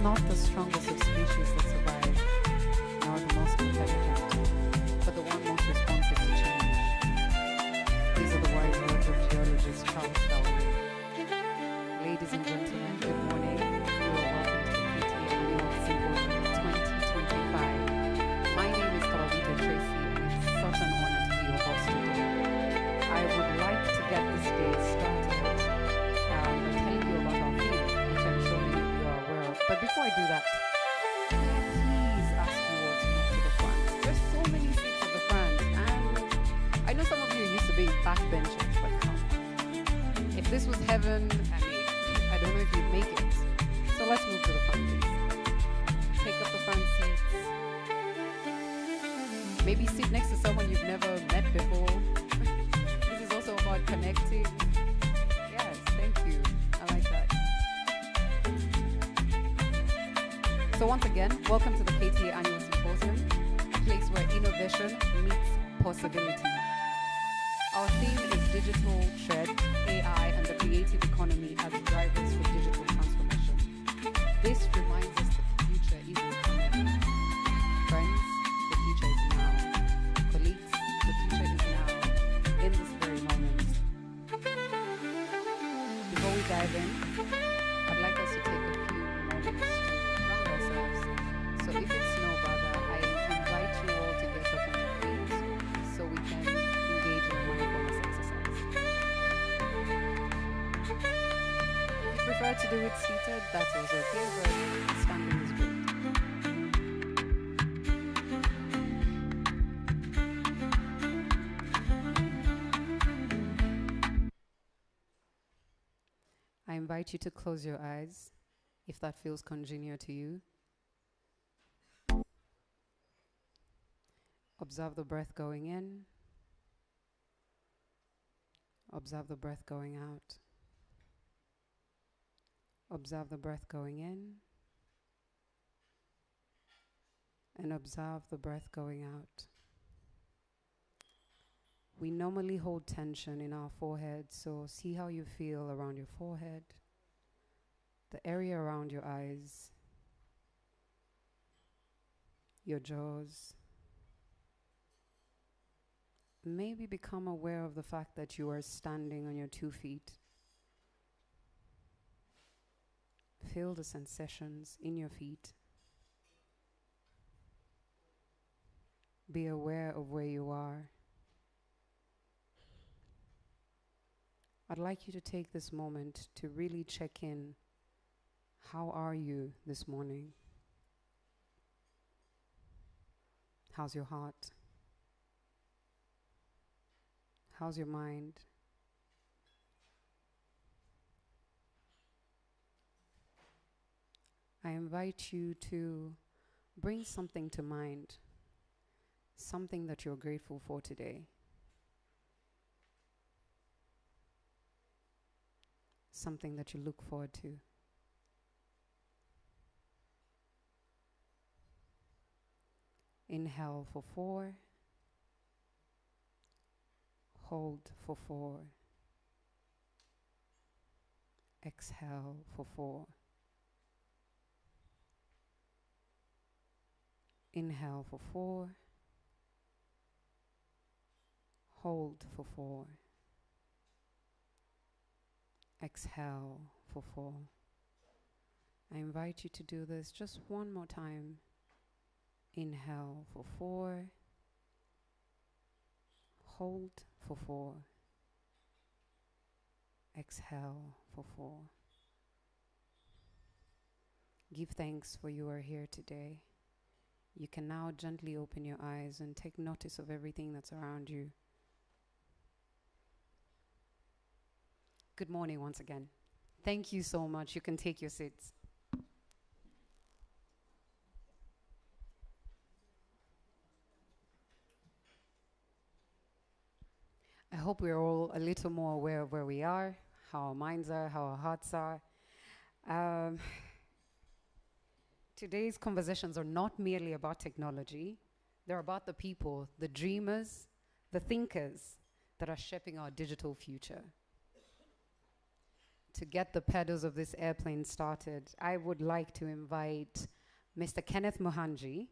not the strongest of species that survive, nor the most intelligent, but the one most responsive to change. These are the wise words of geologist Charles Darwin. Ladies and gentlemen, good morning. You are welcome to the KTA Annual Symposium 2025. My name is Kalavita Tracy, and it's such an honor to be your host today. I would like to get this day started by telling you about our theme, which I'm sure many of you are aware of. But before I do that, can I please ask you all to move to the front? There's so many seats at the front, and I know some of you are used to being backbenchers, but come. If this was heaven, I don't know if you'd make it. So let's move to the front, please. Take up the front seats. Maybe sit next to someone you've never met before. This is also about connecting. Yes, thank you. I like that. So once again, welcome to the KTA Annual Symposium, a place where innovation meets possibility. Our theme is digital thread, AI, and the creative economy as drivers for digital transformation. This reminds us that the future isn't coming. Friends, the future is now. Colleagues, the future is now, in this very moment. Before we dive in, I'd like us to take a few moments to ground ourselves. So if it's snow, brother, I invite you all to get up on your feet so we can engage in a mindfulness exercise. If you prefer to do it seated, that's also okay, but standing is great. I invite you to close your eyes if that feels congenial to you. Observe the breath going in. Observe the breath going out. Observe the breath going in. And observe the breath going out. We normally hold tension in our forehead, so see how you feel around your forehead, the area around your eyes, your jaws. Maybe become aware of the fact that you are standing on your 2 feet. Feel the sensations in your feet. Be aware of where you are. I'd like you to take this moment to really check in. How are you this morning? How's your heart? How's your mind? I invite you to bring something to mind, something that you're grateful for today, something that you look forward to. Inhale for 4. Hold for 4. Exhale for 4. Inhale for 4. Hold for 4. Exhale for 4. I invite you to do this just one more time. Inhale for 4. Hold for 4. Exhale for 4. Give thanks for you are here today. You can now gently open your eyes and take notice of everything that's around you. Good morning once again. Thank you so much. You can take your seats. I hope we're all a little more aware of where we are, how our minds are, how our hearts are. Today's conversations are not merely about technology. They're about the people, the dreamers, the thinkers that are shaping our digital future. to get the pedals of this airplane started, I would like to invite Mr. Kenneth Muhanji.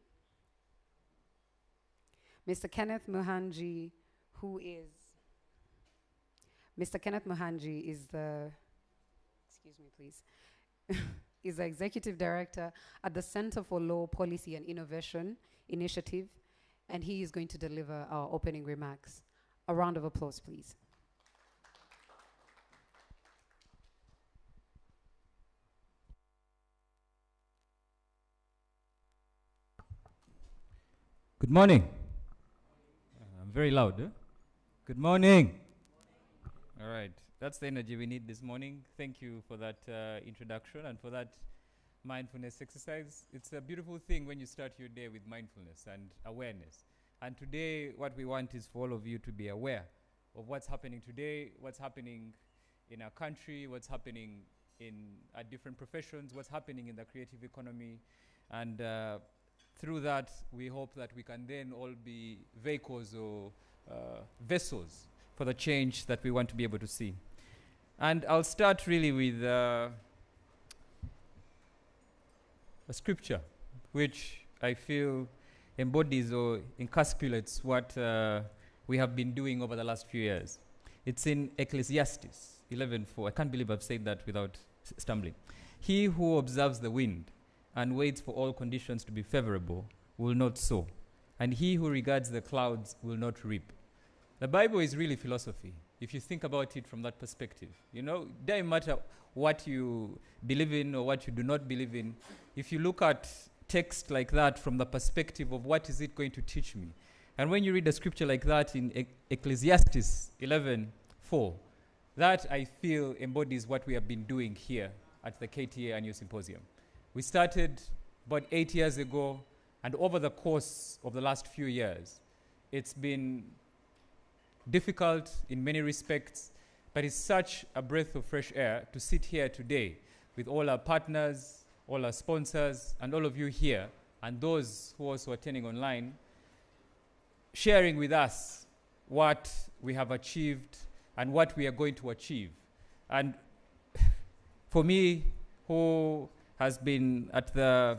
Mr. Kenneth Muhanji, Mr. Kenneth Muhanji is the, excuse me please, is the Executive Director at the Center for Law, Policy and Innovation Initiative, and he is going to deliver our opening remarks. A round of applause, please. Good morning. I'm very loud, huh? Good morning. All right, that's the energy we need this morning. Thank you for that introduction and for that mindfulness exercise. It's a beautiful thing when you start your day with mindfulness and awareness. And today, what we want is for all of you to be aware of what's happening today, what's happening in our country, what's happening in our different professions, what's happening in the creative economy. And through that, we hope that we can then all be vehicles or vessels for the change that we want to be able to see. And I'll start really with a scripture, which I feel embodies or encapsulates what we have been doing over the last few years. It's in Ecclesiastes 11:4. I can't believe I've said that without stumbling. He who observes the wind and waits for all conditions to be favorable will not sow, and he who regards the clouds will not reap. The Bible is really philosophy, if you think about it from that perspective. You know, it doesn't matter what you believe in or what you do not believe in. If you look at text like that from the perspective of what is it going to teach me, and when you read a scripture like that in Ecclesiastes 11:4, that I feel embodies what we have been doing here at the KTA Annual Symposium. We started about 8 years ago, and over the course of the last few years, it's been difficult in many respects, but it's such a breath of fresh air to sit here today with all our partners, all our sponsors, and all of you here, and those who are also attending online, sharing with us what we have achieved and what we are going to achieve. And for me, who has been at the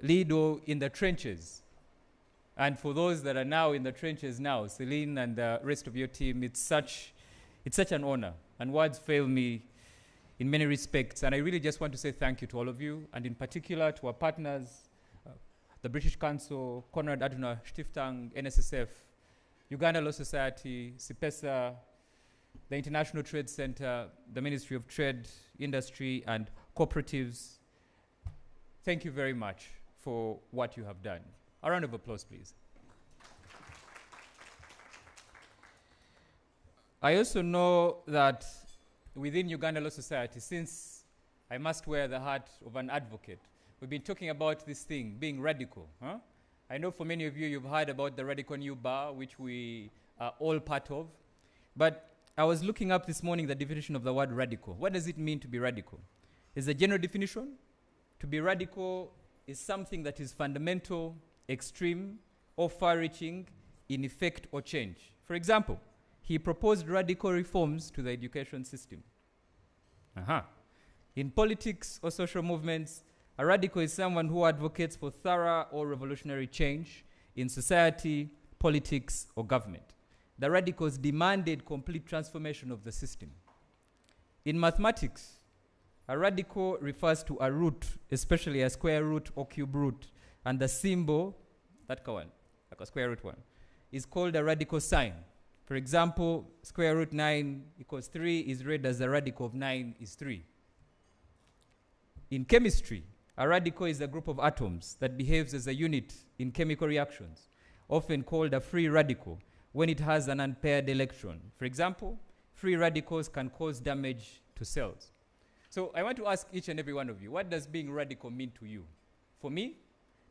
lead or in the trenches, and for those that are now in the trenches now, Celine and the rest of your team, it's such an honor, and words fail me in many respects. And I really just want to say thank you to all of you, and in particular to our partners, the British Council, Konrad Adenauer Stiftung, NSSF, Uganda Law Society, CIPESA, the International Trade Center, the Ministry of Trade, Industry, and Cooperatives. Thank you very much for what you have done. A round of applause, please. I also know that within Uganda Law Society, since I must wear the hat of an advocate, we've been talking about this thing, being radical. Huh? I know for many of you, you've heard about the Radical New Bar, which we are all part of. But I was looking up this morning the definition of the word radical. What does it mean to be radical? Is a general definition. To be radical is something that is fundamental, extreme, or far-reaching in effect or change. For example, he proposed radical reforms to the education system. In politics or social movements, a radical is someone who advocates for thorough or revolutionary change in society, politics, or government. The radicals demanded complete transformation of the system. In mathematics, a radical refers to a root, especially a square root or cube root, and the symbol, that one, like a square root one, is called a radical sign. For example, square root 9 equals 3 is read as the radical of 9 is 3. In chemistry, a radical is a group of atoms that behaves as a unit in chemical reactions, often called a free radical, when it has an unpaired electron. For example, free radicals can cause damage to cells. So I want to ask each and every one of you, what does being radical mean to you? For me,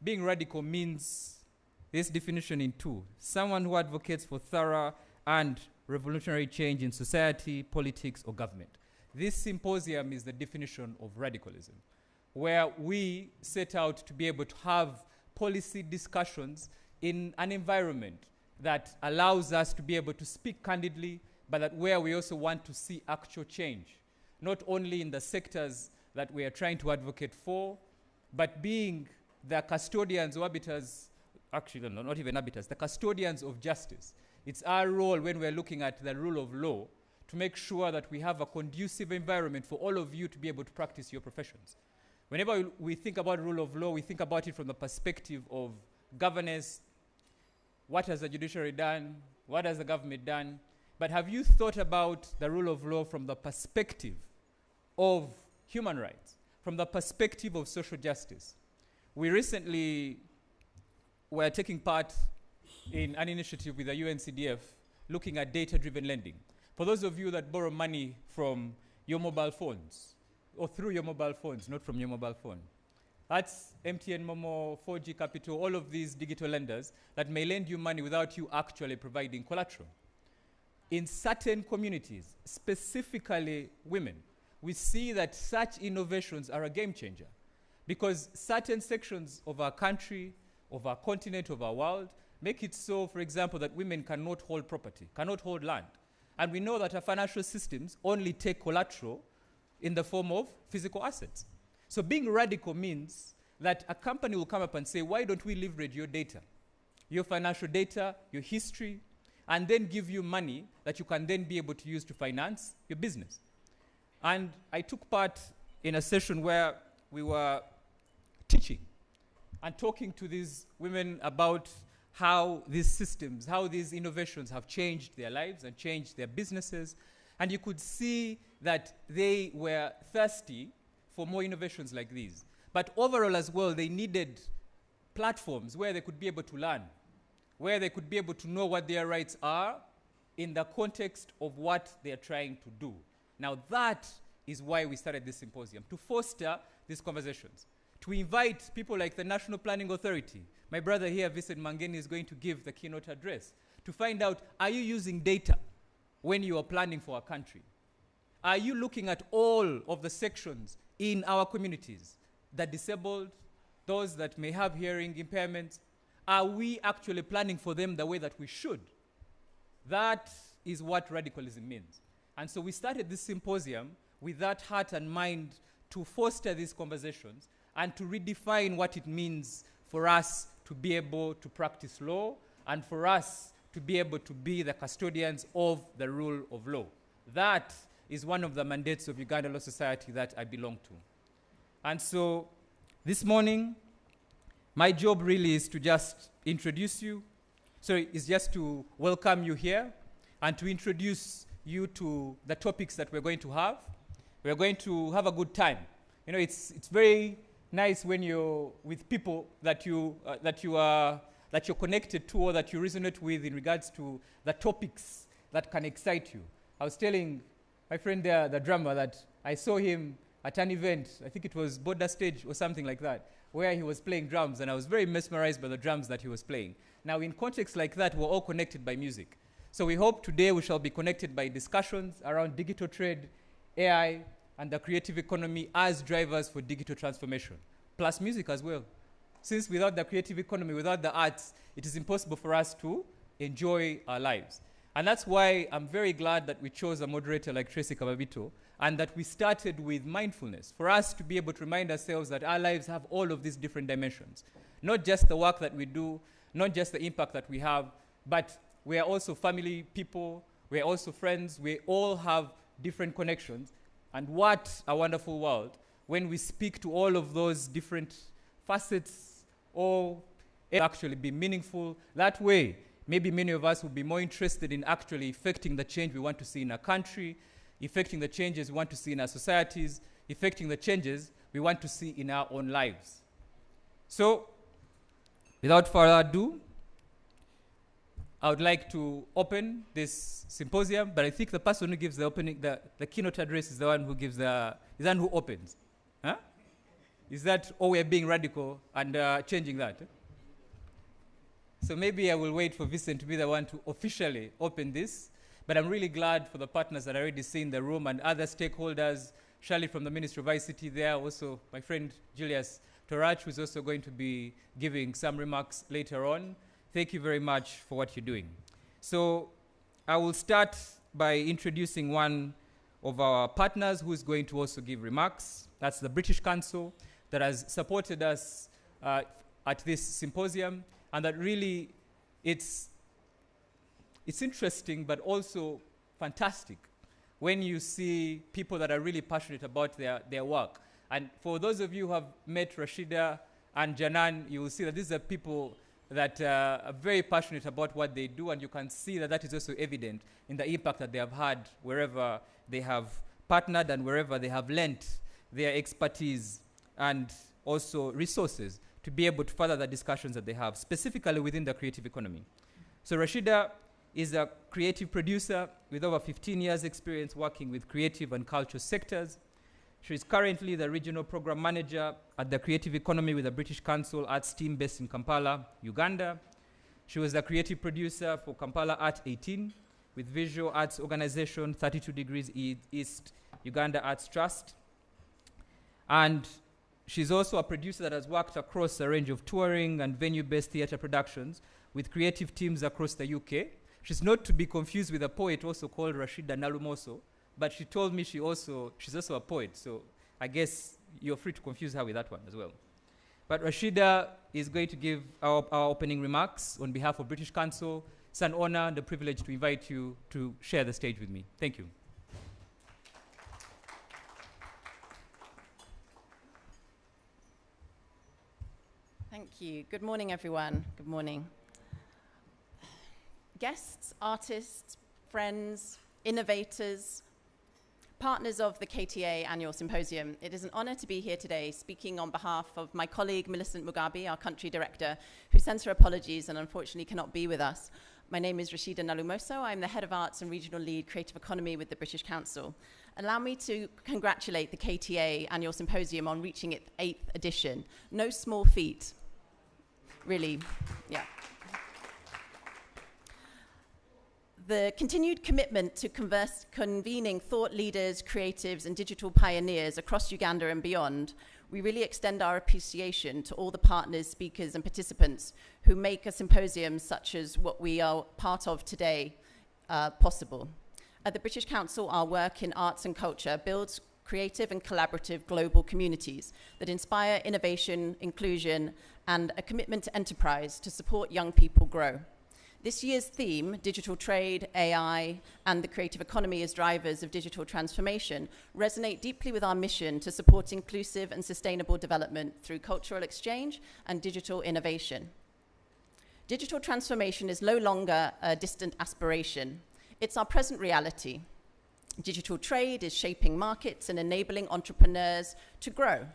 being radical means this definition in two: someone who advocates for thorough and revolutionary change in society, politics, or government. This symposium is the definition of radicalism, where we set out to be able to have policy discussions in an environment that allows us to be able to speak candidly, but that where we also want to see actual change. not only in the sectors that we are trying to advocate for, but being the custodians or arbiters, actually no, not even arbiters, the custodians of justice. It's our role when we're looking at the rule of law to make sure that we have a conducive environment for all of you to be able to practice your professions. Whenever we think about rule of law, we think about it from the perspective of governance. What has the judiciary done? What has the government done? But have you thought about the rule of law from the perspective of human rights, from the perspective of social justice? We recently were taking part in an initiative with the UNCDF looking at data-driven lending. For those of you that borrow money from your mobile phones, or through your mobile phones, not from your mobile phone. That's MTN, Momo, 4G Capital, all of these digital lenders that may lend you money without you actually providing collateral. In certain communities, specifically women, we see that such innovations are a game changer because certain sections of our country, of our continent, of our world, make it so, for example, that women cannot hold property, cannot hold land. And we know that our financial systems only take collateral in the form of physical assets. So being radical means that a company will come up and say, why don't we leverage your data, your financial data, your history, and then give you money that you can then be able to use to finance your business. And I took part in a session where we were teaching and talking to these women about how these systems, how these innovations have changed their lives and changed their businesses. And you could see that they were thirsty for more innovations like these. But overall as well, they needed platforms where they could be able to learn, where they could be able to know what their rights are in the context of what they are trying to do. Now that is why we started this symposium, to foster these conversations, to invite people like the National Planning Authority. My brother here, Vincent Mangeni, is going to give the keynote address to find out, are you using data when you are planning for a country? Are you looking at all of the sections in our communities, the disabled, those that may have hearing impairments? Are we actually planning for them the way that we should? That is what radicalism means. And so we started this symposium with that heart and mind to foster these conversations and to redefine what it means for us to be able to practice law and for us to be able to be the custodians of the rule of law. That is one of the mandates of Uganda Law Society that I belong to. And so this morning, my job really is to just introduce you. So it's just to welcome you here and to introduce you to the topics that we're going to have. We're going to have a good time. You know, it's very nice when you're with people that you're connected to or that you resonate with in regards to the topics that can excite you. I was telling my friend there, the drummer, that I saw him at an event, I think it was Border Stage or something like that, where he was playing drums, and I was very mesmerized by the drums that he was playing. Now, in contexts like that, we're all connected by music. So we hope today we shall be connected by discussions around digital trade, AI, and the creative economy as drivers for digital transformation, plus music as well. Since without the creative economy, without the arts, it is impossible for us to enjoy our lives. And that's why I'm very glad that we chose a moderator like Tracy Kababito and that we started with mindfulness, for us to be able to remind ourselves that our lives have all of these different dimensions. Not just the work that we do, not just the impact that we have, but we are also family people, we are also friends, we all have different connections. And what a wonderful world when we speak to all of those different facets, or actually be meaningful. That way, maybe many of us will be more interested in actually effecting the change we want to see in our country, effecting the changes we want to see in our societies, effecting the changes we want to see in our own lives. So, without further ado, I would like to open this symposium, but I think the person who gives the opening, the keynote address is the one who gives is the one who opens. Huh? Is that, oh, we're being radical and changing that? So maybe I will wait for Vincent to be the one to officially open this, but I'm really glad for the partners that I already see in the room and other stakeholders, Shirley from the Ministry of ICT there, also my friend Julius Torach, who's also going to be giving some remarks later on. Thank you very much for what you're doing. So I will start by introducing one of our partners who is going to also give remarks. That's the British Council that has supported us at this symposium, and that really it's interesting but also fantastic when you see people that are really passionate about their work. And for those of you who have met Rashida and Janan, you will see that these are people that are very passionate about what they do, and you can see that that is also evident in the impact that they have had wherever they have partnered and wherever they have lent their expertise and also resources to be able to further the discussions that they have, specifically within the creative economy. So Rashida is a creative producer with over 15 years experience working with creative and cultural sectors. She is currently the regional program manager at the creative economy with the British Council Arts team based in Kampala, Uganda. She was the creative producer for Kampala Art 18 with visual arts organization 32 Degrees East Uganda Arts Trust. And she's also a producer that has worked across a range of touring and venue-based theatre productions with creative teams across the UK. She's not to be confused with a poet also called Rashida Nalumoso, but she told me she's also a poet, so I guess you're free to confuse her with that one as well. But Rashida is going to give our opening remarks on behalf of British Council. It's an honor and a privilege to invite you to share the stage with me. Thank you. Thank you. Good morning, everyone. Good morning. Guests, artists, friends, innovators, partners of the KTA Annual Symposium, it is an honor to be here today speaking on behalf of my colleague Millicent Mugabe, our country director, who sends her apologies and unfortunately cannot be with us. My name is Rashida Nalumoso. I'm the head of arts and regional lead creative economy with the British Council. Allow me to congratulate the KTA Annual Symposium on reaching its 8th edition. No small feat, really, yeah. The continued commitment to convening thought leaders, creatives, and digital pioneers across Uganda and beyond, we really extend our appreciation to all the partners, speakers, and participants who make a symposium such as what we are part of today possible. At the British Council, our work in arts and culture builds creative and collaborative global communities that inspire innovation, inclusion, and a commitment to enterprise to support young people grow. This year's theme, digital trade, AI, and the creative economy as drivers of digital transformation, resonate deeply with our mission to support inclusive and sustainable development through cultural exchange and digital innovation. Digital transformation is no longer a distant aspiration. It's our present reality. Digital trade is shaping markets and enabling entrepreneurs to grow.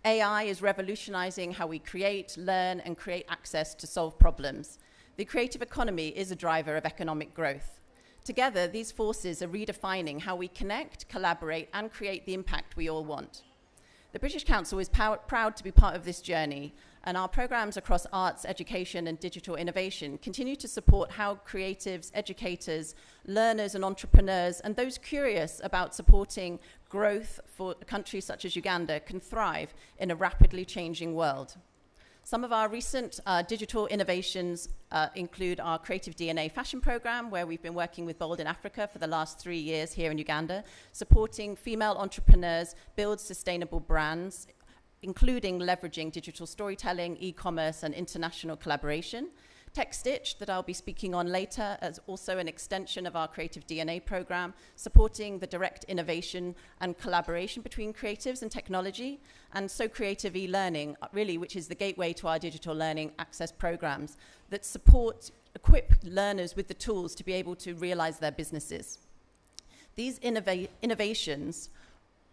AI is revolutionizing how we create, learn, and create access to solve problems. The creative economy is a driver of economic growth. Together, these forces are redefining how we connect, collaborate, and create the impact we all want. The British Council is proud to be part of this journey, and our programs across arts, education, and digital innovation continue to support how creatives, educators, learners, and entrepreneurs, and those curious about supporting growth for countries such as Uganda can thrive in a rapidly changing world. Some of our recent digital innovations include our Creative DNA fashion program, where we've been working with Bold in Africa for the last 3 years here in Uganda, supporting female entrepreneurs build sustainable brands, including leveraging digital storytelling, e-commerce, and international collaboration. TechStitch, that I'll be speaking on later, is also an extension of our Creative DNA program, supporting the direct innovation and collaboration between creatives and technology, and So Creative e-learning, really, which is the gateway to our digital learning access programs that equip learners with the tools to be able to realize their businesses. These innovations,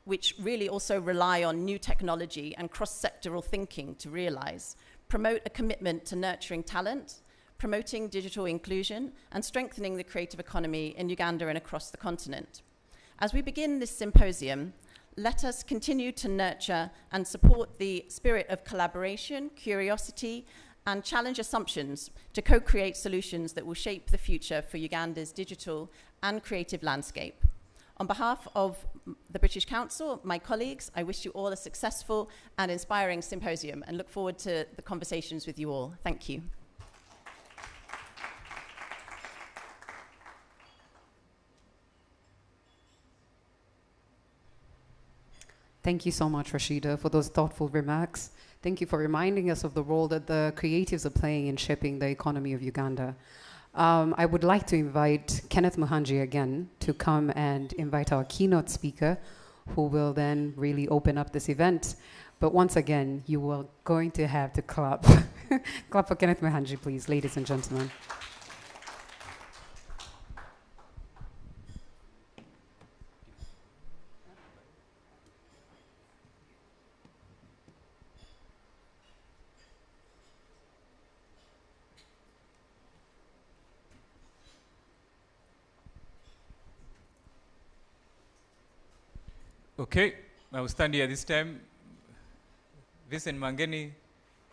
which really also rely on new technology and cross-sectoral thinking to realize, promote a commitment to nurturing talent, promoting digital inclusion, and strengthening the creative economy in Uganda and across the continent. As we begin this symposium, let us continue to nurture and support the spirit of collaboration, curiosity, and challenge assumptions to co-create solutions that will shape the future for Uganda's digital and creative landscape. On behalf of the British Council, my colleagues, I wish you all a successful and inspiring symposium and look forward to the conversations with you all. Thank you. Thank you so much, Rashida, for those thoughtful remarks. Thank you for reminding us of the role that the creatives are playing in shaping the economy of Uganda. I would like to invite Kenneth Muhanji again to come and invite our keynote speaker, who will then really open up this event. But once again, you are going to have to clap. Clap for Kenneth Muhanji, please, ladies and gentlemen. Okay, I will stand here this time. Vincent Mangeni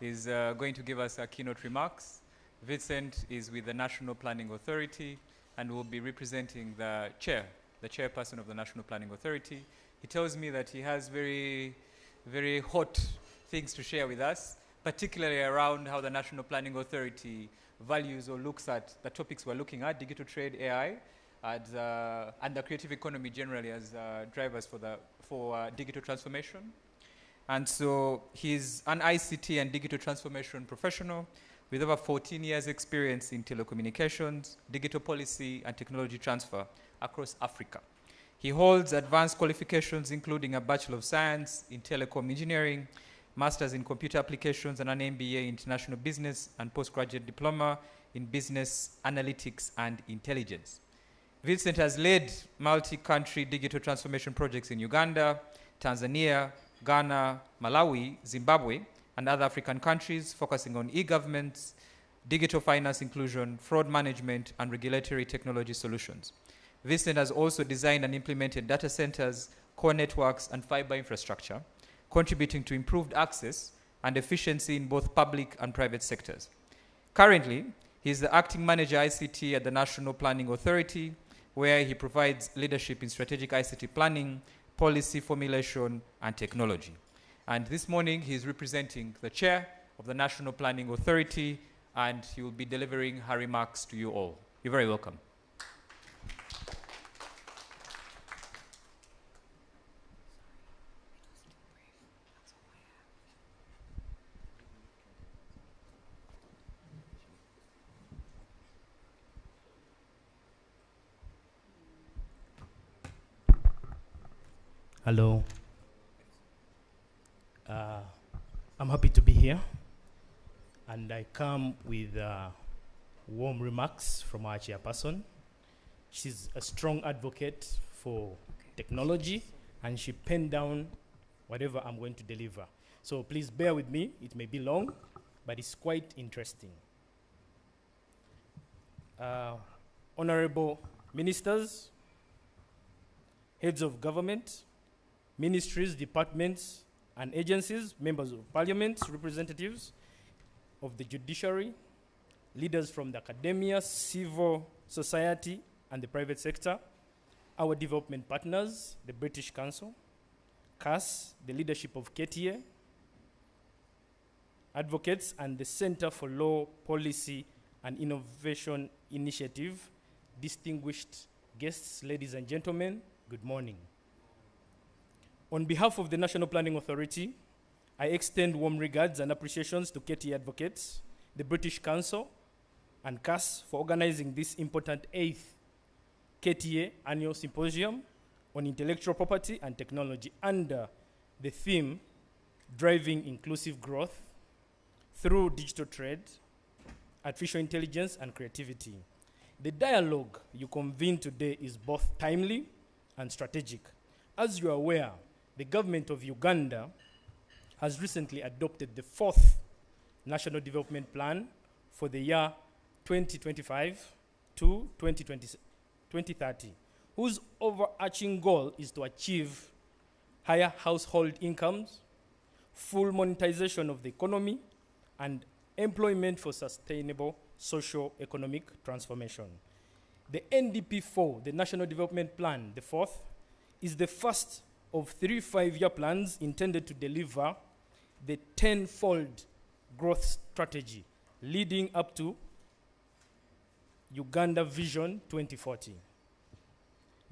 is going to give us our keynote remarks. Vincent is with the National Planning Authority and will be representing the chairperson of the National Planning Authority. He tells me that he has very, very hot things to share with us, particularly around how the National Planning Authority values or looks at the topics we're looking at, digital trade, AI, and the creative economy generally as drivers for digital transformation. And so he's an ICT and digital transformation professional with over 14 years experience in telecommunications, digital policy, and technology transfer across Africa. He holds advanced qualifications including a Bachelor of Science in Telecom Engineering, Masters in Computer Applications, and an MBA in International Business, and Postgraduate Diploma in Business Analytics and Intelligence. Vincent has led multi-country digital transformation projects in Uganda, Tanzania, Ghana, Malawi, Zimbabwe, and other African countries, focusing on e-governments, digital finance inclusion, fraud management, and regulatory technology solutions. Vincent has also designed and implemented data centers, core networks, and fiber infrastructure, contributing to improved access and efficiency in both public and private sectors. Currently, he is the acting manager ICT at the National Planning Authority, where he provides leadership in strategic ICT planning, policy formulation, and technology. And this morning, he is representing the chair of the National Planning Authority, and he will be delivering her remarks to you all. You're very welcome. Hello. I'm happy to be here, and I come with warm remarks from our chairperson. She's a strong advocate for technology, and she penned down whatever I'm going to deliver. So please bear with me. It may be long, but it's quite interesting. Honorable ministers, heads of government, ministries, departments, and agencies, members of parliament, representatives of the judiciary, leaders from the academia, civil society, and the private sector, our development partners, the British Council, CAS, the leadership of KTA Advocates, and the Center for Law, Policy, and Innovation Initiative, distinguished guests, ladies and gentlemen, good morning. On behalf of the National Planning Authority, I extend warm regards and appreciations to KTA Advocates, the British Council, and CAS for organizing this important 8th KTA Annual Symposium on Intellectual Property and Technology under the theme, Driving Inclusive Growth Through Digital Trade, Artificial Intelligence, and Creativity. The dialogue you convene today is both timely and strategic. As you are aware, the government of Uganda has recently adopted the 4th National Development Plan for the year 2025 to 2030, whose overarching goal is to achieve higher household incomes, full monetization of the economy, and employment for sustainable socio-economic transformation. The NDP4, the National Development Plan, the 4th, is the first of 3 5-year plans intended to deliver the 10-fold growth strategy leading up to Uganda Vision 2040.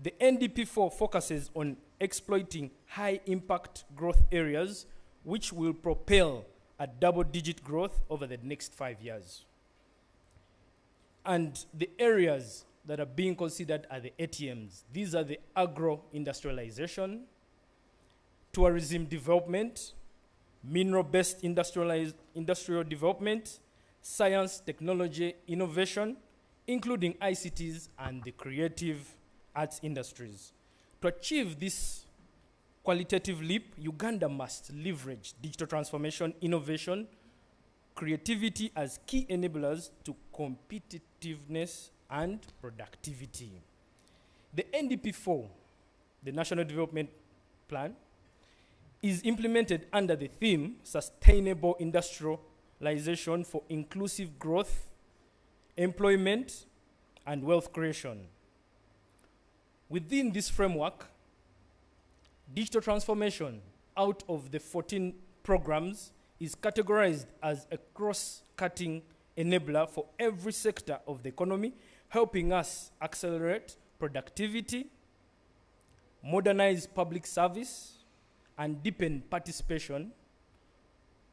The NDP4 focuses on exploiting high-impact growth areas, which will propel a double-digit growth over the next 5 years. And the areas that are being considered are the ATMs. These are the agro-industrialization, tourism development, mineral-based industrial development, science, technology, innovation, including ICTs and the creative arts industries. To achieve this qualitative leap, Uganda must leverage digital transformation, innovation, creativity as key enablers to competitiveness and productivity. The NDP4, the National Development Plan, is implemented under the theme Sustainable Industrialization for Inclusive Growth, Employment, and Wealth Creation. Within this framework, digital transformation out of the 14 programs is categorized as a cross-cutting enabler for every sector of the economy, helping us accelerate productivity, modernize public service, and deepen participation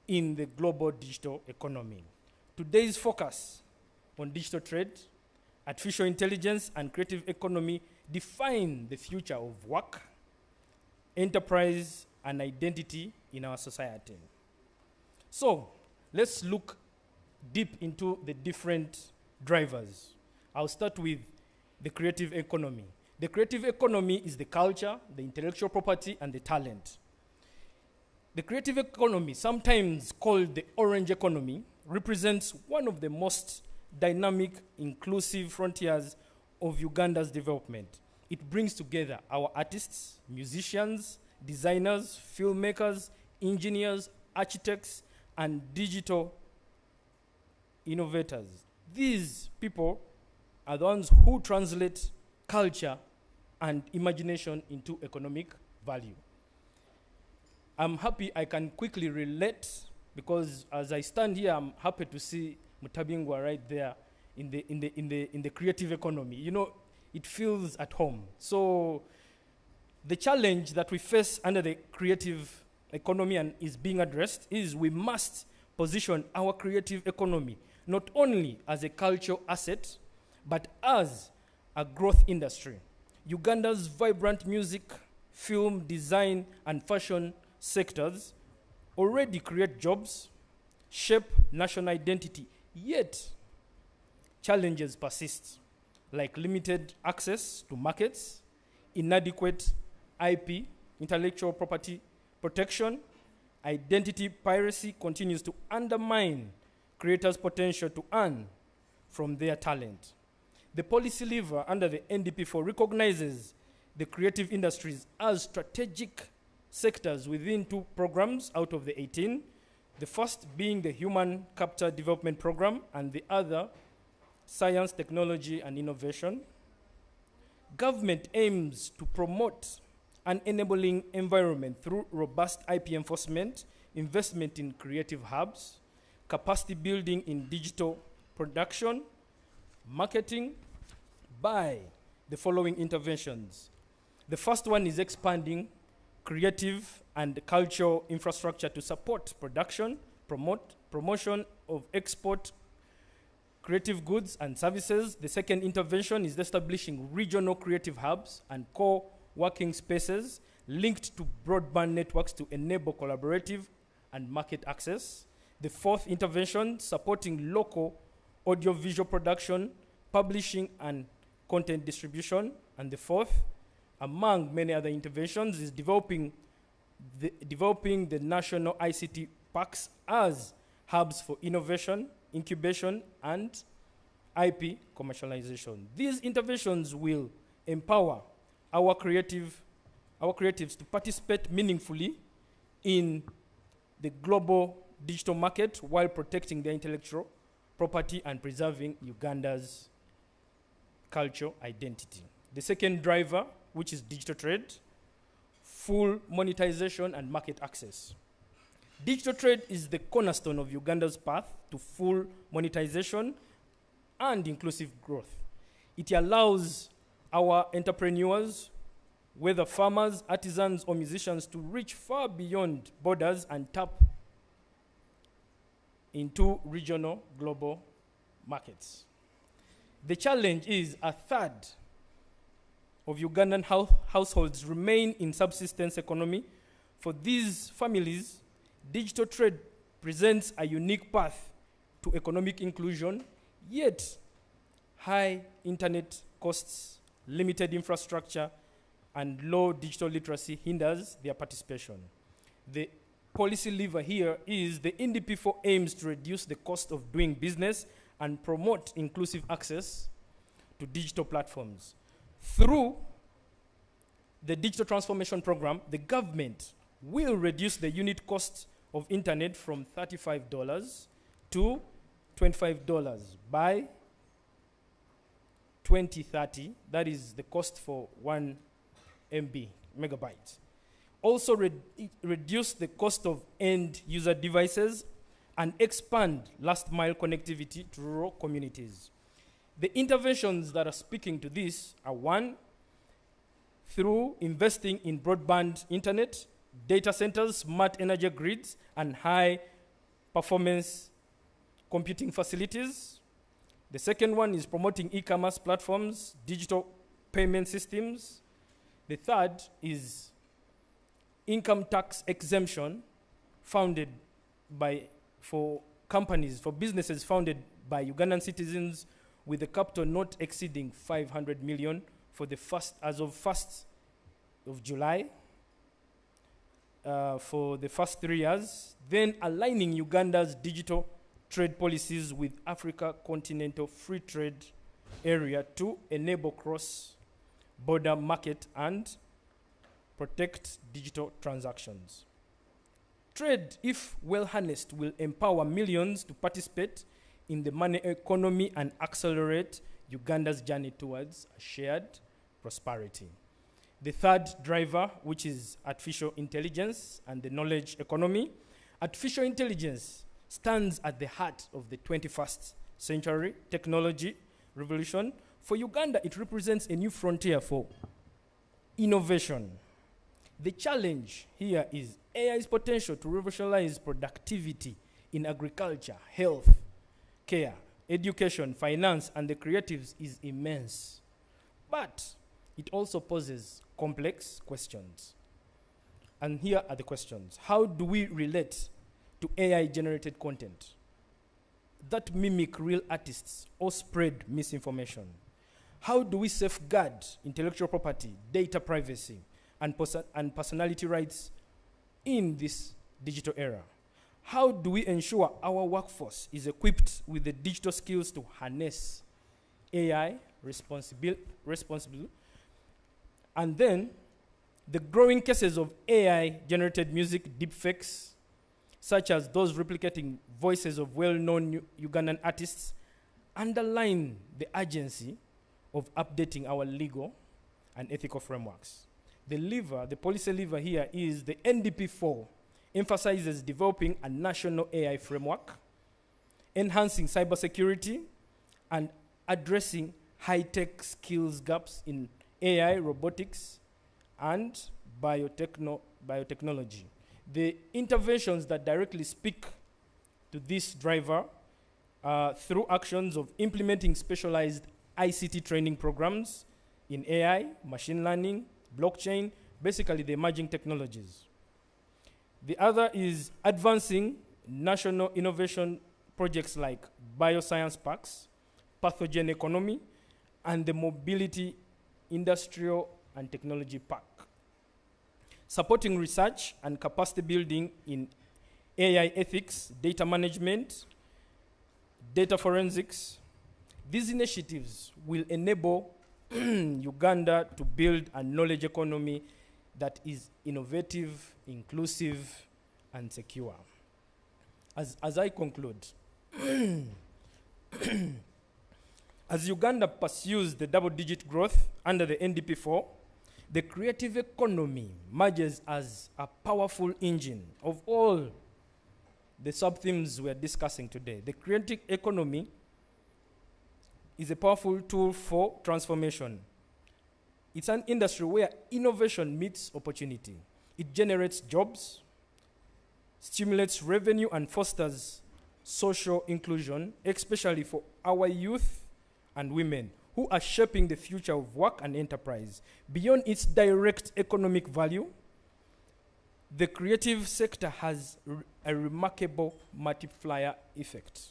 in the global digital economy. Today's focus on digital trade, artificial intelligence, and creative economy define the future of work, enterprise, and identity in our society. So, let's look deep into the different drivers. I'll start with the creative economy. The creative economy is the culture, the intellectual property, and the talent. The creative economy, sometimes called the orange economy, represents one of the most dynamic, inclusive frontiers of Uganda's development. It brings together our artists, musicians, designers, filmmakers, engineers, architects, and digital innovators. These people are the ones who translate culture and imagination into economic value. I'm happy I can quickly relate, because as I stand here, I'm happy to see Mutabingwa right there in the creative economy. You know, it feels at home. So the challenge that we face under the creative economy and is being addressed is we must position our creative economy not only as a cultural asset, but as a growth industry. Uganda's vibrant music, film, design, and fashion sectors already create jobs, shape national identity, yet challenges persist, like limited access to markets, inadequate IP, intellectual property protection, identity piracy continues to undermine creators' potential to earn from their talent. The policy lever under the NDP4 recognizes the creative industries as strategic sectors within 2 programs out of the 18, the first being the Human Capital Development Program and the other Science, Technology, and Innovation. Government aims to promote an enabling environment through robust IP enforcement, investment in creative hubs, capacity building in digital production, marketing, by the following interventions. The first one is expanding creative and cultural infrastructure to support production, promotion of export creative goods and services. The second intervention is establishing regional creative hubs and co-working spaces linked to broadband networks to enable collaborative and market access. The fourth intervention, supporting local audiovisual production, publishing, and content distribution. And the fourth, among many other interventions, is developing the national ICT parks as hubs for innovation, incubation, and IP commercialization. These interventions will empower our creatives to participate meaningfully in the global digital market while protecting their intellectual property and preserving Uganda's cultural identity. The second driver, which is digital trade, full monetization and market access. Digital trade is the cornerstone of Uganda's path to full monetization and inclusive growth. It allows our entrepreneurs, whether farmers, artisans, or musicians, to reach far beyond borders and tap into regional, global markets. The challenge is a third of Ugandan households remain in subsistence economy. For these families, digital trade presents a unique path to economic inclusion, yet high internet costs, limited infrastructure, and low digital literacy hinders their participation. The policy lever here is the NDP4 aims to reduce the cost of doing business and promote inclusive access to digital platforms. Through the digital transformation program, the government will reduce the unit cost of internet from $35 to $25 by 2030. That is the cost for 1 MB, megabyte. Also reduce the cost of end user devices and expand last mile connectivity to rural communities. The interventions that are speaking to this are: one, through investing in broadband internet, data centers, smart energy grids, and high performance computing facilities. The second one is promoting e-commerce platforms, digital payment systems. The third is income tax exemption founded for businesses founded by Ugandan citizens with a capital not exceeding 500 million as of 1st of July for the first 3 years. Then aligning Uganda's digital trade policies with Africa Continental Free Trade Area to enable cross-border market and protect digital transactions. Trade, if well harnessed, will empower millions to participate in the money economy and accelerate Uganda's journey towards a shared prosperity. The third driver, which is artificial intelligence and the knowledge economy. Artificial intelligence stands at the heart of the 21st century technology revolution. For Uganda, it represents a new frontier for innovation. The challenge here is AI's potential to revolutionize productivity in agriculture, health, care, education, finance, and the creatives is immense. But it also poses complex questions. And here are the questions. How do we relate to AI-generated content that mimic real artists or spread misinformation? How do we safeguard intellectual property, data privacy, and personality rights in this digital era? How do we ensure our workforce is equipped with the digital skills to harness AI responsibly? And then the growing cases of AI-generated music deepfakes, such as those replicating voices of well-known Ugandan artists, underline the urgency of updating our legal and ethical frameworks. The policy lever here is the NDP4 emphasizes developing a national AI framework, enhancing cybersecurity, and addressing high-tech skills gaps in AI, robotics, and biotechnology. The interventions that directly speak to this driver through actions of implementing specialized ICT training programs in AI, machine learning, blockchain, basically the emerging technologies. The other is advancing national innovation projects like bioscience parks, pathogen economy, and the mobility industrial and technology park. Supporting research and capacity building in AI ethics, data management, data forensics. These initiatives will enable Uganda to build a knowledge economy that is innovative, inclusive, and secure. As I conclude, as Uganda pursues the double-digit growth under the NDP4, the creative economy emerges as a powerful engine of all the sub-themes we are discussing today. The creative economy is a powerful tool for transformation, It's an industry where innovation meets opportunity. It generates jobs, stimulates revenue, and fosters social inclusion, especially for our youth and women who are shaping the future of work and enterprise. Beyond its direct economic value, the creative sector has a remarkable multiplier effect.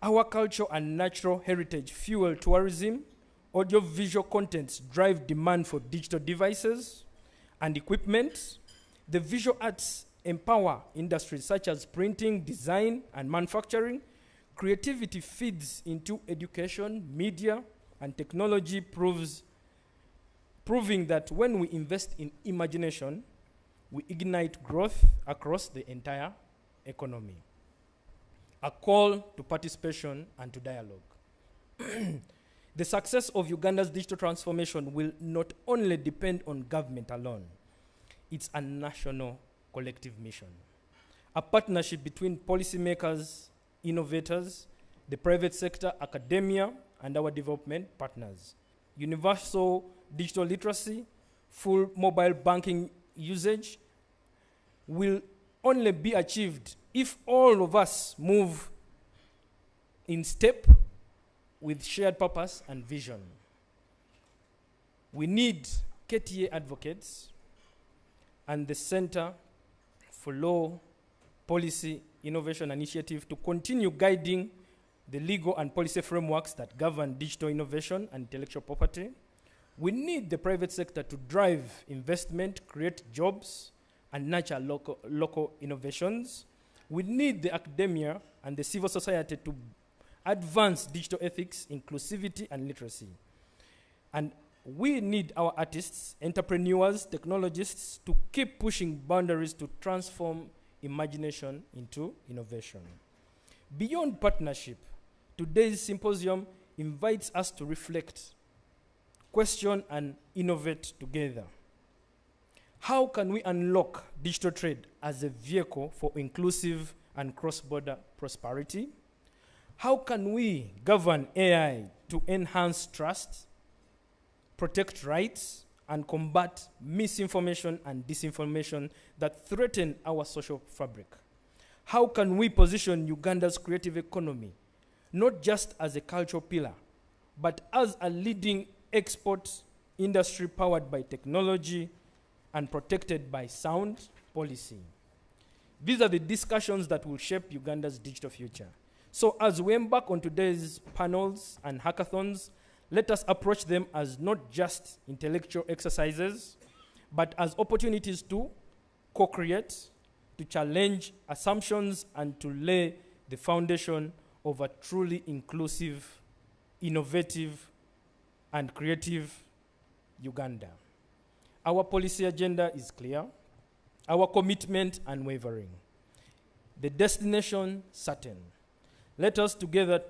Our culture and natural heritage fuel tourism. Audiovisual contents drive demand for digital devices and equipment. The visual arts empower industries such as printing, design, and manufacturing. Creativity feeds into education, media, and technology, proving that when we invest in imagination, we ignite growth across the entire economy. A call to participation and to dialogue. The success of Uganda's digital transformation will not only depend on government alone. It's a national collective mission. A partnership between policymakers, innovators, the private sector, academia, and our development partners. Universal digital literacy, full mobile banking usage will only be achieved if all of us move in step with shared purpose and vision. We need KTA Advocates and the Center for Law, Policy, Innovation Initiative to continue guiding the legal and policy frameworks that govern digital innovation and intellectual property. We need the private sector to drive investment, create jobs, and nurture local innovations. We need the academia and the civil society to advance digital ethics, inclusivity, and literacy. And we need our artists, entrepreneurs, technologists to keep pushing boundaries to transform imagination into innovation. Beyond partnership, today's symposium invites us to reflect, question, and innovate together. How can we unlock digital trade as a vehicle for inclusive and cross-border prosperity? How can we govern AI to enhance trust, protect rights, and combat misinformation and disinformation that threaten our social fabric? How can we position Uganda's creative economy not just as a cultural pillar, but as a leading export industry powered by technology and protected by sound policy? These are the discussions that will shape Uganda's digital future. So as we embark on today's panels and hackathons, let us approach them as not just intellectual exercises, but as opportunities to co-create, to challenge assumptions, and to lay the foundation of a truly inclusive, innovative, and creative Uganda. Our policy agenda is clear, our commitment unwavering, the destination certain. Let us together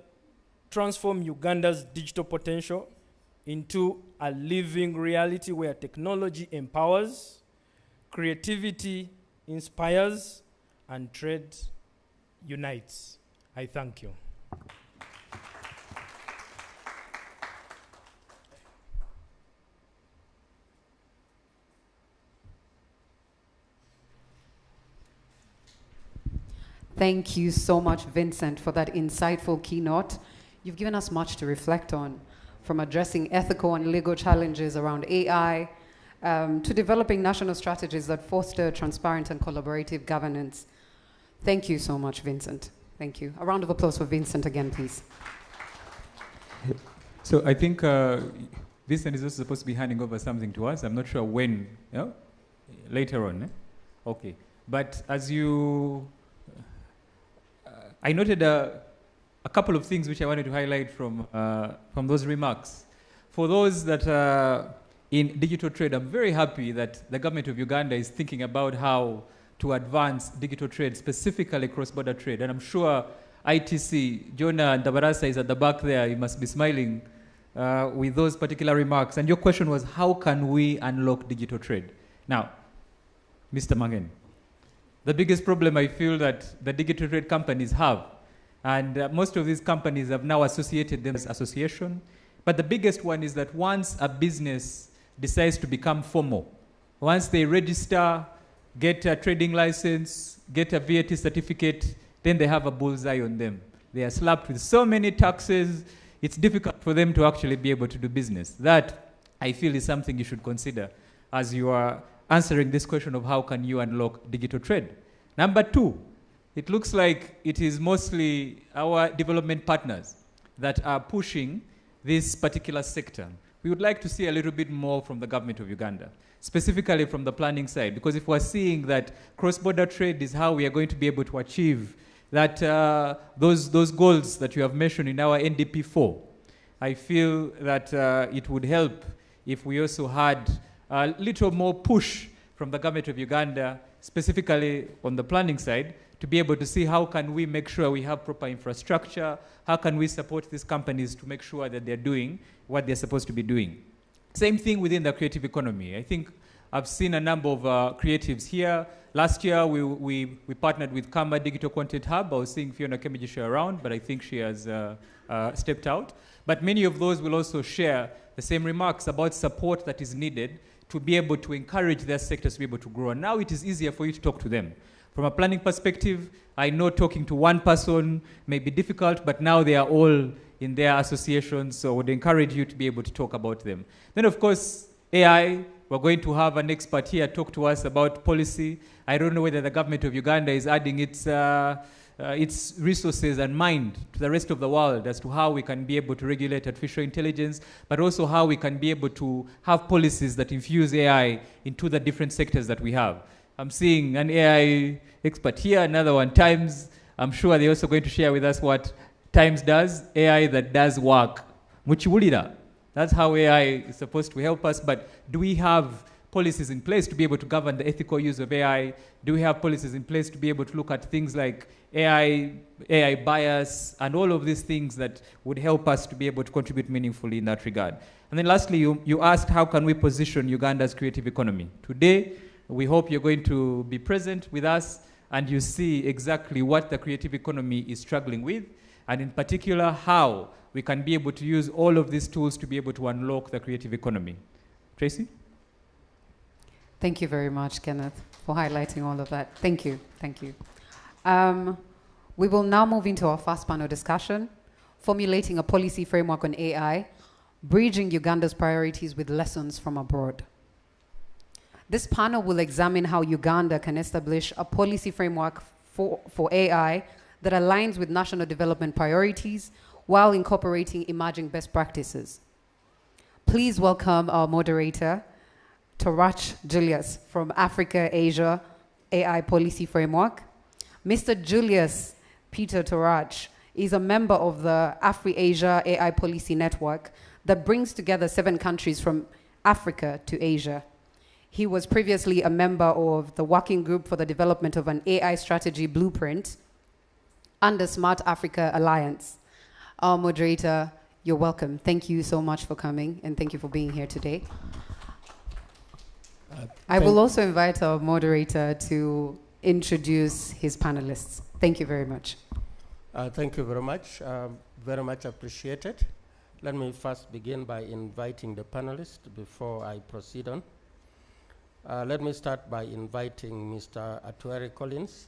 transform Uganda's digital potential into a living reality where technology empowers, creativity inspires, and trade unites. I thank you. Thank you so much, Vincent, for that insightful keynote. You've given us much to reflect on, from addressing ethical and legal challenges around AI, to developing national strategies that foster transparent and collaborative governance. Thank you so much, Vincent. Thank you. A round of applause for Vincent again, please. So I think Vincent is also supposed to be handing over something to us. I'm not sure when, later on. Okay. But as you... I noted a couple of things which I wanted to highlight from those remarks. For those that are in digital trade, I'm very happy that the government of Uganda is thinking about how to advance digital trade, specifically cross-border trade. And I'm sure ITC, Jonah Ndabarasa is at the back there. He must be smiling with those particular remarks. And your question was, how can we unlock digital trade? Now, Mr. Mangen, the biggest problem I feel that the digital trade companies have, and most of these companies have now associated them as association, but the biggest one is that once a business decides to become formal. Once they register, get a trading license, get a VAT certificate, then they have a bullseye on them. They are slapped with so many taxes, it's difficult for them to actually be able to do business. That, I feel, is something you should consider as you are answering this question of how can you unlock digital trade. Number two, it looks like it is mostly our development partners that are pushing this particular sector. We would like to see a little bit more from the government of Uganda, specifically from the planning side, because if we're seeing that cross-border trade is how we are going to be able to achieve that those goals that you have mentioned in our NDP4, I feel that it would help if we also had a little more push from the government of Uganda, specifically on the planning side, to be able to see how can we make sure we have proper infrastructure, how can we support these companies to make sure that they're doing what they're supposed to be doing. Same thing within the creative economy. I think I've seen a number of creatives here. Last year, we partnered with Kamba Digital Content Hub. I was seeing Fiona Kemijisha around, but I think she has stepped out. But many of those will also share the same remarks about support that is needed to be able to encourage their sectors to be able to grow. And now it is easier for you to talk to them. From a planning perspective, I know talking to one person may be difficult, but now they are all in their associations, so I would encourage you to be able to talk about them. Then, of course, AI, we're going to have an expert here talk to us about policy. I don't know whether the government of Uganda is adding its resources and mind to the rest of the world as to how we can be able to regulate artificial intelligence, but also how we can be able to have policies that infuse AI into the different sectors that we have. I'm seeing an AI expert here, another one, Times. I'm sure they're also going to share with us what Times does, AI that does work. Muchiwulira. That's how AI is supposed to help us, but do we have policies in place to be able to govern the ethical use of AI? Do we have policies in place to be able to look at things like AI bias, and all of these things that would help us to be able to contribute meaningfully in that regard? And then lastly, you asked how can we position Uganda's creative economy. Today, we hope you're going to be present with us and you see exactly what the creative economy is struggling with, and in particular, how we can be able to use all of these tools to be able to unlock the creative economy. Tracy? Thank you very much, Kenneth, for highlighting all of that. Thank you. Thank you. We will now move into our first panel discussion, formulating a policy framework on AI, bridging Uganda's priorities with lessons from abroad. This panel will examine how Uganda can establish a policy framework for AI that aligns with national development priorities while incorporating emerging best practices. Please welcome our moderator, Torach Julius from Africa Asia AI Policy Framework. Mr. Julius Peter Torach is a member of the Afri-Asia AI Policy Network that brings together 7 countries from Africa to Asia. He was previously a member of the Working Group for the Development of an AI Strategy Blueprint under Smart Africa Alliance. Our moderator, you're welcome. Thank you so much for coming, and thank you for being here today. I will also invite our moderator to introduce his panelists. Thank you very much. Thank you very much. Very much appreciated. Let me first begin by inviting the panelists before I proceed on. Let me start by inviting Mr. Atuere Collins.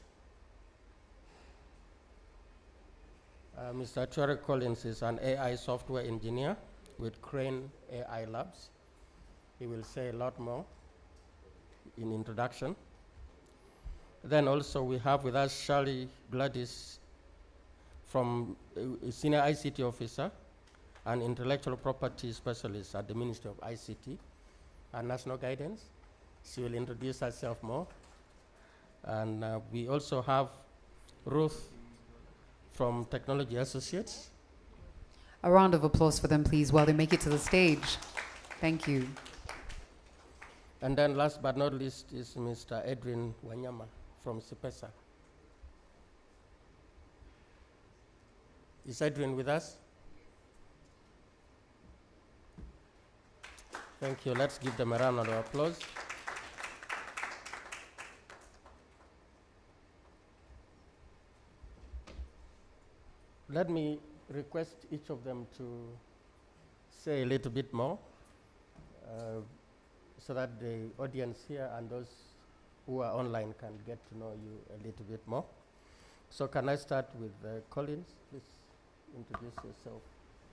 Mr. Atuere Collins is an AI software engineer with Crane AI Labs. He will say a lot more in introduction. Then also we have with us Shirley Gladys from Senior ICT Officer and Intellectual Property Specialist at the Ministry of ICT and National Guidance. She will introduce herself more. And we also have Ruth from Technology Associates. A round of applause for them, please, while they make it to the stage. Thank you. And then last but not least is Mr. Edwin Wanyama from CIPESA. Is Edwin with us? Thank you. Let's give them a round of applause. Let me request each of them to say a little bit more. so that the audience here and those who are online can get to know you a little bit more. So can I start with Collins? Please introduce yourself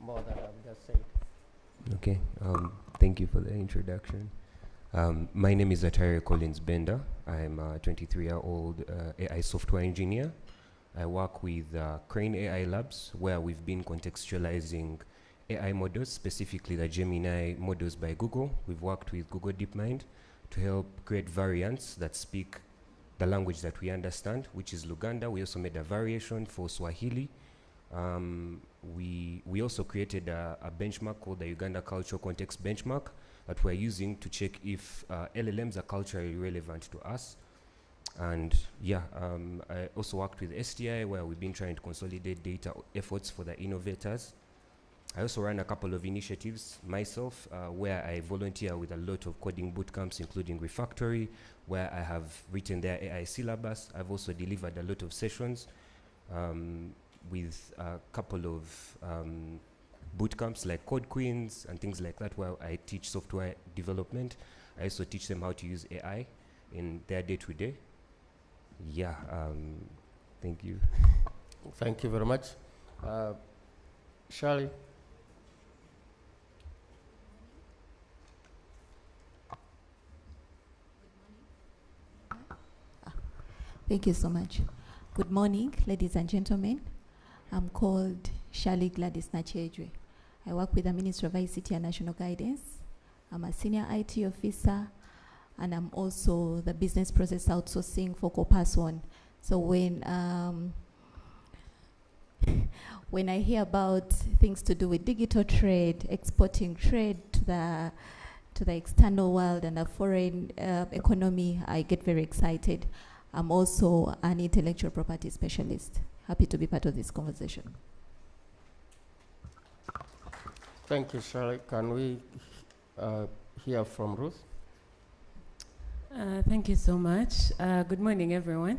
more than I've just said. Okay, thank you for the introduction. My name is Ataria Collins Bender. I'm a 23-year-old AI software engineer. I work with Crane AI Labs, where we've been contextualizing AI models, specifically the Gemini models by Google. We've worked with Google DeepMind to help create variants that speak the language that we understand, which is Luganda. We also made a variation for Swahili. We also created a benchmark called the Uganda Cultural Context Benchmark that we're using to check if LLMs are culturally relevant to us. And yeah, I also worked with STI, where we've been trying to consolidate data efforts for the innovators. I also run a couple of initiatives myself, where I volunteer with a lot of coding bootcamps, including Refactory, where I have written their AI syllabus. I've also delivered a lot of sessions with a couple of bootcamps like Code Queens and things like that, where I teach software development. I also teach them how to use AI in their day-to-day. Yeah, thank you. Thank you very much. Shirley? Thank you so much. Good morning, ladies and gentlemen. I'm called Shirley Gladys Nachejwe. I work with the Ministry of ICT and National Guidance. I'm a senior IT officer, and I'm also the business process outsourcing focal person. So when I hear about things to do with digital trade, exporting trade to the external world and the foreign economy, I get very excited. I'm also an intellectual property specialist. Happy to be part of this conversation. Thank you, Shirley. Can we hear from Ruth? Thank you so much. Good morning, everyone.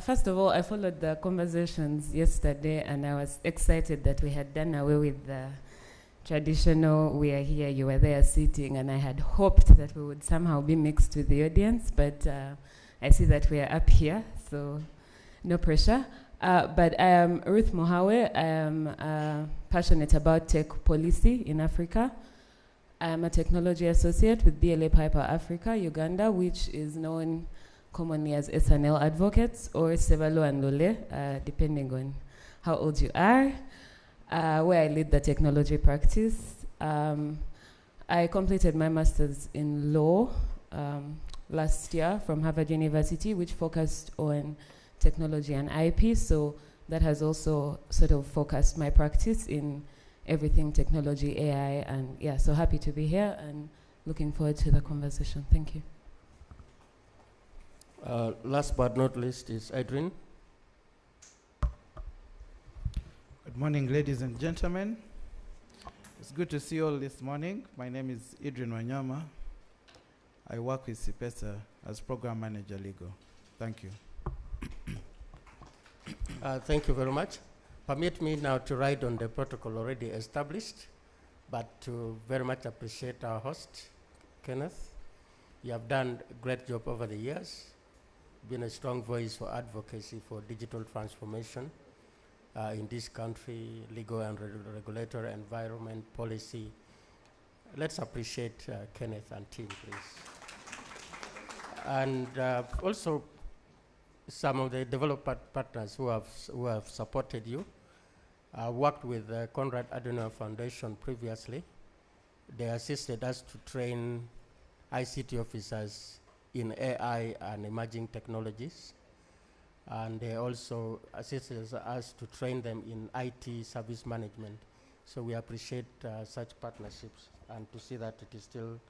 First of all, I followed the conversations yesterday, and I was excited that we had done away with the traditional, we are here, you were there sitting, and I had hoped that we would somehow be mixed with the audience, but I see that we are up here, so no pressure. But I am Ruth Mohawe. I am passionate about tech policy in Africa. I am a technology associate with BLA Piper Africa, Uganda, which is known commonly as SNL Advocates or Sevalo and Lole, depending on how old you are, where I lead the technology practice. I completed my master's in law last year from Harvard University, which focused on technology and IP, so that has also sort of focused my practice in everything technology, AI, and yeah, so happy to be here and looking forward to the conversation. Thank you. Last but not least is Adrian. Good morning, ladies and gentlemen. It's good to see you all this morning. My name is Adrian Wanyama. I work with CIPESA as Program Manager Legal. Thank you. Thank you very much. Permit me now to ride on the protocol already established, but to very much appreciate our host, Kenneth. You have done a great job over the years, been a strong voice for advocacy for digital transformation in this country, legal and regulatory environment, policy. Let's appreciate Kenneth and team, please. And also some of the developer partners who have supported you. I worked with the Konrad Adenauer Foundation previously. They assisted us to train ICT officers in AI and emerging technologies. And they also assisted us to train them in IT service management. So we appreciate such partnerships and to see that it is still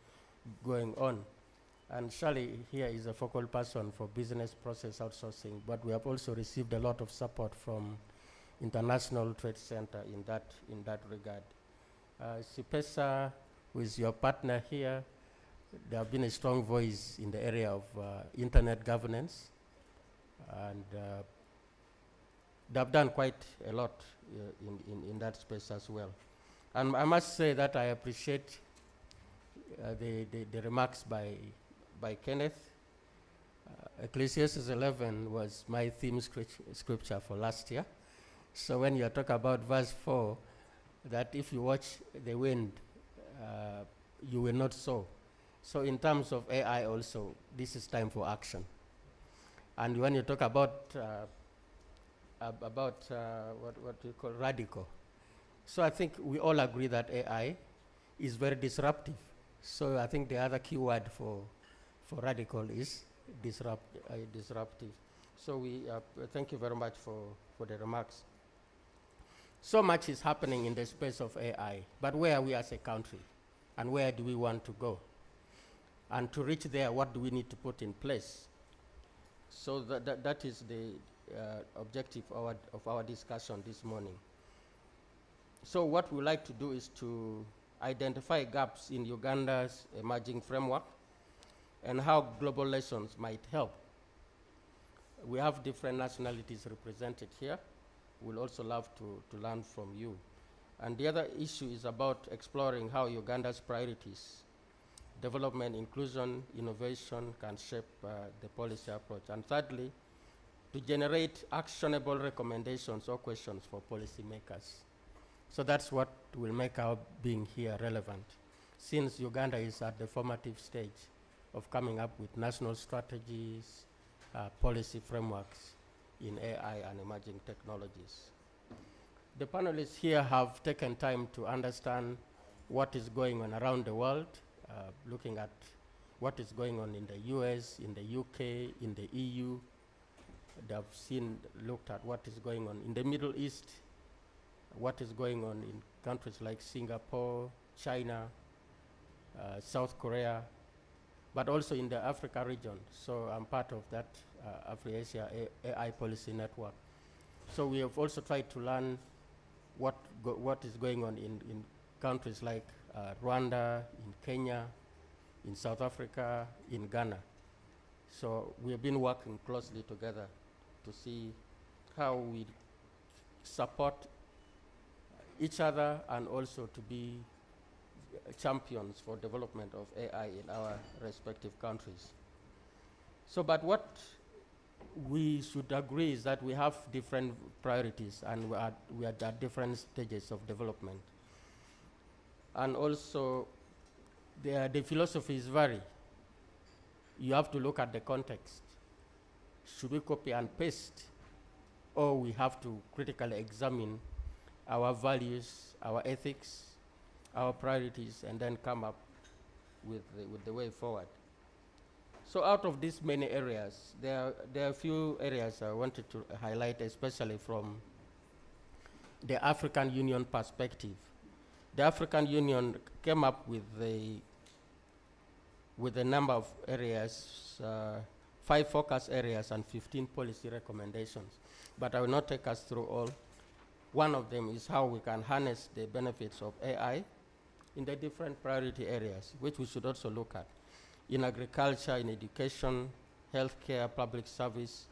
going on. And Shirley here is a focal person for business process outsourcing, but we have also received a lot of support from International Trade Center in that regard. CIPESA, who is your partner here, they have been a strong voice in the area of internet governance, and they have done quite a lot in that space as well. And I must say that I appreciate the remarks by Kenneth. Ecclesiastes 11 was my theme scripture for last year. So when you talk about verse 4, that if you watch the wind, you will not sow. So in terms of AI also, this is time for action. And when you talk about what we call radical, so I think we all agree that AI is very disruptive. So I think the other key word for radical is disruptive. So we thank you very much for the remarks. So much is happening in the space of AI, but where are we as a country? And where do we want to go? And to reach there, what do we need to put in place? So that is the objective of our discussion this morning. So what we like to do is to identify gaps in Uganda's emerging framework and how global lessons might help. We have different nationalities represented here. We'll also love to learn from you. And the other issue is about exploring how Uganda's priorities, development, inclusion, innovation can shape the policy approach. And thirdly, to generate actionable recommendations or questions for policymakers. So that's what will make our being here relevant, since Uganda is at the formative stage of coming up with national strategies, policy frameworks in AI and emerging technologies. The panelists here have taken time to understand what is going on around the world, looking at what is going on in the US, in the UK, in the EU. They have looked at what is going on in the Middle East, what is going on in countries like Singapore, China, South Korea, but also in the Africa region. So I'm part of that Afro-Asia AI Policy Network. So we have also tried to learn what is going on in countries like Rwanda, in Kenya, in South Africa, in Ghana. So we have been working closely together to see how we support each other and also to be champions for development of AI in our respective countries. So, but what we should agree is that we have different priorities and we are at different stages of development. And also, the philosophies vary. You have to look at the context. Should we copy and paste, or we have to critically examine our values, our ethics, our priorities, and then come up with the way forward. So out of these many areas, there are a few areas I wanted to highlight, especially from the African Union perspective. The African Union came up with a number of areas, 5 focus areas and 15 policy recommendations. But I will not take us through all. One of them is how we can harness the benefits of AI in the different priority areas, which we should also look at. In agriculture, in education, healthcare, public service,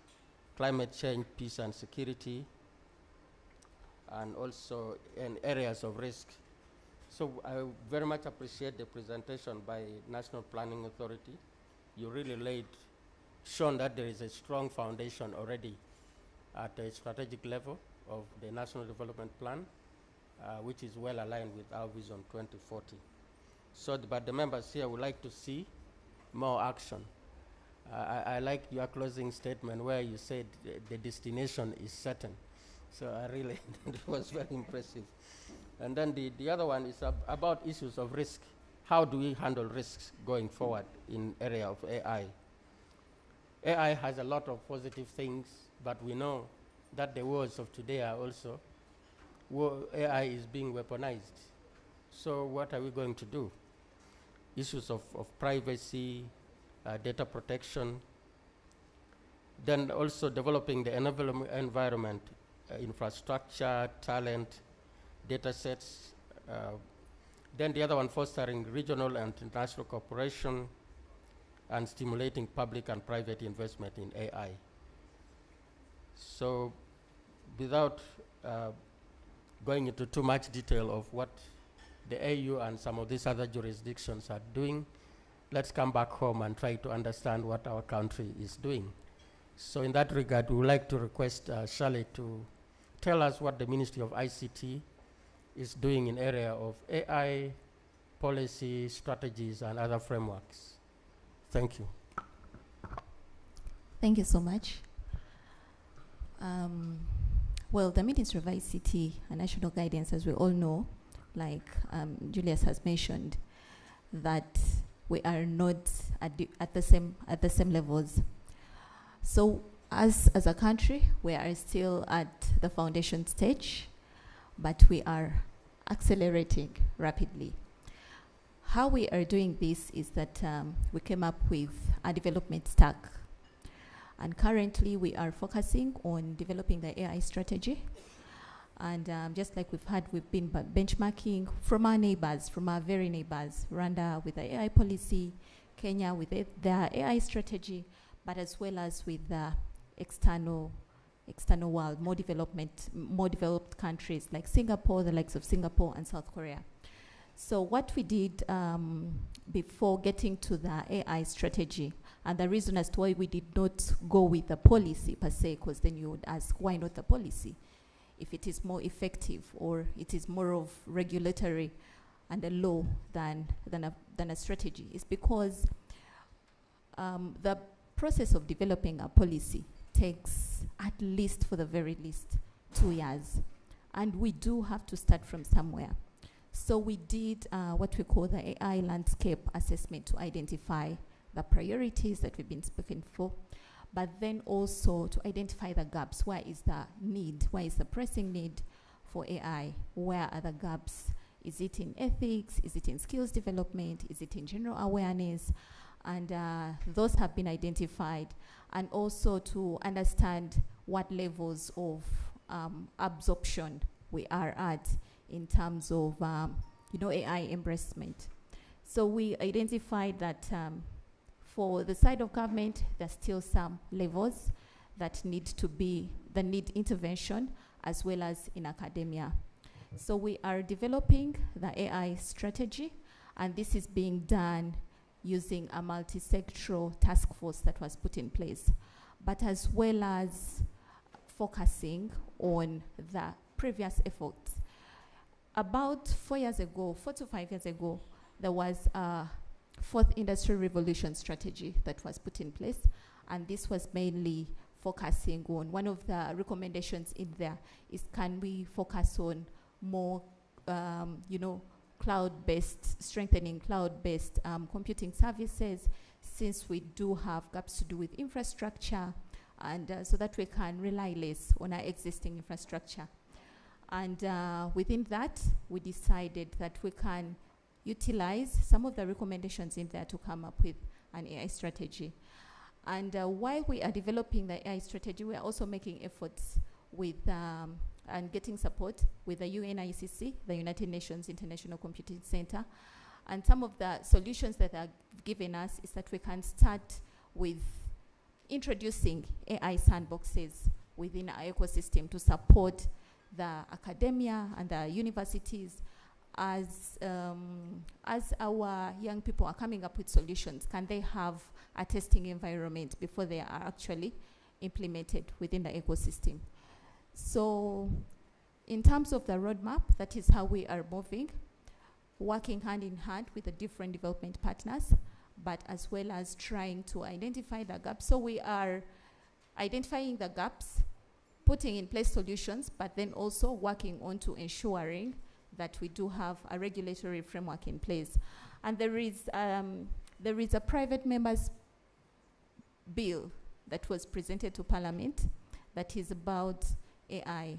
climate change, peace and security, and also in areas of risk. So I very much appreciate the presentation by National Planning Authority. You really shown that there is a strong foundation already at a strategic level of the National Development Plan, which is well aligned with our Vision 2040. So, but the members here would like to see more action. I like your closing statement where you said the destination is certain. So I really, it was very impressive. And then the other one is about issues of risk. How do we handle risks going forward in area of AI? AI has a lot of positive things, but we know that the wars of today are also, AI is being weaponized. So what are we going to do? Issues of privacy, data protection, then also developing the environment, infrastructure, talent, data sets. Then the other one, fostering regional and international cooperation and stimulating public and private investment in AI. So without going into too much detail of what the AU and some of these other jurisdictions are doing. Let's come back home and try to understand what our country is doing. So in that regard, we would like to request Shirley to tell us what the Ministry of ICT is doing in area of AI, policy, strategies, and other frameworks. Thank you. Thank you so much. Well, the Ministry of ICT and National Guidance, as we all know, like Julius has mentioned, that we are not at the same levels. So as a country, we are still at the foundation stage, but we are accelerating rapidly. How we are doing this is that we came up with a development stack. And currently, we are focusing on developing the AI strategy. And just like we've been benchmarking from our neighbors, from our very neighbors, Rwanda with the AI policy, Kenya with their AI strategy, but as well as with the external world, more developed countries like Singapore, the likes of Singapore and South Korea. So what we did before getting to the AI strategy, and the reason as to why we did not go with the policy per se, because then you would ask, why not the policy? If it is more effective or it is more of regulatory and a law than a strategy, is because the process of developing a policy takes at least, for the very least, 2 years. And we do have to start from somewhere. So we did what we call the AI landscape assessment to identify the priorities that we've been speaking for, but then also to identify the gaps. Where is the need? Where is the pressing need for AI? Where are the gaps? Is it in ethics? Is it in skills development? Is it in general awareness? And those have been identified. And also to understand what levels of absorption we are at in terms of AI embracement. So we identified that for the side of government, there's still some levels that need intervention, as well as in academia. So we are developing the AI strategy, and this is being done using a multi-sectoral task force that was put in place, but as well as focusing on the previous efforts. About 4 to 5 years ago, there was a fourth industrial revolution strategy that was put in place, and this was mainly focusing on, one of the recommendations in there is, can we focus on more cloud-based, strengthening cloud-based computing services, since we do have gaps to do with infrastructure, and so that we can rely less on our existing infrastructure. And within that, we decided that we can utilize some of the recommendations in there to come up with an AI strategy. And while we are developing the AI strategy, we are also making efforts with and getting support with the UNICC, the United Nations International Computing Center. And some of the solutions that are given us is that we can start with introducing AI sandboxes within our ecosystem to support the academia and the universities as our young people are coming up with solutions. Can they have a testing environment before they are actually implemented within the ecosystem? So in terms of the roadmap, that is how we are moving, working hand in hand with the different development partners, but as well as trying to identify the gaps. So we are identifying the gaps, putting in place solutions, but then also working on to ensuring that we do have a regulatory framework in place. And there is a private members bill that was presented to Parliament that is about AI.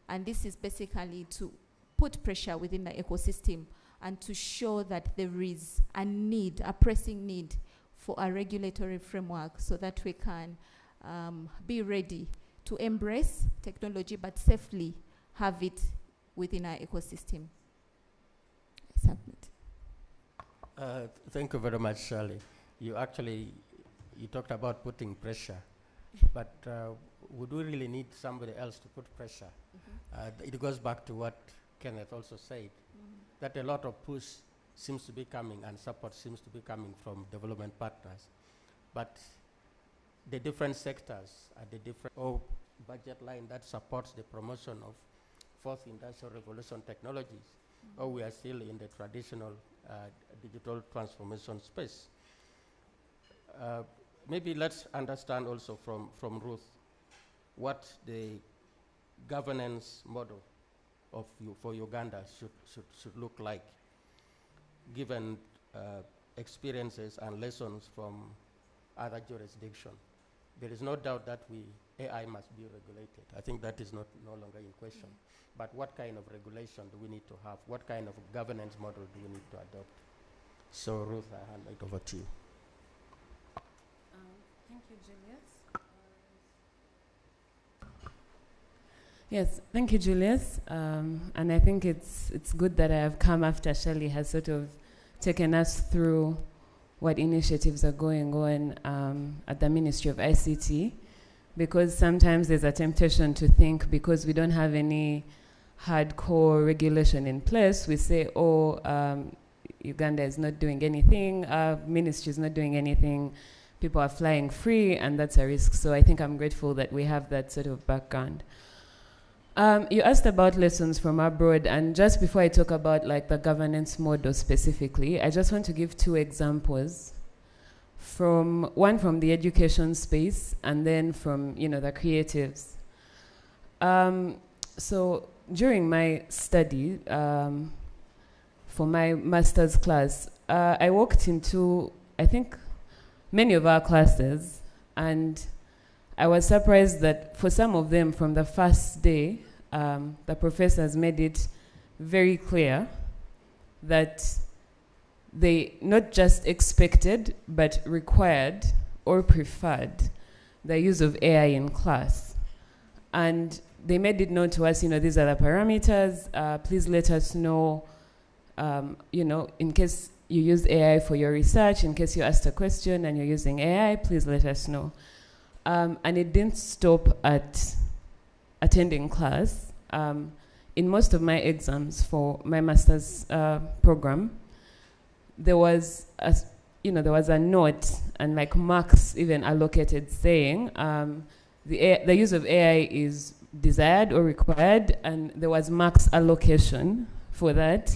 And this is basically to put pressure within the ecosystem and to show that there is a need, a pressing need for a regulatory framework so that we can be ready to embrace technology, but safely have it within our ecosystem. Submit. Thank you very much, Shirley. You talked about putting pressure, but would we really need somebody else to put pressure? It goes back to what Kenneth also said. that a lot of push seems to be coming and support seems to be coming from development partners. But the different sectors are the different budget line that supports the promotion of fourth industrial revolution technologies, or we are still in the traditional digital transformation space. Maybe let's understand also from Ruth what the governance model of for Uganda should look like, given experiences and lessons from other jurisdictions. There is no doubt that AI must be regulated. I think that is no longer in question. But what kind of regulation do we need to have? What kind of governance model do we need to adopt? So Ruth, I hand it over to you. Thank you, Julius. Yes, thank you, Julius. And I think it's good that I have come after Shirley has sort of taken us through what initiatives are going on at the Ministry of ICT, because sometimes there's a temptation to think because we don't have any hardcore regulation in place, we say, Uganda is not doing anything, our ministry is not doing anything, people are flying free, and that's a risk. So I think I'm grateful that we have that sort of background. You asked about lessons from abroad, and just before I talk about like the governance model specifically, I just want to give two examples. One from the education space, and then from the creatives. So during my study for my master's class, I walked into, I think, many of our classes, and I was surprised that for some of them from the first day, the professors made it very clear that they not just expected, but required or preferred the use of AI in class. And they made it known to us, these are the parameters, please let us know, in case you use AI for your research, in case you asked a question and you're using AI, please let us know. And it didn't stop at attending class. In most of my exams for my master's program, there was a note and like marks even allocated saying the use of AI is desired or required, and there was marks allocation for that.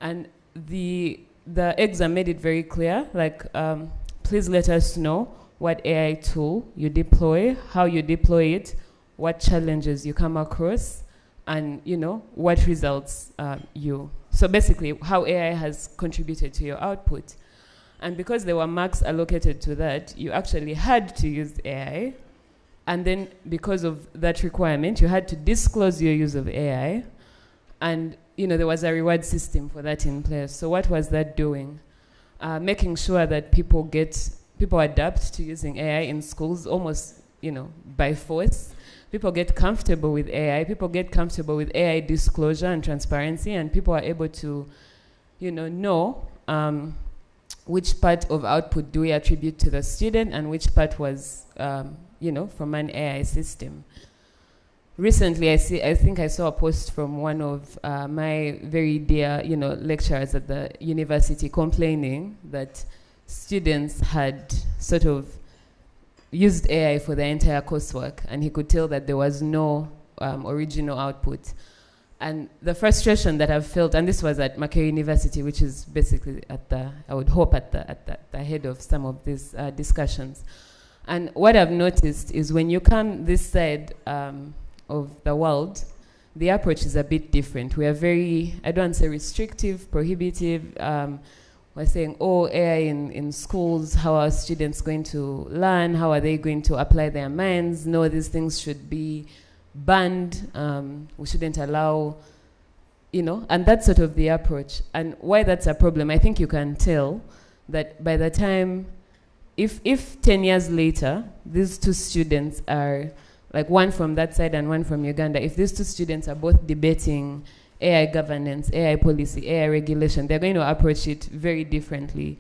And the exam made it very clear, like, please let us know what AI tool you deploy, how you deploy it, what challenges you come across, and what results so basically how AI has contributed to your output. And because there were marks allocated to that, you actually had to use AI. And then because of that requirement, you had to disclose your use of AI. And there was a reward system for that in place. So what was that doing? Making sure that people adapt to using AI in schools almost, by force. People get comfortable with AI. People get comfortable with AI disclosure and transparency, and people are able to, know which part of output do we attribute to the student and which part was, from an AI system. Recently, I think I saw a post from one of my very dear, lecturers at the university complaining that students had sort of used AI for their entire coursework, and he could tell that there was no original output. And the frustration that I've felt, and this was at Makerere University, which is basically I would hope at the head of some of these discussions. And what I've noticed is when you come this side of the world, the approach is a bit different. We are very, I don't want to say restrictive, prohibitive. We're saying, AI in schools, how are students going to learn? How are they going to apply their minds? No, these things should be banned. We shouldn't allow, and that's sort of the approach. And why that's a problem, I think you can tell that by the time, if 10 years later, these two students are, like one from that side and one from Uganda, if these two students are both debating AI governance, AI policy, AI regulation, they're going to approach it very differently.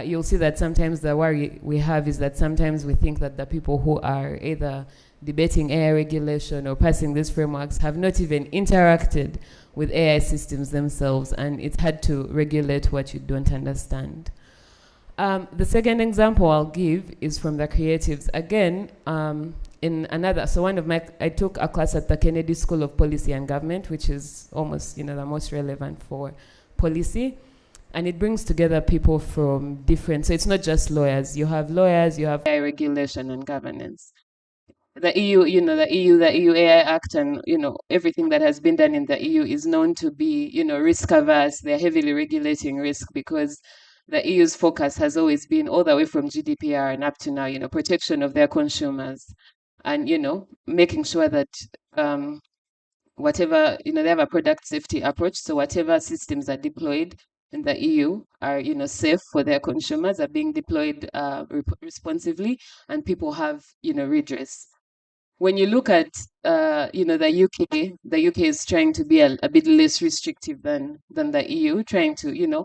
You'll see that sometimes the worry we have is that sometimes we think that the people who are either debating AI regulation or passing these frameworks have not even interacted with AI systems themselves, and it's hard to regulate what you don't understand. The second example I'll give is from the creatives. Again, in another, so I took a class at the Kennedy School of Policy and Government, which is almost, the most relevant for policy. And it brings together people from different, so it's not just lawyers. You have lawyers, you have AI regulation and governance. The EU, the EU AI Act, and everything that has been done in the EU is known to be, risk averse. They're heavily regulating risk because the EU's focus has always been all the way from GDPR and up to now, protection of their consumers, and making sure that whatever, they have a product safety approach. So whatever systems are deployed in the EU are, safe for their consumers, are being deployed responsively, and people have, redress. When you look at, the UK is trying to be a bit less restrictive than the EU, trying to,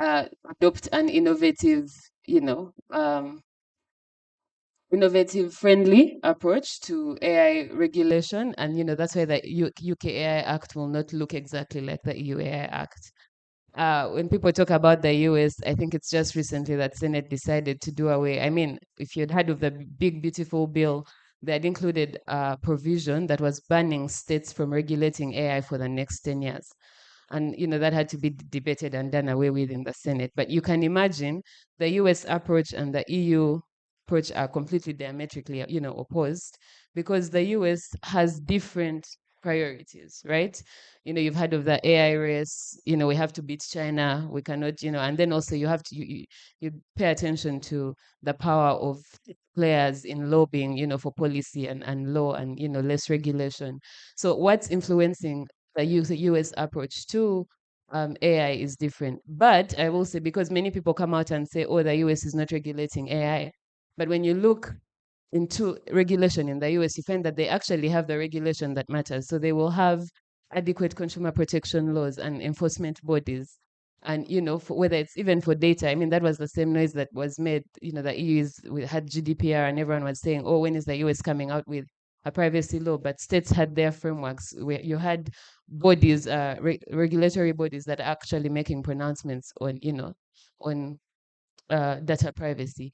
adopt an innovative, innovative friendly approach to AI regulation. And, that's why the UK AI Act will not look exactly like the EU AI Act. When people talk about the US, I think it's just recently that Senate decided to do away. I mean, if you'd heard of the big, beautiful bill, they had included a provision that was banning states from regulating AI for the next 10 years. And, that had to be debated and done away with in the Senate. But you can imagine the US approach and the EU approach are completely diametrically, opposed, because the US has different priorities, right? You've heard of the AI race, we have to beat China, we cannot, and then also you have to, you pay attention to the power of players in lobbying, for policy and law and, less regulation. So what's influencing the US approach to AI is different. But I will say, because many people come out and say, oh, the US is not regulating AI. But when you look into regulation in the US, you find that they actually have the regulation that matters. So they will have adequate consumer protection laws and enforcement bodies. And, for whether it's even for data, I mean, that was the same noise that was made, the EU had GDPR and everyone was saying, oh, when is the US coming out with a privacy law? But states had their frameworks where you had bodies, regulatory bodies that are actually making pronouncements on, on data privacy.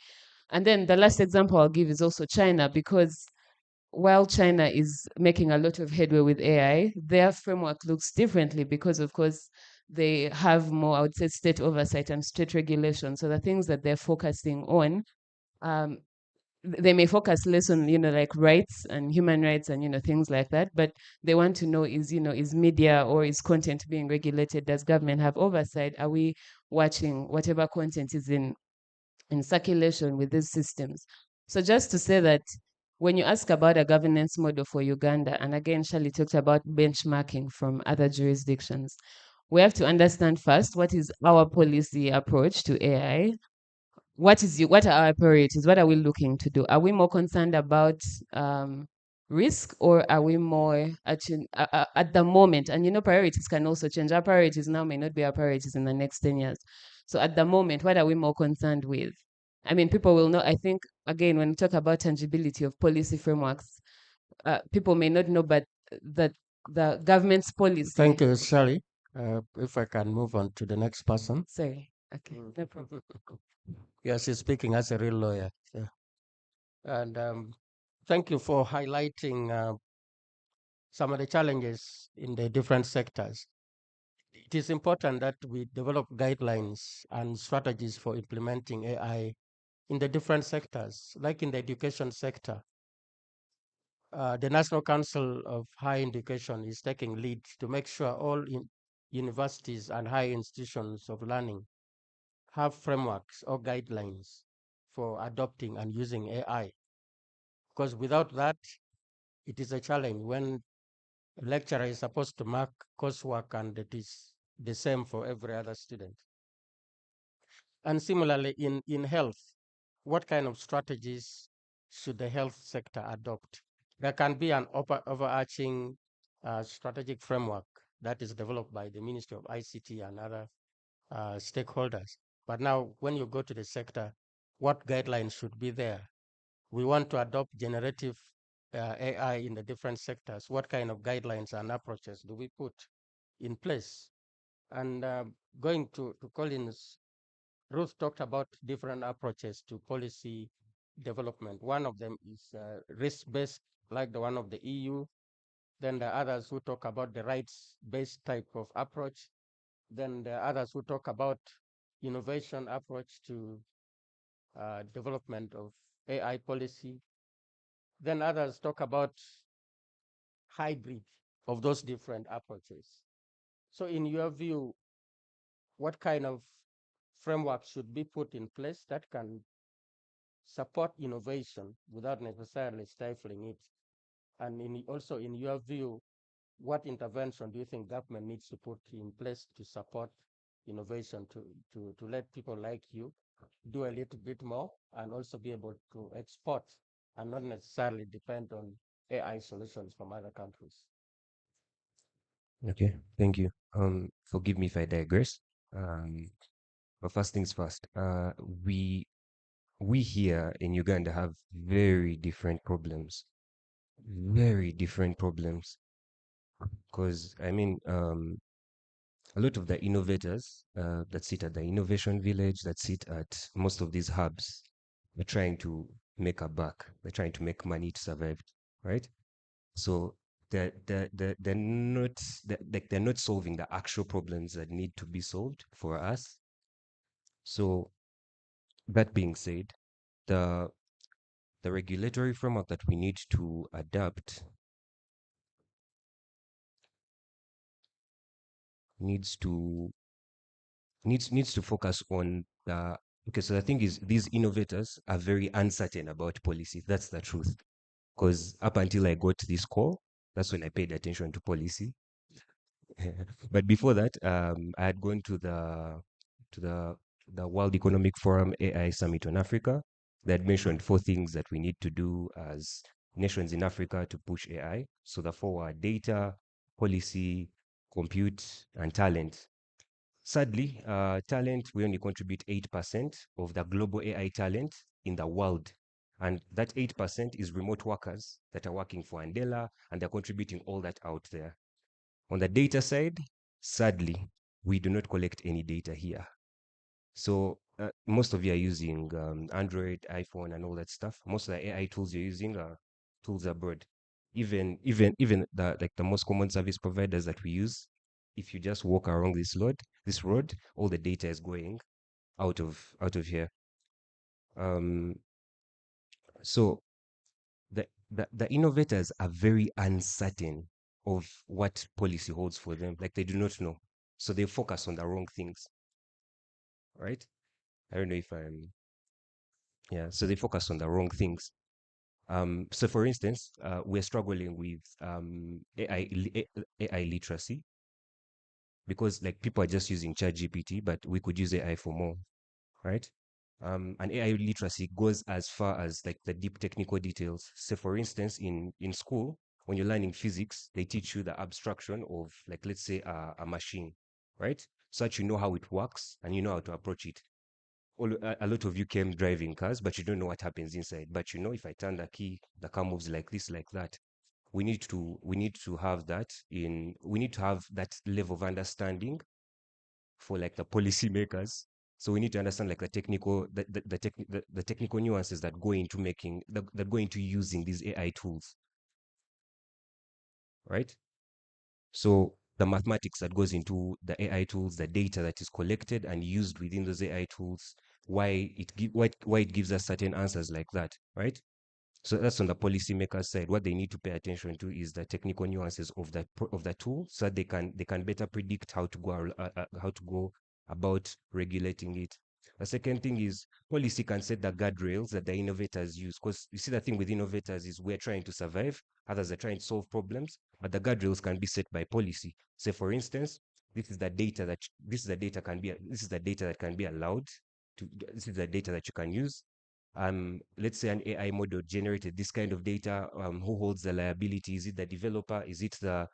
And then the last example I'll give is also China, because while China is making a lot of headway with AI, their framework looks differently because, of course, they have more, I would say, state oversight and state regulation. So the things that they're focusing on, they may focus less on, like rights and human rights and, things like that. But they want to know is media or is content being regulated? Does government have oversight? Are we watching whatever content is in circulation with these systems? So just to say that when you ask about a governance model for Uganda, and again, Shirley talked about benchmarking from other jurisdictions, we have to understand first what is our policy approach to AI. What are our priorities? What are we looking to do? Are we more concerned about risk, or are we more at the moment? And priorities can also change. Our priorities now may not be our priorities in the next 10 years. So at the moment, what are we more concerned with? I mean, people will know. I think, again, when we talk about tangibility of policy frameworks, people may not know, but that the government's policy. Thank you, Shari. If I can move on to the next person. Sorry. Okay, no problem. Yeah, she's speaking as a real lawyer. Yeah. And thank you for highlighting some of the challenges in the different sectors. It is important that we develop guidelines and strategies for implementing AI in the different sectors, like in the education sector. The National Council of Higher Education is taking lead to make sure all universities and higher institutions of learning have frameworks or guidelines for adopting and using AI. Because without that, it is a challenge when a lecturer is supposed to mark coursework and it is the same for every other student. And similarly, in health, what kind of strategies should the health sector adopt? There can be an overarching strategic framework that is developed by the Ministry of ICT and other stakeholders. But now, when you go to the sector, what guidelines should be there? We want to adopt generative AI in the different sectors. What kind of guidelines and approaches do we put in place. And going to Collins, Ruth talked about different approaches to policy development. One of them is risk-based, like the one of the EU. Then the others who talk about the rights-based type of approach. Then the others who talk about innovation approach to development of AI policy. Then others talk about hybrid of those different approaches. So in your view, what kind of framework should be put in place that can support innovation without necessarily stifling it? And also in your view, what intervention do you think government needs to put in place to support innovation, to let people like you do a little bit more and also be able to export and not necessarily depend on AI solutions from other countries? Okay, thank you. Forgive me if I digress. But first things first, we here in Uganda have very different problems. Very different problems. Because I mean, a lot of the innovators that sit at the innovation village, that sit at most of these hubs, they're trying to make a buck. They're trying to make money to survive, right? So they're not they're not solving the actual problems that need to be solved for us. So that being said, the regulatory framework that we need to adapt needs to focus on the okay. So the thing is, these innovators are very uncertain about policy. That's the truth. Because up until I got this call, that's when I paid attention to policy. But before that, I had gone to to the the World Economic Forum AI Summit on Africa. They had mentioned 4 things that we need to do as nations in Africa to push AI. So the 4 are data, policy, compute, and talent. Sadly, talent, we only contribute 8% of the global AI talent in the world. And that 8% is remote workers that are working for Andela, and they're contributing all that out there. On the data side, sadly, we do not collect any data here. So most of you are using Android, iPhone, and all that stuff. Most of the AI tools you're using are tools abroad. Even the most common service providers that we use, if you just walk along this road, all the data is going out of here. So the innovators are very uncertain of what policy holds for them. Like they do not know. So they focus on the wrong things. Right? I don't know if yeah, so they focus on the wrong things. So for instance, we're struggling with AI literacy because like people are just using ChatGPT, but we could use AI for more, right? And AI literacy goes as far as like the deep technical details. So for instance, in school, when you're learning physics, they teach you the abstraction of like, let's say a machine, right? So that you know how it works and you know how to approach it. A lot of you came driving cars, but you don't know what happens inside. But you know, if I turn the key, the car moves like this, like that. We need to have that we need to have that level of understanding for like the policymakers. So we need to understand like the technical nuances that go into that go into using these AI tools, right? So the mathematics that goes into the AI tools, the data that is collected and used within those AI tools, why it gives us certain answers like that, right? So that's on the policymaker side. What they need to pay attention to is the technical nuances of that tool, so that they can better predict how to go about regulating it. The second thing is policy can set the guardrails that the innovators use. Because you see, the thing with innovators is we're trying to survive, others are trying to solve problems, but the guardrails can be set by policy. Say, for instance, this is the data that can be allowed to. This is the data that you can use. Let's say an AI model generated this kind of data. Who holds the liability? Is it the developer? Is it the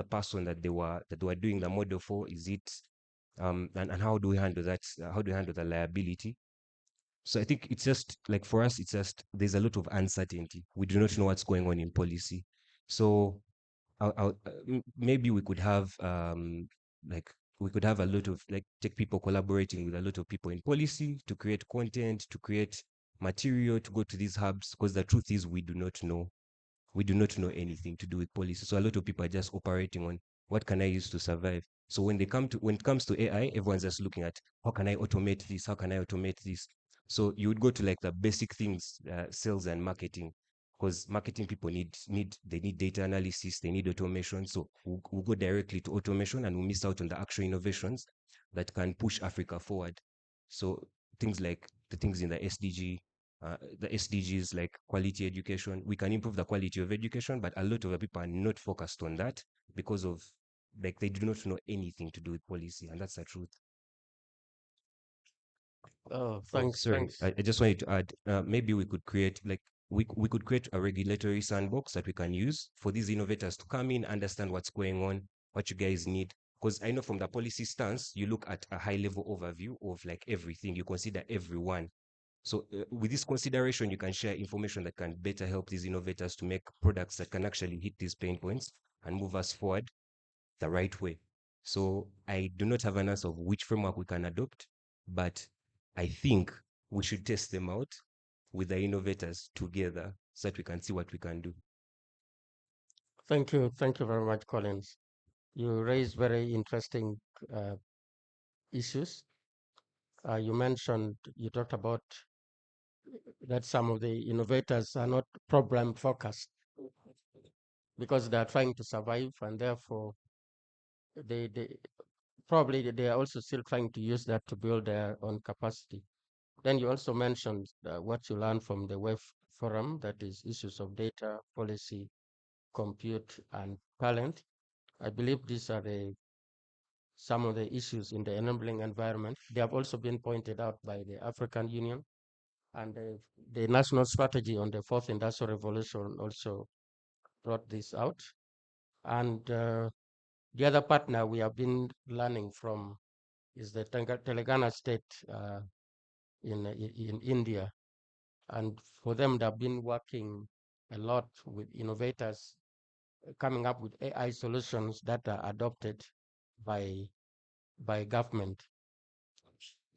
person that they were doing the model for? Is it and how do we handle that? How do we handle the liability? So I think it's just like for us, it's just there's a lot of uncertainty. We do not know what's going on in policy. So maybe we could have like we could have a lot of like tech people collaborating with a lot of people in policy to create content, to create material, to go to these hubs, because the truth is we do not know anything to do with policy. So a lot of people are just operating on what can I use to survive. So when it comes to AI, everyone's just looking at how can I automate this? How can I automate this? So you would go to like the basic things, sales and marketing, because marketing people need data analysis, they need automation. So we'll go directly to automation and we miss out on the actual innovations that can push Africa forward. So things like the things in the SDGs like quality education. We can improve the quality of education, but a lot of the people are not focused on that because of like they do not know anything to do with policy, and that's the truth. Oh, Oh, thanks, sorry. thanks. I just wanted to add, maybe we could create like we could create a regulatory sandbox that we can use for these innovators to come in, understand what's going on, what you guys need. Because I know from the policy stance, you look at a high level overview of like everything, you consider everyone. So with this consideration, you can share information that can better help these innovators to make products that can actually hit these pain points and move us forward the right way. So I do not have an answer of which framework we can adopt, but I think we should test them out with the innovators together so that we can see what we can do. Thank you very much, Collins. You raised very interesting uh, issues. You talked about that some of the innovators are not problem focused because they are trying to survive, and therefore they probably they are also still trying to use that to build their own capacity. Then you also mentioned what you learned from the WEF forum, that is issues of data, policy, compute, and talent. I believe these are some of the issues in the enabling environment. They have also been pointed out by the African Union, and the national strategy on the fourth industrial revolution also brought this out. And the other partner we have been learning from is the Telangana state in India. And for them, they've been working a lot with innovators, coming up with AI solutions that are adopted by government.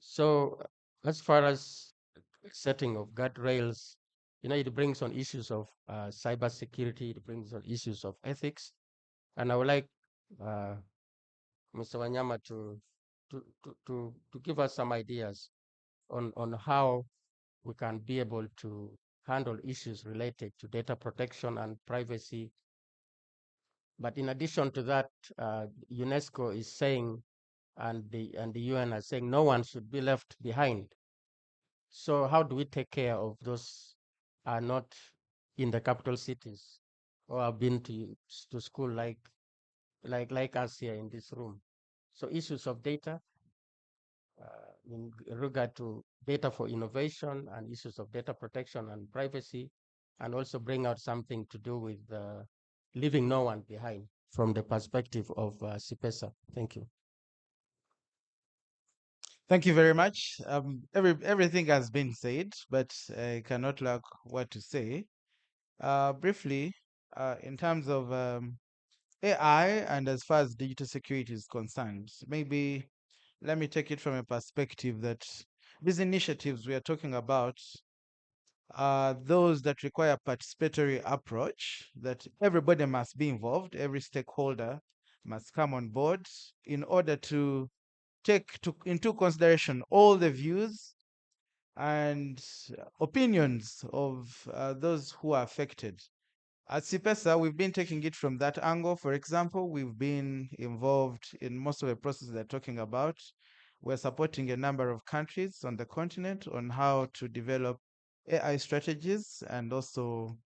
So as far as setting of guardrails, it brings on issues of cyber security, it brings on issues of ethics. And I would like Mr. Wanyama to give us some ideas on how we can be able to handle issues related to data protection and privacy. But in addition to that, UNESCO is saying, and the UN are saying, no one should be left behind. So how do we take care of those are not in the capital cities or have been to school like us here in this room? So issues of data in regard to data for innovation and issues of data protection and privacy, and also bring out something to do with leaving no one behind from the perspective of CIPESA. Thank you. Thank you very much. Everything has been said, but I cannot lack what to say. Briefly, in terms of AI and as far as digital security is concerned, maybe let me take it from a perspective that these initiatives we are talking about are those that require participatory approach, that everybody must be involved, every stakeholder must come on board in order to take into consideration all the views and opinions of those who are affected. At CIPESA, we've been taking it from that angle. For example, we've been involved in most of the processes they're talking about. We're supporting a number of countries on the continent on how to develop AI strategies and also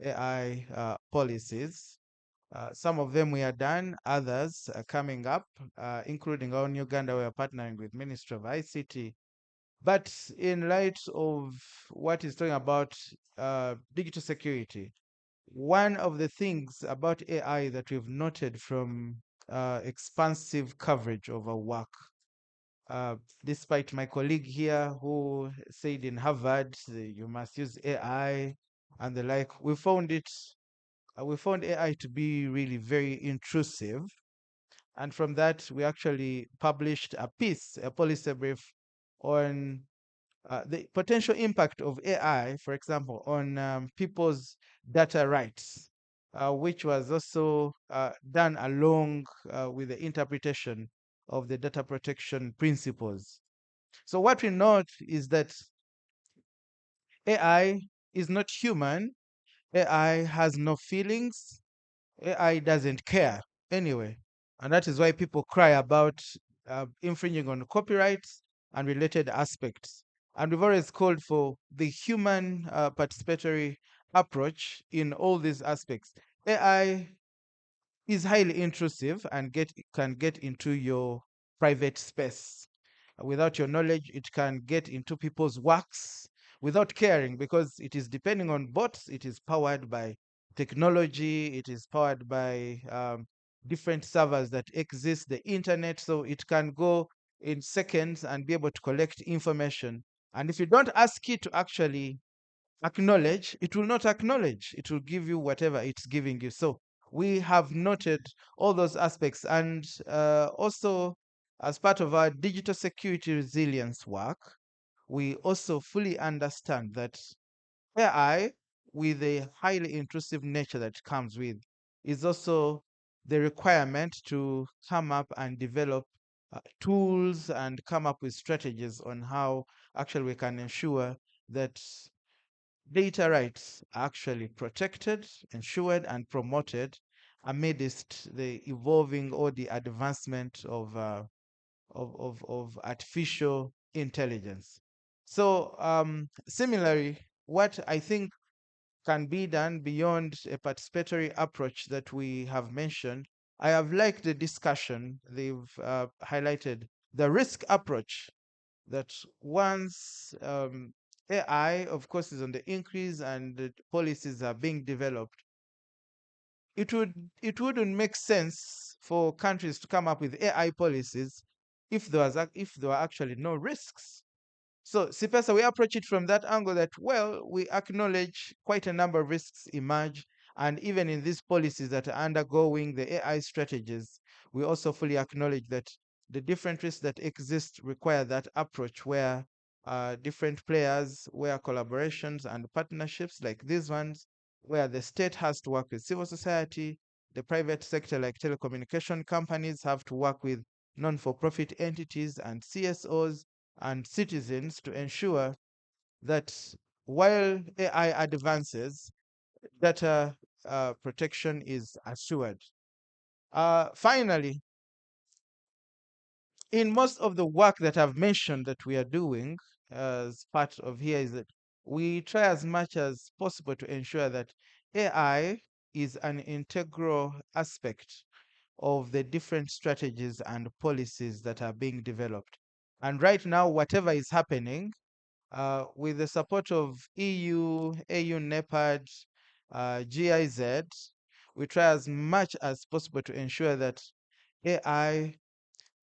AI policies. Some of them we are done, others are coming up, including our in Uganda, we are partnering with Ministry of ICT. But in light of what is talking about digital security, one of the things about AI that we've noted from expansive coverage of our work, despite my colleague here who said in Harvard, you must use AI and the like, we found it we found AI to be really very intrusive. And from that, we actually published a piece, a policy brief on the potential impact of AI, for example, on people's data rights, which was also done along with the interpretation of the data protection principles. So what we note is that AI is not human. AI has no feelings. AI doesn't care anyway. And that is why people cry about infringing on copyrights and related aspects. And we've always called for the human participatory approach in all these aspects. AI is highly intrusive and can get into your private space. Without your knowledge, it can get into people's works without caring, because it is depending on bots. It is powered by technology. It is powered by different servers that exist, the internet. So it can go in seconds and be able to collect information. And if you don't ask it to actually acknowledge, it will not acknowledge. It will give you whatever it's giving you. So we have noted all those aspects. And also, as part of our digital security resilience work, we also fully understand that AI, with the highly intrusive nature that it comes with, is also the requirement to come up and develop tools and come up with strategies on how actually we can ensure that data rights are actually protected, ensured, and promoted amidst the evolving or the advancement of artificial intelligence. So similarly, what I think can be done beyond a participatory approach that we have mentioned, I have liked the discussion they've highlighted, the risk approach, that once AI, of course, is on the increase and the policies are being developed, it wouldn't make sense for countries to come up with AI policies if there were actually no risks. So, Sipesa, we approach it from that angle that, well, we acknowledge quite a number of risks emerge. And even in these policies that are undergoing the AI strategies, we also fully acknowledge that the different risks that exist require that approach where different players, where collaborations and partnerships like these ones, where the state has to work with civil society, the private sector like telecommunication companies have to work with non-for-profit entities and CSOs and citizens to ensure that while AI advances, data protection is assured. Finally, in most of the work that I've mentioned that we are doing as part of here is that we try as much as possible to ensure that AI is an integral aspect of the different strategies and policies that are being developed. And right now, whatever is happening, with the support of EU, AU, NEPAD, GIZ, we try as much as possible to ensure that AI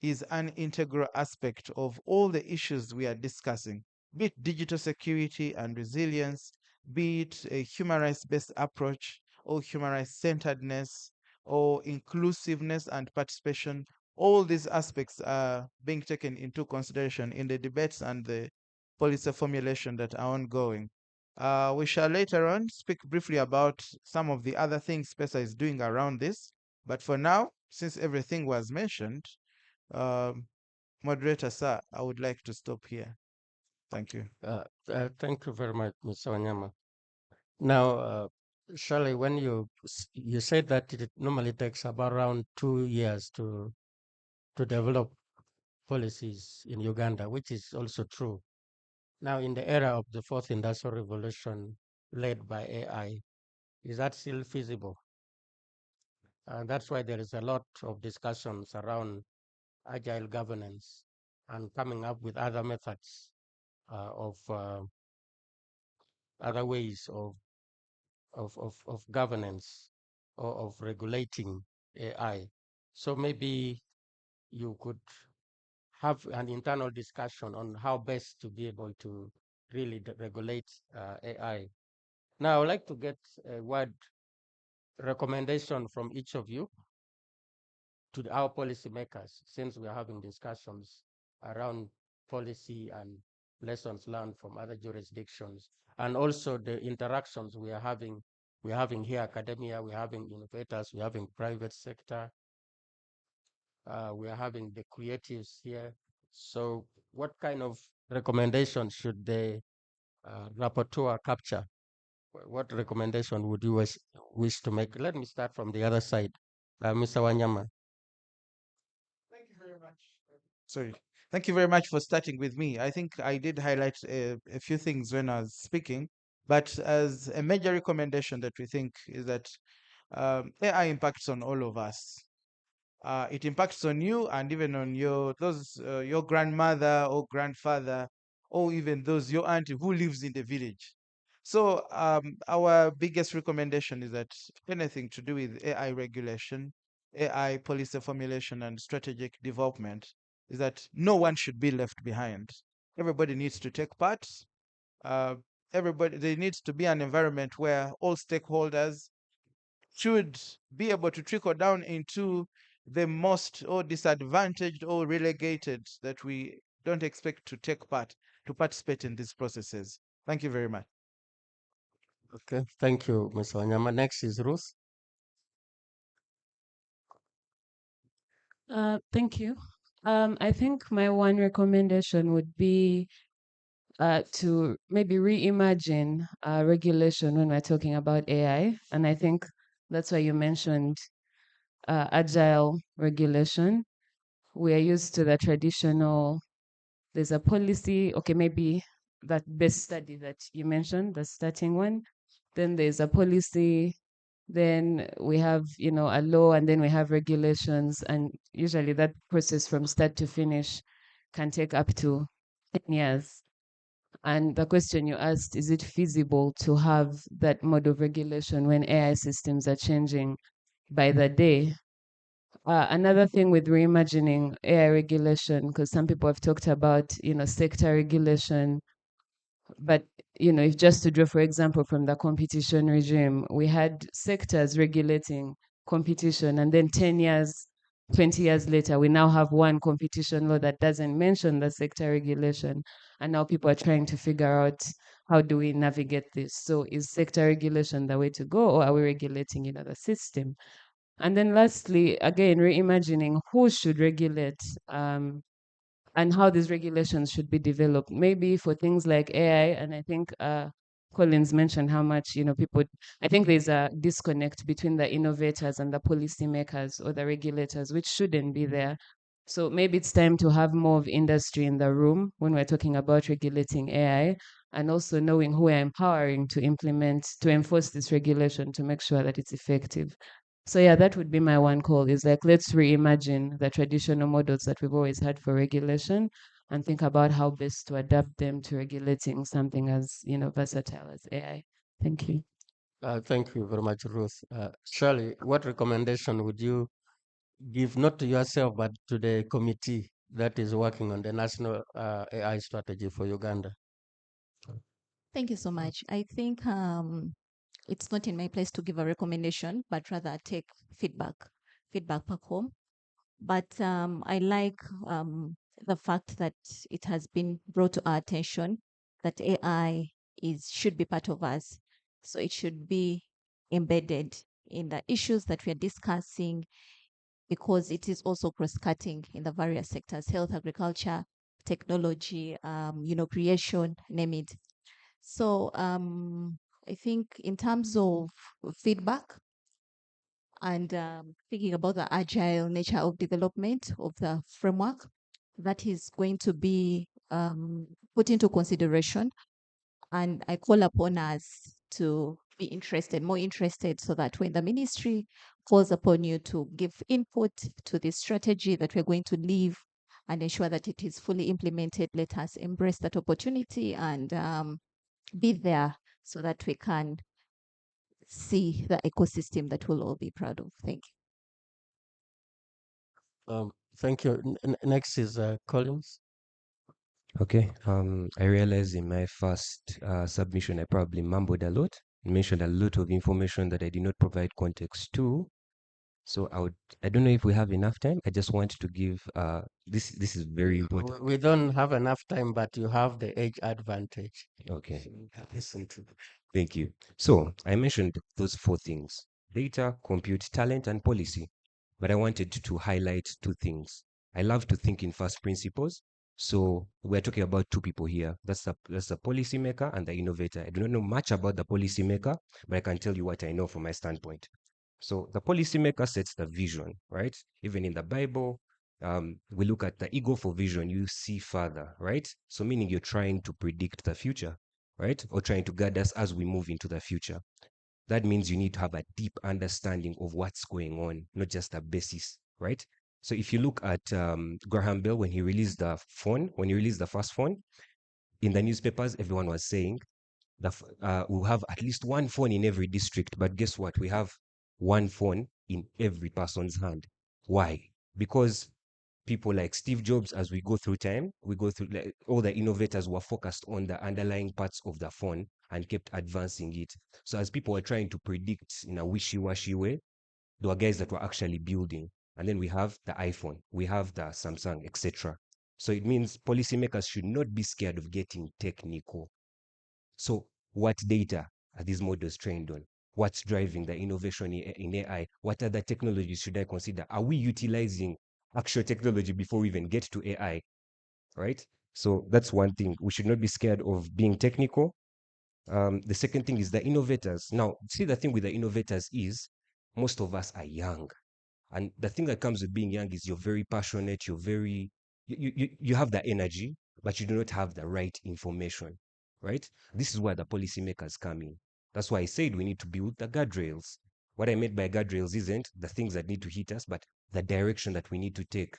is an integral aspect of all the issues we are discussing, be it digital security and resilience, be it a human rights-based approach, or human rights centeredness, or inclusiveness and participation. All these aspects are being taken into consideration in the debates and the policy formulation that are ongoing. We shall later on speak briefly about some of the other things PESA is doing around this. But for now, since everything was mentioned, um, moderator, sir, I would like to stop here. Thank you. Thank you very much, Mr. Wanyama. Now, Shirley, when you said that it normally takes about around 2 years to develop policies in Uganda, which is also true. Now, in the era of the fourth industrial revolution led by AI, is that still feasible? That's why there is a lot of discussions around agile governance and coming up with other methods of other ways of governance or of regulating AI. So maybe you could have an internal discussion on how best to be able to really regulate AI. Now, I would like to get a word recommendation from each of you to our policymakers, since we're having discussions around policy and lessons learned from other jurisdictions, and also the interactions we are having. We're having here academia, we're having innovators, we're having private sector, we are having the creatives here. So what kind of recommendations should the rapporteur capture? What recommendation would you wish to make? Let me start from the other side. Mr. Wanyama. Thank you very much. Sorry. Thank you very much for starting with me. I think I did highlight a few things when I was speaking, but as a major recommendation that we think is that AI impacts on all of us. It impacts on you and even on your grandmother or grandfather, or even those your auntie who lives in the village. So our biggest recommendation is that anything to do with AI regulation, AI policy formulation, and strategic development is that no one should be left behind. Everybody needs to take part. Uh, there needs to be an environment where all stakeholders should be able to trickle down into the most or disadvantaged or relegated that we don't expect to participate in these processes. Thank you very much. Okay, thank you, Mr. Wanyama. Next is Ruth. Thank you. I think my one recommendation would be to maybe reimagine regulation when we're talking about AI. And I think that's why you mentioned agile regulation. We are used to the traditional, there's a policy, okay, maybe that best study that you mentioned, the starting one. Then there's a policy, then we have, a law, and then we have regulations. And usually that process from start to finish can take up to 10 years. And the question you asked, is it feasible to have that mode of regulation when AI systems are changing by the day? Another thing with reimagining AI regulation, because some people have talked about, sector regulation, but if just to draw, for example, from the competition regime, we had sectors regulating competition, and then 10 years, 20 years later, we now have one competition law that doesn't mention the sector regulation. And now people are trying to figure out, how do we navigate this? So is sector regulation the way to go, or are we regulating, the system? And then lastly, again, reimagining who should regulate, and how these regulations should be developed. Maybe for things like AI, and I think Collins mentioned how much, people, I think there's a disconnect between the innovators and the policymakers or the regulators, which shouldn't be there. So maybe it's time to have more of industry in the room when we're talking about regulating AI, and also knowing who we're empowering to enforce this regulation to make sure that it's effective. So yeah, that would be my one call, is like, let's reimagine the traditional models that we've always had for regulation and think about how best to adapt them to regulating something as, versatile as AI. Thank you. Thank you very much, Ruth. Shirley, what recommendation would you give, not to yourself, but to the committee that is working on the national AI strategy for Uganda? Thank you so much. I think it's not in my place to give a recommendation, but rather take feedback back home. But I like the fact that it has been brought to our attention that AI should be part of us. So it should be embedded in the issues that we are discussing, because it is also cross-cutting in the various sectors: health, agriculture, technology, creation, name it. So I think in terms of feedback and thinking about the agile nature of development of the framework, that is going to be put into consideration. And I call upon us to be more interested, so that when the ministry calls upon you to give input to the strategy that we're going to leave and ensure that it is fully implemented, let us embrace that opportunity and be there so that we can see the ecosystem that we'll all be proud of. Thank you. Thank you. Next is Collins. Okay. I realized in my first submission I probably mumbled a lot. mentioned a lot of information that I did not provide context to. So I don't know if we have enough time. I just want to give, this is very important. We don't have enough time, but you have the age advantage. Okay. So you can listen to. Thank you. So I mentioned those four things: data, compute, talent, and policy. But I wanted to highlight two things. I love to think in first principles. So we're talking about two people here. That's the policymaker and the innovator. I do not know much about the policymaker, but I can tell you what I know from my standpoint. So the policymaker sets the vision, right? Even in the Bible, we look at the ego for vision, you see further, right? So meaning you're trying to predict the future, right? Or trying to guide us as we move into the future. That means you need to have a deep understanding of what's going on, not just a basis, right? So if you look at Graham Bell, when he released the first phone, in the newspapers, everyone was saying we'll have at least one phone in every district. But guess what? We have one phone in every person's hand. Why? Because people like Steve Jobs, as we go through time, we go through, like, all the innovators were focused on the underlying parts of the phone and kept advancing it. So as people were trying to predict in a wishy-washy way, there were guys that were actually building. And then we have the iPhone, we have the Samsung, etc. So it means policymakers should not be scared of getting technical. So what data are these models trained on? What's driving the innovation in AI? What other technologies should I consider? Are we utilizing actual technology before we even get to AI, right? So that's one thing. We should not be scared of being technical. The second thing is the innovators. Now, see, the thing with the innovators is most of us are young. And the thing that comes with being young is you're very passionate, you have the energy, but you do not have the right information, right? This is where the policymakers come in. That's why I said we need to build the guardrails. What I meant by guardrails isn't the things that need to hit us, but the direction that we need to take.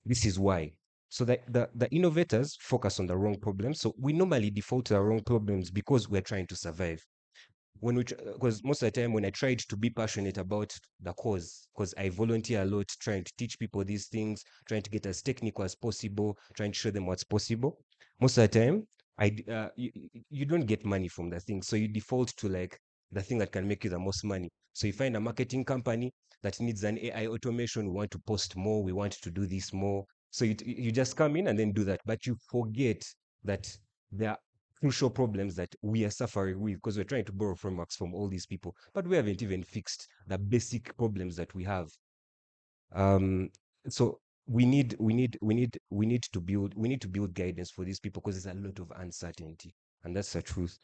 This is why. So the innovators focus on the wrong problems. So we normally default to the wrong problems because we're trying to survive. Because most of the time when I tried to be passionate about the cause, because I volunteer a lot trying to teach people these things, trying to get as technical as possible, trying to show them what's possible, most of the time you don't get money from the thing, so you default to like the thing that can make you the most money. So you find a marketing company that needs an AI automation. We want to post more, we want to do this more, so you just come in and then do that, but you forget that there are crucial problems that we are suffering with because we're trying to borrow frameworks from all these people, but we haven't even fixed the basic problems that we have. So we need to build guidance for these people because there's a lot of uncertainty, and that's the truth.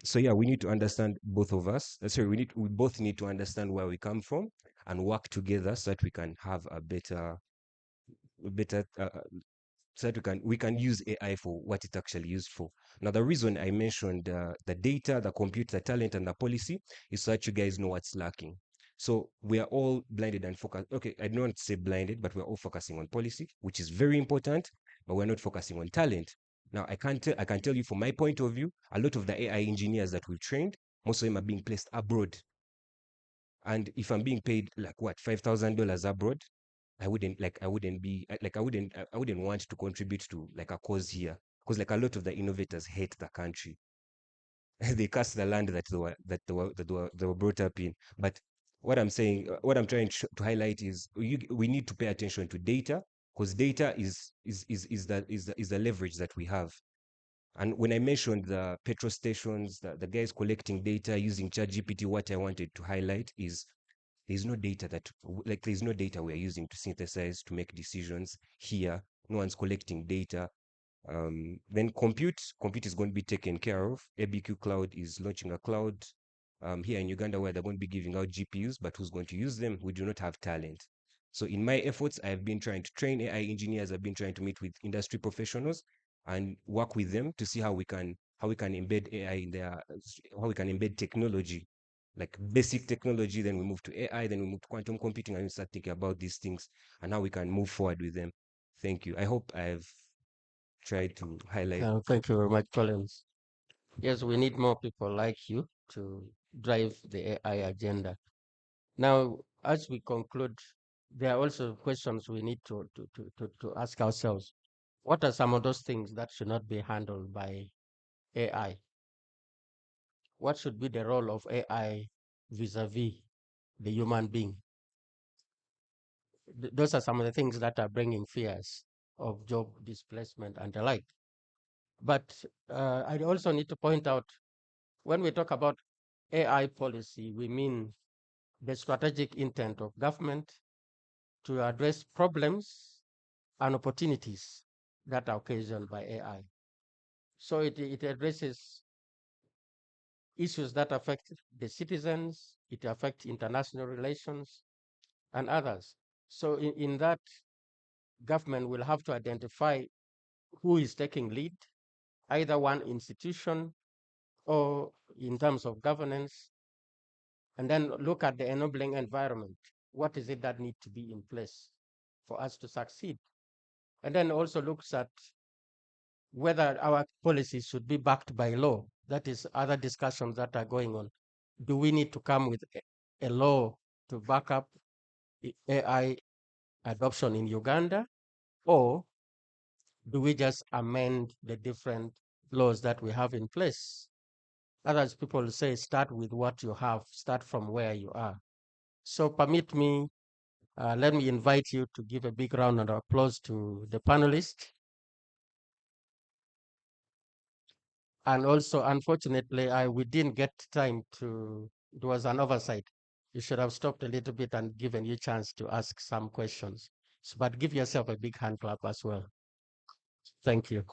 So yeah, we need to understand, both of us. Sorry, we both need to understand where we come from and work together so that we can have a better so that we can use AI for what it's actually used for. Now, the reason I mentioned the data, the compute, the talent, and the policy is so that you guys know what's lacking. So we are all blinded and focused. Okay, I don't want to say blinded, but we're all focusing on policy, which is very important, but we're not focusing on talent. Now, I can tell you from my point of view, a lot of the AI engineers that we've trained, most of them are being placed abroad. And if I'm being paid like what, $5,000 abroad, I wouldn't want to contribute to like a cause here, because like a lot of the innovators hate the country. They curse the land that they were brought up in. But what I'm saying, what I'm trying to highlight is we need to pay attention to data, because data is the leverage that we have. And when I mentioned the petrol stations, the guys collecting data using ChatGPT, what I wanted to highlight is there's no data there's no data we're using to synthesize, to make decisions here. No one's collecting data. Then compute is going to be taken care of. ABQ Cloud is launching a cloud here in Uganda where they're going to be giving out GPUs, but who's going to use them? We do not have talent. So in my efforts, I've been trying to train AI engineers. I've been trying to meet with industry professionals and work with them to see how we can embed AI in their, how we can embed technology, like basic technology. Then we move to AI, then we move to quantum computing, and we start thinking about these things and how we can move forward with them. Thank you. I hope I've tried to highlight. Thank you very much, Collins. Yes, we need more people like you to drive the AI agenda. Now, as we conclude, there are also questions we need to ask ourselves. What are some of those things that should not be handled by AI? what should be the role of AI vis-a-vis the human being? Those are some of the things that are bringing fears of job displacement and the like. But I also need to point out, when we talk about AI policy, we mean the strategic intent of government to address problems and opportunities that are occasioned by AI. So it addresses issues that affect the citizens, it affects international relations, and others. So in that, government will have to identify who is taking lead, either one institution or in terms of governance, and then look at the enabling environment. What is it that needs to be in place for us to succeed? And then also looks at whether our policies should be backed by law. That is other discussions that are going on. Do we need to come with a law to back up AI adoption in Uganda, or do we just amend the different laws that we have in place? Others people say, start with what you have, start from where you are. So permit me, let me invite you to give a big round of applause to the panelists. And also, unfortunately, we didn't get time to, it was an oversight. You should have stopped a little bit and given you a chance to ask some questions. So, but give yourself a big hand clap as well. Thank you.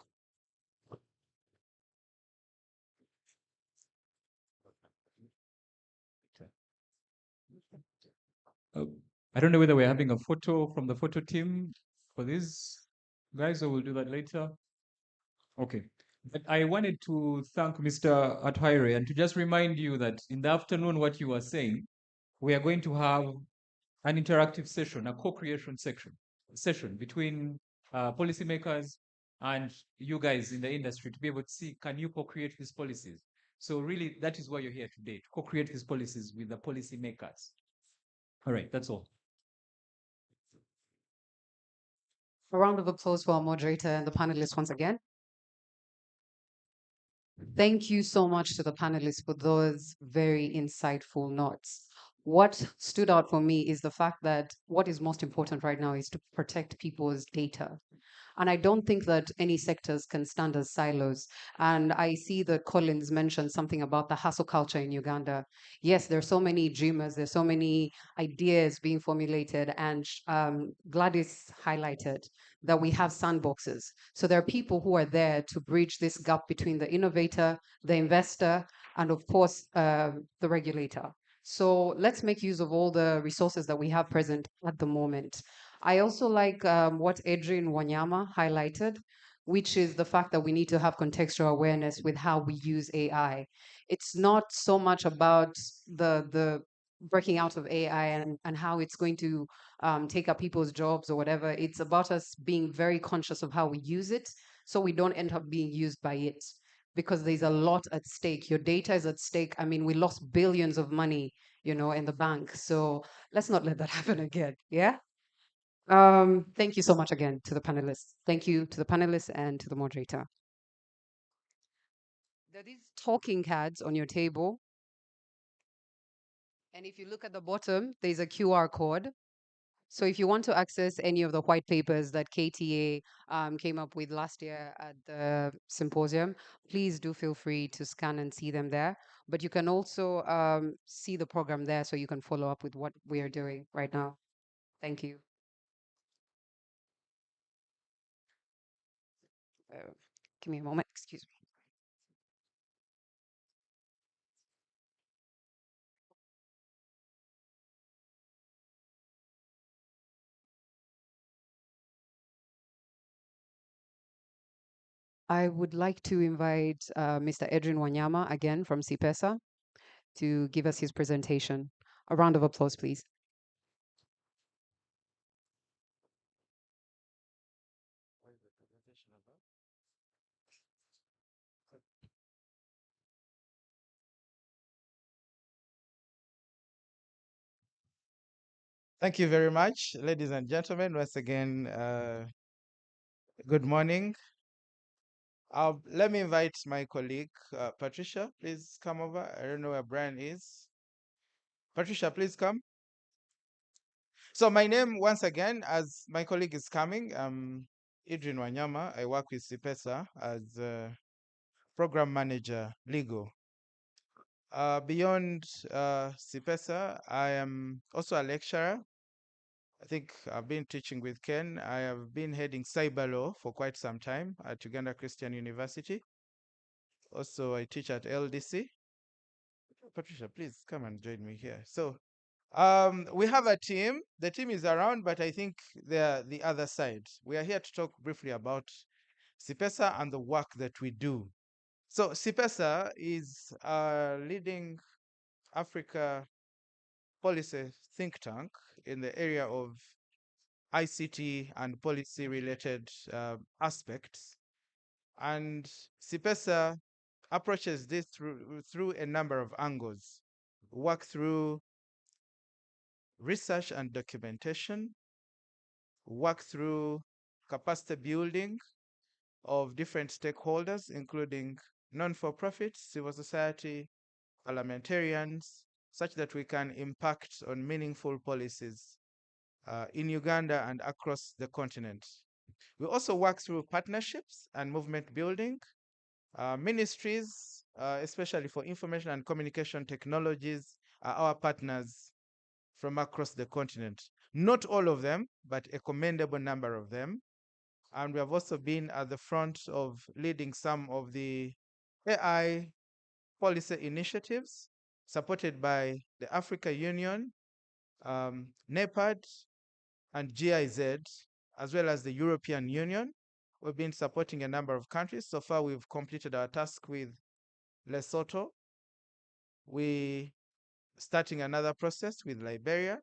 I don't know whether we're having a photo from the photo team for these guys, or we'll do that later. Okay. But I wanted to thank Mr. Atwaire and to just remind you that in the afternoon, what you were saying, we are going to have an interactive session, a co-creation session between policymakers and you guys in the industry to be able to see, can you co-create these policies? So really, that is why you're here today, to co-create these policies with the policymakers. All right, that's all. A round of applause for our moderator and the panelists once again. Thank you so much to the panelists for those very insightful notes. What stood out for me is the fact that what is most important right now is to protect people's data. And I don't think that any sectors can stand as silos. And I see that Collins mentioned something about the hustle culture in Uganda. Yes, there's so many dreamers, there's so many ideas being formulated, and Gladys highlighted that we have sandboxes. So there are people who are there to bridge this gap between the innovator, the investor, and of course, the regulator. So let's make use of all the resources that we have present at the moment. I also like what Adrian Wanyama highlighted, which is the fact that we need to have contextual awareness with how we use AI. It's not so much about the breaking out of AI and how it's going to take up people's jobs or whatever. It's about us being very conscious of how we use it so we don't end up being used by it, because there's a lot at stake. Your data is at stake. I mean, we lost billions of money, in the bank. So let's not let that happen again. Yeah. Thank you so much again to the panelists. Thank you to the panelists and to the moderator. There are these talking cards on your table. And if you look at the bottom, there's a QR code. So if you want to access any of the white papers that KTA came up with last year at the symposium, please do feel free to scan and see them there. But you can also see the program there so you can follow up with what we are doing right now. Thank you. Give me a moment, excuse me. I would like to invite Mr. Adrian Wanyama again from CPESA to give us his presentation. A round of applause, please. Thank you very much, ladies and gentlemen. Once again, good morning. Let me invite my colleague, Patricia. Please come over. I don't know where Brian is. Patricia, please come. So my name, once again, as my colleague is coming, Adrian Wanyama. I work with CIPESA as program manager, legal. Beyond CIPESA, I am also a lecturer. I think I've been teaching with Ken. I have been heading cyber law for quite some time at Uganda Christian University. Also, I teach at LDC. Patricia, please come and join me here. So we have a team. The team is around, but I think they're the other side. We are here to talk briefly about CIPESA and the work that we do. So CIPESA is a leading Africa policy think tank in the area of ICT and policy-related aspects. And CIPESA approaches this through a number of angles. Work through research and documentation, work through capacity building of different stakeholders, including non-for-profit, civil society, parliamentarians, such that we can impact on meaningful policies in Uganda and across the continent. We also work through partnerships and movement building, ministries, especially for information and communication technologies, are our partners from across the continent. Not all of them, but a commendable number of them. And we have also been at the front of leading some of the AI policy initiatives supported by the Africa Union, NEPAD, and GIZ, as well as the European Union. We've been supporting a number of countries. So far, we've completed our task with Lesotho. We starting another process with Liberia.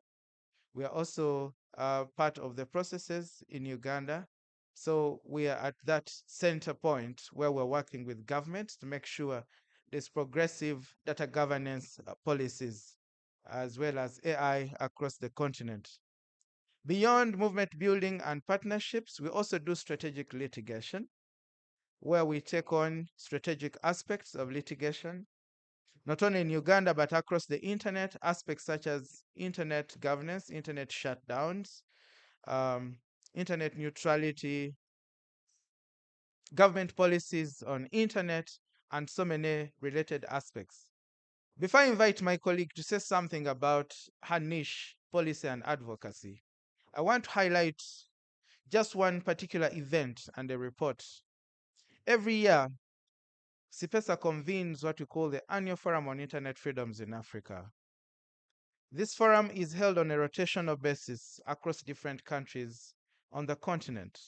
We are also part of the processes in Uganda. So we are at that center point where we're working with government to make sure there's progressive data governance policies, as well as AI across the continent. Beyond movement building and partnerships, we also do strategic litigation, where we take on strategic aspects of litigation, not only in Uganda, but across the internet, aspects such as internet governance, internet shutdowns, internet neutrality, government policies on internet, and so many related aspects. Before I invite my colleague to say something about her niche, policy and advocacy, I want to highlight just one particular event and a report. Every year, CIPESA convenes what we call the Annual Forum on Internet Freedoms in Africa. This forum is held on a rotational basis across different countries on the continent.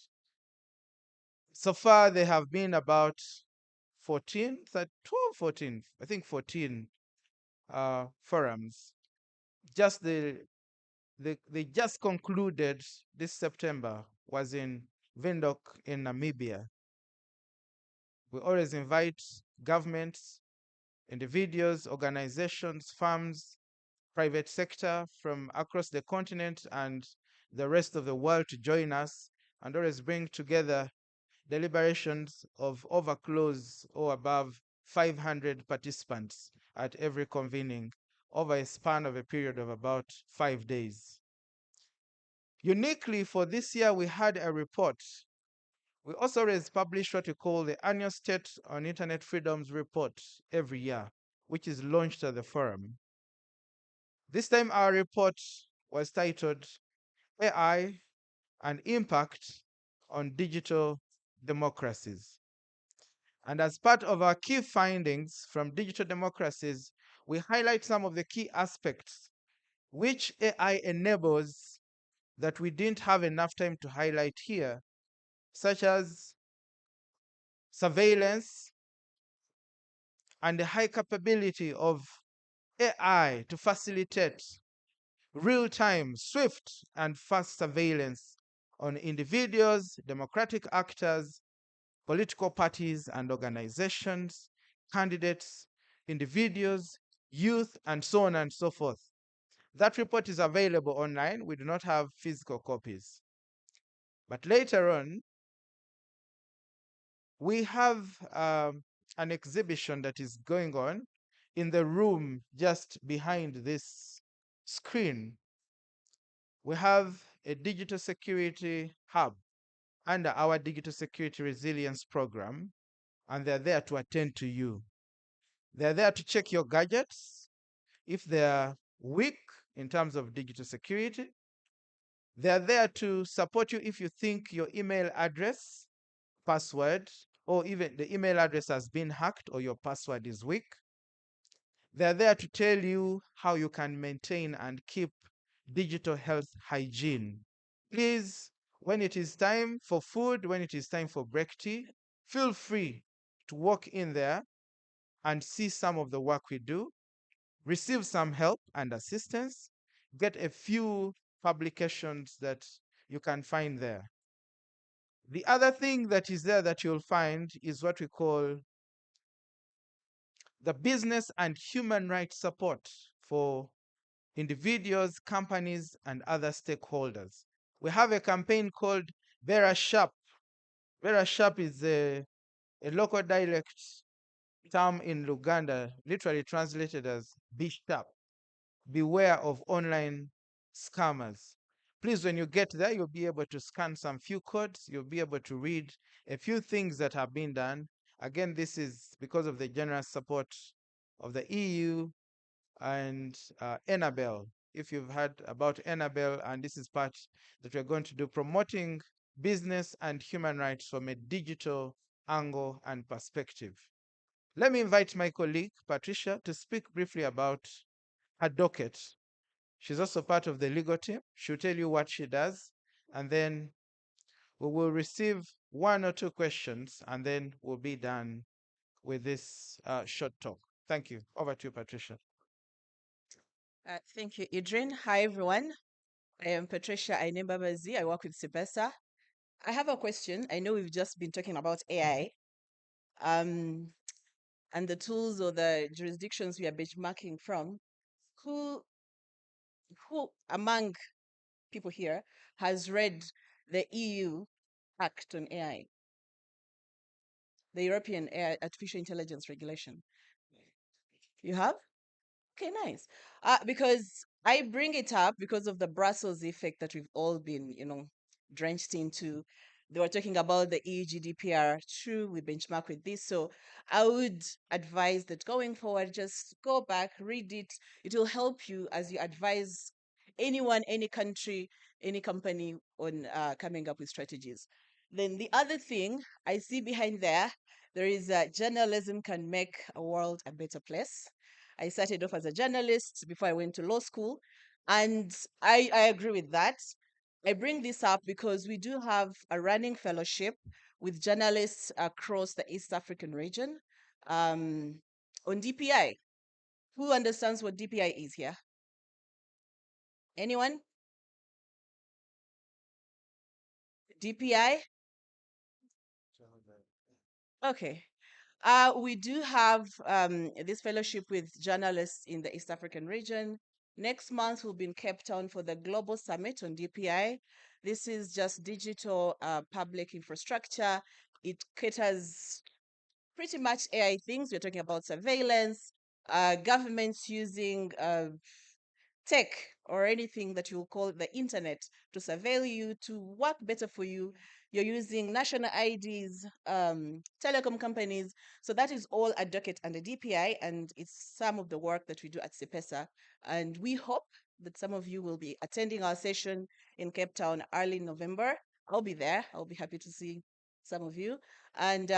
So far, there have been about 14 forums. They just concluded this September was in Windhoek in Namibia. We always invite governments, individuals, organizations, firms, private sector from across the continent and the rest of the world to join us, and always bring together deliberations of over close or above 500 participants at every convening over a span of a period of about 5 days. Uniquely for this year, we had a report. We also always publish what we call the Annual State on Internet Freedoms Report every year, which is launched at the forum. This time our report was titled AI and Impact on Digital Democracies. And as part of our key findings from digital democracies, we highlight some of the key aspects which AI enables that we didn't have enough time to highlight here, such as surveillance and the high capability of AI to facilitate real-time, swift, and fast surveillance on individuals, democratic actors, political parties and organizations, candidates, individuals, youth, and so on and so forth. That report is available online. We do not have physical copies. But later on, We have an exhibition that is going on in the room just behind this screen. We have a digital security hub under our digital security resilience program, and they're there to attend to you. They're there to check your gadgets if they're weak in terms of digital security. They're there to support you if you think your email address, password, or even the email address has been hacked or your password is weak. They're there to tell you how you can maintain and keep digital health hygiene. Please, when it is time for food, when it is time for break tea, feel free to walk in there and see some of the work we do, receive some help and assistance, get a few publications that you can find there. The other thing that is there that you'll find is what we call the business and human rights support for individuals, companies, and other stakeholders. We have a campaign called Vera Sharp. Vera Sharp is a local dialect term in Luganda, literally translated as be sharp. Beware of online scammers. Please, when you get there, you'll be able to scan some few codes. You'll be able to read a few things that have been done. Again, this is because of the generous support of the EU and Enabel. If you've heard about Enabel, and this is part that we're going to do, promoting business and human rights from a digital angle and perspective. Let me invite my colleague, Patricia, to speak briefly about her docket. She's also part of the legal team. She'll tell you what she does, and then we will receive one or two questions, and then we'll be done with this short talk. Thank you. Over to you, Patricia. Thank you, Adrian. Hi, everyone. I am Patricia Ainembabazi. I work with Sipesa. I have a question. I know we've just been talking about AI and the tools or the jurisdictions we are benchmarking from. Who among people here has read the EU Act on AI, the European AI Artificial Intelligence Regulation? You have? Okay, nice. Because I bring it up because of the Brussels effect that we've all been, drenched into. They were talking about the EU GDPR. True, we benchmark with this. So I would advise that going forward, just go back, read it. It will help you as you advise anyone, any country, any company on coming up with strategies. Then the other thing I see behind there is journalism can make a world a better place. I started off as a journalist before I went to law school. And I agree with that. I bring this up because we do have a running fellowship with journalists across the East African region on DPI. Who understands what DPI is here? Anyone? DPI? Okay. We do have this fellowship with journalists in the East African region. Next month, we'll be in Cape Town for the Global Summit on DPI. This is just digital public infrastructure. It caters pretty much AI things. We're talking about surveillance, governments using tech or anything that you call the internet to surveil you, to work better for you. You're using national IDs, telecom companies. So that is all a docket under DPI, and it's some of the work that we do at CEPESA. And we hope that some of you will be attending our session in Cape Town early November. I'll be there. I'll be happy to see some of you. And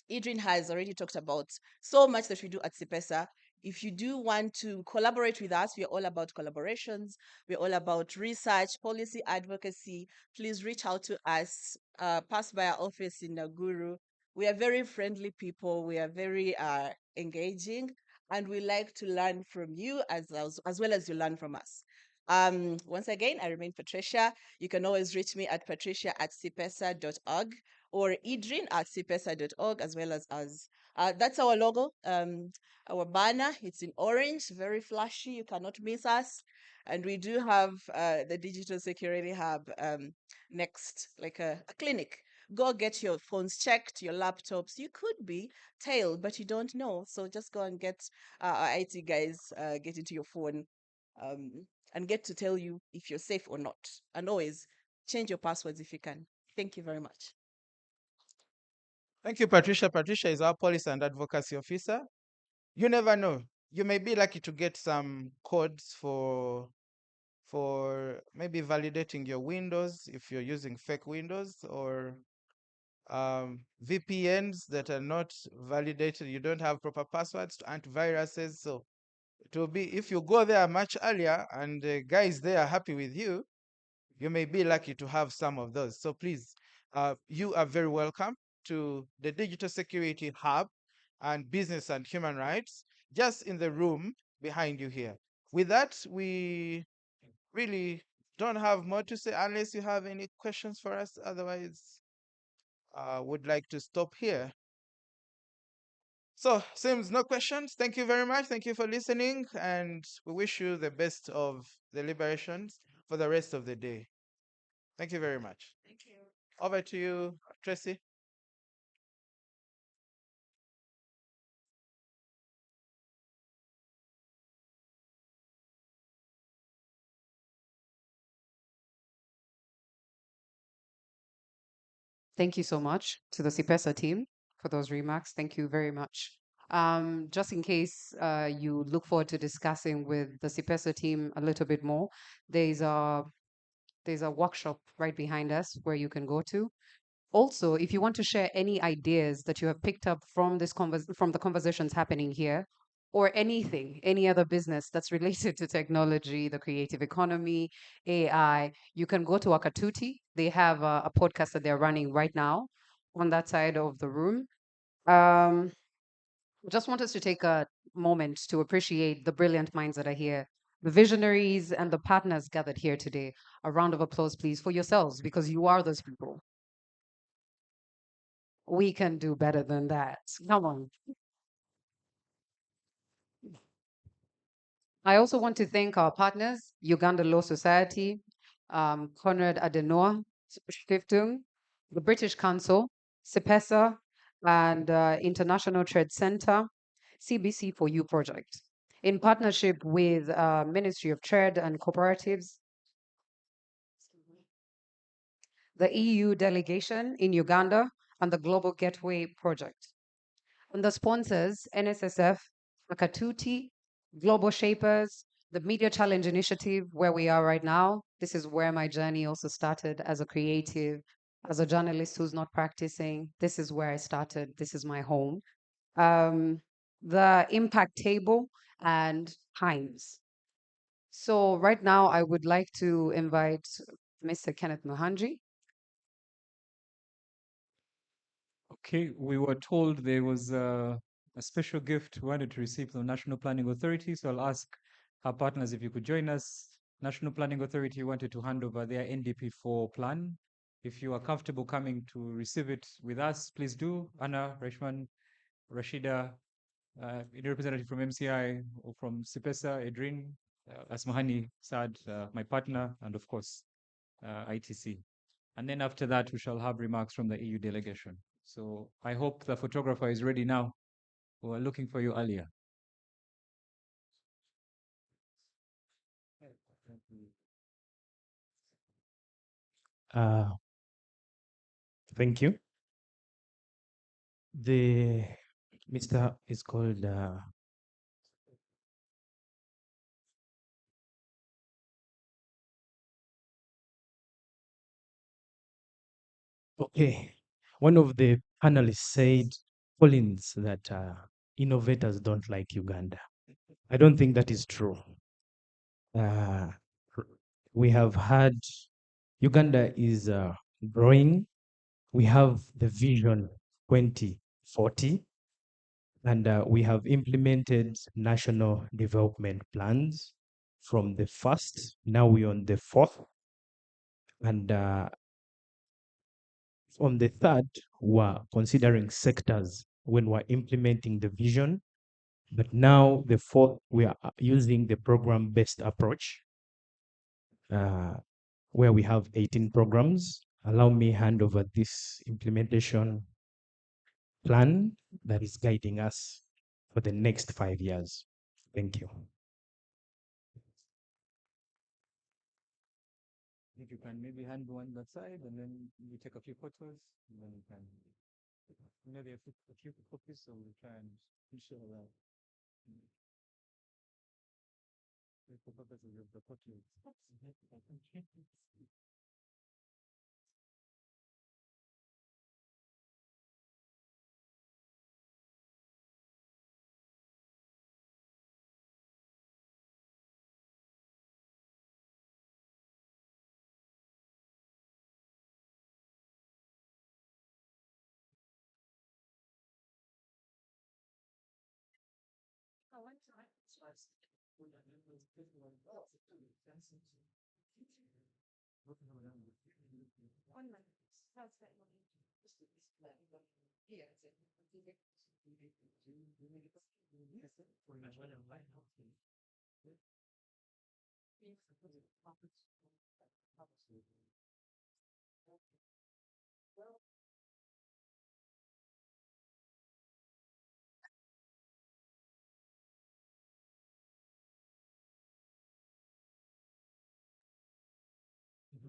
Adrian has already talked about so much that we do at CEPESA. If you do want to collaborate with us, we're all about collaborations. We're all about research, policy advocacy. Please reach out to us. Pass by our office in Naguru. We are very friendly people. We are very engaging, and we like to learn from you as well as you learn from us. Once again, I remain Patricia. You can always reach me at patricia@cpesa.org or idrin@cpesa.org, as well as that's our logo, our banner. It's in orange, very flashy. You cannot miss us. And we do have the Digital Security Hub next, like a clinic Go get your phones checked, your laptops. You could be tailed, but you don't know. So just go and get our IT guys, get into your phone um, and get to tell you if you're safe or not. And always change your passwords if you can. Thank you very much. Thank you, Patricia. Patricia is our policy and advocacy officer. You never know. You may be lucky to get some codes for maybe validating your Windows if you're using fake Windows, or VPNs that are not validated. You don't have proper passwords to antiviruses. So it will be, if you go there much earlier and the guys there are happy with you, you may be lucky to have some of those. So please, you are very welcome to the Digital Security Hub and Business and Human Rights, just in the room behind you here. With that, we really don't have more to say unless you have any questions for us. Otherwise, would like to stop here. So, seems no questions. Thank you very much. Thank you for listening, and we wish you the best of deliberations for the rest of the day. Thank you very much. Thank you. Over to you, Tracy. Thank you so much to the CIPESA team for those remarks. Thank you very much. Just in case you look forward to discussing with the CIPESA team a little bit more, there's a workshop right behind us where you can go to. Also, if you want to share any ideas that you have picked up from from the conversations happening here, or anything, any other business that's related to technology, the creative economy, AI, you can go to Akatuti. They have a podcast that they're running right now on that side of the room. Um, just want us to take a moment to appreciate the brilliant minds that are here, the visionaries and the partners gathered here today. A round of applause, please, for yourselves, because you are those people. We can do better than that. Come on. I also want to thank our partners, Uganda Law Society, Conrad Adenauer Stiftung, the British Council, CIPESA, and International Trade Center, CBC for You project, in partnership with Ministry of Trade and Cooperatives, the EU delegation in Uganda, and the Global Gateway project. And the sponsors, NSSF, Akatuti, Global Shapers, the Media Challenge Initiative, where we are right now. This is where my journey also started as a creative, as a journalist who's not practicing. This is where I started. This is my home. The impact table and times. So right now, I would like to invite Mr. Kenneth Muhanji. Okay, we were told there was a special gift we wanted to receive from the National Planning Authority, so I'll ask our partners if you could join us. National Planning Authority wanted to hand over their NDP4 plan. If you are comfortable coming to receive it with us, please do. Anna, Reshman, Rashida, any representative from MCI or from CIPESA, Edrin, Asmahani, Saad, my partner, and of course, ITC. And then after that, we shall have remarks from the EU delegation. So I hope the photographer is ready now. We were looking for you earlier. Thank you. The Mr. is called okay. One of the panelists said, Collins, that innovators don't like Uganda. I don't think that is true. We have had Uganda is growing. We have the vision 2040, and we have implemented national development plans from the first. Now we're on the fourth, and on the third, we're considering sectors when we're implementing the vision. But now the fourth, we are using the program-based approach, where we have 18 programs allow me hand over this implementation plan that is guiding us for the next 5 years. Thank you. If you can maybe hand one that side, and then we take a few photos, and then we can. Maybe a few copies, so we'll try and ensure that. For purposes of the photos.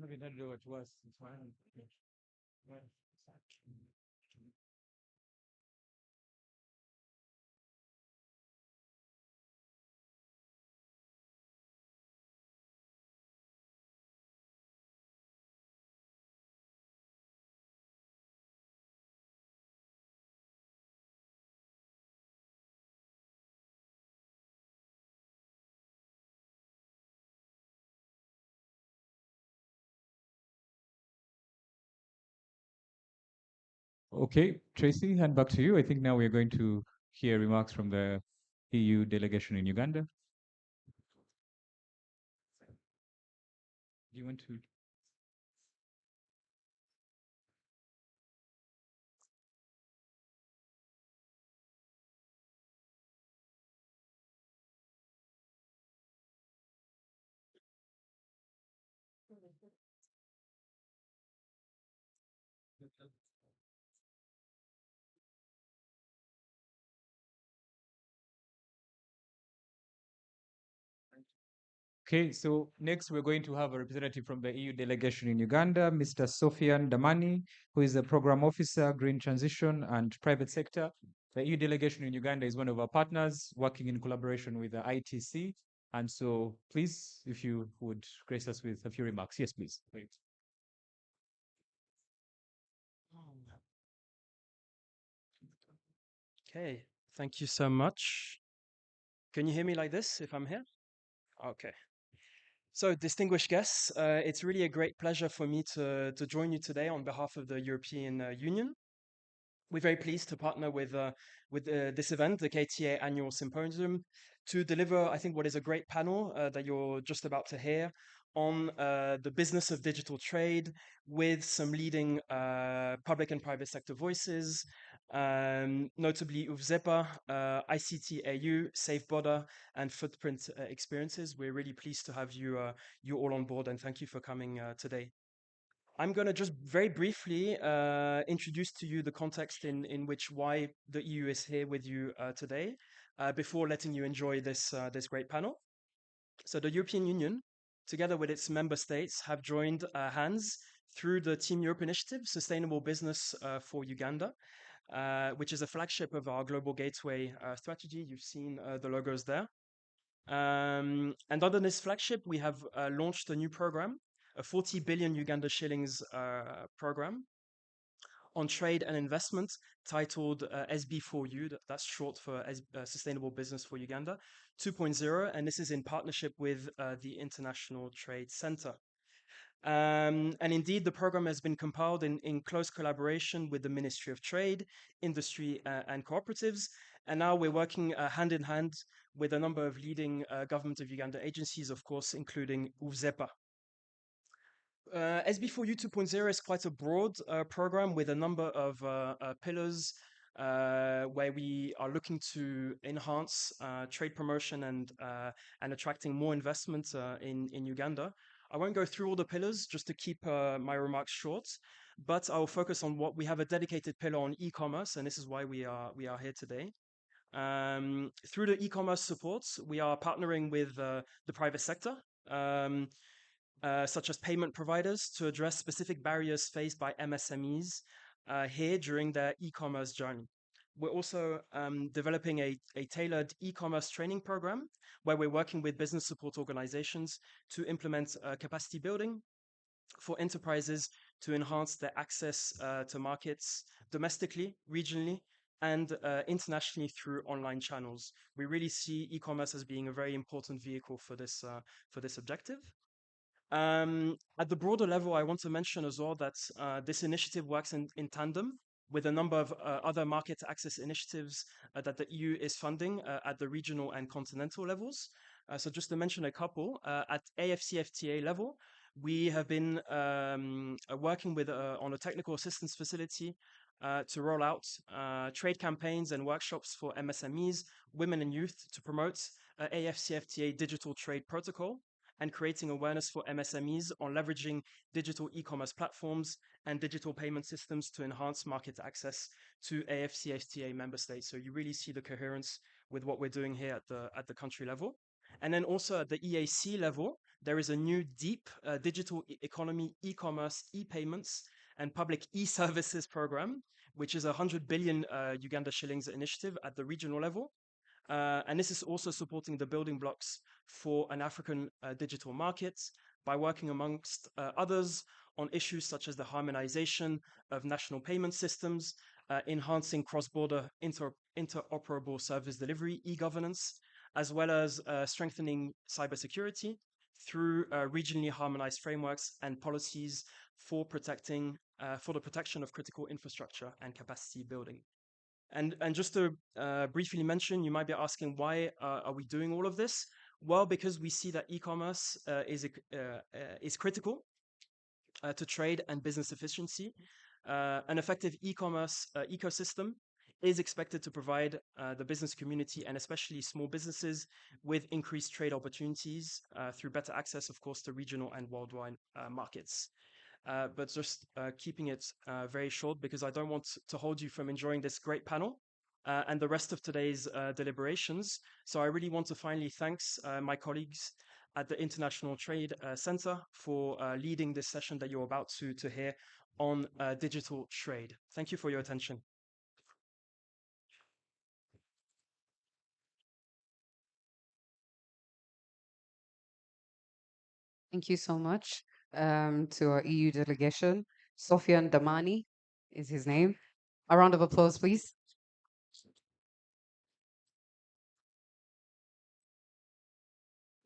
Maybe not do it to us. It's fine. Okay, Tracy, hand back to you. I think now we're going to hear remarks from the EU delegation in Uganda. Do you want to? Okay, so next we're going to have a representative from the EU delegation in Uganda, Mr. Sofian Damani, who is the Program Officer, Green Transition and Private Sector. The EU delegation in Uganda is one of our partners working in collaboration with the ITC. And so please, if you would grace us with a few remarks. Yes, please. Great. Okay, thank you so much. Can you hear me like this if I'm here? Okay. So, distinguished guests, it's really a great pleasure for me to join you today on behalf of the European Union. We're very pleased to partner with this event, the KTA Annual Symposium, to deliver, I think, what is a great panel that you're just about to hear on the business of digital trade with some leading public and private sector voices, notably UVZEPA, ICT AU, Safe Border, and Footprint Experiences. We're really pleased to have you all on board, and thank you for coming today. I'm going to just very briefly introduce to you the context in which why the EU is here with you today, before letting you enjoy this great panel. So the European Union, together with its member states, have joined hands through the Team Europe initiative, Sustainable Business for Uganda, which is a flagship of our Global Gateway strategy. You've seen the logos there. And under this flagship, we have launched a new program, a 40 billion Uganda shillings program on trade and investment titled SB4U, that's short for Sustainable Business for Uganda 2.0, and this is in partnership with the International Trade Center. And indeed, the program has been compiled in close collaboration with the Ministry of Trade, Industry and Cooperatives, and now we're working hand in hand with a number of leading government of Uganda agencies, of course, including UVZEPA. SB4U 2.0 is quite a broad program with a number of pillars where we are looking to enhance trade promotion and attracting more investment in Uganda. I won't go through all the pillars just to keep my remarks short, but I will focus on what we have a dedicated pillar on e-commerce, and this is why we are here today. Through the e-commerce supports, we are partnering with the private sector, such as payment providers, to address specific barriers faced by MSMEs here during their e-commerce journey. We're also developing a tailored e-commerce training program where we're working with business support organizations to implement capacity building for enterprises to enhance their access to markets domestically, regionally, and internationally through online channels. We really see e-commerce as being a very important vehicle for this objective. At the broader level, I want to mention as well that this initiative works in tandem with a number of other market access initiatives that the EU is funding at the regional and continental levels. So just to mention a couple, at AFCFTA level, we have been working with on a technical assistance facility to roll out trade campaigns and workshops for MSMEs, women and youth to promote AFCFTA digital trade protocol and creating awareness for MSMEs on leveraging digital e-commerce platforms and digital payment systems to enhance market access to AFCFTA member states. So you really see the coherence with what we're doing here at the country level. And then also at the EAC level, there is a new deep digital economy, e-commerce, e-payments, and public e-services program, which is a 100 billion Uganda shillings initiative at the regional level. And this is also supporting the building blocks for an African digital market by working amongst others on issues such as the harmonization of national payment systems, enhancing cross-border interoperable service delivery, e-governance, as well as strengthening cybersecurity through regionally harmonized frameworks and policies for the protection of critical infrastructure and capacity building. And just to briefly mention, you might be asking, why are we doing all of this? Well, because we see that e-commerce is critical to trade and business efficiency. An effective e-commerce ecosystem is expected to provide the business community and especially small businesses with increased trade opportunities through better access, of course, to regional and worldwide markets. But just keeping it very short because I don't want to hold you from enjoying this great panel and the rest of today's deliberations. So I really want to finally thank my colleagues at the International Trade Center for leading this session that you're about to hear on digital trade. Thank you for your attention. Thank you so much to our EU delegation. Sofian Damani is his name. A round of applause, please.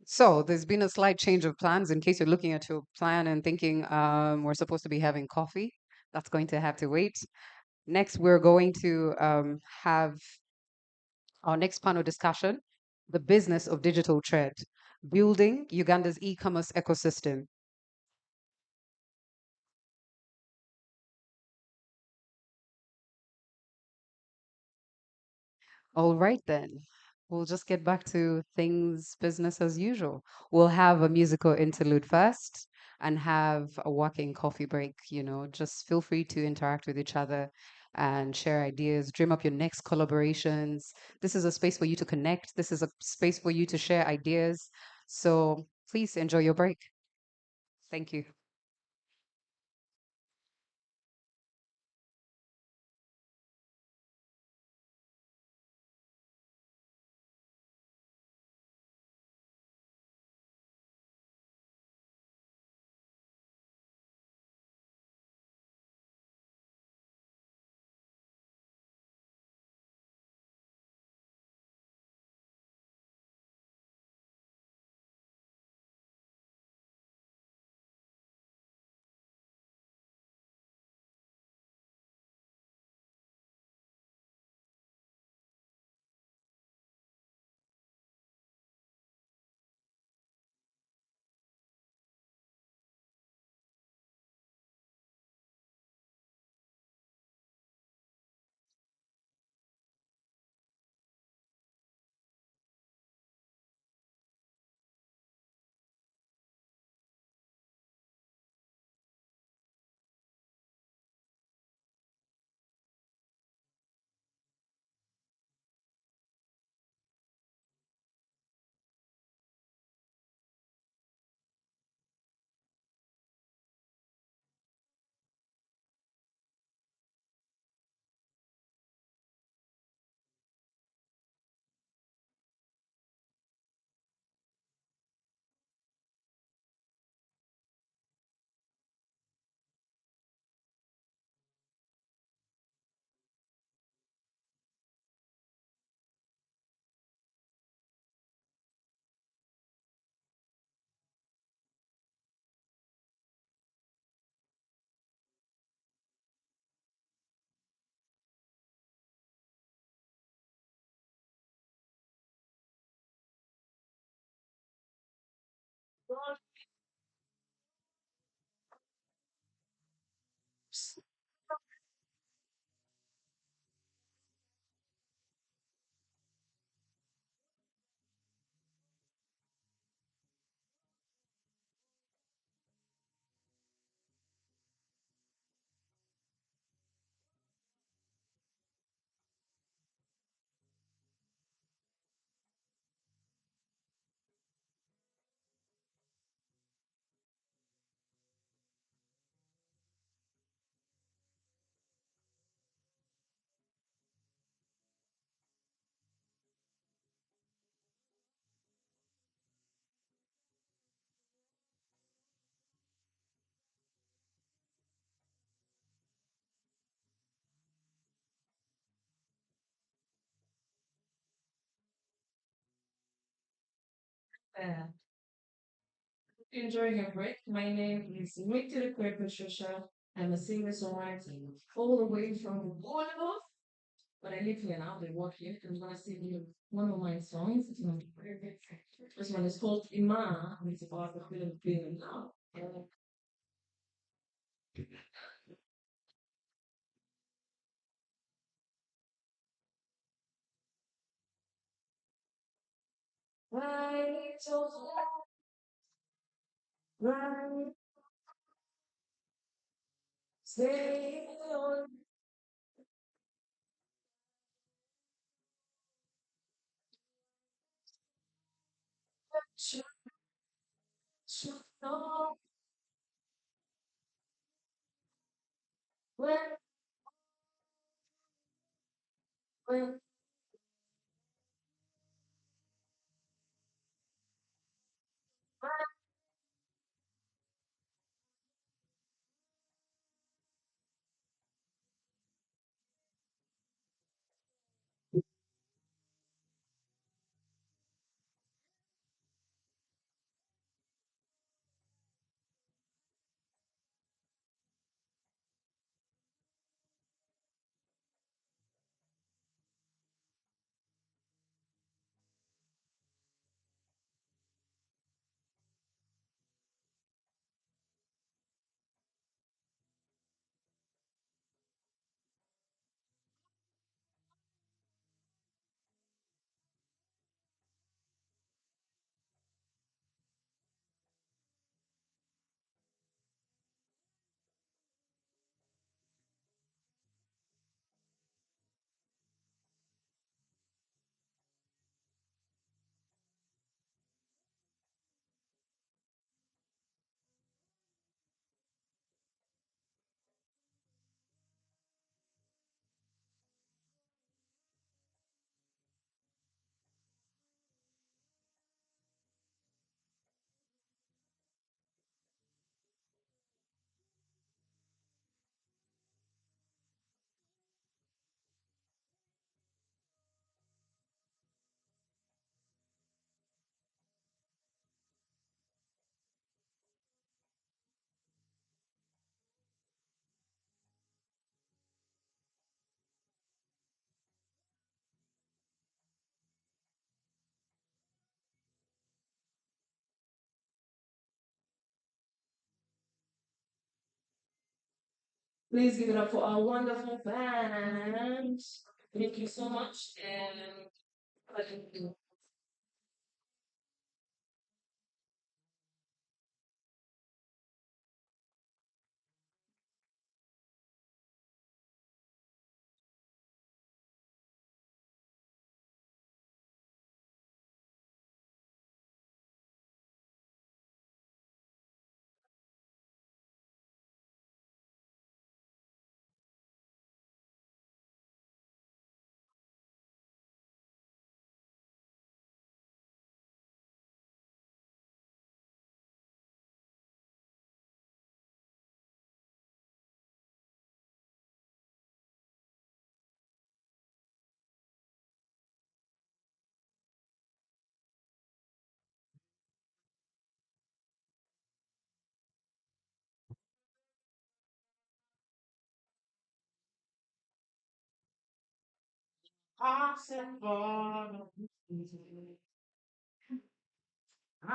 So there's been a slight change of plans. In case you're looking at your plan and thinking we're supposed to be having coffee, that's going to have to wait. Next, we're going to have our next panel discussion, the business of digital trade, building Uganda's e-commerce ecosystem. All right, then. We'll just get back to things business as usual. We'll have a musical interlude first and have a working coffee break. Just feel free to interact with each other and share ideas, dream up your next collaborations. This is a space for you to connect. This is a space for you to share ideas. So please enjoy your break. Thank you. Uh, Enjoying a break. My name is Victor Patricia. I'm a singer songwriter all the way from Bournemouth, but I live here now. I work here. I'm gonna sing you one of my songs. It's my favorite. This one is called Ima, and it's about the Philippine now. Right, so right, stay on. Ch- no, when, when, please give it up for our wonderful band. Thank you so much. And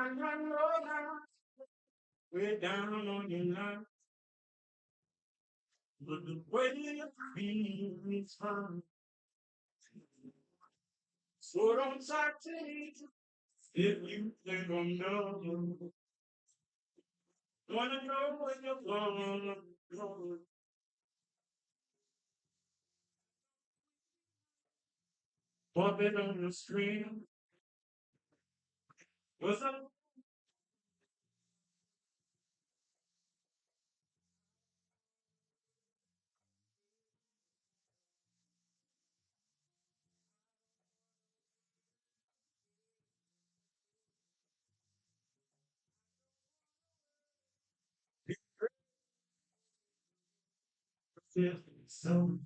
And I know that we're down on your line. But the way you feel is fine. So don't talk to me if you think I'm dumb. Wanna know when you're gone. Pop it on the screen. What's up? So,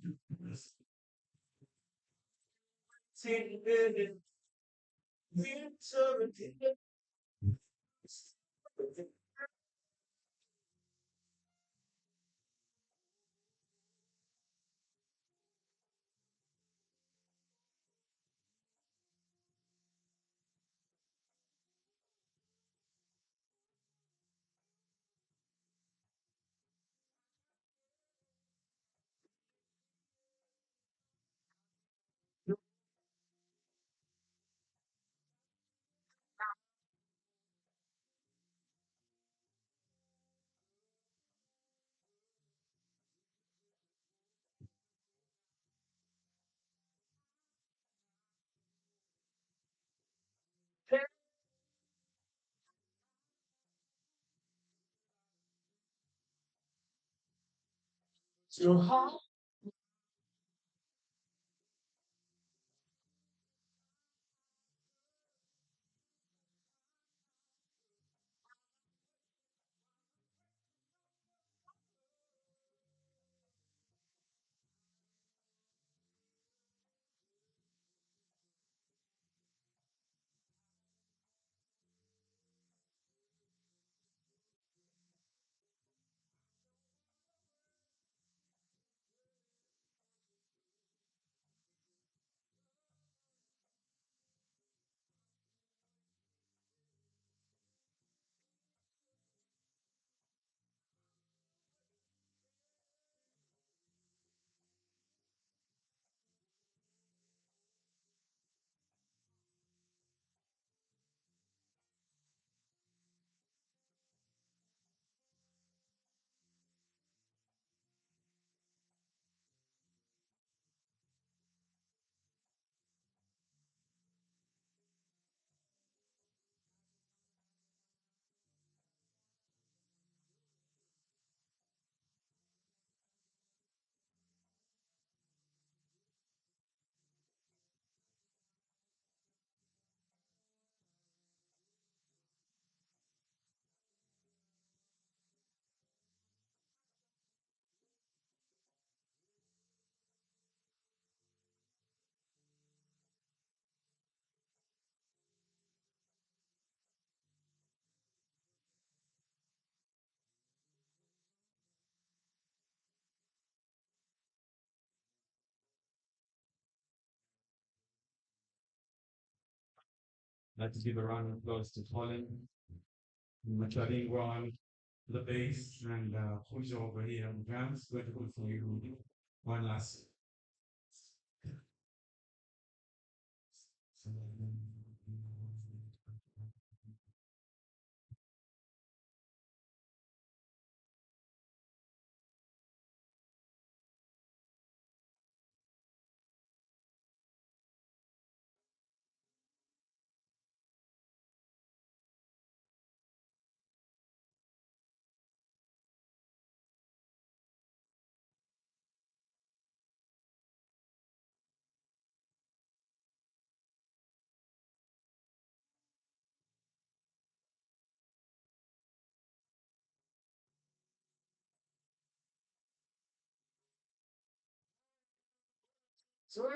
take it, your heart. Let's give a round of applause to Colin, Machalingo on the bass, and who's over here on drums. Grateful for you. One last. So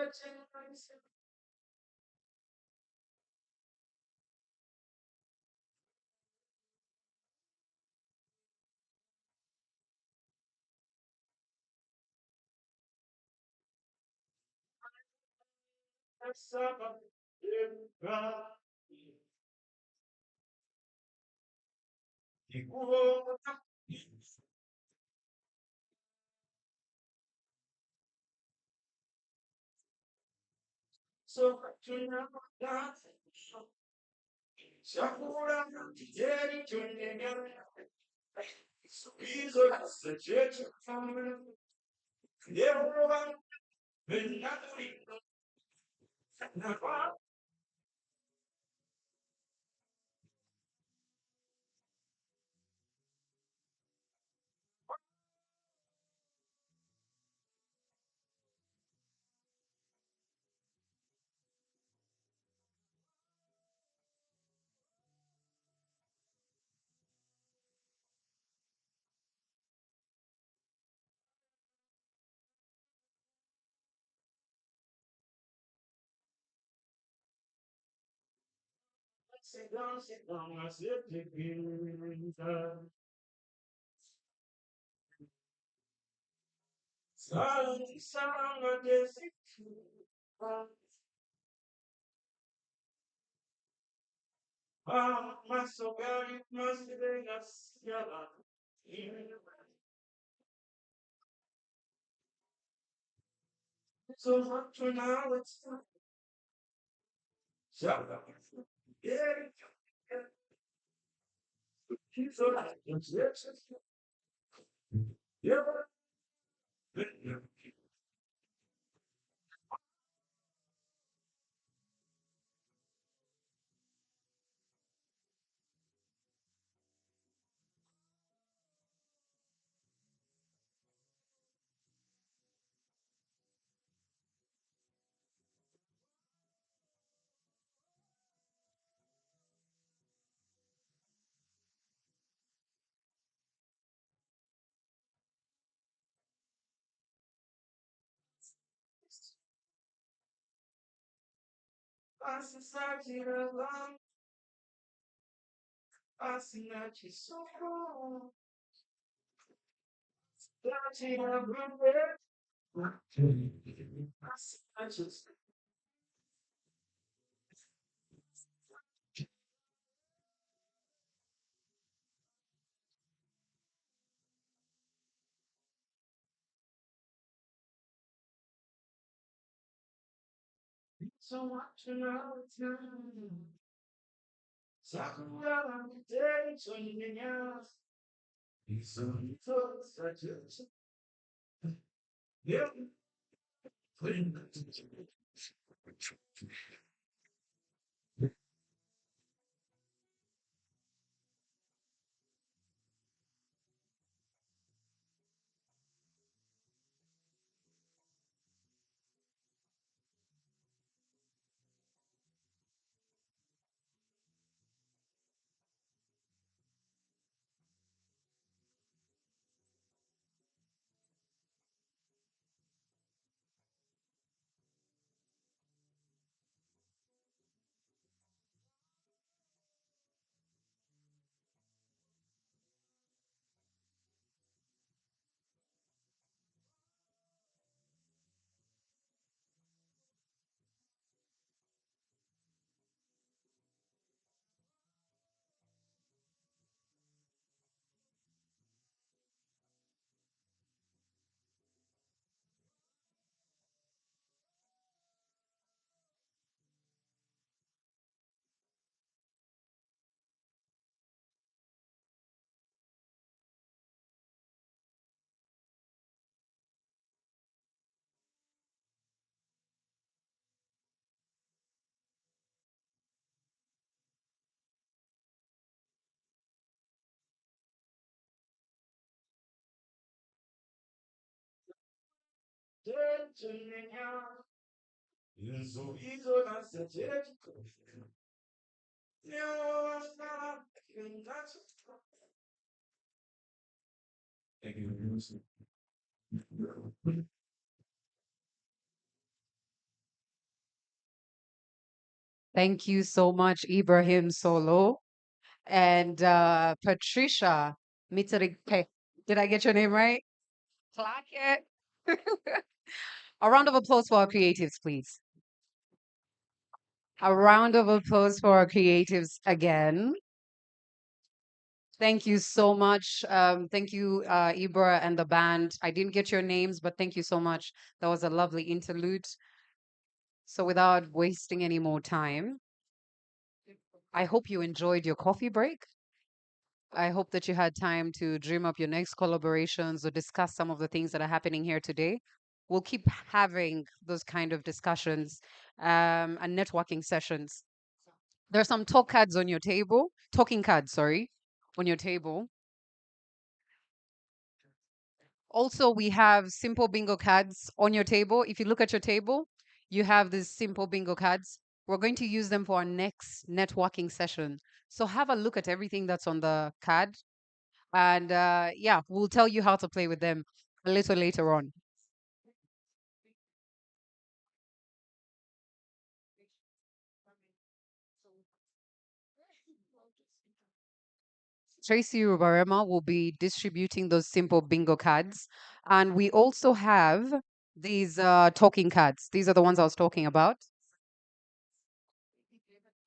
Thank you so much, Ibrahim Solo. And Patricia Mitarike. Did I get your name right? Clock it. A round of applause for our creatives, please. A round of applause for our creatives again. Thank you so much. Thank you, Ibra and the band. I didn't get your names, but thank you so much. That was a lovely interlude. So without wasting any more time, I hope you enjoyed your coffee break. I hope that you had time to dream up your next collaborations or discuss some of the things that are happening here today. We'll keep having those kind of discussions and networking sessions. There are some talking cards, sorry, on your table. Also, we have simple bingo cards on your table. If you look at your table, you have these simple bingo cards. We're going to use them for our next networking session. So have a look at everything that's on the card. And yeah, we'll tell you how to play with them a little later on. Tracy Rubarema will be distributing those simple bingo cards. And we also have these talking cards. These are the ones I was talking about.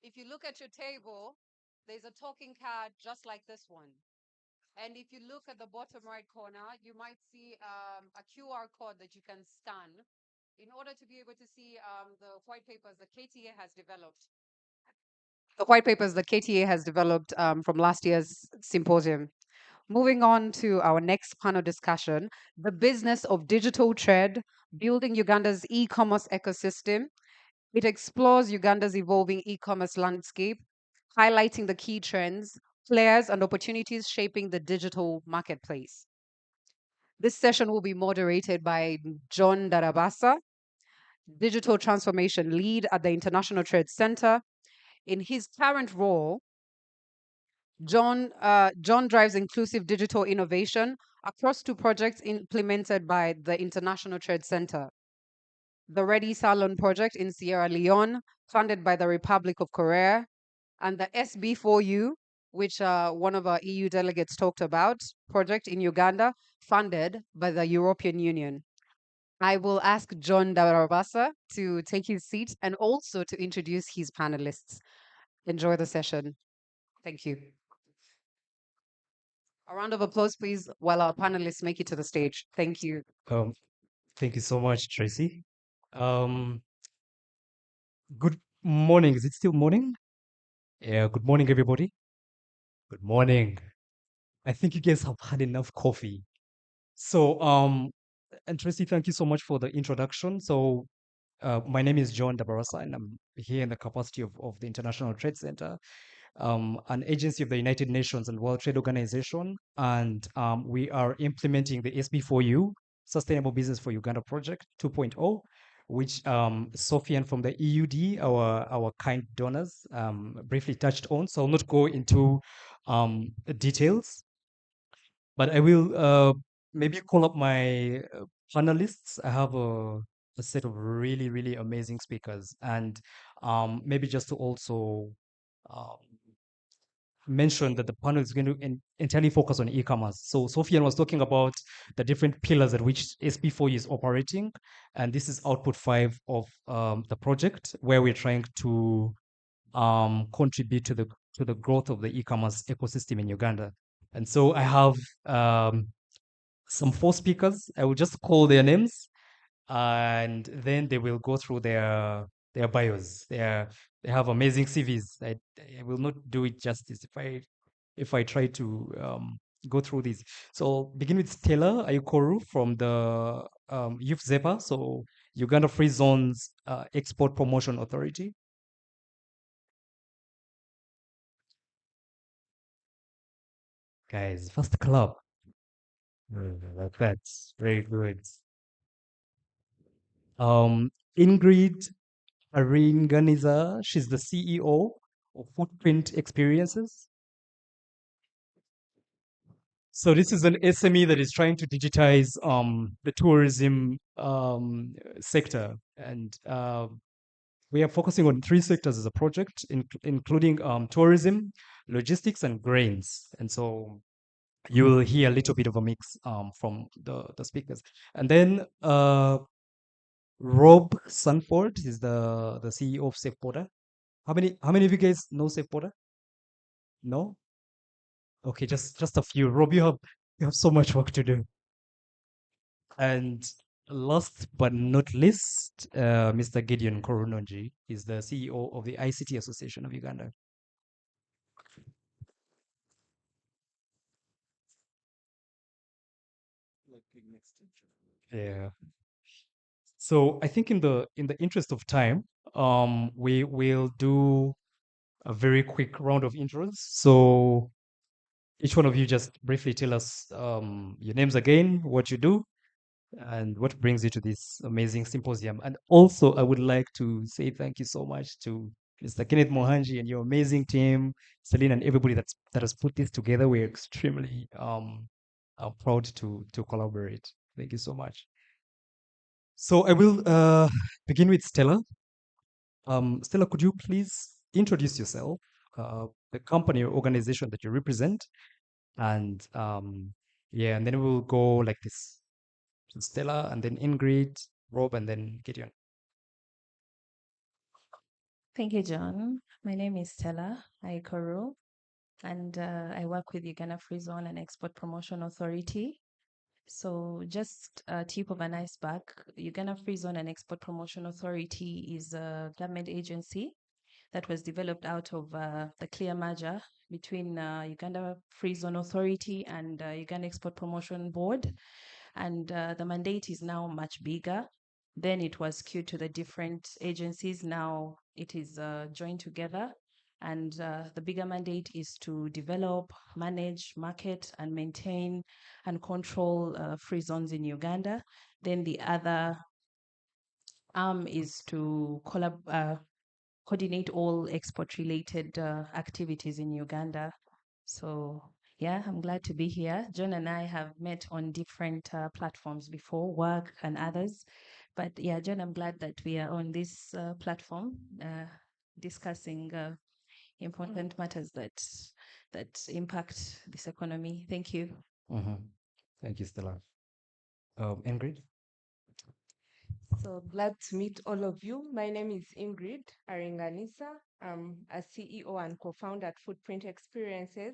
If you look at your table, there's a talking card just like this one. And if you look at the bottom right corner, you might see a QR code that you can scan in order to be able to see the white papers the KTA has developed. The white papers that KTA has developed from last year's symposium. Moving on to our next panel discussion, the business of digital trade, building Uganda's e-commerce ecosystem. It explores Uganda's evolving e-commerce landscape, highlighting the key trends, players, and opportunities shaping the digital marketplace. This session will be moderated by John Darabasa, Digital Transformation Lead at the International Trade Center. In his current role, John drives inclusive digital innovation across 2 projects implemented by the International Trade Center. The Ready Salon project in Sierra Leone, funded by the Republic of Korea, and the SB4U, which one of our EU delegates talked about, project in Uganda, funded by the European Union. I will ask John Darabasa to take his seat and also to introduce his panelists. Enjoy the session. Thank you. A round of applause, please, while our panelists make it to the stage. Thank you. Thank you so much, Tracy. Good morning. Is it still morning? Yeah, good morning, everybody. Good morning. I think you guys have had enough coffee. So, and Tracy, thank you so much for the introduction. So, my name is John Dabarasa, and I'm here in the capacity of the International Trade Center, an agency of the United Nations and World Trade Organization. And we are implementing the SB4U, Sustainable Business for Uganda Project 2.0, which Sofian from the EUD, our kind donors, briefly touched on. So I'll not go into details, but I will maybe call up my panelists. I have a set of really, really amazing speakers, and maybe just to also um, mention that the panel is going to entirely focus on e-commerce. So Sofian was talking about the different pillars at which SP4 is operating, and this is output 5 of the project, where we're trying to contribute to the growth of the e-commerce ecosystem in Uganda. And so I have some 4 speakers. I will just call their names, and then they will go through their bios. They have amazing CVs. I will not do it justice if I try to go through these. So begin with Stella Ayukoru from the UFZEPA, so Uganda Free Zones Export Promotion Authority. Guys, first club. That's very good. Ingrid Aringaniza, she's the CEO of Footprint Experiences. So this is an SME that is trying to digitize the tourism sector, and we are focusing on 3 sectors as a project, including tourism, logistics, and grains. And so you will hear a little bit of a mix from the speakers. And then Rob Sanford is the CEO of Safe Border. How many of you guys know Safe Border? No? Okay, just a few. Rob, you have so much work to do. And last but not least, Mr. Gideon Korunoji is the CEO of the ICT Association of Uganda. Yeah. So I think in the interest of time, we will do a very quick round of intros. So each one of you just briefly tell us your names again, what you do, and what brings you to this amazing symposium. And also, I would like to say thank you so much to Mr. Kenneth Mohanji and your amazing team, Celine, and everybody that has put this together. We're extremely proud to collaborate. Thank you so much. So I will begin with Stella. Stella, could you please introduce yourself, the company or organization that you represent, and yeah, and then we'll go like this. So Stella, and then Ingrid, Rob, and then Gideon. Thank you, John. My name is Stella Aikoro, and I work with Uganda Free Zone and Export Promotion Authority. So just a tip of an iceberg, Uganda Free Zone and Export Promotion Authority is a government agency that was developed out of the clear merger between Uganda Free Zone Authority and Uganda Export Promotion Board. And the mandate is now much bigger. Then it was skewed to the different agencies. Now it is joined together. And the bigger mandate is to develop, manage, market, and maintain and control free zones in Uganda. Then the other arm is to coordinate all export-related activities in Uganda. So yeah, I'm glad to be here. John and I have met on different platforms before, work and others. But yeah, John, I'm glad that we are on this platform discussing important matters that impact this economy. Thank you. Thank you, Stella. Ingrid? So glad to meet all of you. My name is Ingrid Aringanisa. I'm a CEO and co-founder at Footprint Experiences,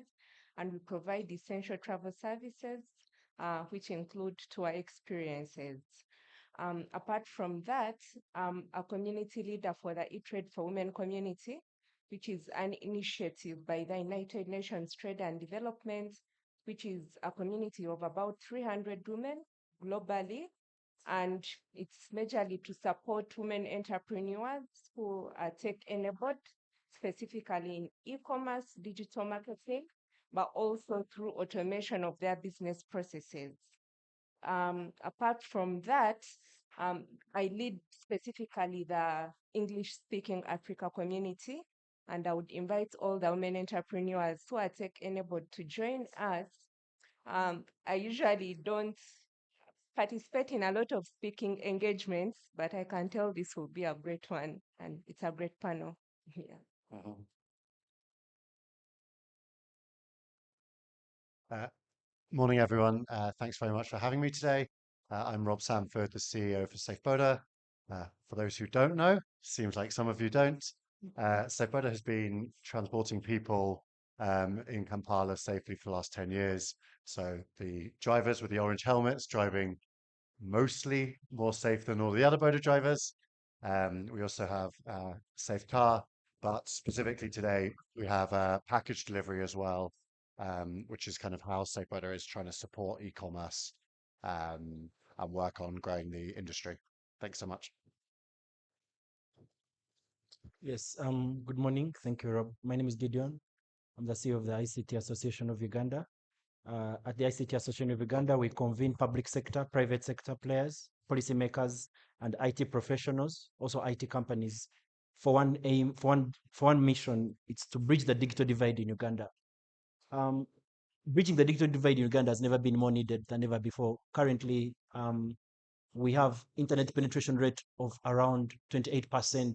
and we provide essential travel services, which include tour experiences. Apart from that, I'm a community leader for the E-Trade for Women community, which is an initiative by the United Nations Trade and Development, which is a community of about 300 women globally, and it's majorly to support women entrepreneurs who are tech-enabled, specifically in e-commerce, digital marketing, but also through automation of their business processes. Apart from that, I lead specifically the English-speaking Africa community, and I would invite all the women entrepreneurs who are tech-enabled to join us. I usually don't participate in a lot of speaking engagements, but I can tell this will be a great one, and it's a great panel. Yeah. Morning, everyone. Thanks very much for having me today. I'm Rob Sanford, the CEO for Safe Boda. For those who don't know, seems like some of you don't, Safe Boda has been transporting people in Kampala safely for the last 10 years. So the drivers with the orange helmets driving mostly more safe than all the other Boda drivers. We also have Safe Car, but specifically today we have package delivery as well, which is kind of how Safe Boda is trying to support e-commerce and work on growing the industry. Thanks so much. Yes, good morning. Thank you, Rob. My name is Gideon. I'm the CEO of the ICT Association of Uganda. At the ICT Association of Uganda, we convene public sector, private sector players, policymakers, and IT professionals, also IT companies, for one aim, for one mission. It's to bridge the digital divide in Uganda. Bridging the digital divide in Uganda has never been more needed than ever before. Currently, we have internet penetration rate of around 28%,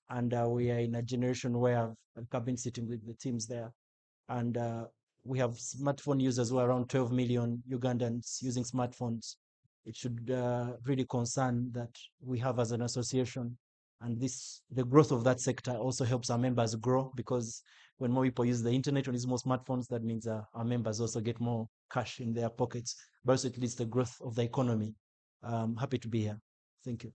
and we are in a generation where I've been sitting with the teams there, and we have smartphone users who are around 12 million Ugandans using smartphones. It should really concern that we have as an association. And the growth of that sector also helps our members grow, because when more people use the internet, when use more smartphones, that means our members also get more cash in their pockets. But also it leads to the growth of the economy. Happy to be here. Thank you.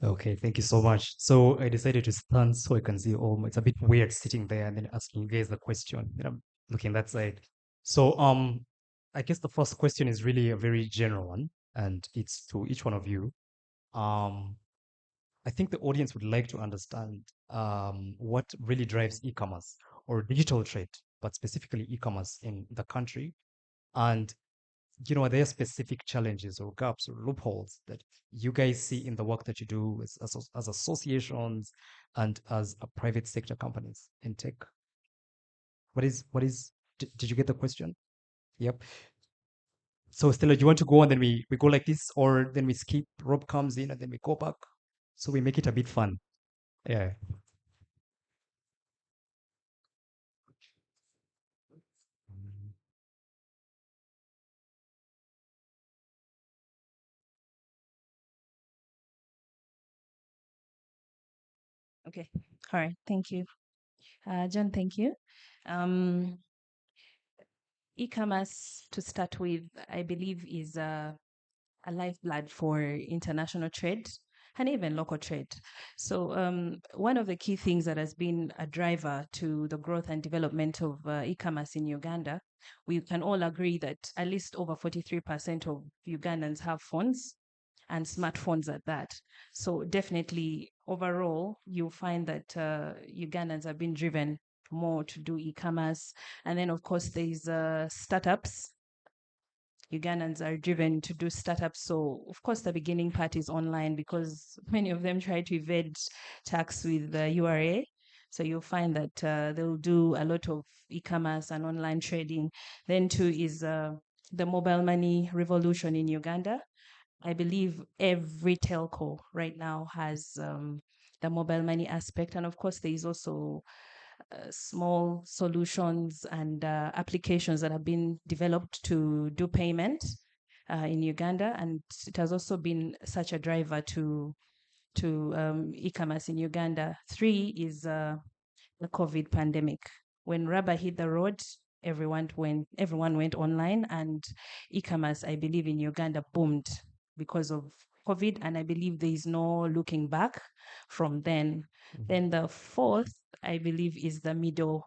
Okay, thank you so much. So I decided to stand so I can see all. It's a bit weird sitting there and then asking you guys the question. I'm looking that side. So I guess the first question is really a very general one, and it's to each one of you. I think the audience would like to understand what really drives e-commerce or digital trade, but specifically e-commerce in the country. And are there specific challenges or gaps or loopholes that you guys see in the work that you do as associations and as a private sector companies in tech? Did you get the question? Yep. So Stella, do you want to go and then we go like this, or then we skip, Rob comes in and then we go back? So we make it a bit fun. Yeah. Okay. All right. Thank you. John, thank you. E-commerce, to start with, I believe is a lifeblood for international trade and even local trade. So one of the key things that has been a driver to the growth and development of e-commerce in Uganda, we can all agree that at least over 43% of Ugandans have phones, and smartphones at that. So definitely overall, you'll find that Ugandans have been driven more to do e-commerce. And then of course there's startups. Ugandans are driven to do startups. So of course the beginning part is online, because many of them try to evade tax with the URA. So you'll find that they'll do a lot of e-commerce and online trading. Then too is the mobile money revolution in Uganda. I believe every telco right now has the mobile money aspect. And of course, there is also small solutions and applications that have been developed to do payment in Uganda. And it has also been such a driver to e-commerce in Uganda. 3 is the COVID pandemic. When rubber hit the road, everyone went online, and e-commerce, I believe, in Uganda boomed because of COVID, and I believe there is no looking back from then. Then the 4th, I believe, is the middle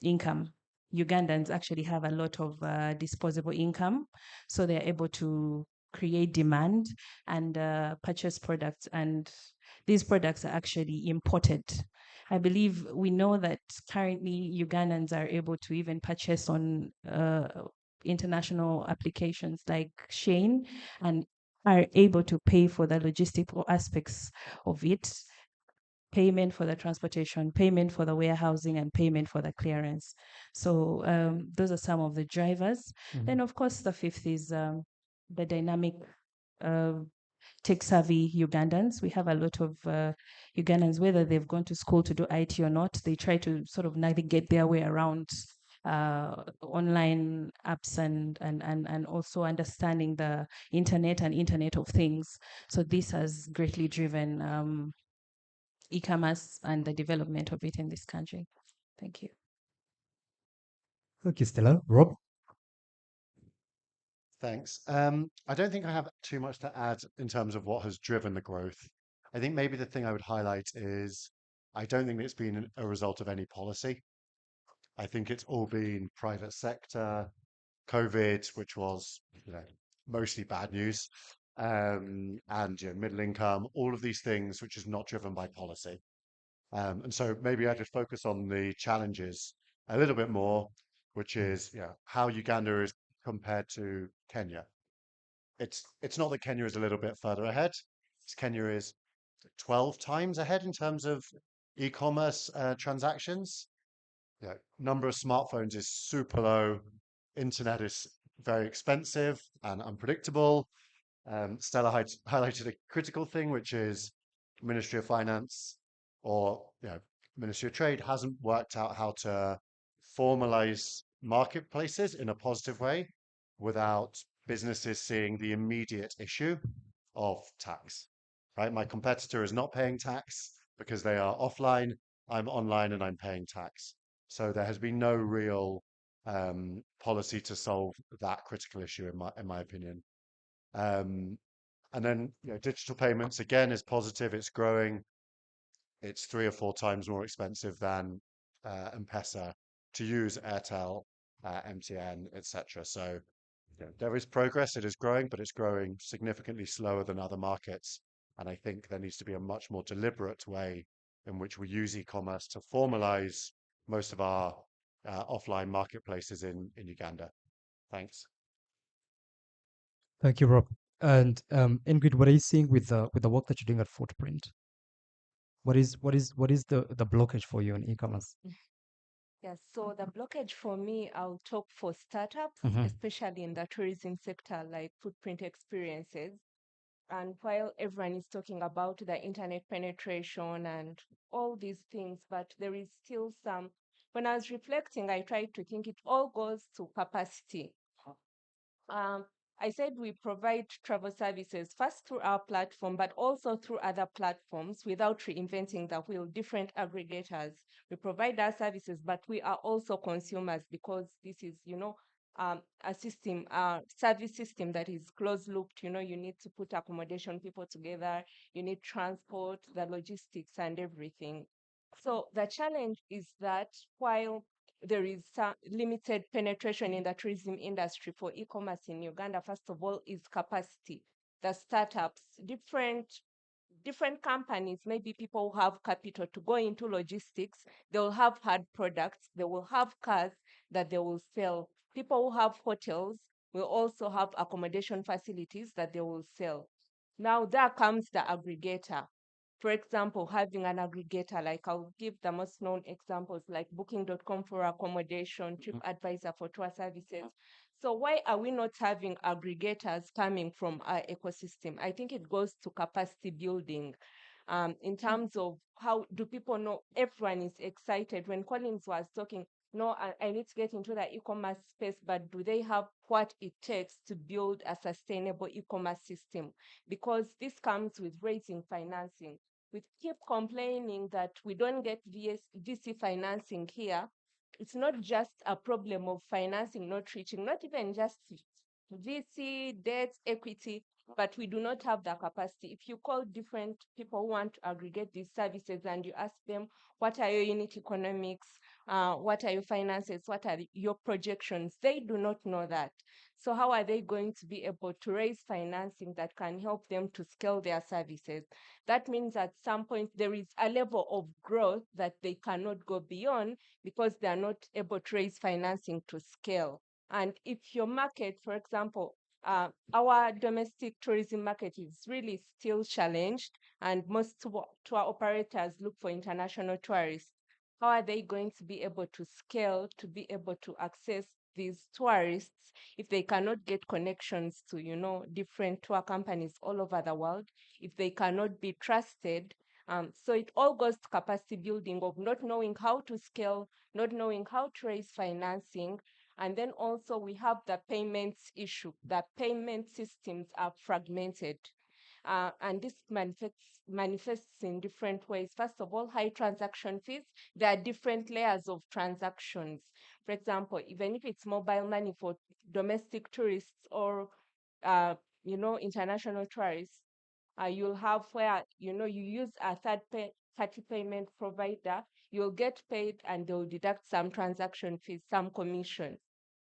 income. Ugandans actually have a lot of disposable income, so they're able to create demand and purchase products, and these products are actually imported. I believe we know that currently Ugandans are able to even purchase on international applications like Shein, and are able to pay for the logistical aspects of it, payment for the transportation, payment for the warehousing, and payment for the clearance. So those are some of the drivers. Then of course the 5th is the dynamic tech-savvy Ugandans. We have a lot of Ugandans, whether they've gone to school to do IT or not, they try to sort of navigate their way around online apps and also understanding the internet and Internet of Things. So this has greatly driven e-commerce and the development of it in this country. Thank you. Okay, Stella. Rob? Thanks. I don't think I have too much to add in terms of what has driven the growth. I think maybe the thing I would highlight is I don't think it's been a result of any policy. I think it's all been private sector, COVID, which was mostly bad news, and middle income, all of these things which is not driven by policy. And so maybe I just focus on the challenges a little bit more, which is how Uganda is compared to Kenya. It's not that Kenya is a little bit further ahead. Kenya is 12 times ahead in terms of e-commerce transactions. Number of smartphones is super low. Internet is very expensive and unpredictable. Stella highlighted a critical thing, which is Ministry of Finance or Ministry of Trade hasn't worked out how to formalize marketplaces in a positive way without businesses seeing the immediate issue of tax, right? My competitor is not paying tax because they are offline. I'm online and I'm paying tax. So there has been no real policy to solve that critical issue, in my opinion. And then digital payments again is positive. It's growing. It's 3 or 4 times more expensive than M-Pesa to use Airtel, MTN, etc. So there is progress. It is growing, but it's growing significantly slower than other markets. And I think there needs to be a much more deliberate way in which we use e-commerce to formalize most of our offline marketplaces in Uganda. Thanks. Thank you, Rob. And Ingrid, what are you seeing with the work that you're doing at Footprint? What is the blockage for you in e-commerce? Yes, so the blockage for me, I'll talk for startups, Mhm. especially in the tourism sector, like Footprint Experiences. And while everyone is talking about the internet penetration and all these things, but there is still some, when I was reflecting, I tried to think it all goes to capacity. Um, I said we provide travel services first through our platform, but also through other platforms without reinventing the wheel, different aggregators. We provide our services, but we are also consumers because this is, a system, a service system that is close looped. You need to put accommodation people together, you need transport, the logistics and everything. So the challenge is that while there is some limited penetration in the tourism industry for e-commerce in Uganda, first of all, is capacity. The startups, different companies, maybe people who have capital to go into logistics, they will have hard products, they will have cars that they will sell. People who have hotels will also have accommodation facilities that they will sell. Now there comes the aggregator. For example, having an aggregator, like I'll give the most known examples like booking.com for accommodation, TripAdvisor for tour services. So why are we not having aggregators coming from our ecosystem? I think it goes to capacity building. In terms of how do people know everyone is excited. When Collins was talking, no, I need to get into the e-commerce space, but do they have what it takes to build a sustainable e-commerce system? Because this comes with raising financing. We keep complaining that we don't get VC financing here. It's not just a problem of financing not reaching, not even just VC, debt, equity, but we do not have the capacity. If you call different people who want to aggregate these services and you ask them, what are your unit economics? What are your finances? What are your projections? They do not know that. So how are they going to be able to raise financing that can help them to scale their services? That means at some point there is a level of growth that they cannot go beyond because they are not able to raise financing to scale. And if your market, for example, our domestic tourism market is really still challenged, and most tour operators look for international tourists. How are they going to be able to scale, to be able to access these tourists if they cannot get connections to, different tour companies all over the world, if they cannot be trusted? So it all goes to capacity building of not knowing how to scale, not knowing how to raise financing. And then also we have the payments issue. The payment systems are fragmented. And this manifests in different ways. First of all, high transaction fees. There are different layers of transactions. For example, even if it's mobile money for domestic tourists or international tourists, you'll have where you use a party payment provider, you'll get paid and they'll deduct some transaction fees, some commission.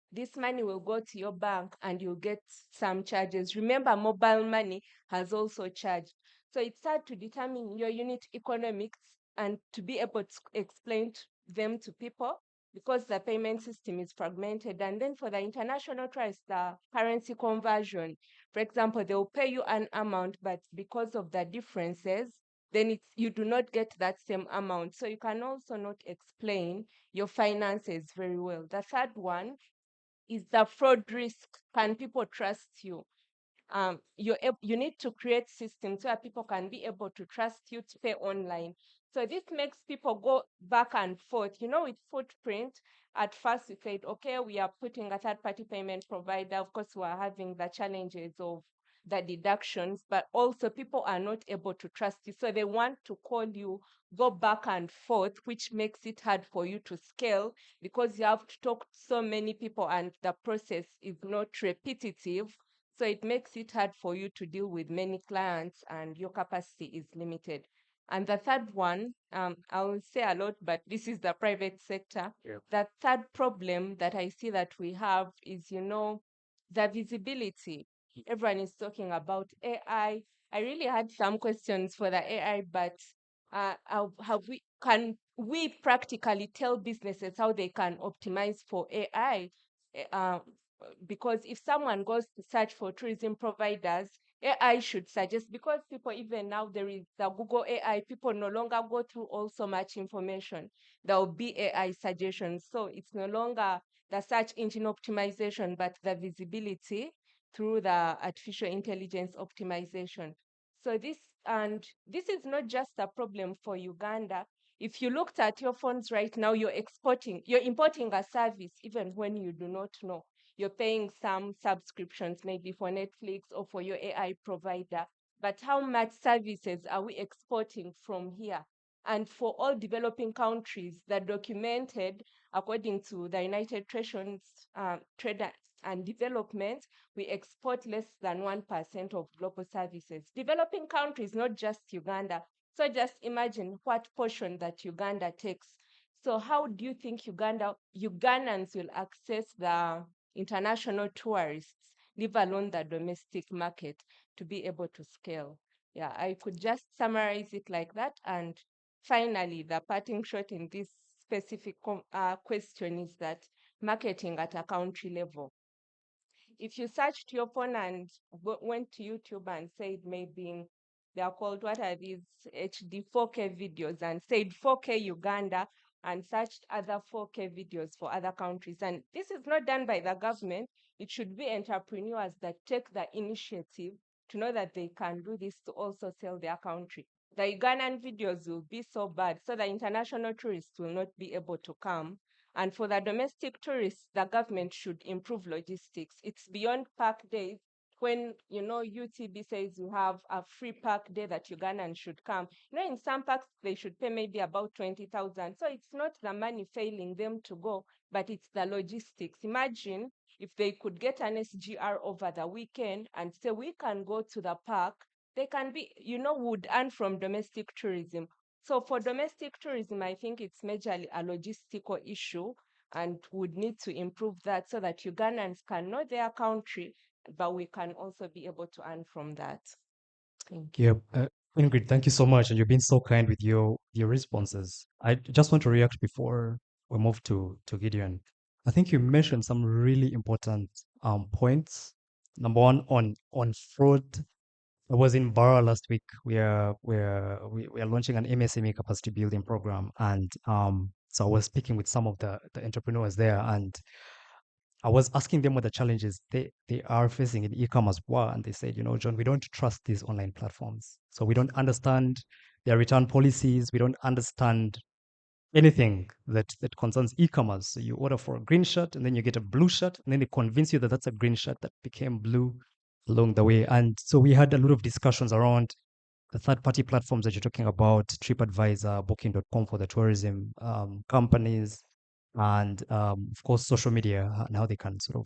This money will go to your bank and you'll get some charges. Remember, mobile money has also charged. So it's hard to determine your unit economics and to be able to explain them to people because the payment system is fragmented. And then for the international tourists, the currency conversion, for example, they will pay you an amount, but because of the differences, then you do not get that same amount. So you can also not explain your finances very well. The third one is the fraud risk. Can people trust you? You need to create systems where people can be able to trust you to pay online. So this makes people go back and forth. With Footprint, at first we said, okay, we are putting a third-party payment provider. Of course, we are having the challenges of the deductions, but also people are not able to trust you. So they want to call you, go back and forth, which makes it hard for you to scale because you have to talk to so many people and the process is not repetitive. So it makes it hard for you to deal with many clients and your capacity is limited. And the third one, I will say a lot, but this is the private sector. Yeah. The third problem that I see that we have is, the visibility. Everyone is talking about AI. I really had some questions for the AI, but can we practically tell businesses how they can optimize for AI? Because if someone goes to search for tourism providers, AI should suggest, because people, even now there is the Google AI, people no longer go through all so much information. There will be AI suggestions. So it's no longer the search engine optimization, but the visibility through the artificial intelligence optimization. So this is not just a problem for Uganda. If you looked at your phones right now, you're importing a service even when you do not know. You're paying some subscriptions, maybe for Netflix or for your AI provider. But how much services are we exporting from here? And for all developing countries that documented, according to the United Nations Trade and Development, we export less than 1% of global services. Developing countries, not just Uganda. So just imagine what portion that Uganda takes. So how do you think Ugandans will access the international tourists, leave alone the domestic market, to be able to scale? Yeah, I could just summarize it like that. And finally, the parting shot in this specific question is that marketing at a country level. If you searched your phone and went to YouTube and said maybe they are called, what are these, HD 4K videos, and said 4K Uganda, and searched other 4K videos for other countries. And this is not done by the government. It should be entrepreneurs that take the initiative to know that they can do this to also sell their country. The Ugandan videos will be so bad, so the international tourists will not be able to come. And for the domestic tourists, the government should improve logistics. It's beyond park days. When, UTB says you have a free park day that Ugandans should come. In some parks, they should pay maybe about 20,000. So it's not the money failing them to go, but it's the logistics. Imagine if they could get an SGR over the weekend and say, we can go to the park, they can be, would earn from domestic tourism. So for domestic tourism, I think it's majorly a logistical issue and would need to improve that so that Ugandans can know their country, but we can also be able to earn from that. Thank you. Yeah, Ingrid, thank you so much, and you've been so kind with your responses. I just want to react before we move to Gideon. I think you mentioned some really important points. Number one, on fraud. I was in Bara last week. We are launching an MSME capacity building program, and so I was speaking with some of the entrepreneurs there, and I was asking them what the challenges they are facing in e-commerce were, and they said, John, we don't trust these online platforms, so we don't understand their return policies. We don't understand anything that concerns e-commerce. So you order for a green shirt, and then you get a blue shirt, and then they convince you that that's a green shirt that became blue along the way. And so we had a lot of discussions around the third-party platforms that you're talking about, TripAdvisor, Booking.com for the tourism companies, and of course, social media and how they can sort of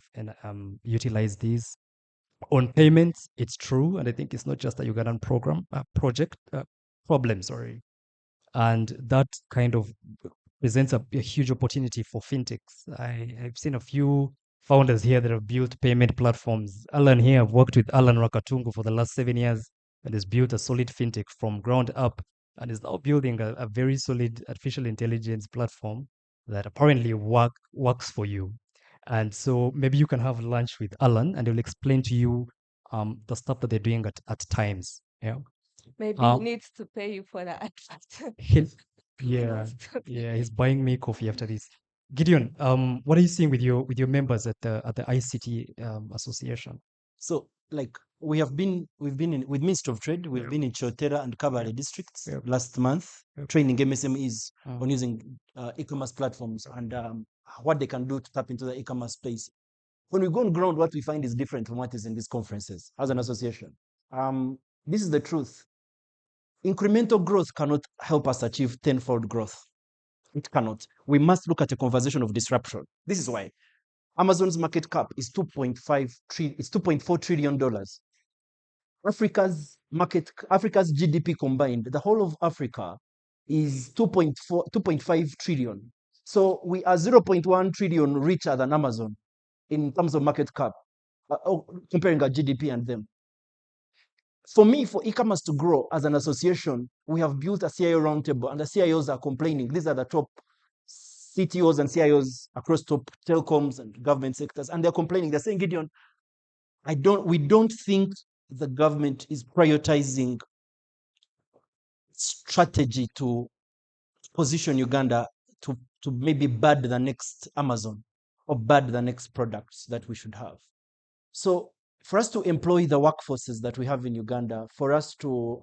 utilize these. On payments, it's true, and I think it's not just a Ugandan problem, sorry. And that kind of presents a huge opportunity for fintechs. I've seen a few founders here that have built payment platforms. Alan here, I've worked with Alan Rakatungu for the last 7 years, and has built a solid fintech from ground up, and is now building a very solid artificial intelligence platform that apparently works for you. And so maybe you can have lunch with Alan, and he'll explain to you the stuff that they're doing at times. Yeah. Maybe he needs to pay you for the advert. Yeah, yeah, he's buying me coffee after this. Gideon, what are you seeing with your members at the ICT association? So, like, we've been with Ministry of Trade. We've been in Chotera and Kabale districts last month, training MSMEs on using e-commerce platforms and what they can do to tap into the e-commerce space. When we go on ground, what we find is different from what is in these conferences as an association. This is the truth. Incremental growth cannot help us achieve tenfold growth. It cannot. We must look at a conversation of disruption. This is why Amazon's market cap is $2.4 trillion. Africa's GDP combined, the whole of Africa is 2.5 trillion. So we are 0.1 trillion richer than Amazon in terms of market cap, comparing our GDP and them. For me, for e-commerce to grow as an association, we have built a CIO roundtable, and the CIOs are complaining. These are the top CTOs and CIOs across top telecoms and government sectors, and they're complaining. They're saying, Gideon, we don't think the government is prioritizing strategy to position Uganda to maybe bud the next Amazon or bud the next products that we should have. So for us to employ the workforces that we have in Uganda, for us to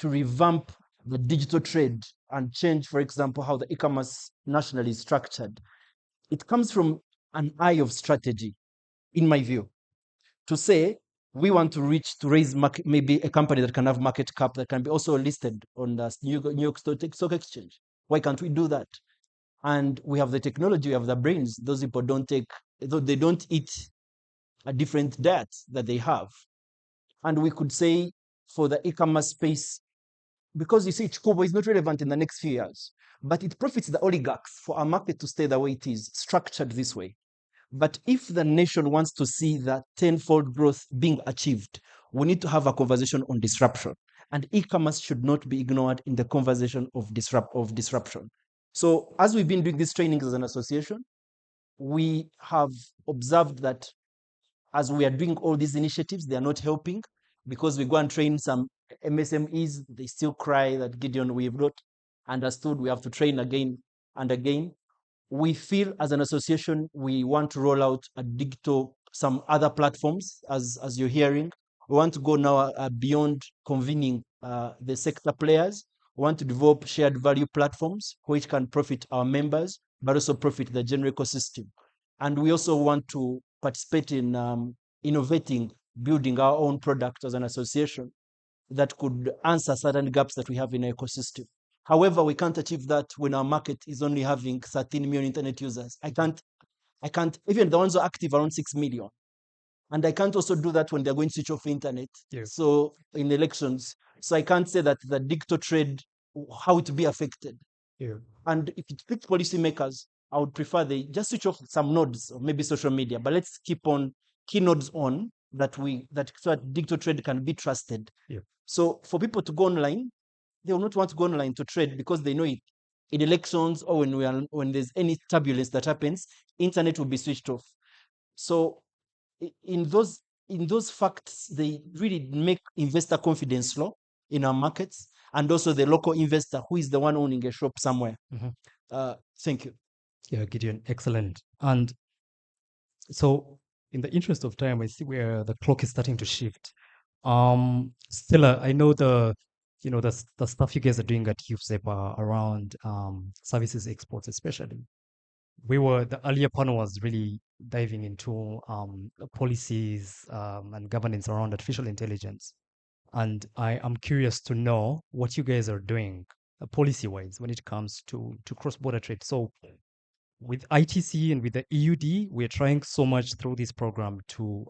revamp the digital trade and change, for example, how the e-commerce nationally is structured, it comes from an eye of strategy, in my view, to say we want to raise market, maybe a company that can have market cap that can be also listed on the New York Stock Exchange. Why can't we do that? And we have the technology, we have the brains. Those people they don't eat a different diet that they have. And we could say for the e-commerce space, because you see, Chikobo is not relevant in the next few years, but it profits the oligarchs for our market to stay the way it is, structured this way. But if the nation wants to see that tenfold growth being achieved, we need to have a conversation on disruption. And e-commerce should not be ignored in the conversation of disruption. So as we've been doing these trainings as an association, we have observed that as we are doing all these initiatives, they are not helping, because we go and train some MSMEs, they still cry that, Gideon, we have not understood, we have to train again and again. We feel as an association, we want to roll out some other platforms, as you're hearing. We want to go now beyond convening the sector players. We want to develop shared value platforms which can profit our members, but also profit the general ecosystem. And we also want to participate in innovating, building our own product as an association that could answer certain gaps that we have in our ecosystem. However, we can't achieve that when our market is only having 13 million internet users. I can't, even the ones who are active around 6 million. And I can't also do that when they're going to switch off internet. Yeah. So in elections, so I can't say that the digital trade, how it will be affected. Yeah. And if it fits policymakers, I would prefer they just switch off some nodes or maybe social media, but let's keep on key nodes on so that digital trade can be trusted. Yeah. So for people to go online, they will not want to go online to trade because they know it. In elections or when there's any turbulence that happens, internet will be switched off. So in those facts, they really make investor confidence low in our markets, and also the local investor who is the one owning a shop somewhere. Mm-hmm. Thank you. Yeah, Gideon, excellent. And so in the interest of time, I see where the clock is starting to shift. Stella, I know the stuff you guys are doing at UFSEPA around services exports, especially. The earlier panel was really diving into policies and governance around artificial intelligence. And I am curious to know what you guys are doing policy-wise when it comes to cross-border trade. So with ITC and with the EUD, we're trying so much through this program to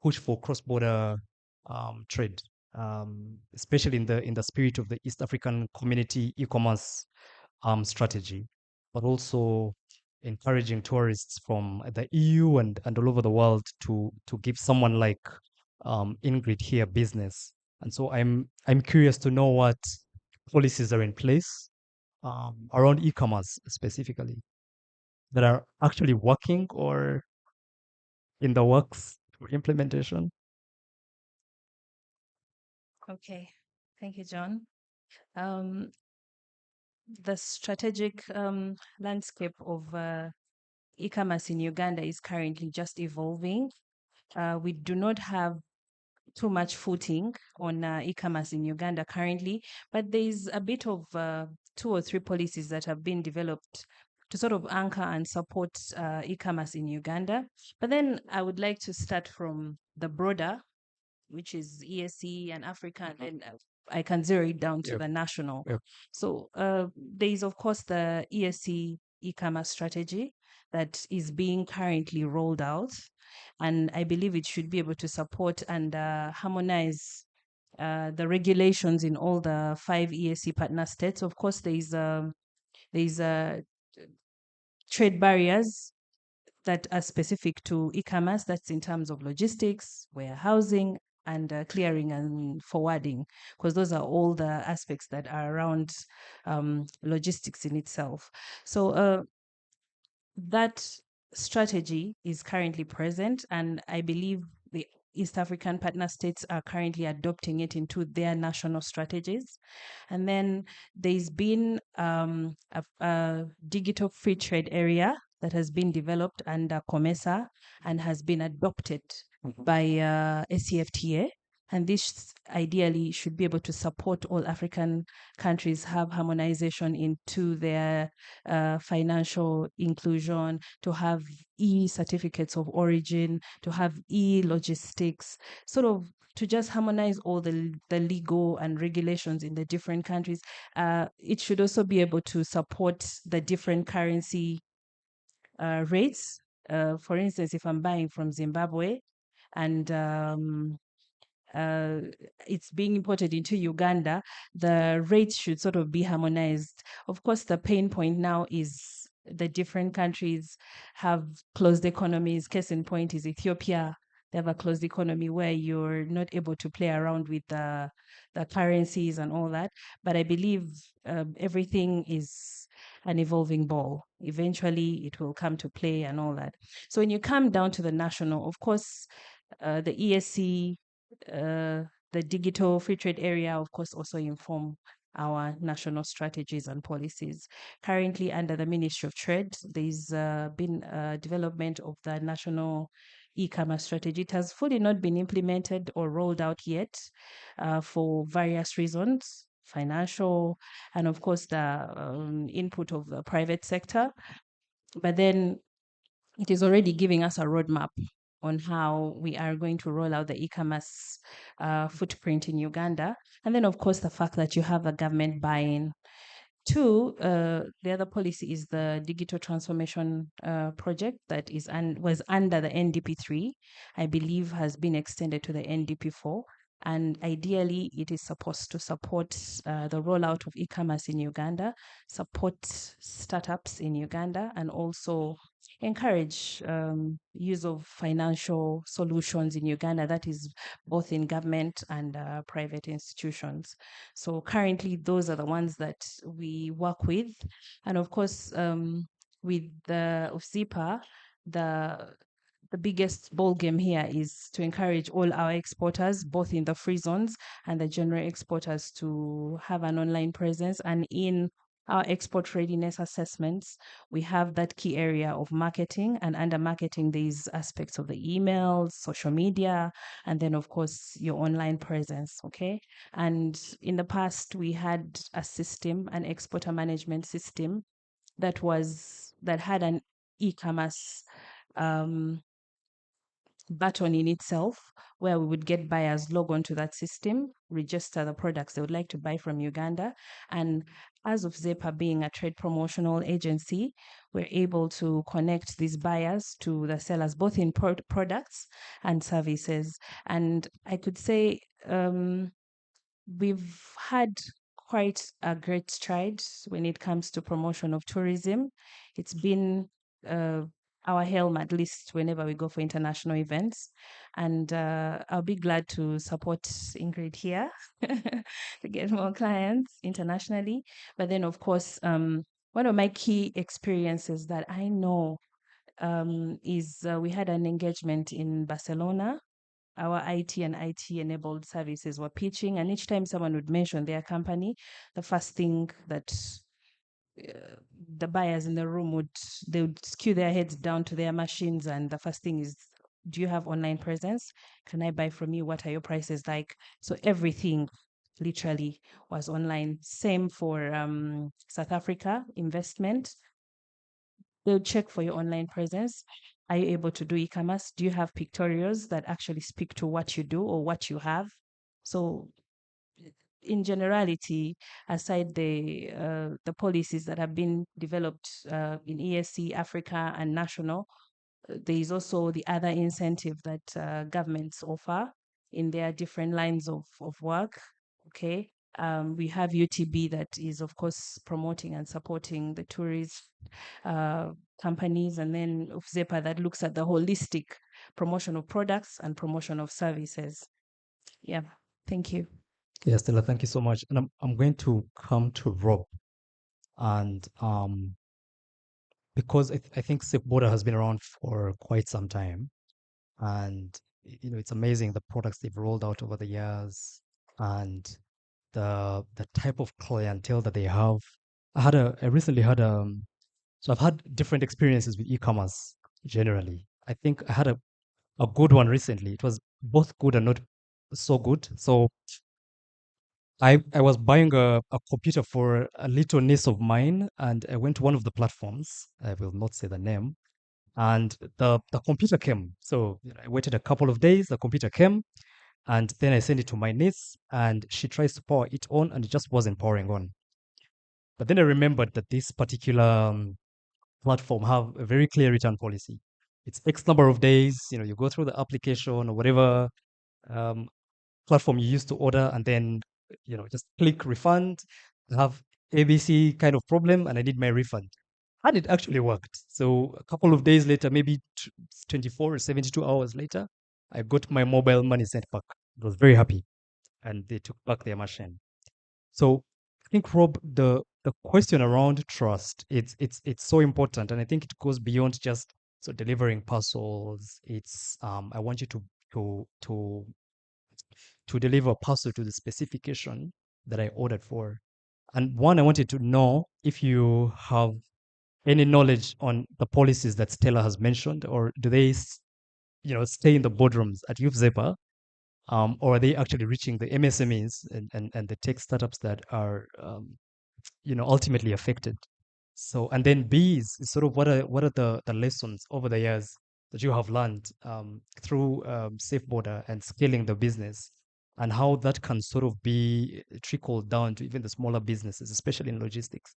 push for cross-border trade, especially in the spirit of the East African Community e-commerce strategy, but also encouraging tourists from the EU and all over the world to give someone like Ingrid here business. And so I'm curious to know what policies are in place around e-commerce specifically that are actually working or in the works for implementation. Okay, thank you, John. The strategic landscape of e-commerce in Uganda is currently just evolving. We do not have too much footing on e-commerce in Uganda currently, but there is a bit of 2 or 3 policies that have been developed to sort of anchor and support e-commerce in Uganda. But then I would like to start from the broader, which is ESC and Africa, and then I can zero it down to the national. So there is, of course, the ESC e-commerce strategy that is being currently rolled out. And I believe it should be able to support and harmonize the regulations in all the 5 ESC partner states. Of course, there is trade barriers that are specific to e-commerce. That's in terms of logistics, warehousing, and clearing and forwarding, because those are all the aspects that are around logistics in itself. So that strategy is currently present, and I believe the East African partner states are currently adopting it into their national strategies. And then there's been a digital free trade area that has been developed under COMESA and has been adopted by ACFTA. And this ideally should be able to support all African countries have harmonization into their financial inclusion, to have e-certificates of origin, to have e-logistics, sort of to just harmonize all the legal and regulations in the different countries. It should also be able to support the different currency rates. For instance, if I'm buying from Zimbabwe and it's being imported into Uganda, the rates should sort of be harmonized. Of course, the pain point now is the different countries have closed economies. Case in point is Ethiopia. They have a closed economy where you're not able to play around with the currencies and all that. But I believe everything is an evolving ball. Eventually, it will come to play and all that. So when you come down to the national, of course, the ESC, the digital free trade area, of course, also inform our national strategies and policies. Currently, under the Ministry of Trade, there's been a development of the national e-commerce strategy. It has fully not been implemented or rolled out yet for various reasons, financial, and of course the input of the private sector. But then it is already giving us a roadmap on how we are going to roll out the e-commerce footprint in Uganda. And then, of course, the fact that you have a government buy-in. Two, the other policy is the digital transformation project that was under the NDP3, I believe has been extended to the NDP4. And ideally, it is supposed to support the rollout of e-commerce in Uganda, support startups in Uganda, and also encourage use of financial solutions in Uganda, that is both in government and private institutions. So currently, those are the ones that we work with. And of course, with the UFSIPA, the biggest ball game here is to encourage all our exporters, both in the free zones and the general exporters, to have an online presence. And in our export readiness assessments, we have that key area of marketing, and under marketing, these aspects of the emails, social media, and then of course your online presence. Okay. And in the past, we had a system, an exporter management system that had an e-commerce button in itself, where we would get buyers log onto that system, register the products they would like to buy from Uganda. And as of ZEPA being a trade promotional agency, we're able to connect these buyers to the sellers, both in products and services. And I could say we've had quite a great stride when it comes to promotion of tourism. It's been our helm, at least whenever we go for international events. And I'll be glad to support Ingrid here to get more clients internationally. But then, of course, one of my key experiences that I know is we had an engagement in Barcelona. Our IT and IT-enabled services were pitching, and each time someone would mention their company, the first thing that the buyers in the room would skew their heads down to their machines, and the first thing is, do you have online presence? Can I buy from you? What are your prices like? So everything literally was online. Same for South Africa investment. they'll check for your online presence. Are you able to do e-commerce? Do you have pictorials that actually speak to what you do or what you have? So in generality, aside the policies that have been developed in ESC, Africa, and national, there is also the other incentive that governments offer in their different lines of work. Okay, we have UTB that is, of course, promoting and supporting the tourist companies, and then UFZEPA that looks at the holistic promotion of products and promotion of services. Yeah, thank you. Yes, Stella, thank you so much. And I'm going to come to Rob. And because I think Safe Border has been around for quite some time. And, it's amazing the products they've rolled out over the years and the type of clientele that they have. I recently had, so I've had different experiences with e-commerce generally. I think I had a good one recently. It was both good and not so good. So I was buying a computer for a little niece of mine, and I went to one of the platforms. I will not say the name. And the computer came. So I waited a couple of days, the computer came, and then I sent it to my niece, and she tries to power it on, and it just wasn't powering on. But then I remembered that this particular platform have a very clear return policy. It's X number of days, you go through the application or whatever um, platform you used to order, and then just click refund. I have ABC kind of problem, and I need my refund. And it actually worked. So a couple of days later, maybe 24 or 72 hours later, I got my mobile money sent back. I was very happy, and they took back their machine. So I think, Rob, the question around trust, it's so important, and I think it goes beyond just delivering parcels. It's I want you to deliver a parcel to the specification that I ordered for. And one, I wanted to know if you have any knowledge on the policies that Stella has mentioned, or do they, stay in the boardrooms at UFZEPA, or are they actually reaching the MSMEs and the tech startups that are, ultimately affected? So, and then B is sort of what are the lessons over the years that you have learned through Safe Border and scaling the business, and how that can sort of be trickled down to even the smaller businesses, especially in logistics.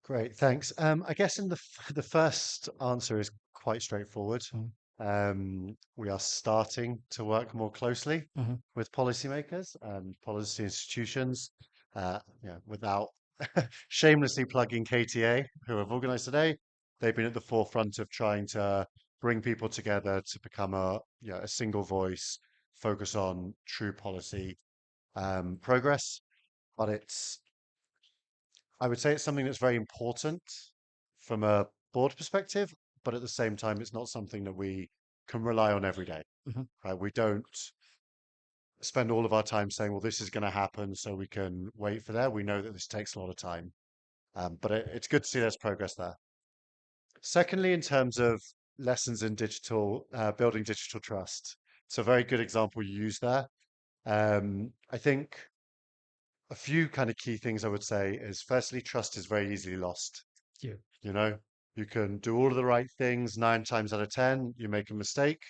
Great, thanks. I guess in the first answer is quite straightforward. We are starting to work more closely with policymakers and policy institutions. Without shamelessly plugging KTA, who have organized today, they've been at the forefront of trying to bring people together to become a single voice, focus on true policy progress. But I would say it's something that's very important from a board perspective, but at the same time, it's not something that we can rely on every day. Right? We don't spend all of our time saying, well, this is going to happen, so we can wait for that. We know that this takes a lot of time. But it's good to see there's progress there. Secondly, in terms of lessons in digital, building digital trust, it's a very good example you use there. I think a few kind of key things I would say is, firstly, trust is very easily lost. Yeah. You can do all of the right things 9 times out of 10, you make a mistake,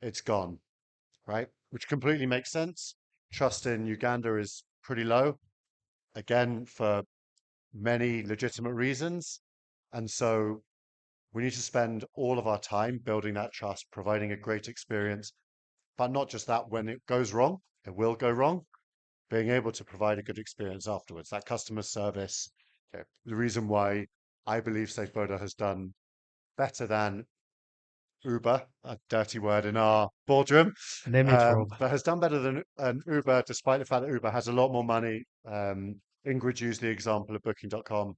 it's gone, right? Which completely makes sense. Trust in Uganda is pretty low, again, for many legitimate reasons. And so we need to spend all of our time building that trust, providing a great experience, but not just that. When it goes wrong, it will go wrong, being able to provide a good experience afterwards, that customer service. The reason why I believe Safe Border has done better than Uber, a dirty word in our boardroom, Name it, Rob. but has done better than Uber, despite the fact that Uber has a lot more money. Ingrid used the example of Booking.com,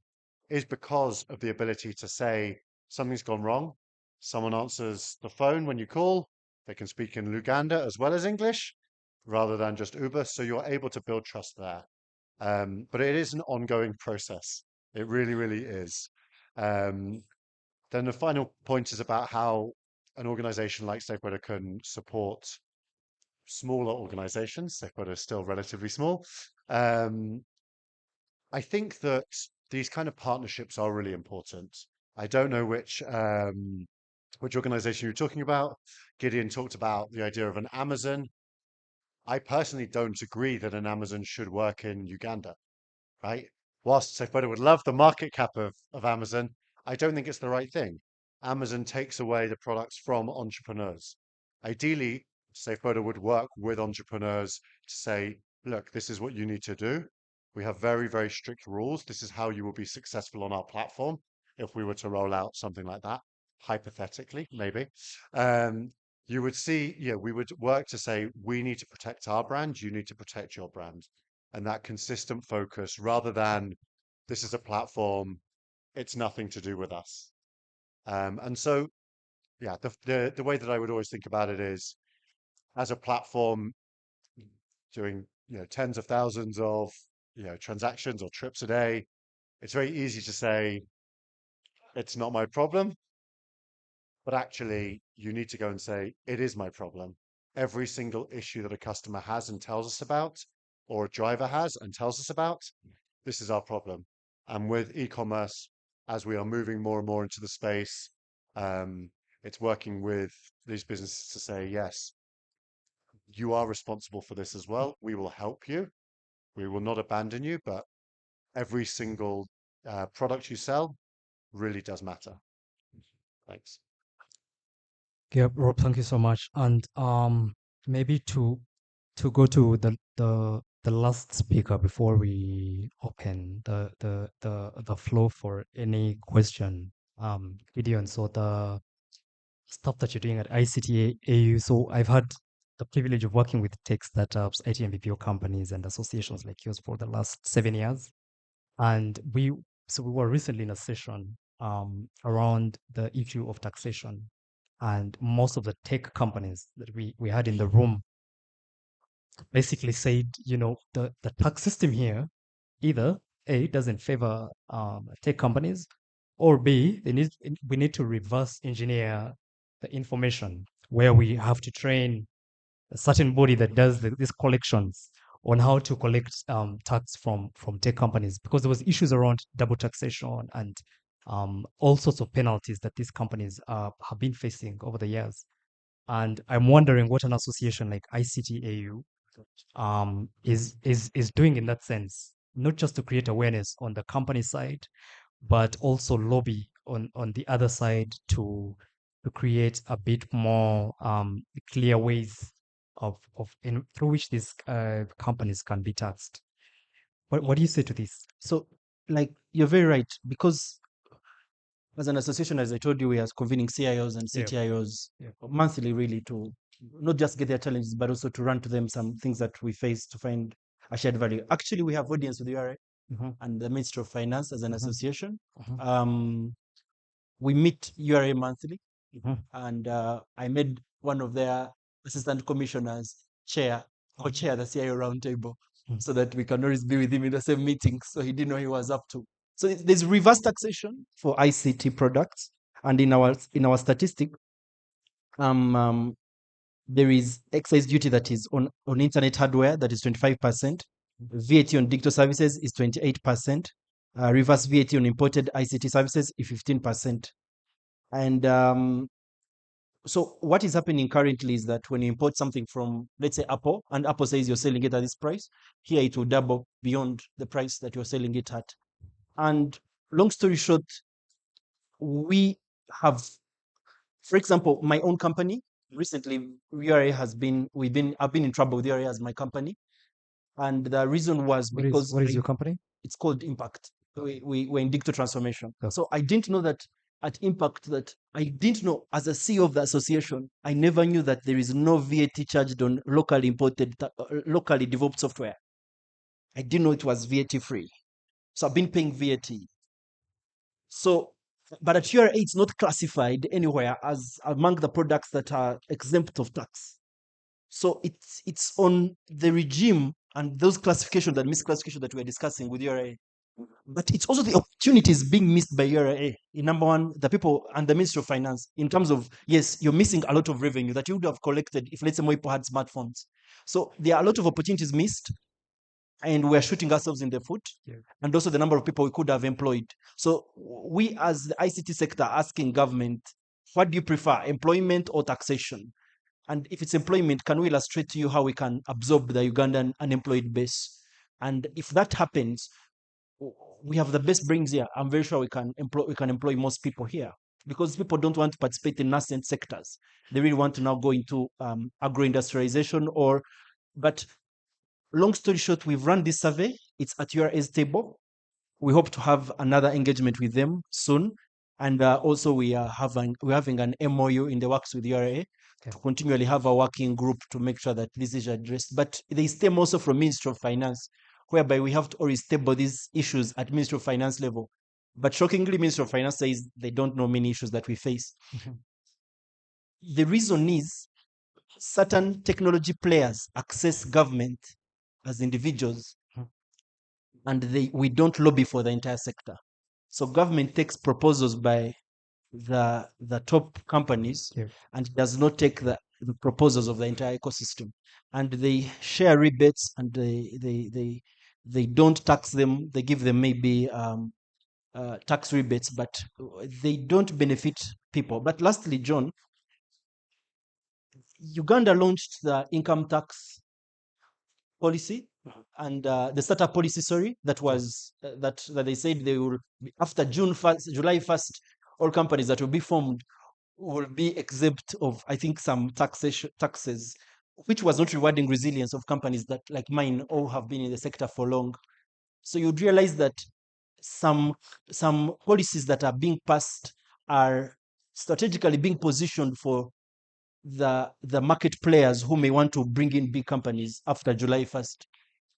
is because of the ability to say something's gone wrong. Someone answers the phone when you call. They can speak in Luganda as well as English, rather than just Uber. So you're able to build trust there. But it is an ongoing process. It really, really is. Then the final point is about how an organization like Safe Border can support smaller organizations. Safe Border is still relatively small. I think that these kind of partnerships are really important. I don't know which organization you're talking about. Gideon talked about the idea of an Amazon. I personally don't agree that an Amazon should work in Uganda, right? Whilst SafeBuddy would love the market cap of Amazon, I don't think it's the right thing. Amazon takes away the products from entrepreneurs. Ideally, SafeBuddy would work with entrepreneurs to say, look, this is what you need to do. We have very, very strict rules. This is how you will be successful on our platform if we were to roll out something like that, hypothetically, maybe. You would see, we would work to say, we need to protect our brand, you need to protect your brand. And that consistent focus rather than this is a platform, it's nothing to do with us. And so, yeah, the way that I would always think about it is as a platform doing, tens of thousands of, transactions or trips a day, it's very easy to say, it's not my problem. But actually, you need to go and say, it is my problem. Every single issue that a customer has and tells us about, or a driver has and tells us about, this is our problem. And with e-commerce, as we are moving more and more into the space, it's working with these businesses to say, yes, you are responsible for this as well. We will help you. We will not abandon you, but every single product you sell really does matter. Thanks. Yeah, Rob, thank you so much. And maybe to go to the last speaker before we open the floor for any question. Gideon, so the stuff that you're doing at ICTA AU. So I've had the privilege of working with tech startups, IT and BPO companies, and associations like yours for the last 7 years. And we were recently in a session around the issue of taxation. And most of the tech companies that we had in the room basically said, the tax system here, either A, doesn't favor tech companies, or B, we need to reverse engineer the information where we have to train a certain body that does these collections on how to collect tax from tech companies, because there was issues around double taxation and all sorts of penalties that these companies have been facing over the years. And I'm wondering what an association like ICTAU is doing in that sense, not just to create awareness on the company side, but also lobby on the other side to create a bit more clear ways through which these companies can be taxed. What do you say to this? So, like, you're very right, because as an association, as I told you, we are convening CIOs and CTIOs monthly, really, to not just get their challenges, but also to run to them some things that we face to find a shared value. Actually, we have audience with URA and the Ministry of Finance as an association. We meet URA monthly, and I made one of their assistant commissioners co-chair the CIO roundtable, so that we can always be with him in the same meetings, so he didn't know he was up to. So there's reverse taxation for ICT products, and in our statistic, there is excise duty that is on internet hardware, that is 25%. VAT on digital services is 28%. Reverse VAT on imported ICT services is 15%. And so what is happening currently is that when you import something from, let's say, Apple, and Apple says you're selling it at this price, here it will double beyond the price that you're selling it at. And long story short, we have, for example, my own company. Recently, URA I've been in trouble with URA as my company. And the reason was because... What is your company? It's called Impact. We're in digital transformation. So I didn't know that at Impact, that I didn't know as a CEO of the association, I never knew that there is no VAT charged on locally imported, locally developed software. I didn't know it was VAT free. So I've been paying VAT. So, but at URA, it's not classified anywhere as among the products that are exempt of tax. So it's on the regime and those classifications, that misclassification that we're discussing with URA. But it's also the opportunities being missed by URA. In number one, the people and the Ministry of Finance, in terms of, yes, you're missing a lot of revenue that you would have collected if, let's say, more people had smartphones. So there are a lot of opportunities missed. and we're shooting ourselves in the foot, and also the number of people we could have employed. So we as the ICT sector are asking government, what do you prefer, employment or taxation? And if it's employment, can we illustrate to you how we can absorb the Ugandan unemployed base? And if that happens, we have the best brains here. I'm very sure we can employ most people here, because people don't want to participate in nascent sectors. They really want to now go into agro-industrialization but long story short, we've run this survey. It's at URA's table. We hope to have another engagement with them soon. And also we're having an MOU in the works with URA to continually have a working group to make sure that this is addressed. But they stem also from Ministry of Finance, whereby we have to always table these issues at Ministry of Finance level. But shockingly, Ministry of Finance says they don't know many issues that we face. The reason is certain technology players access government as individuals, and we don't lobby for the entire sector. So government takes proposals by the top companies and does not take the proposals of the entire ecosystem. And they share rebates, and they don't tax them. They give them maybe tax rebates, but they don't benefit people. But lastly, John, Uganda launched the income tax policy and the startup policy, sorry, that was that they said they will be, after July 1st, all companies that will be formed will be exempt of, I think, some taxes, which was not rewarding resilience of companies that, like mine, all have been in the sector for long. So you'd realize that some policies that are being passed are strategically being positioned for the market players who may want to bring in big companies after July 1st.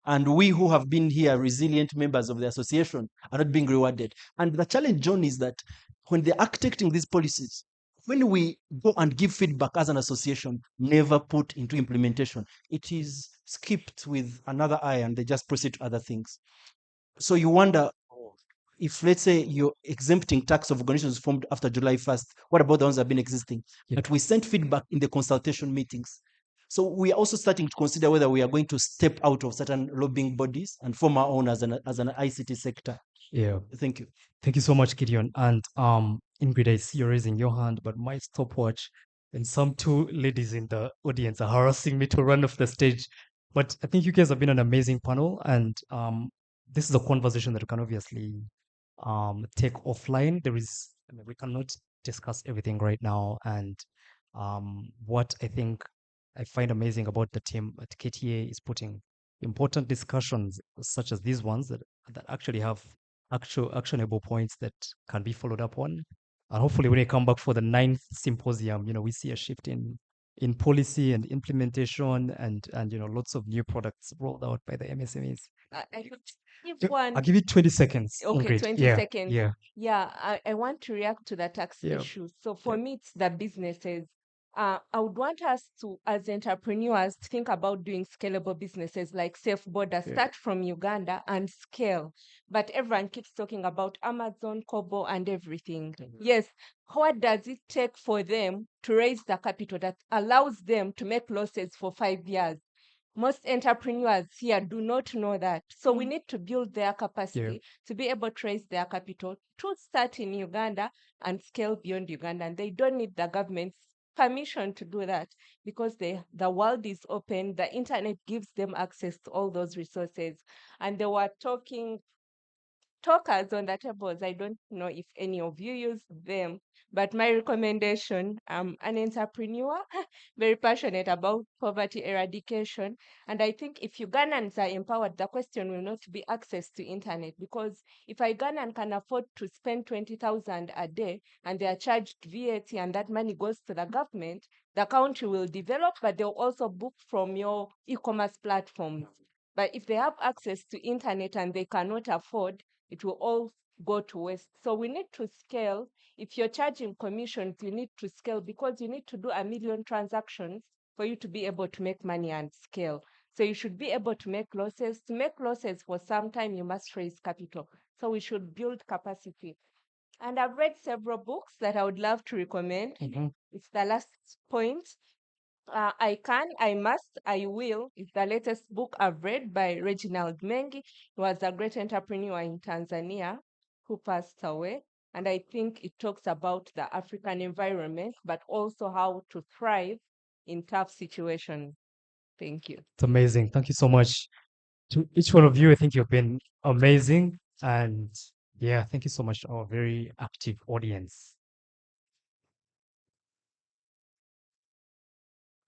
And we who have been here, resilient members of the association, are not being rewarded. And the challenge, John, is that when they're architecting these policies, when we go and give feedback as an association, never put into implementation, it is skipped with another eye and they just proceed to other things. So you wonder, if let's say you're exempting tax of organizations formed after July 1st, what about the ones that have been existing? But we sent feedback in the consultation meetings. So we are also starting to consider whether we are going to step out of certain lobbying bodies and form our own as an ICT sector. Yeah. Thank you. Thank you so much, Gideon. And Ingrid, I see you raising your hand, but my stopwatch and some two ladies in the audience are harassing me to run off the stage. But I think you guys have been an amazing panel, and this is a conversation that we can obviously take offline. We cannot discuss everything right now. And what I find amazing about the team at KTA is putting important discussions such as these ones that actually have actual actionable points that can be followed up on. And hopefully when we come back for the 9th symposium, we see a shift in policy and implementation and lots of new products rolled out by the MSMEs. I could give one. I'll give you 20 seconds. Okay, Ingrid. 20 Yeah, seconds. yeah. Yeah, I want to react to the tax Yeah. issue. So for me, it's the businesses. I would want us to, as entrepreneurs, think about doing scalable businesses like Safe Border, Yeah. start from Uganda and scale. But everyone keeps talking about Amazon, Kobo, and everything. Yes, what does it take for them to raise the capital that allows them to make losses for 5 years? Most entrepreneurs here do not know that. So we need to build their capacity to be able to raise their capital to start in Uganda and scale beyond Uganda. And they don't need the government's permission to do that because the world is open. The internet gives them access to all those resources. And they were talkers on the tables. I don't know if any of you use them, but my recommendation, I'm an entrepreneur, very passionate about poverty eradication. And I think if Ugandans are empowered, the question will not be access to internet, because if a Ugandan can afford to spend 20,000 a day and they are charged VAT and that money goes to the government, the country will develop, but they'll also book from your e-commerce platforms. But if they have access to internet and they cannot afford, it will all go to waste. So we need to scale. If you're charging commissions, you need to scale because you need to do 1 million transactions for you to be able to make money and scale. So you should be able to make losses. To make losses for some time, you must raise capital. So we should build capacity. And I've read several books that I would love to recommend. It's the last point. I Can, I Must, I Will is the latest book I've read by Reginald Mengi. He was a great entrepreneur in Tanzania who passed away. And I think it talks about the African environment, but also how to thrive in tough situations. Thank you. It's amazing. Thank you so much to each one of you. I think you've been amazing. And yeah, thank you so much to our very active audience.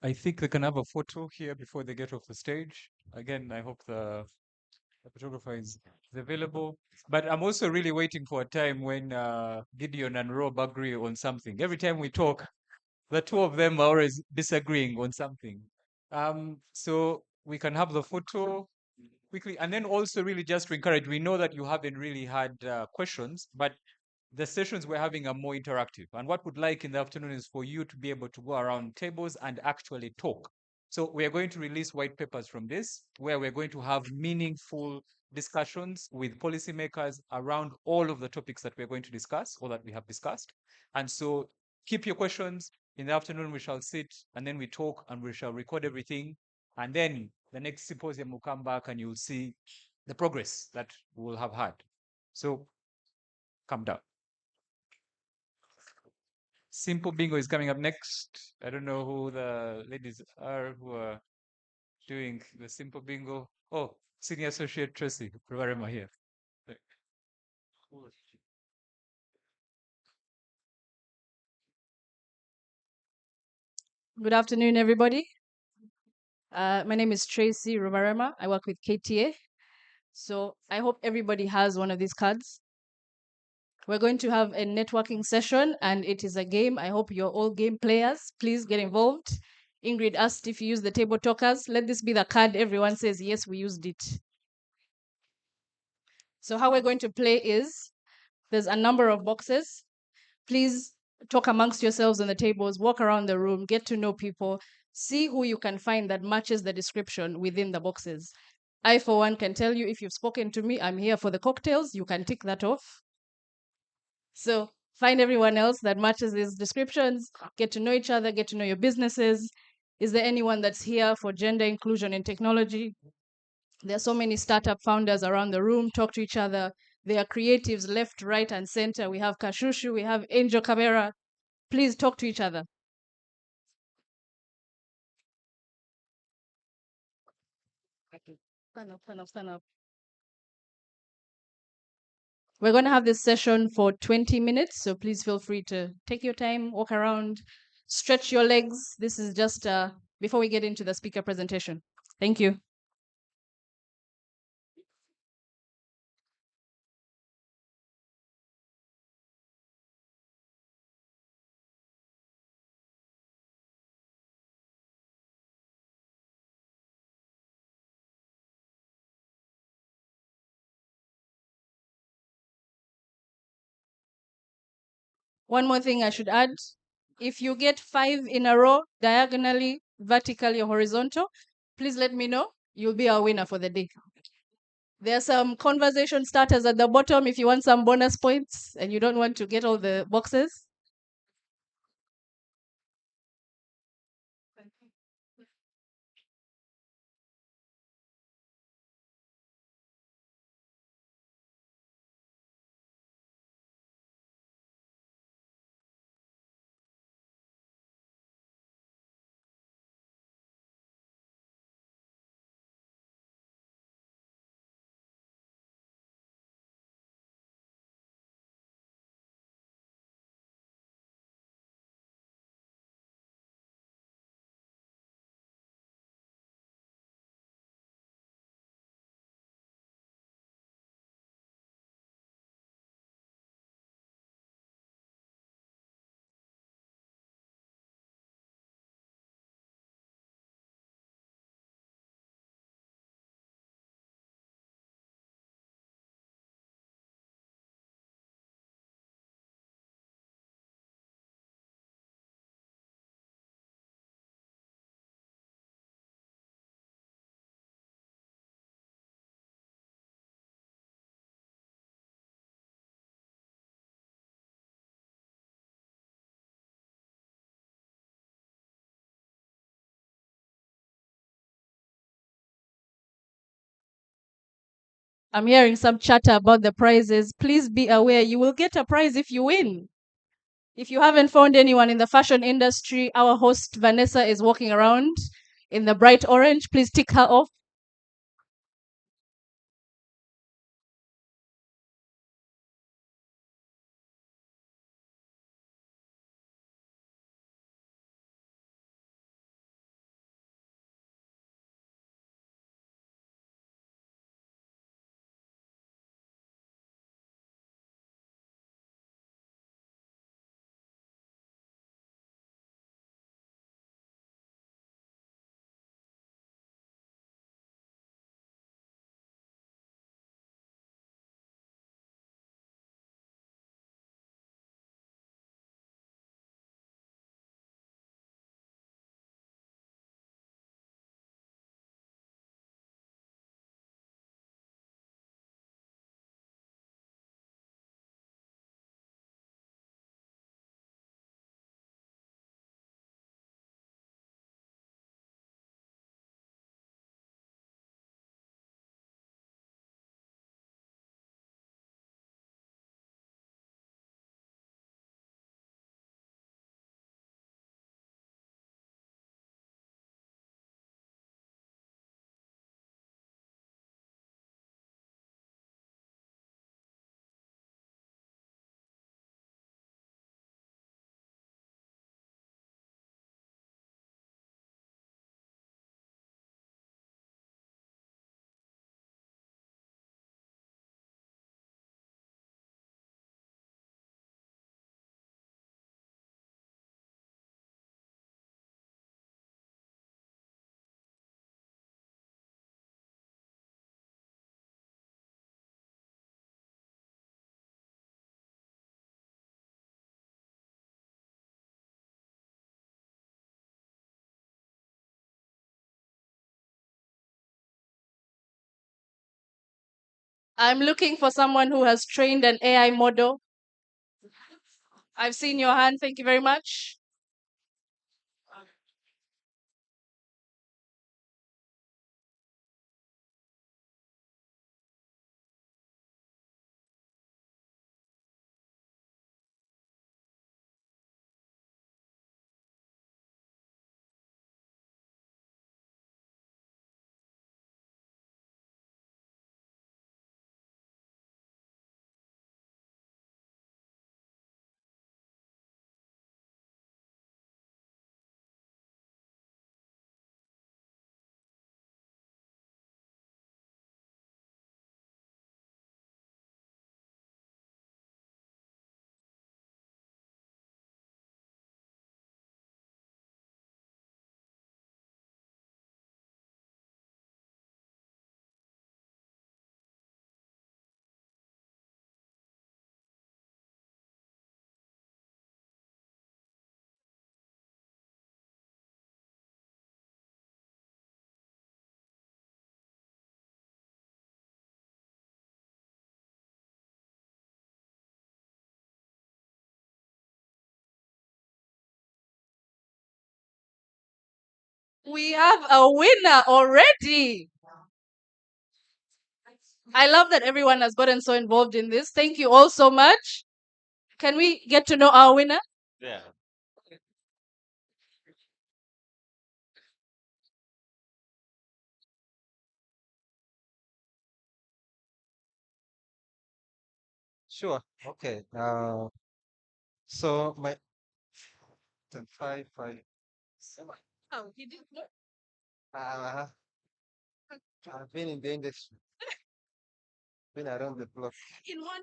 I think they can have a photo here before they get off the stage. Again, I hope the photographer is available. But I'm also really waiting for a time when Gideon and Rob agree on something. Every time we talk, the two of them are always disagreeing on something. So we can have the photo quickly, and then also really just to encourage, we know that you haven't really had questions, but the sessions we're having are more interactive. And what we'd like in the afternoon is for you to be able to go around tables and actually talk. So we are going to release white papers from this, where we're going to have meaningful discussions with policymakers around all of the topics that we're going to discuss or that we have discussed. And so keep your questions. In the afternoon, we shall sit and then we talk and we shall record everything. And then the next symposium will come back and you'll see the progress that we will have had. So come down. Simple Bingo is coming up next. I don't know who the ladies are who are doing the Simple Bingo. Oh, Senior Associate Tracy Ruvarema here. Good afternoon, everybody. My name is Tracy Ruvarema. I work with KTA. So I hope everybody has one of these cards. We're going to have a networking session and it is a game. I hope you're all game players. Please get involved. Ingrid asked if you use the table talkers. Let this be the card everyone says, yes, we used it. So how we're going to play is there's a number of boxes. Please talk amongst yourselves on the tables, walk around the room, get to know people, see who you can find that matches the description within the boxes. I, for one, can tell you if you've spoken to me, I'm here for the cocktails. You can tick that off. So find everyone else that matches these descriptions, get to know each other, get to know your businesses. Is there anyone that's here for gender inclusion in technology? There are so many startup founders around the room. Talk to each other. There are creatives left, right, and center. We have Kashushu, we have Angel Camera. Please talk to each other. Stand up, stand up, stand up. We're going to have this session for 20 minutes, so please feel free to take your time, walk around, stretch your legs. This is just before we get into the speaker presentation. Thank you. One more thing I should add. If you get 5 in a row, diagonally, vertically, or horizontal, please let me know. You'll be our winner for the day. There are some conversation starters at the bottom if you want some bonus points and you don't want to get all the boxes. I'm hearing some chatter about the prizes. Please be aware you will get a prize if you win. If you haven't found anyone in the fashion industry, our host Vanessa is walking around in the bright orange. Please tick her off. I'm looking for someone who has trained an AI model. I've seen your hand. Thank you very much. We have a winner already. I love that everyone has gotten so involved in this. Thank you all so much. Can we get to know our winner? Yeah. Sure. Okay. So my 557. Oh, he didn't know. Uh, I've been in the industry, been around the block. In one.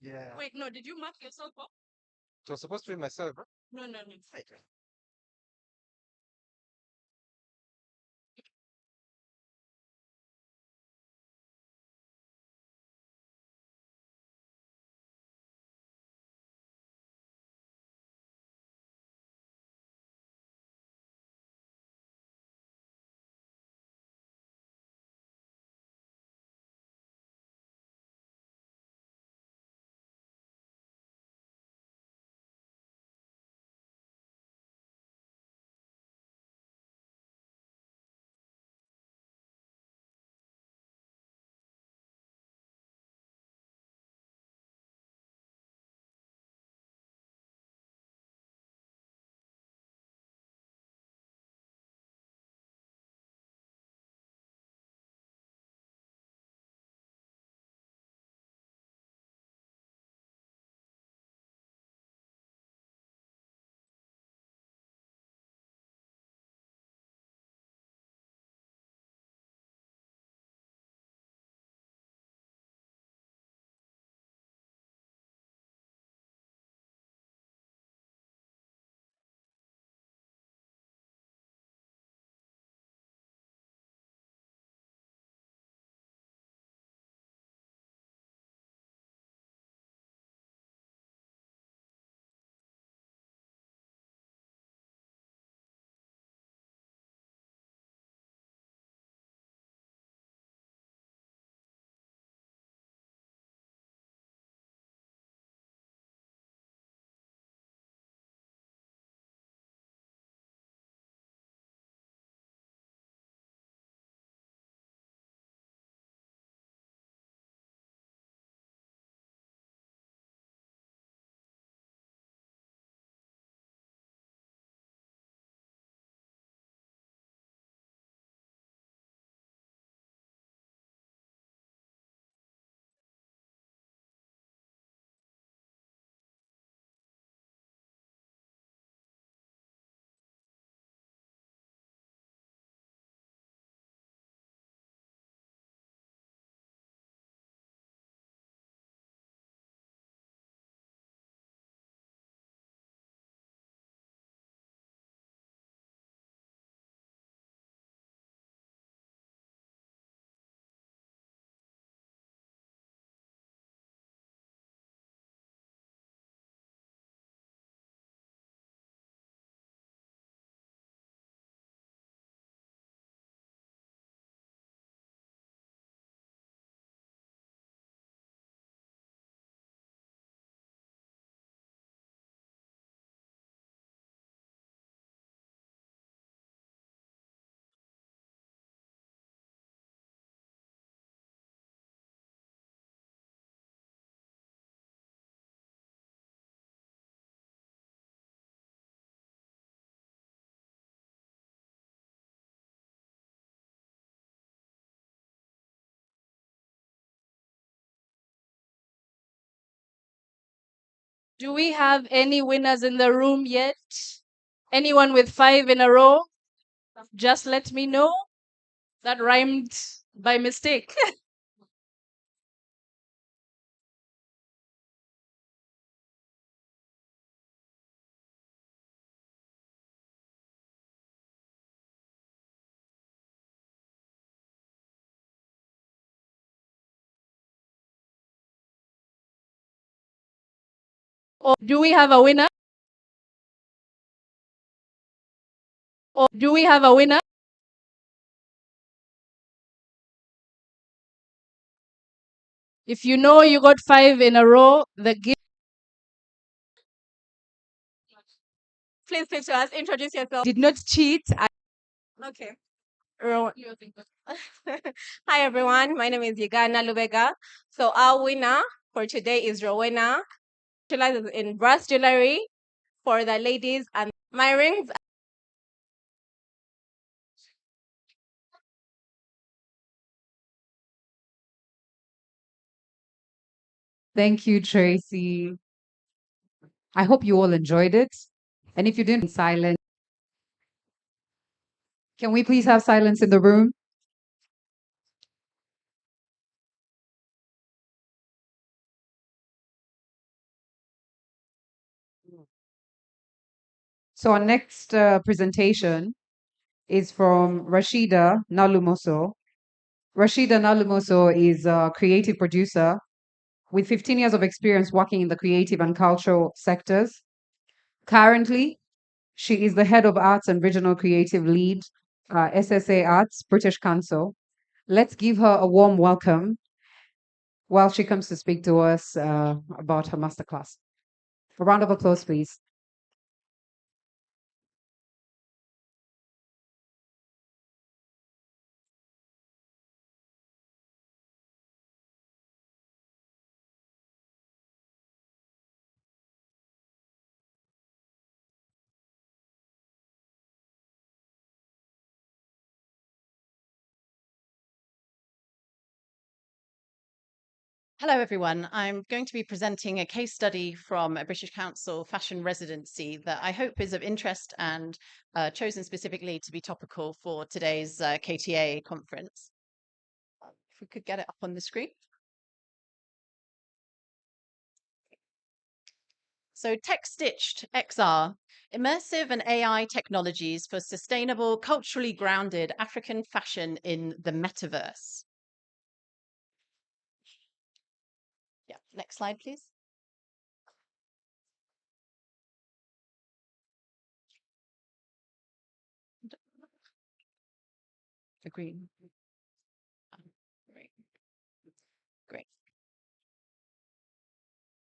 Yeah. Wait, no, did you mark yourself up? It was supposed to be myself. Huh? No, no, no. Do we have any winners in the room yet? Anyone with 5 in a row? Just let me know. That rhymed by mistake. Or do we have a winner? Or do we have a winner? If you know you got 5 in a row, the gift. Please speak to us. Introduce yourself. Did not cheat. Okay. Hi, everyone. My name is Yigana Lubega. So our winner for today is Rowena. Specializes in brass jewelry for the ladies, and my rings. Thank you, Tracy. I hope you all enjoyed it. And if you didn't, silent. Can we please have silence in the room? So our next presentation is from Rashida Nalumoso. Rashida Nalumoso is a creative producer with 15 years of experience working in the creative and cultural sectors. Currently, she is the head of arts and regional creative lead, SSA Arts, British Council. Let's give her a warm welcome while she comes to speak to us about her masterclass. A round of applause, please. Hello, everyone. I'm going to be presenting a case study from a British Council fashion residency that I hope is of interest and chosen specifically to be topical for today's KTA conference. If we could get it up on the screen. So Tech-Stitched XR, immersive and AI technologies for sustainable, culturally grounded African fashion in the metaverse. Yeah, next slide, please. Agree. Great. Great.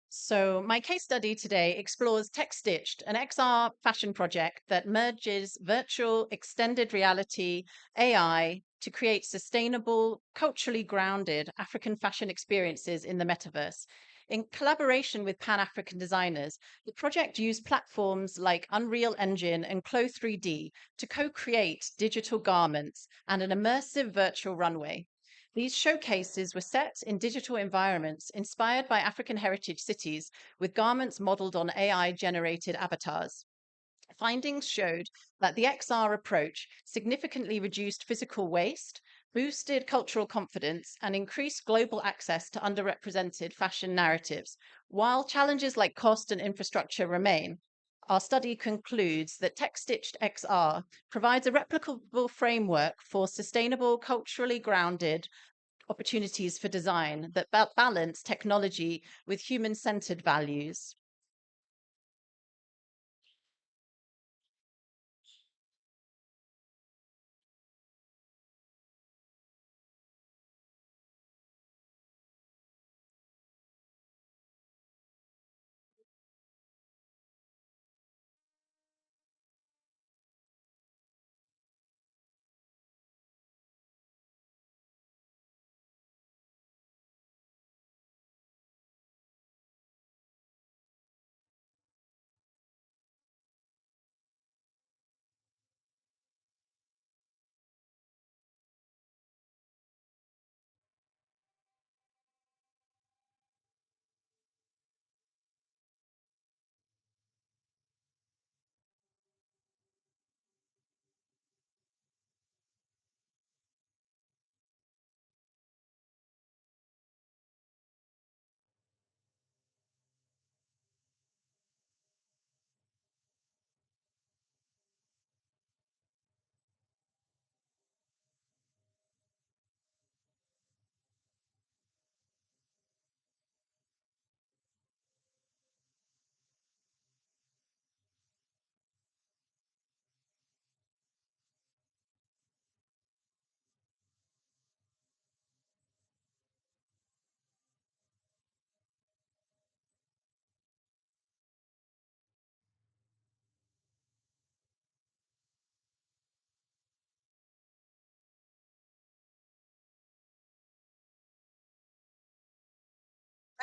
So my case study today explores Tech-Stitched, an XR fashion project that merges virtual extended reality AI to create sustainable, culturally grounded African fashion experiences in the metaverse. In collaboration with Pan-African designers, the project used platforms like Unreal Engine and Clo 3D to co-create digital garments and an immersive virtual runway. These showcases were set in digital environments inspired by African heritage cities with garments modeled on AI-generated avatars. Findings showed that the XR approach significantly reduced physical waste, boosted cultural confidence, and increased global access to underrepresented fashion narratives. While challenges like cost and infrastructure remain, our study concludes that Tech-Stitched XR provides a replicable framework for sustainable, culturally grounded opportunities for design that balance technology with human-centered values.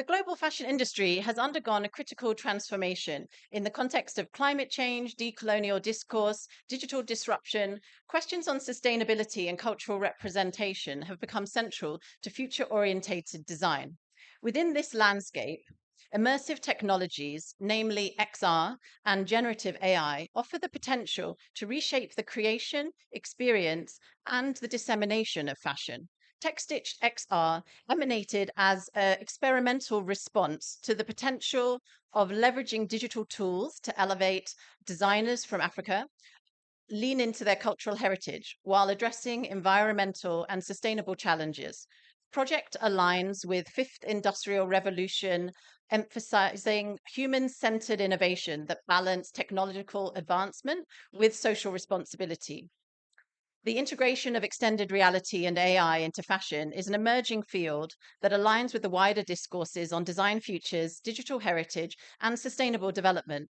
A global fashion industry has undergone a critical transformation in the context of climate change, decolonial discourse, digital disruption. Questions on sustainability and cultural representation have become central to future-orientated design. Within this landscape, immersive technologies, namely XR and generative AI, offer the potential to reshape the creation, experience, and the dissemination of fashion. TechStitched XR emanated as an experimental response to the potential of leveraging digital tools to elevate designers from Africa, lean into their cultural heritage while addressing environmental and sustainable challenges. Project aligns with Fifth Industrial Revolution, emphasizing human-centered innovation that balance technological advancement with social responsibility. The integration of extended reality and AI into fashion is an emerging field that aligns with the wider discourses on design futures, digital heritage, and sustainable development.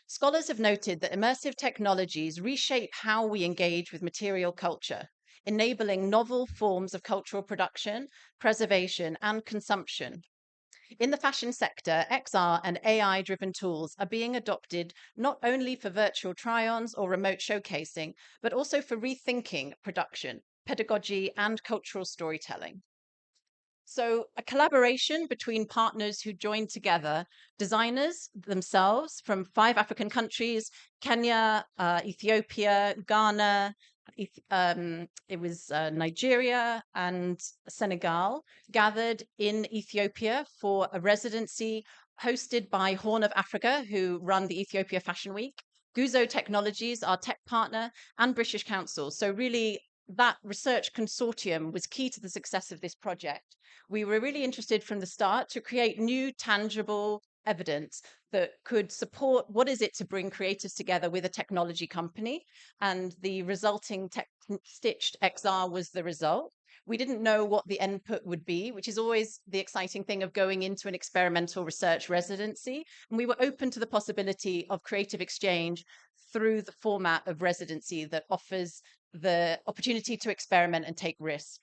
Scholars have noted that immersive technologies reshape how we engage with material culture, enabling novel forms of cultural production, preservation, and consumption. In the fashion sector, XR and AI-driven tools are being adopted not only for virtual try-ons or remote showcasing, but also for rethinking production, pedagogy, and cultural storytelling. So a collaboration between partners who joined together, designers themselves from 5 African countries, Kenya, Ethiopia, Ghana, it was Nigeria and Senegal, gathered in Ethiopia for a residency hosted by Horn of Africa, who run the Ethiopia Fashion Week, Guzo Technologies, our tech partner, and British Council. So really, that research consortium was key to the success of this project. We were really interested from the start to create new tangible evidence that could support what is it to bring creatives together with a technology company, and the resulting stitched XR was the result. We didn't know what the input would be, which is always the exciting thing of going into an experimental research residency. And we were open to the possibility of creative exchange through the format of residency that offers the opportunity to experiment and take risks.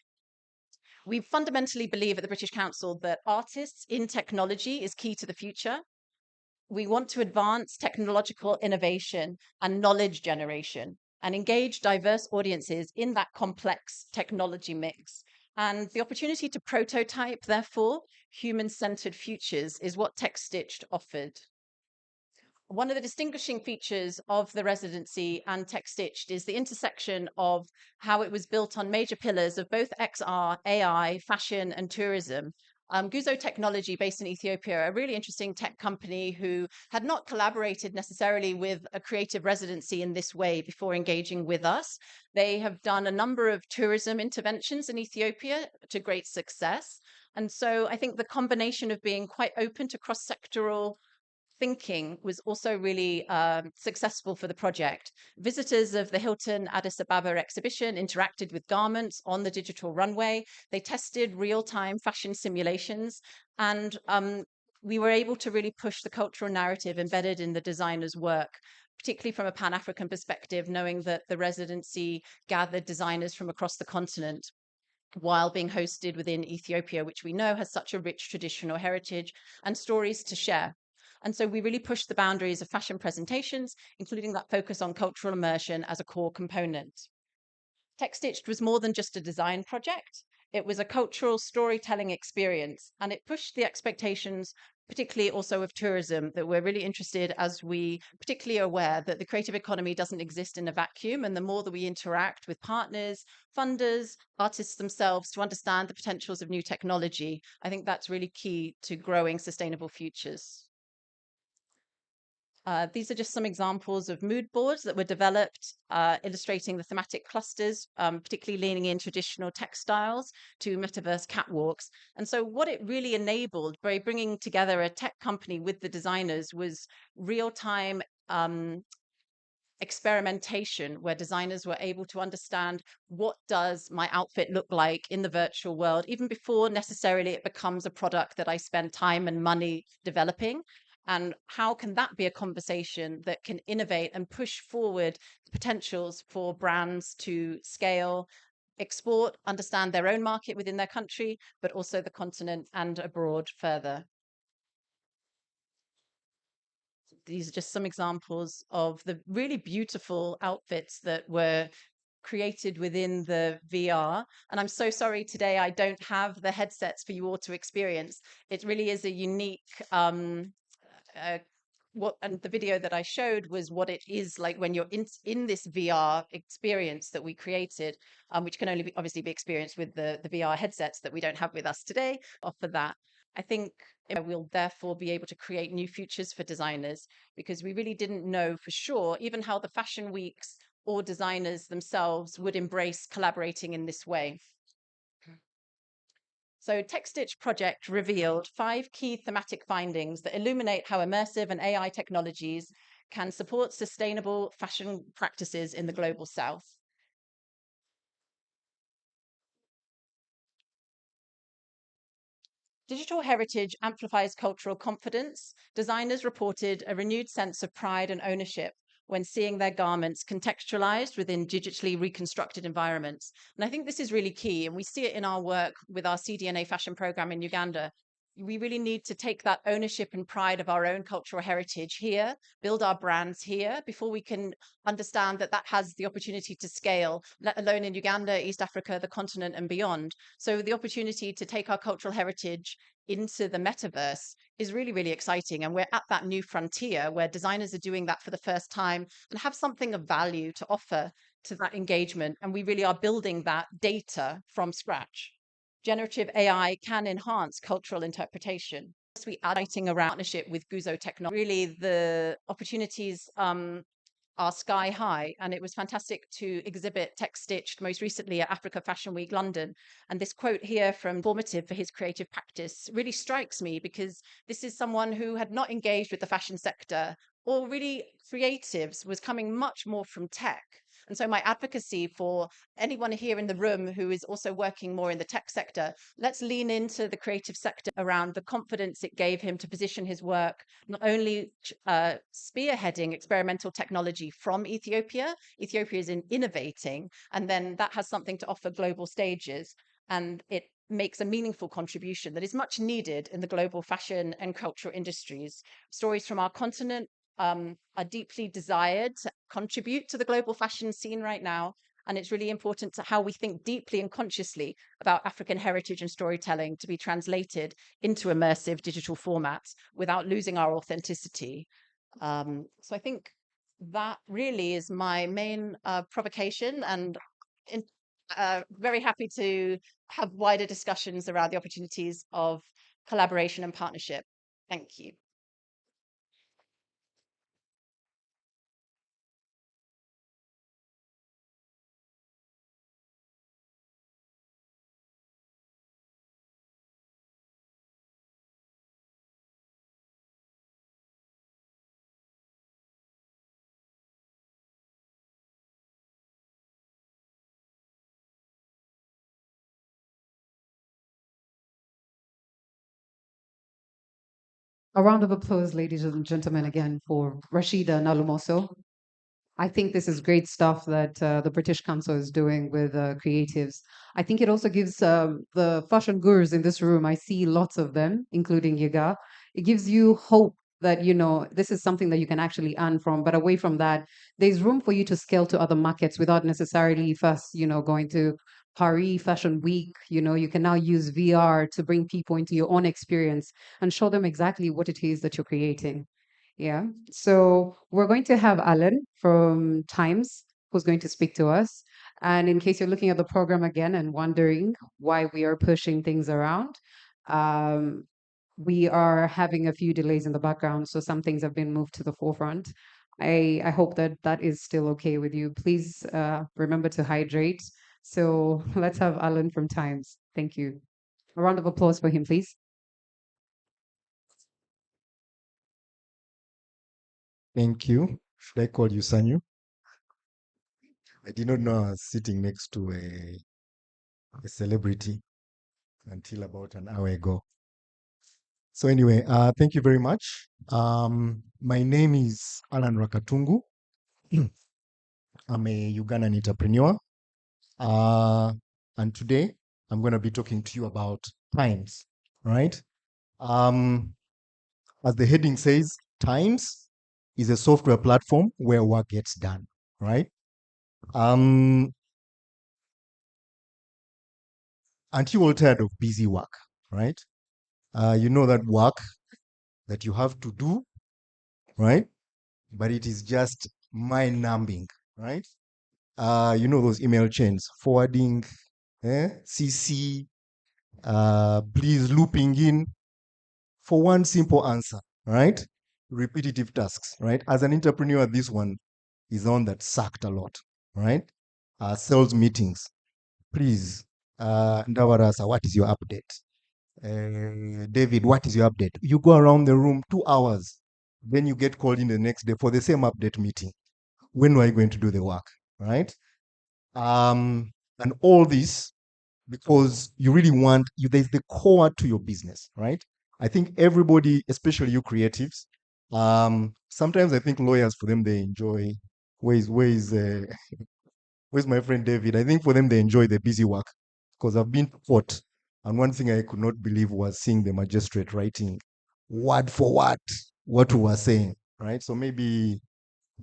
We fundamentally believe at the British Council that artists in technology is key to the future. We want to advance technological innovation and knowledge generation and engage diverse audiences in that complex technology mix. And the opportunity to prototype, therefore, human-centered futures is what TechStitched offered. One of the distinguishing features of the residency and TechStitched is the intersection of how it was built on major pillars of both XR, AI, fashion, and tourism. Guzo Technology, based in Ethiopia, a really interesting tech company who had not collaborated necessarily with a creative residency in this way before engaging with us. They have done a number of tourism interventions in Ethiopia to great success. And so I think the combination of being quite open to cross-sectoral thinking was also really successful for the project. Visitors of the Hilton Addis Ababa exhibition interacted with garments on the digital runway. They tested real-time fashion simulations, and we were able to really push the cultural narrative embedded in the designer's work, particularly from a Pan-African perspective, knowing that the residency gathered designers from across the continent while being hosted within Ethiopia, which we know has such a rich traditional heritage and stories to share. And so we really pushed the boundaries of fashion presentations, including that focus on cultural immersion as a core component. TechStitched was more than just a design project. It was a cultural storytelling experience, and it pushed the expectations, particularly also of tourism, that we're really interested, as we particularly are aware that the creative economy doesn't exist in a vacuum. And the more that we interact with partners, funders, artists themselves to understand the potentials of new technology, I think that's really key to growing sustainable futures. These are just some examples of mood boards that were developed, illustrating the thematic clusters, particularly leaning in traditional textiles to metaverse catwalks. And so what it really enabled by bringing together a tech company with the designers was real-time experimentation, where designers were able to understand, what does my outfit look like in the virtual world, even before necessarily it becomes a product that I spend time and money developing. And how can that be a conversation that can innovate and push forward the potentials for brands to scale, export, understand their own market within their country, but also the continent and abroad further. these are just some examples of the really beautiful outfits that were created within the VR. And I'm so sorry today I don't have the headsets for you all to experience. It really is a unique and the video that I showed was what it is like when you're in this VR experience that we created, which can only obviously be experienced with the VR headsets that we don't have with us today. Offer that. I think we'll therefore be able to create new futures for designers, because we really didn't know for sure even how the fashion weeks or designers themselves would embrace collaborating in this way. So TechStitch project revealed 5 key thematic findings that illuminate how immersive and AI technologies can support sustainable fashion practices in the global south. Digital heritage amplifies cultural confidence. Designers reported a renewed sense of pride and ownership when seeing their garments contextualized within digitally reconstructed environments. And I think this is really key, and we see it in our work with our CDNA fashion program in Uganda. We really need to take that ownership and pride of our own cultural heritage here, build our brands here before we can understand that that has the opportunity to scale, let alone in Uganda, East Africa, the continent and beyond. So the opportunity to take our cultural heritage into the metaverse is really, really exciting. And we're at that new frontier where designers are doing that for the first time and have something of value to offer to that engagement. And we really are building that data from scratch. Generative AI can enhance cultural interpretation. We are writing around partnership with Guzo Technology. Really, the opportunities are sky high, and it was fantastic to exhibit TechStitched most recently at Africa Fashion Week London. And this quote here from Formative for his creative practice really strikes me, because this is someone who had not engaged with the fashion sector or really creatives, was coming much more from tech. And so my advocacy for anyone here in the room who is also working more in the tech sector, let's lean into the creative sector around the confidence it gave him to position his work, not only spearheading experimental technology from Ethiopia. Ethiopia is innovating, and then that has something to offer global stages. And it makes a meaningful contribution that is much needed in the global fashion and cultural industries. Stories from our continent are deeply desired to contribute to the global fashion scene right now. And it's really important to how we think deeply and consciously about African heritage and storytelling to be translated into immersive digital formats without losing our authenticity. So I think that really is my main provocation, and very happy to have wider discussions around the opportunities of collaboration and partnership. Thank you. A round of applause, ladies and gentlemen, again for Rashida Nalumoso. I think this is great stuff that the British Council is doing with creatives. I think it also gives the fashion gurus in this room, I see lots of them, including Yiga. It gives you hope that, you know, this is something that you can actually earn from. But away from that, there's room for you to scale to other markets without necessarily first, you know, going to Paris Fashion Week. You know, you can now use VR to bring people into your own experience and show them exactly what it is that you're creating. Yeah. So we're going to have Alan from Times who's going to speak to us. And in case you're looking at the program again and wondering why we are pushing things around, we are having a few delays in the background. So some things have been moved to the forefront. I hope that that is still okay with you. Please remember to hydrate. So let's have Alan from Times. Thank you. A round of applause for him, please. Thank you. Should I call you Sanyu? I did not know I was sitting next to a celebrity until about an hour ago. So anyway, thank you very much. My name is Alan Rakatungu. I'm a Ugandan entrepreneur. And today I'm going to be talking to you about times, right? As the heading says, times, is a software platform where work gets done, right? Aren't you all tired of busy work, right? You know that work that you have to do, right? But it is just mind-numbing, right? You know those email chains, forwarding, CC, please looping in for one simple answer, right? Repetitive tasks, right? As an entrepreneur, this one is the one that sucked a lot, right? Sales meetings, please, Ndawarasa, what is your update? David, what is your update? You go around the room 2 hours, then you get called in the next day for the same update meeting. When are you going to do the work, right? And all this because you really want, there's the core to your business, right? I think everybody, especially you creatives, sometimes I think lawyers, for them, they enjoy, where's my friend David? I think for them, they enjoy the busy work because I've been to court. And one thing I could not believe was seeing the magistrate writing word for word what we were saying, right? So maybe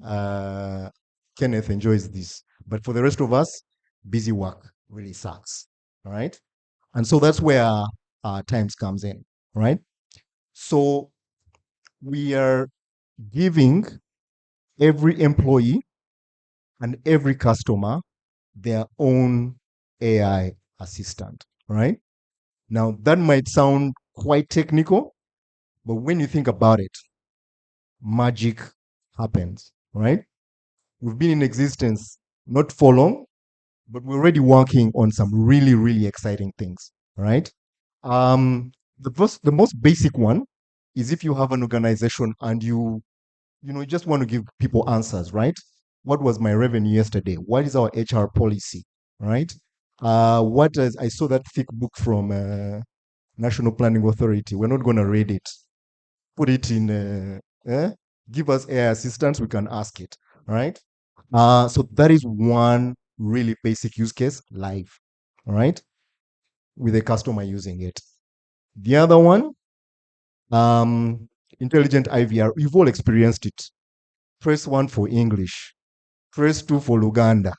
Kenneth enjoys this. But for the rest of us, busy work really sucks, all right? And so that's where Times comes in, right? So we are giving every employee and every customer their own AI assistant, right? Now, that might sound quite technical, but when you think about it, magic happens, right? We've been in existence not for long, but we're already working on some really, really exciting things, right? The most basic one is if you have an organization and you just want to give people answers, right? What was my revenue yesterday? What is our HR policy, right? I saw that thick book from National Planning Authority. We're not going to read it. Put it in, give us AI assistance, we can ask it, right? So that is one really basic use case, live, all right, with a customer using it. The other one, intelligent IVR, you've all experienced it. Press 1 for English, press 2 for Luganda.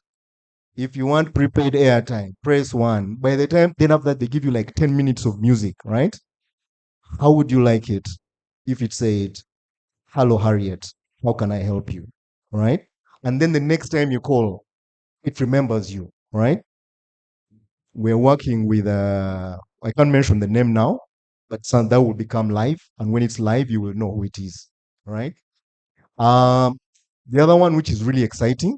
If you want prepaid airtime, press 1. By the time, then after that, they give you like 10 minutes of music, right? How would you like it if it said, hello, Harriet, how can I help you, right? And then the next time you call, it remembers you, right? We're working with, I can't mention the name now, but that will become live. And when it's live, you will know who it is, right? The other one, which is really exciting,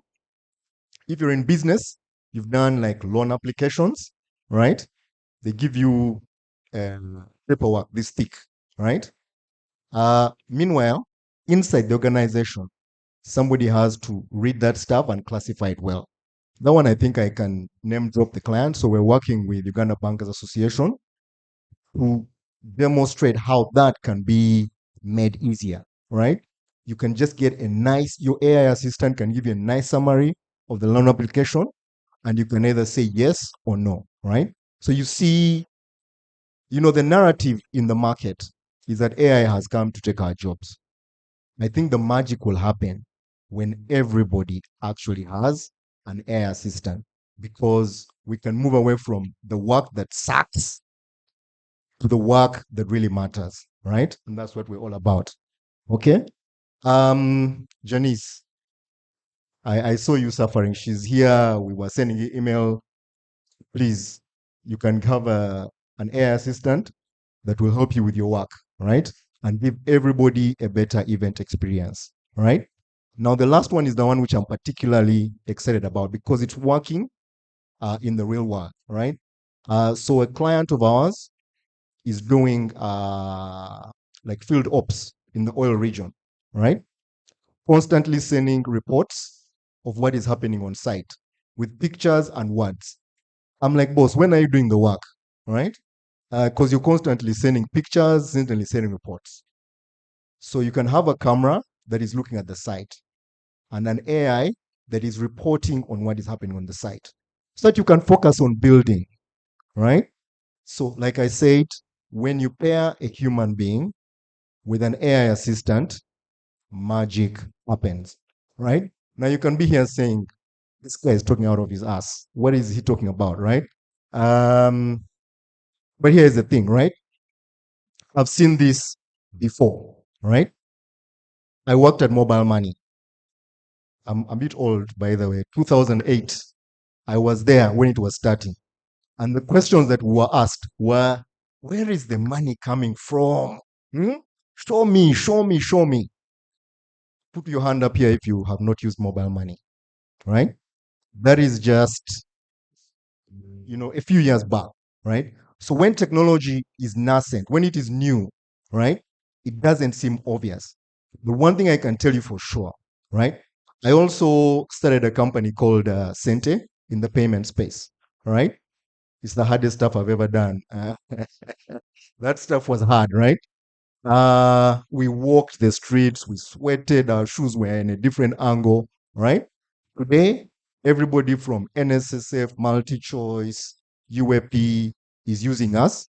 if you're in business, you've done like loan applications, right? They give you paperwork this thick, right? Meanwhile, inside the organization, somebody has to read that stuff and classify it well. That one, I think I can name drop the client. So we're working with Uganda Bankers Association to demonstrate how that can be made easier, right? You can just get your AI assistant can give you a nice summary of the loan application, and you can either say yes or no, right? So you see, the narrative in the market is that AI has come to take our jobs. I think the magic will happen when everybody actually has an AI assistant, because we can move away from the work that sucks to the work that really matters, right? And that's what we're all about. Okay? Janice, I saw you suffering. She's here. We were sending you email. Please, you can have an AI assistant that will help you with your work, right? And give everybody a better event experience, right? Now, the last one is the one which I'm particularly excited about because it's working in the real world, right? So a client of ours is doing like field ops in the oil region, right? Constantly sending reports of what is happening on site with pictures and words. I'm like, boss, when are you doing the work, right? Because you're constantly sending pictures, constantly sending reports. So you can have a camera that is looking at the site and an AI that is reporting on what is happening on the site so that you can focus on building, right? So like I said, when you pair a human being with an AI assistant, magic happens, right? Now you can be here saying, this guy is talking out of his ass. What is he talking about, right? But here's the thing, right? I've seen this before, right? I worked at Mobile Money. I'm a bit old, by the way. 2008, I was there when it was starting. And the questions that were asked were, where is the money coming from? Show me, show me, show me. Put your hand up here if you have not used Mobile Money, right? That is just, a few years back, right? So when technology is nascent, when it is new, right, it doesn't seem obvious. The one thing I can tell you for sure, right? I also started a company called Sente in the payment space, right? It's the hardest stuff I've ever done. That stuff was hard, right? We walked the streets, we sweated, our shoes were in a different angle, right? Today, everybody from NSSF, multi-choice, UAP is using us,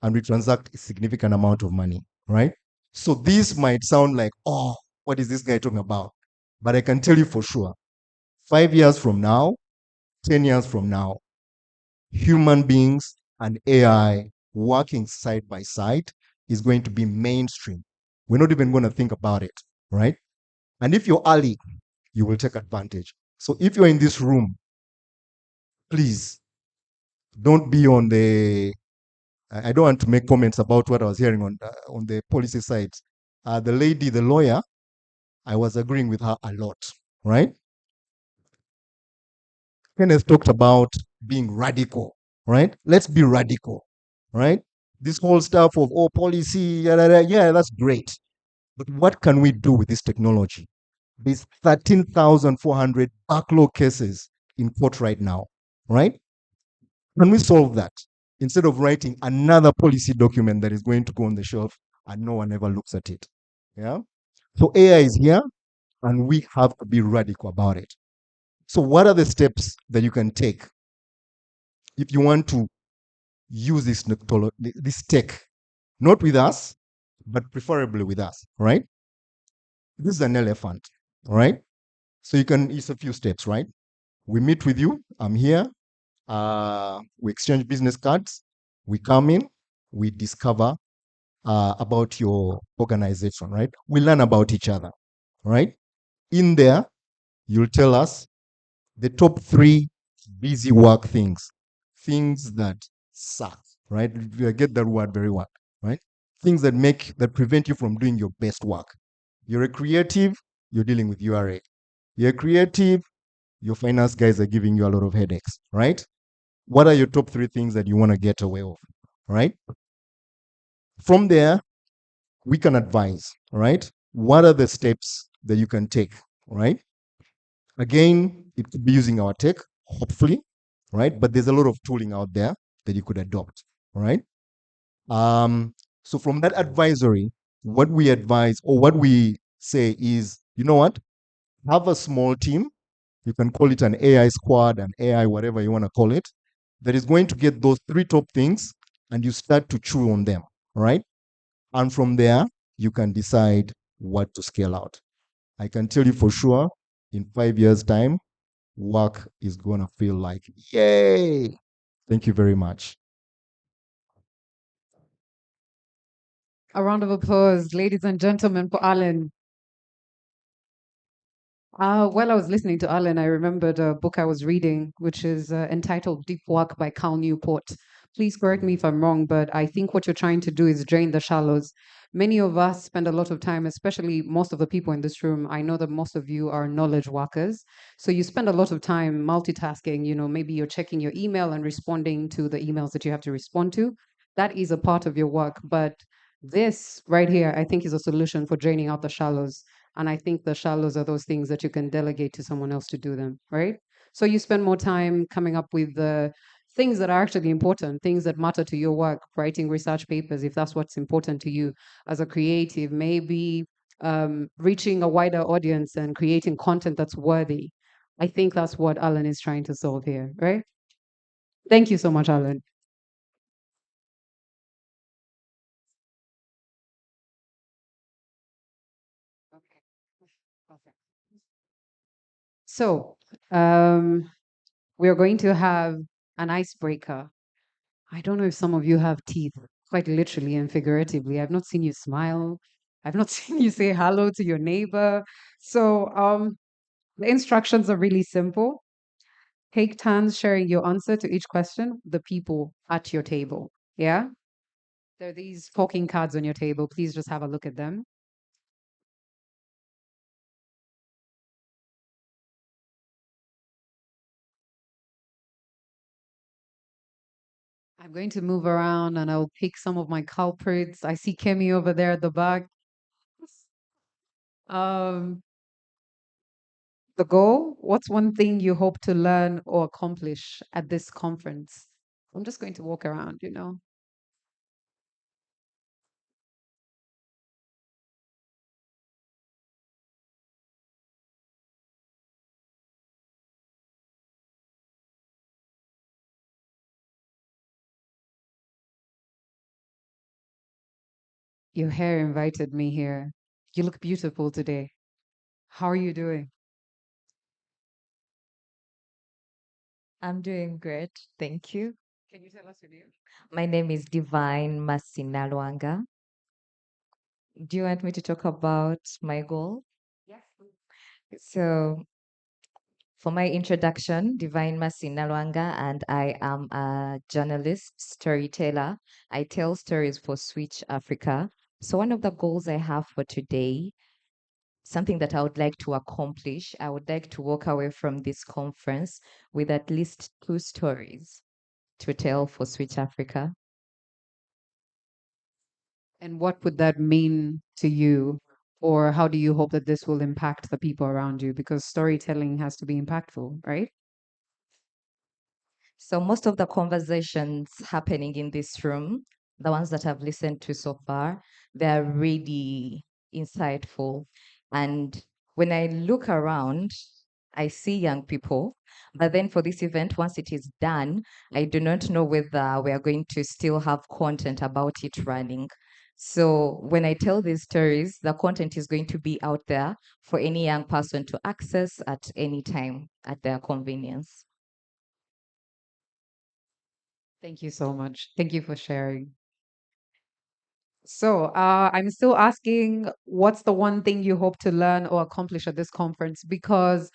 and we transact a significant amount of money, right? So this might sound like, oh, what is this guy talking about? But I can tell you for sure, 5 years from now, 10 years from now, human beings and AI working side by side is going to be mainstream. We're not even going to think about it, right? And if you're early, you will take advantage. So if you're in this room, please don't be on the. I don't want to make comments about what I was hearing on the policy side. The lady, the lawyer, I was agreeing with her a lot, right? Kenneth talked about being radical, right? Let's be radical, right? This whole stuff of, policy, yeah, that's great. But what can we do with this technology? There's 13,400 backlog cases in court right now, right? Can we solve that? Instead of writing another policy document that is going to go on the shelf and no one ever looks at it. Yeah. So AI is here and we have to be radical about it. So what are the steps that you can take if you want to use this tech, not with us, but preferably with us, right? This is an elephant, right? So it's a few steps, right? We meet with you, I'm here, we exchange business cards, we come in, we discover about your organization, right? We learn about each other, right? In there, you'll tell us the top 3 busy work things that suck, right? You get that word very well, right? Things that prevent you from doing your best work. You're a creative, you're dealing with URA. You're a creative, your finance guys are giving you a lot of headaches, right? What are your top 3 things that you want to get away of, right? From there, we can advise, right? What are the steps that you can take, right? Again, it could be using our tech, hopefully, right? But there's a lot of tooling out there that you could adopt, right? So from that advisory, what we advise or what we say is, you know what? Have a small team. You can call it an AI squad, an AI, whatever you want to call it, that is going to get those 3 top things and you start to chew on them, right? And from there, you can decide what to scale out. I can tell you for sure, in 5 years' time, work is going to feel like, yay! Thank you very much. A round of applause, ladies and gentlemen, for Alan. While I was listening to Alan, I remembered a book I was reading, which is entitled Deep Work by Cal Newport. Please correct me if I'm wrong, but I think what you're trying to do is drain the shallows. Many of us spend a lot of time, especially most of the people in this room. I know that most of you are knowledge workers. So you spend a lot of time multitasking. Maybe you're checking your email and responding to the emails that you have to respond to. That is a part of your work. But this right here, I think, is a solution for draining out the shallows. And I think the shallows are those things that you can delegate to someone else to do them, right? So you spend more time coming up with the things that are actually important, things that matter to your work, writing research papers, if that's what's important to you as a creative, maybe reaching a wider audience and creating content that's worthy. I think that's what Alan is trying to solve here, right? Thank you so much, Alan. So, we're going to have an icebreaker. I don't know if some of you have teeth, quite literally and figuratively. I've not seen you smile. I've not seen you say hello to your neighbor. So, the instructions are really simple. Take turns sharing your answer to each question, the people at your table. Yeah? There are these talking cards on your table. Please just have a look at them. I'm going to move around and I'll pick some of my culprits. I see Kemi over there at the back. Um, the goal, what's one thing you hope to learn or accomplish at this conference? I'm just going to walk around, you know. Your hair invited me here. You look beautiful today. How are you doing? I'm doing great. Thank you. Can you tell us your name? My name is Divine Masinalwanga. Do you want me to talk about my goal? Yes. So, for my introduction, Divine Masinalwanga, and I am a journalist, storyteller. I tell stories for Switch Africa. So, one of the goals I have for today, something that I would like to accomplish, I would like to walk away from this conference with at least 2 stories to tell for Switch Africa. And what would that mean to you? Or how do you hope that this will impact the people around you? Because storytelling has to be impactful, right? So most of the conversations happening in this room, the ones that I've listened to so far, they're really insightful. And when I look around, I see young people. But then for this event, once it is done, I do not know whether we are going to still have content about it running. So when I tell these stories, the content is going to be out there for any young person to access at any time at their convenience. Thank you so much. Thank you for sharing. So, I'm still asking, what's the one thing you hope to learn or accomplish at this conference? Because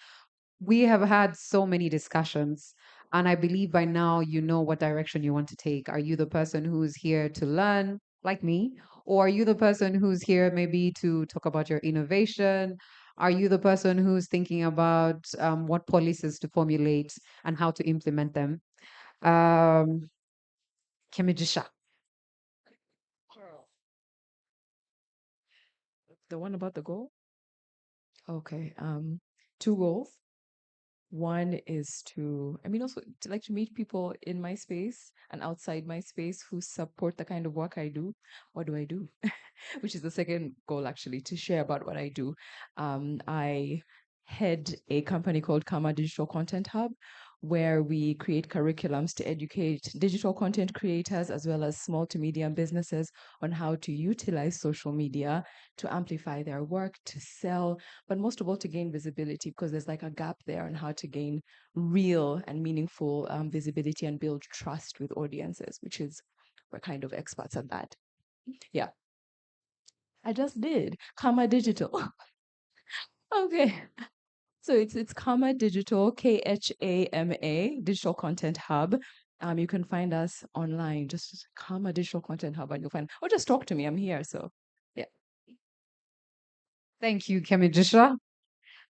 we have had so many discussions, and I believe by now you know what direction you want to take. Are you the person who's here to learn, like me? Or are you the person who's here maybe to talk about your innovation? Are you the person who's thinking about what policies to formulate and how to implement them? Kemijisha. The one about the goal? Okay. 2 goals. One is also to like to meet people in my space and outside my space who support the kind of work I do. What do I do? Which is the second goal, actually, to share about what I do. I head a company called Kama Digital Content Hub, where we create curriculums to educate digital content creators as well as small to medium businesses on how to utilize social media to amplify their work, to sell, but most of all to gain visibility, because there's like a gap there on how to gain real and meaningful visibility and build trust with audiences, which is we're kind of experts at that. Yeah. I just did Kama Digital. Okay. So it's Kama Digital, KHAMA, Digital Content Hub. You can find us online, just Kama Digital Content Hub, and you'll find, or just talk to me. I'm here. So, yeah. Thank you, Kemijisha.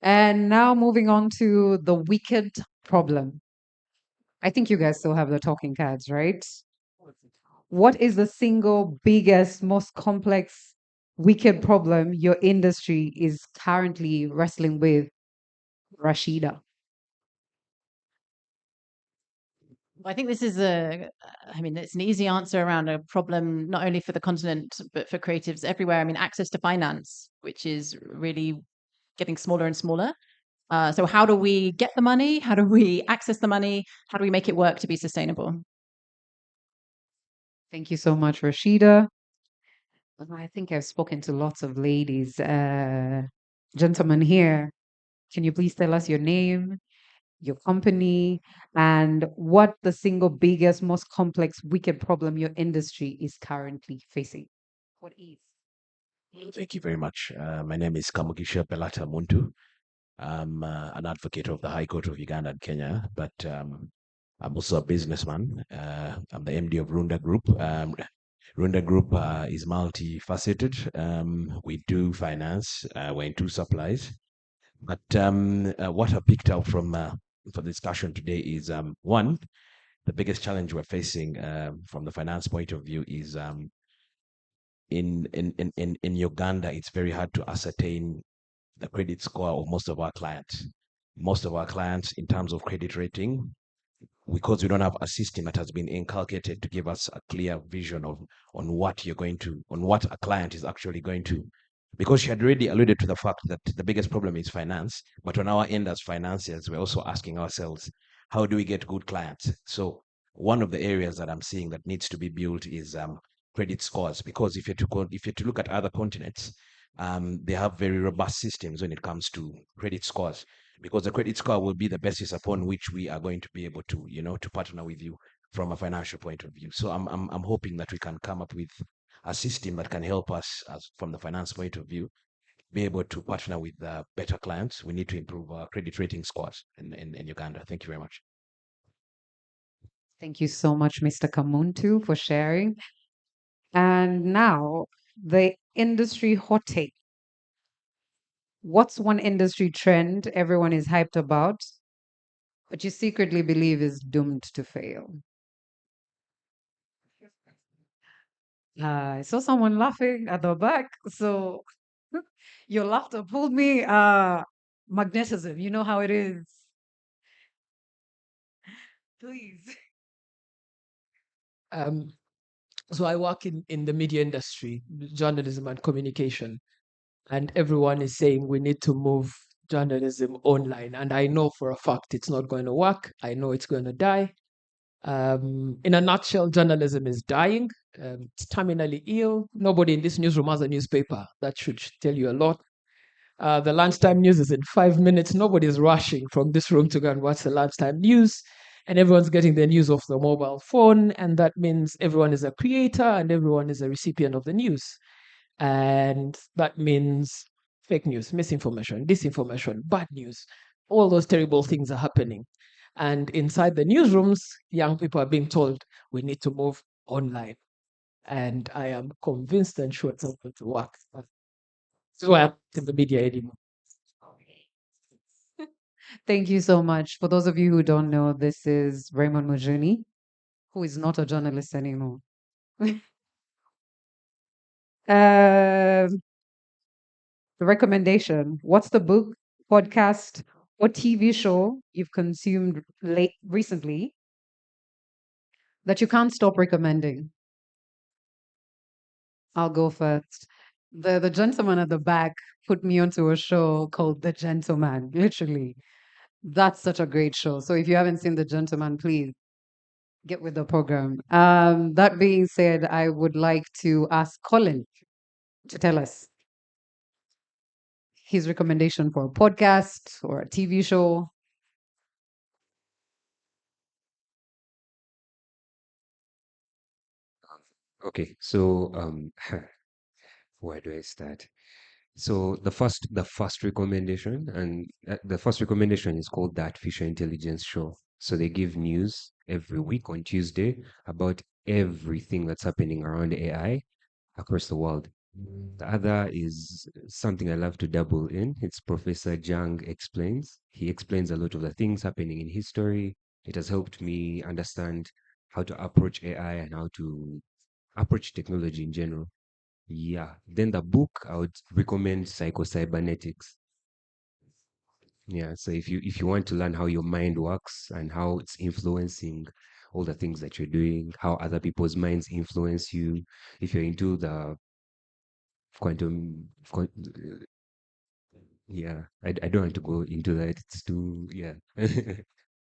And now moving on to the wicked problem. I think you guys still have the talking cards, right? What is the single biggest, most complex, wicked problem your industry is currently wrestling with, Rashida? I think this is it's an easy answer around a problem not only for the continent, but for creatives everywhere. I mean, access to finance, which is really getting smaller and smaller. So how do we get the money? How do we access the money? How do we make it work to be sustainable? Thank you so much, Rashida. I think I've spoken to lots of ladies, gentlemen here. Can you please tell us your name, your company, and what the single biggest, most complex, wicked problem your industry is currently facing? What is? Thank you very much. My name is Kamugisha Pelata Muntu. I'm an advocate of the High Court of Uganda and Kenya, but I'm also a businessman. I'm the MD of Runda Group. Runda Group is multifaceted. We do finance. We're in two supplies. But what I picked out from for the discussion today is one, the biggest challenge we're facing from the finance point of view is in Uganda, it's very hard to ascertain the credit score of most of our clients. Most of our clients, in terms of credit rating, because we don't have a system that has been inculcated to give us a clear vision of on what a client is actually going to. Because she had already alluded to the fact that the biggest problem is finance, but on our end as financiers, we're also asking ourselves, how do we get good clients? So one of the areas that I'm seeing that needs to be built is credit scores, because if you're to look at other continents, they have very robust systems when it comes to credit scores, because the credit score will be the basis upon which we are going to be able to, to partner with you from a financial point of view. So I'm hoping that we can come up with a system that can help us, as from the finance point of view, be able to partner with better clients. We need to improve our credit rating scores in Uganda. Thank you very much. Thank you so much, Mr. Kamuntu, for sharing. And now, the industry hot take. What's one industry trend everyone is hyped about, but you secretly believe is doomed to fail? I saw someone laughing at the back, so your laughter pulled me. Magnetism, you know how it is. Please. Um, so I work in the media industry, journalism and communication, and everyone is saying we need to move journalism online. And I know for a fact it's not going to work. I know it's going to die. In a nutshell, journalism is dying. It's terminally ill. Nobody in this newsroom has a newspaper. That should tell you a lot. The lunchtime news is in 5 minutes. Nobody's rushing from this room to go and watch the lunchtime news. And everyone's getting their news off the mobile phone. And that means everyone is a creator and everyone is a recipient of the news. And that means fake news, misinformation, disinformation, bad news. All those terrible things are happening. And inside the newsrooms, young people are being told we need to move online. And I am convinced and sure it's not going to work. That's why I'm in the media anymore. Thank you so much. For those of you who don't know, this is Raymond Mujuni, who is not a journalist anymore. The recommendation. What's the book, podcast, or TV show you've consumed recently that you can't stop recommending? I'll go first. The gentleman at the back put me onto a show called The Gentleman, literally. That's such a great show. So if you haven't seen The Gentleman, please get with the program. That being said, I would like to ask Colin to tell us his recommendation for a podcast or a TV show. Okay, so where do I start? So the first recommendation, and the first recommendation is called the Artificial Intelligence Show. So they give news every week on Tuesday about everything that's happening around AI across the world. The other is something I love to dabble in. It's Professor Jang Explains. He explains a lot of the things happening in history. It has helped me understand how to approach AI and how to approach technology in general. Yeah. Then the book, I would recommend Psycho-Cybernetics. Yeah. So if you want to learn how your mind works and how it's influencing all the things that you're doing, how other people's minds influence you, if you're into the quantum, yeah, I don't want to go into that. It's too, yeah.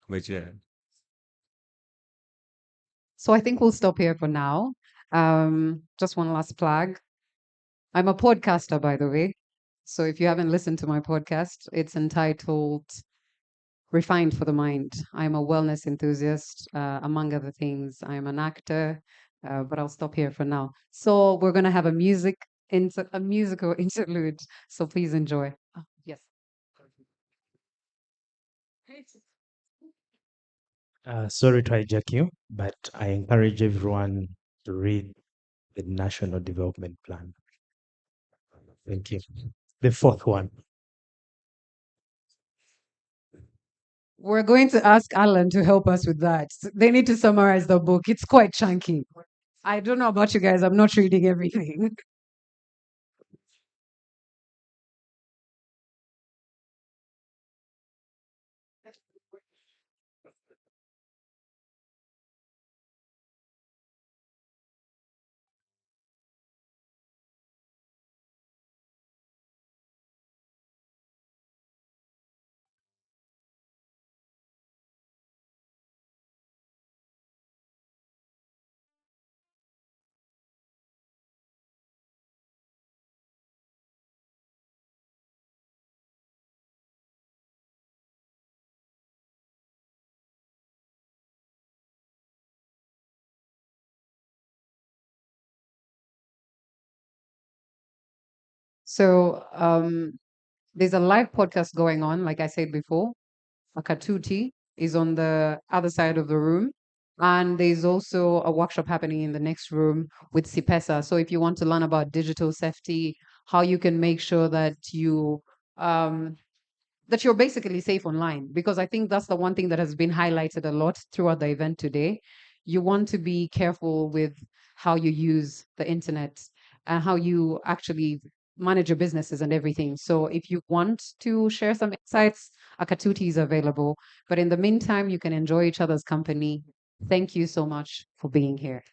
But yeah. So I think we'll stop here for now. Just one last plug. I'm a podcaster, by the way. So if you haven't listened to my podcast, it's entitled Refined for the Mind. I'm a wellness enthusiast, among other things. I'm an actor, but I'll stop here for now. So we're going to have a musical interlude. So please enjoy. Yes. Sorry to hijack you, but I encourage everyone to read the National Development Plan. Thank you. The fourth one. We're going to ask Alan to help us with that. They need to summarize the book. It's quite chunky. I don't know about you guys. I'm not reading everything. So there's a live podcast going on, like I said before. Akatuti is on the other side of the room. And there's also a workshop happening in the next room with CIPESA. So if you want to learn about digital safety, how you can make sure um, that you're basically safe online, because I think that's the one thing that has been highlighted a lot throughout the event today. You want to be careful with how you use the internet and how you actually manage your businesses and everything. So if you want to share some insights, Akatuti is available. But in the meantime, you can enjoy each other's company. Thank you so much for being here.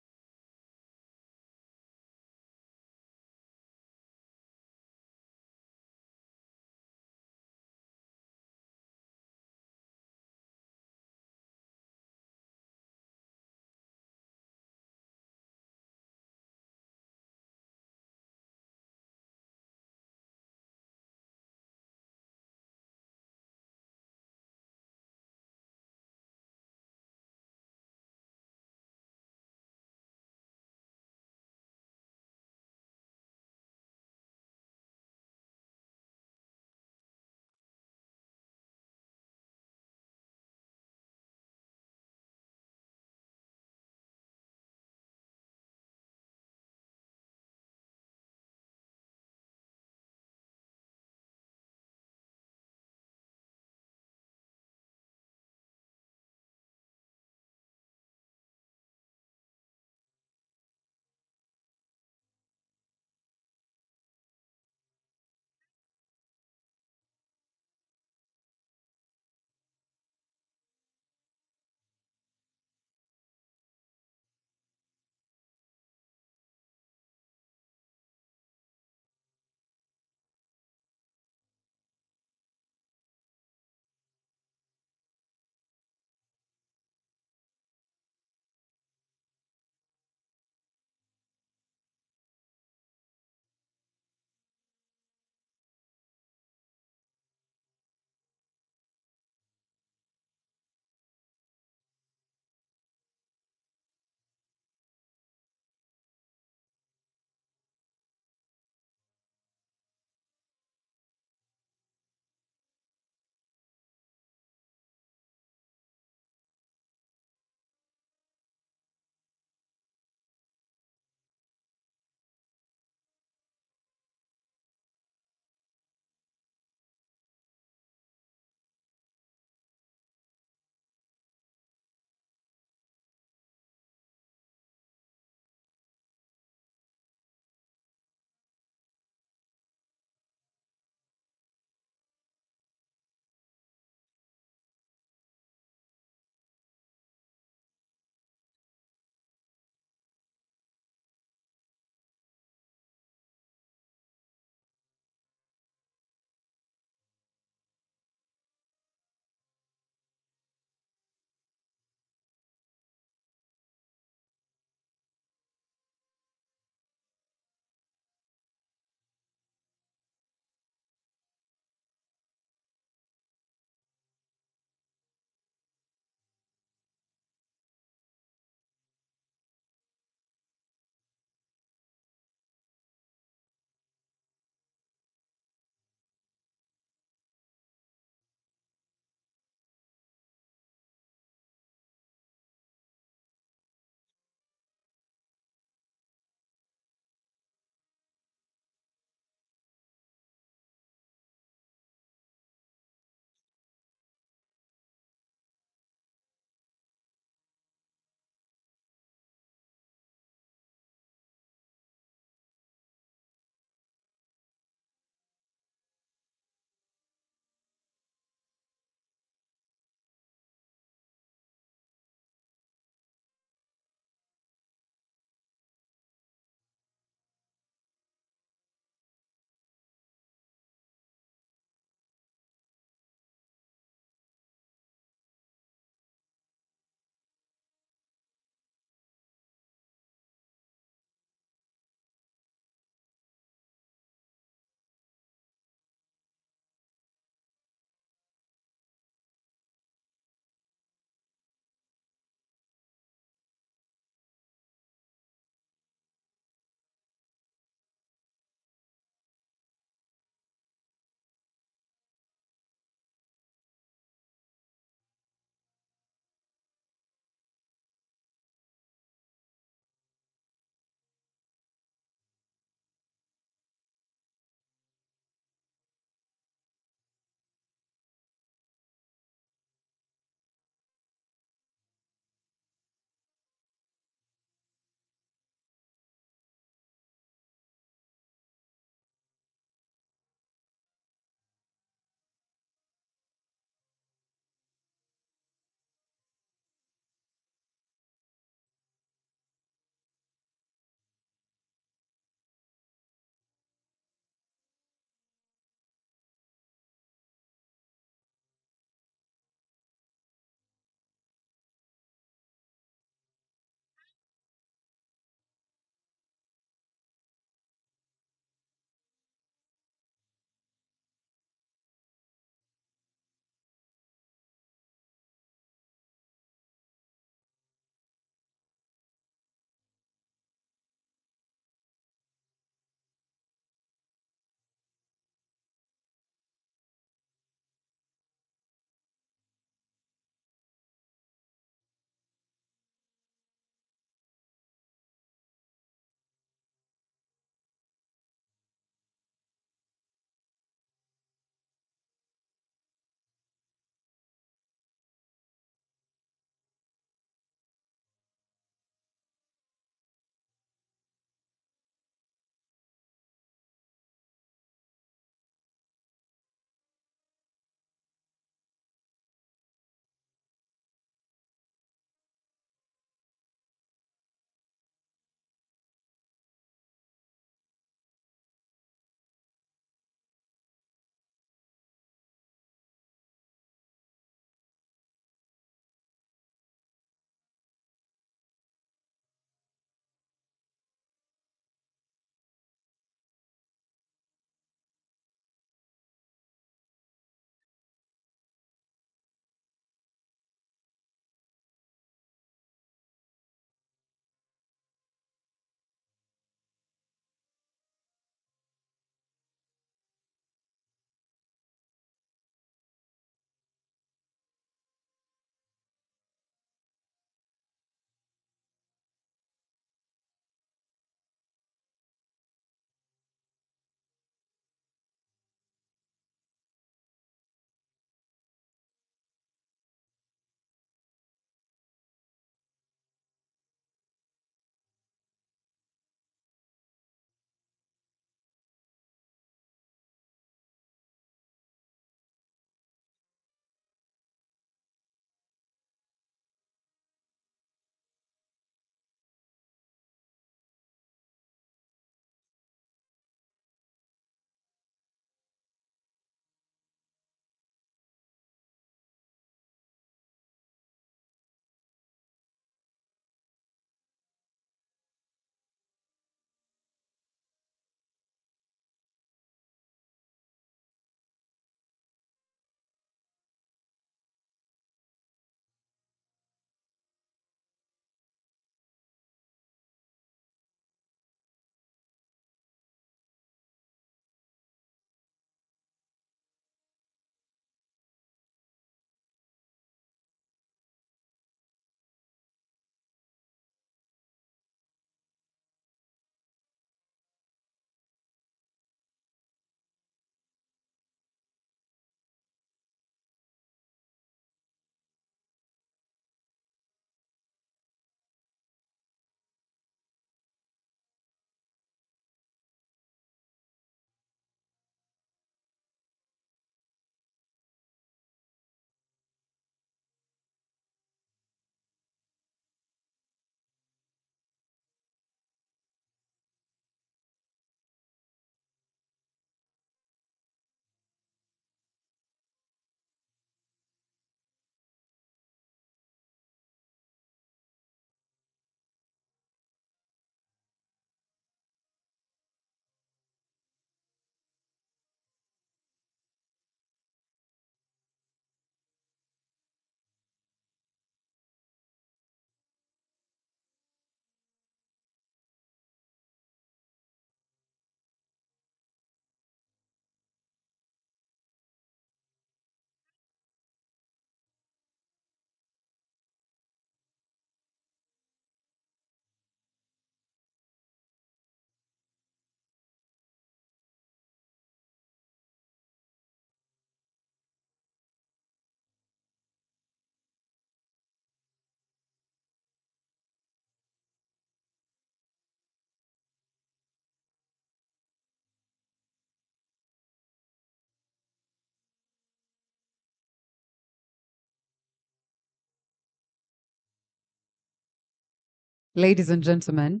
ladies and gentlemen,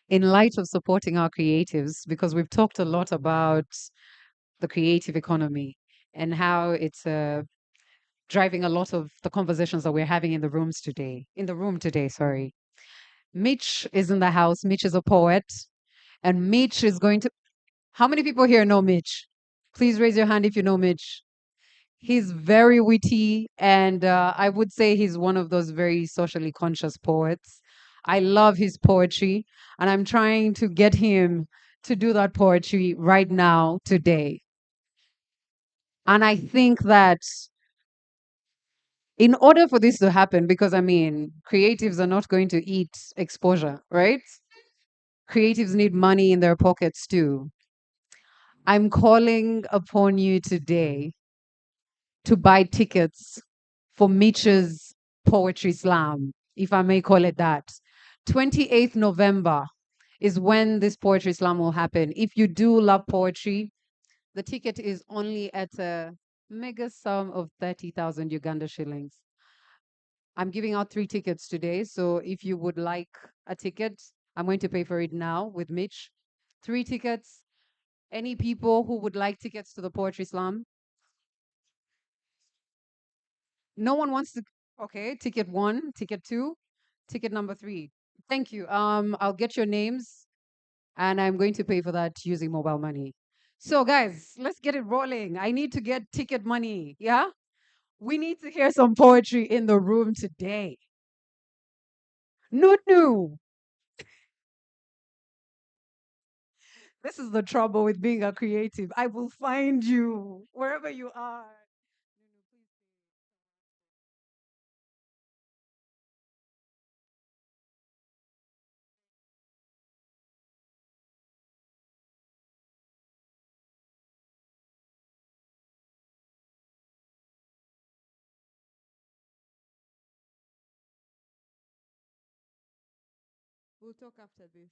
in light of supporting our creatives, because we've talked a lot about the creative economy and how it's driving a lot of the conversations that we're having in the room today, sorry. Mitch is in the house. Mitch is a poet, and Mitch is going to. How many people here know Mitch? Please raise your hand if you know Mitch. He's very witty, and I would say he's one of those very socially conscious poets. I love his poetry, and I'm trying to get him to do that poetry right now, today. And I think that in order for this to happen, because I mean, creatives are not going to eat exposure, right? Creatives need money in their pockets too. I'm calling upon you today to buy tickets for Mitch's Poetry Slam, if I may call it that. 28th November is when this Poetry Slam will happen. If you do love poetry, the ticket is only at a mega sum of 30,000 Uganda shillings. I'm giving out 3 tickets today, so if you would like a ticket, I'm going to pay for it now with Mitch. 3 tickets. Any people who would like tickets to the Poetry Slam? No one wants to. Okay, ticket 1, ticket 2, ticket number 3. Thank you. I'll get your names, and I'm going to pay for that using mobile money. So, guys, let's get it rolling. I need to get ticket money. Yeah, we need to hear some poetry in the room today. Nunu. This is the trouble with being a creative. I will find you wherever you are. We'll talk after this.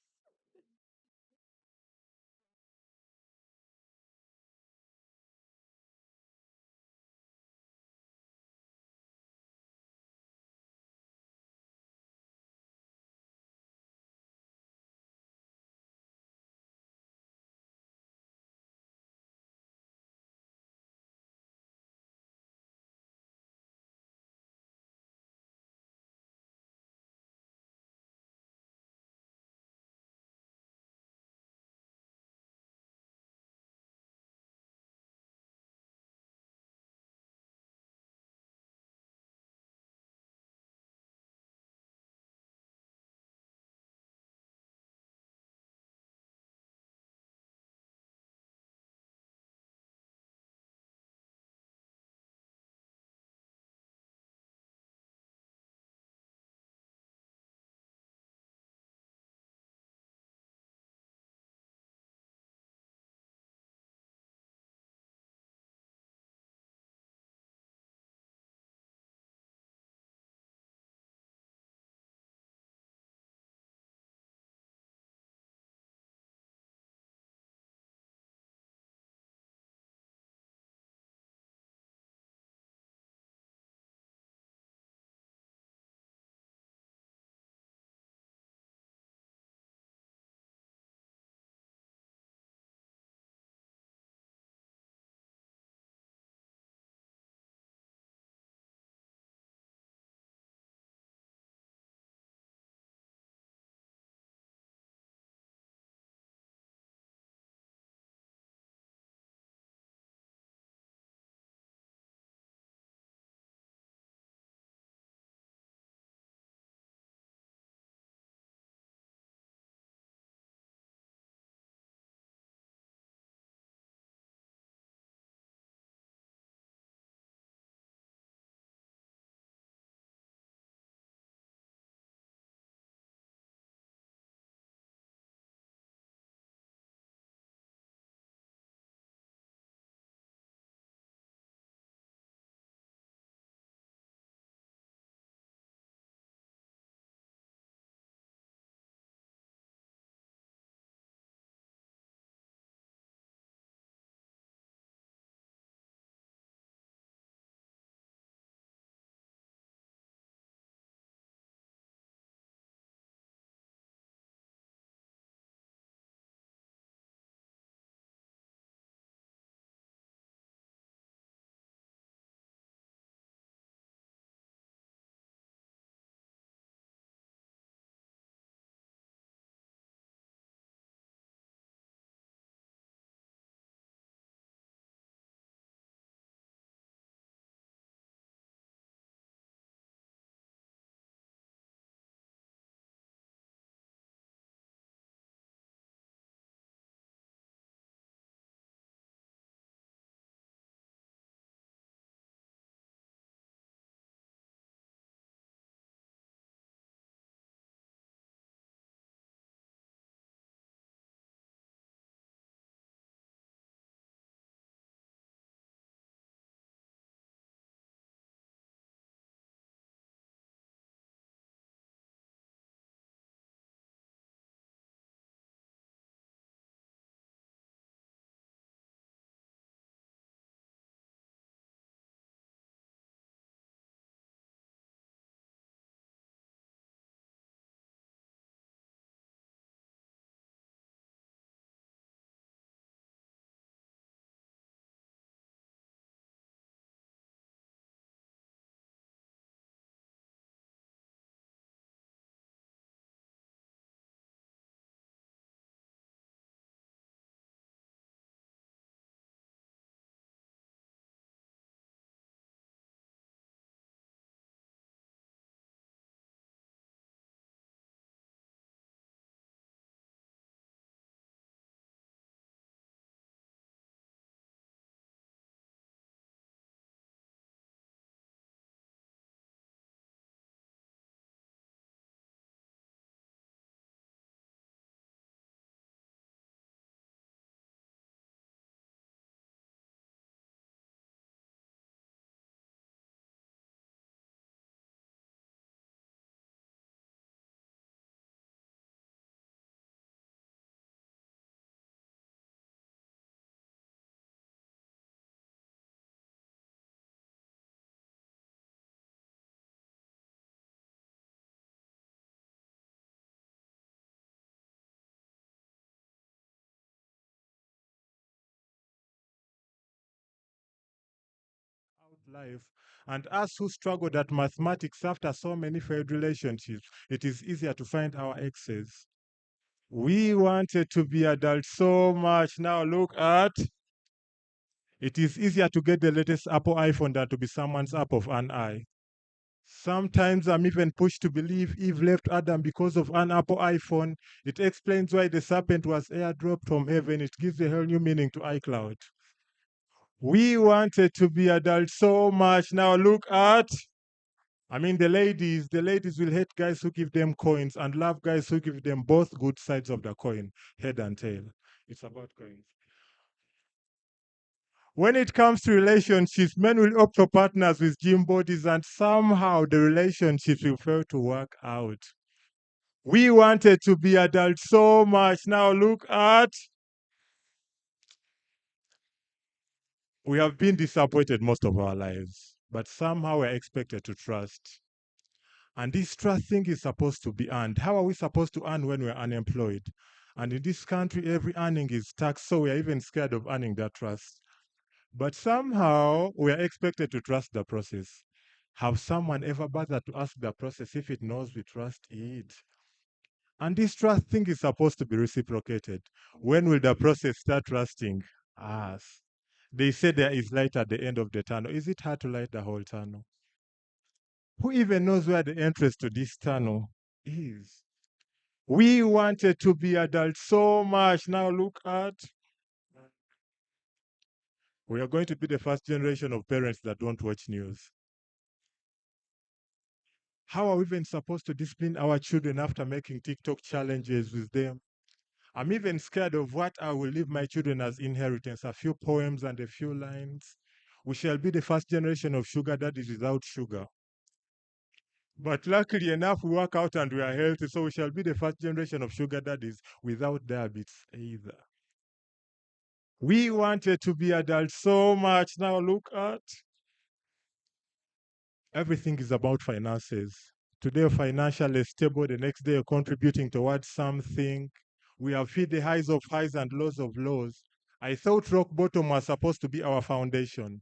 life. And us who struggled at mathematics after so many failed relationships, it is easier to find our exes. We wanted to be adults so much. Now look at, it is easier to get the latest Apple iPhone than to be someone's apple of an eye. Sometimes I'm even pushed to believe Eve left Adam because of an Apple iPhone. It explains why the serpent was airdropped from heaven. It gives a whole new meaning to iCloud. We wanted to be adults so much. Now look at, I mean, the ladies will hate guys who give them coins and love guys who give them both good sides of the coin, head and tail. It's about coins. When it comes to relationships, men will opt for partners with gym bodies and somehow the relationships will fail to work out. We wanted to be adults so much. Now look at, we have been disappointed most of our lives, but somehow we're expected to trust. And this trust thing is supposed to be earned. How are we supposed to earn when we're unemployed? And in this country, every earning is taxed, so we're even scared of earning that trust. But somehow we're expected to trust the process. Have someone ever bothered to ask the process if it knows we trust it? And this trust thing is supposed to be reciprocated. When will the process start trusting us? They say there is light at the end of the tunnel. Is it hard to light the whole tunnel? Who even knows where the entrance to this tunnel is? We wanted to be adults so much. Now look at, we are going to be the first generation of parents that don't watch news. How are we even supposed to discipline our children after making TikTok challenges with them? I'm even scared of what I will leave my children as inheritance, a few poems and a few lines. We shall be the first generation of sugar daddies without sugar. But luckily enough, we work out and we are healthy, so we shall be the first generation of sugar daddies without diabetes either. We wanted to be adults so much. Now look at, everything is about finances. Today you're financially stable, the next day you're contributing towards something. We have hit the highs of highs and lows of lows. I thought rock bottom was supposed to be our foundation,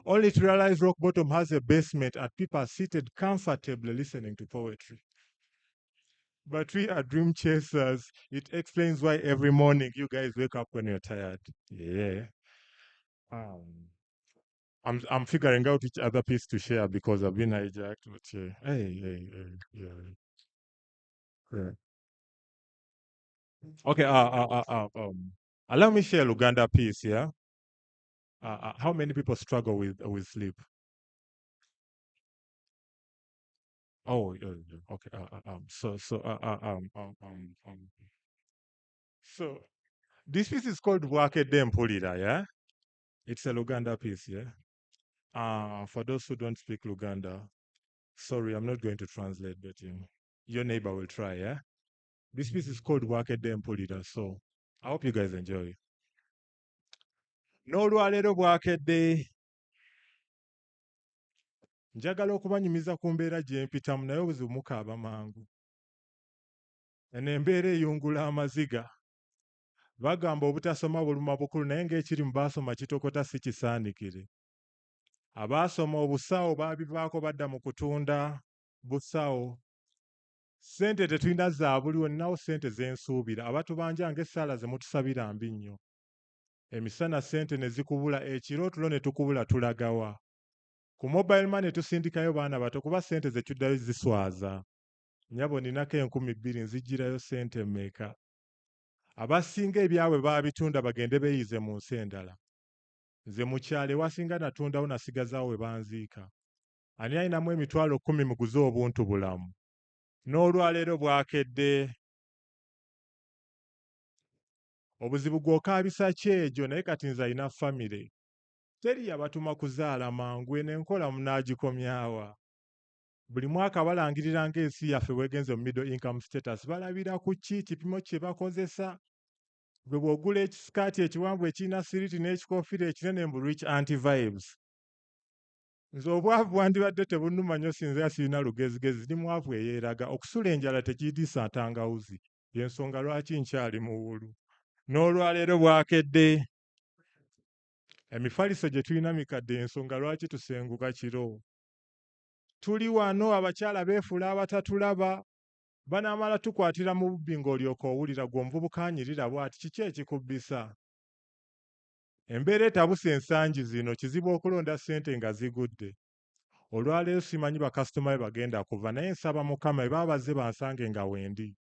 only to realize rock bottom has a basement and people are seated comfortably listening to poetry. But we are dream chasers. It explains why every morning you guys wake up when you're tired. Yeah. I'm figuring out which other piece to share because I've been hijacked. But yeah. Hey, yeah. Yeah. Okay. Allow me share Luganda piece. Yeah. How many people struggle with sleep? Oh, yeah. Okay. So this piece is called Wake Dem Pulira. Yeah. It's a Luganda piece. Yeah. For those who don't speak Luganda, sorry, I'm not going to translate, but your neighbor will try. Yeah. This piece is called Wake Dem Pulira. So I hope you guys enjoy. N'olwaleero bwakedde njagala okubanyumiza ku mbeera gye mpitamu naye obuzibu mukaaba mangu. Eno embeera eyungula amaziga. Bagamba obutasoma buluma bukulu naye ng'ekiri mu baasoma kitokota si kisaanikire. Abaasoma obusawo baabivaako badda mu kutunda busawo. Ssente tetulina zaabuliwo, ninawo ssente ze nsuubira. Abatubanja ng'essaala ze mutusabira mbi nnyo. Emisana ssente ne zikubula, ekiro tulo ne tukubula tulagawa. Ku mobile money tusindikayo baana bato kuba ssente ze tuddayo ziswaza. Nnyabo ninako 2,000 nzigirayo ssente mmeka? Abasinga ebyabwe baabitunda bagende beeyize mu nsi endala. Nze mu kyalo ewasinga natundawo nasigazaawo we banziika. Ani ayinamu emitwalo 10 muguze obuntu bulamu? N'olwaleero bwakedde. Obuzibu gw'okaabisa kyejo naye kati nze alina famire. Teri yabatuma kuzaala mangu eno enkola munaagikomyawa. Buli mwaka balangirira ng'ensi yaffe wegenze mu middle income status balabira ku ki kipimo kye bakozesa. Gwe bw'ogula ekisikaati ekiwanvu ekirina siriti n'ekikoofiira ekinene mbu rich anti-vibes. Nze obwavu bwandibadde tebunnuma nnyo sinze sirina lugezigezi ndi mwavu eyeeraga. Okusula enjala tekiitiisa ntangawuzi. Y'ensonga lwaki nkyali mu wulu. N'olwaleero bwakedde. Emifaliso gye tulina mikadde, ensonga lwaki tusenguka kiro. Tuli wano abakyala beefuula abatatulaba, banaamala tukwatira mu bubbi ng'olyoka owulira gwe omuvubuka anyirira bw'ati kiki ekikubbisa. Embeera etabuse ensangi zino kizibu okulonda ssente nga zigudde. Olwaleero simanyi bakasitoma be bagenda kuva naye nsaba Mukama bwe baabaze bansange nga wendi.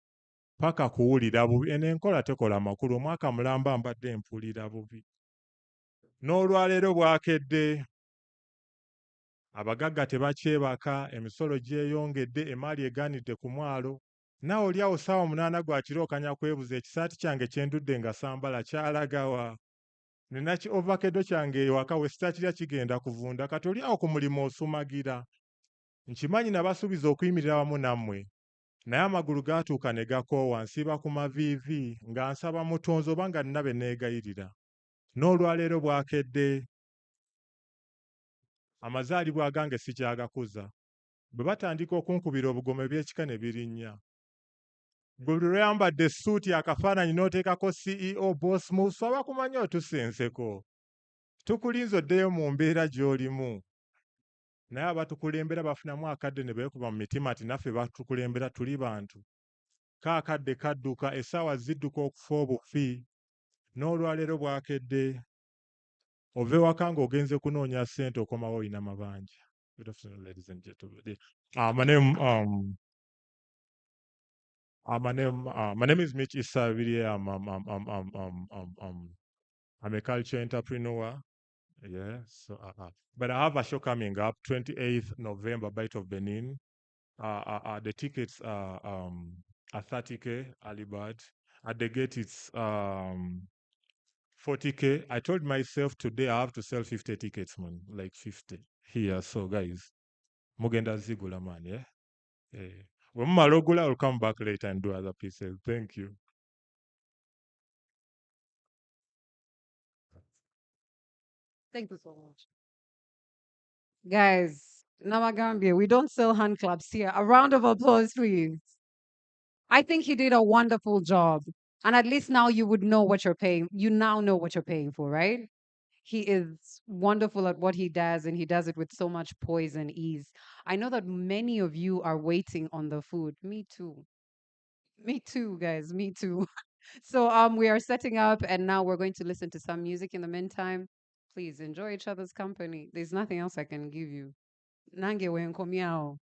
Paka kuwulira bubi, eno enkola tekola makulu, omwaka mulamba mbadde mpulira bubi. N'olwaleero bwakedde, abagagga tebakyebaka, emisolo gyeyongedde, emaali egaanidde ku mwalo. Naawe oli awo ssaawa 8 gwa kiro okanya kwebuza ekisaati kyange kye ndudde nga sambala kyalagawa. Nina ki ovakedo kyange ewaka we sitakirya kigenda kuvunda, kati oli awo ku mulimu osumagira. Nkimanyi nabasuubiza okuyimirira wamu nammwe, naye amagulu gaatuuka ne gakoowa, nsiiba ku maviivi nga nsaba Mutonzi oba nga nina be neegayirira. N'olwaleero bwakedde, amazaalibwa agange sikyagakuza. Bwe batandika okunkubira obugome by'ekika ne birinnya. Buli lweyambadde essuuti akafaananyi n'oteekako CEO boss musu abakumanyi otusenseko. Tukulinze oddeyo mu mbeera gy'olimu. Naye abatukulembera bafunamu akadde ne beekuba mu mitima ati naffe batukulembera tuli bantu. Kaakadde kadduka, essaawa zidduka okufa obufi. N'olwaleero bwakedde, ove waka ng'ogenze kunoonya ssente okomawo olina mabanja. Good afternoon, ladies and gentlemen. My name is Mitch Isaviri. I'm a culture entrepreneur. Yeah, so but I have a show coming up 28th November, Bite of Benin. The tickets are 30K early bird. At the gate it's 40K. I told myself today I have to sell 50 tickets, man, like 50 here. So guys, mugenda zigula man, yeah. When Malogula, I'll come back later and do other pieces. Thank you. Thank you so much. Guys, Namagambia, we don't sell hand claps here. A round of applause, please. I think he did a wonderful job. And at least now you would know what you're paying. You now know what you're paying for, right? He is wonderful at what he does, and he does it with so much poise and ease. I know that many of you are waiting on the food. Me too. Me too, guys. Me too. So we are setting up, and now we're going to listen to some music in the meantime. Please enjoy each other's company. There's nothing else I can give you. Nange wenkomiao.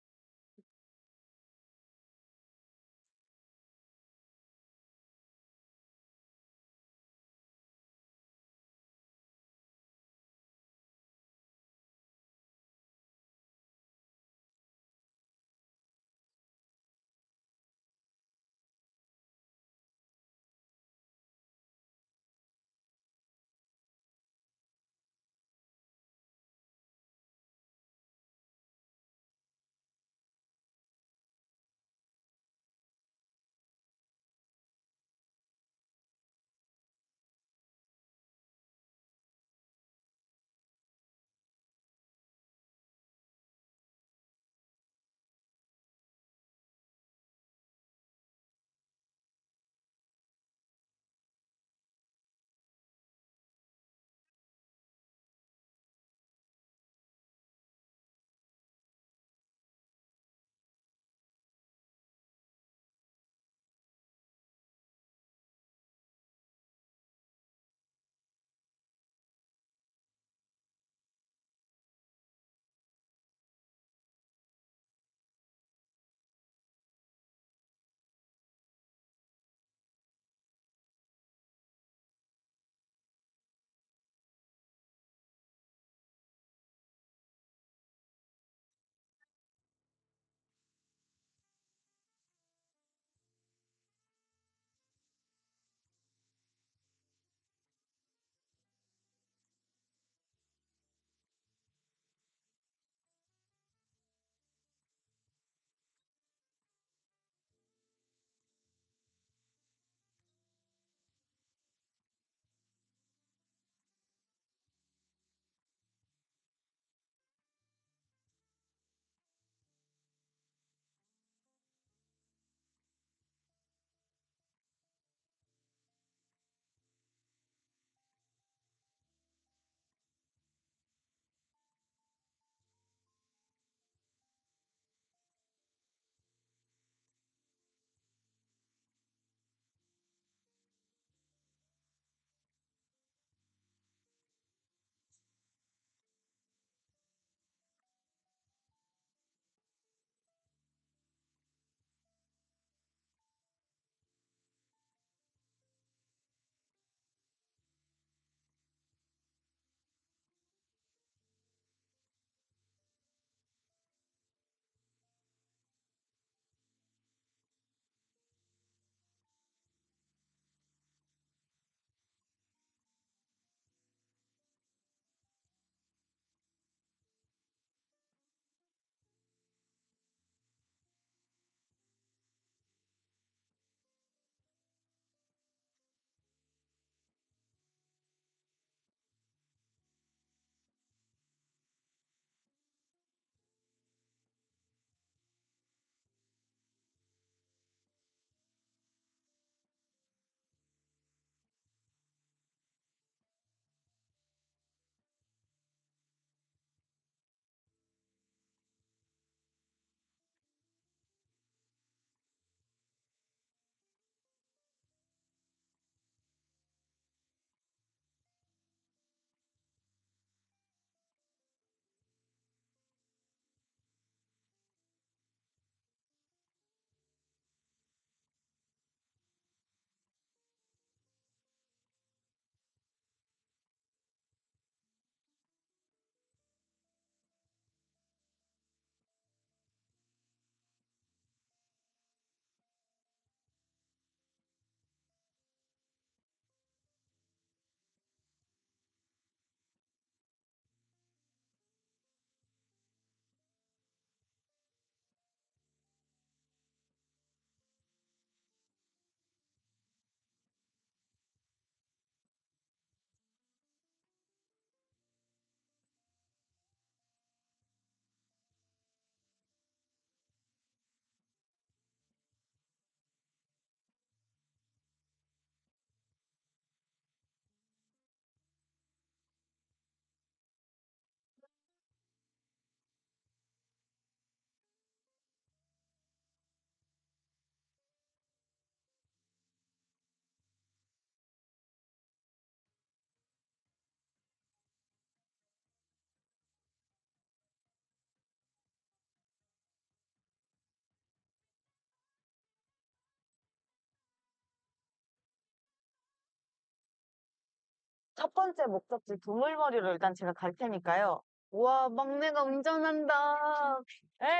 첫 번째 목적지 두물머리로 일단 제가 갈 테니까요. 우와, 막내가 운전한다.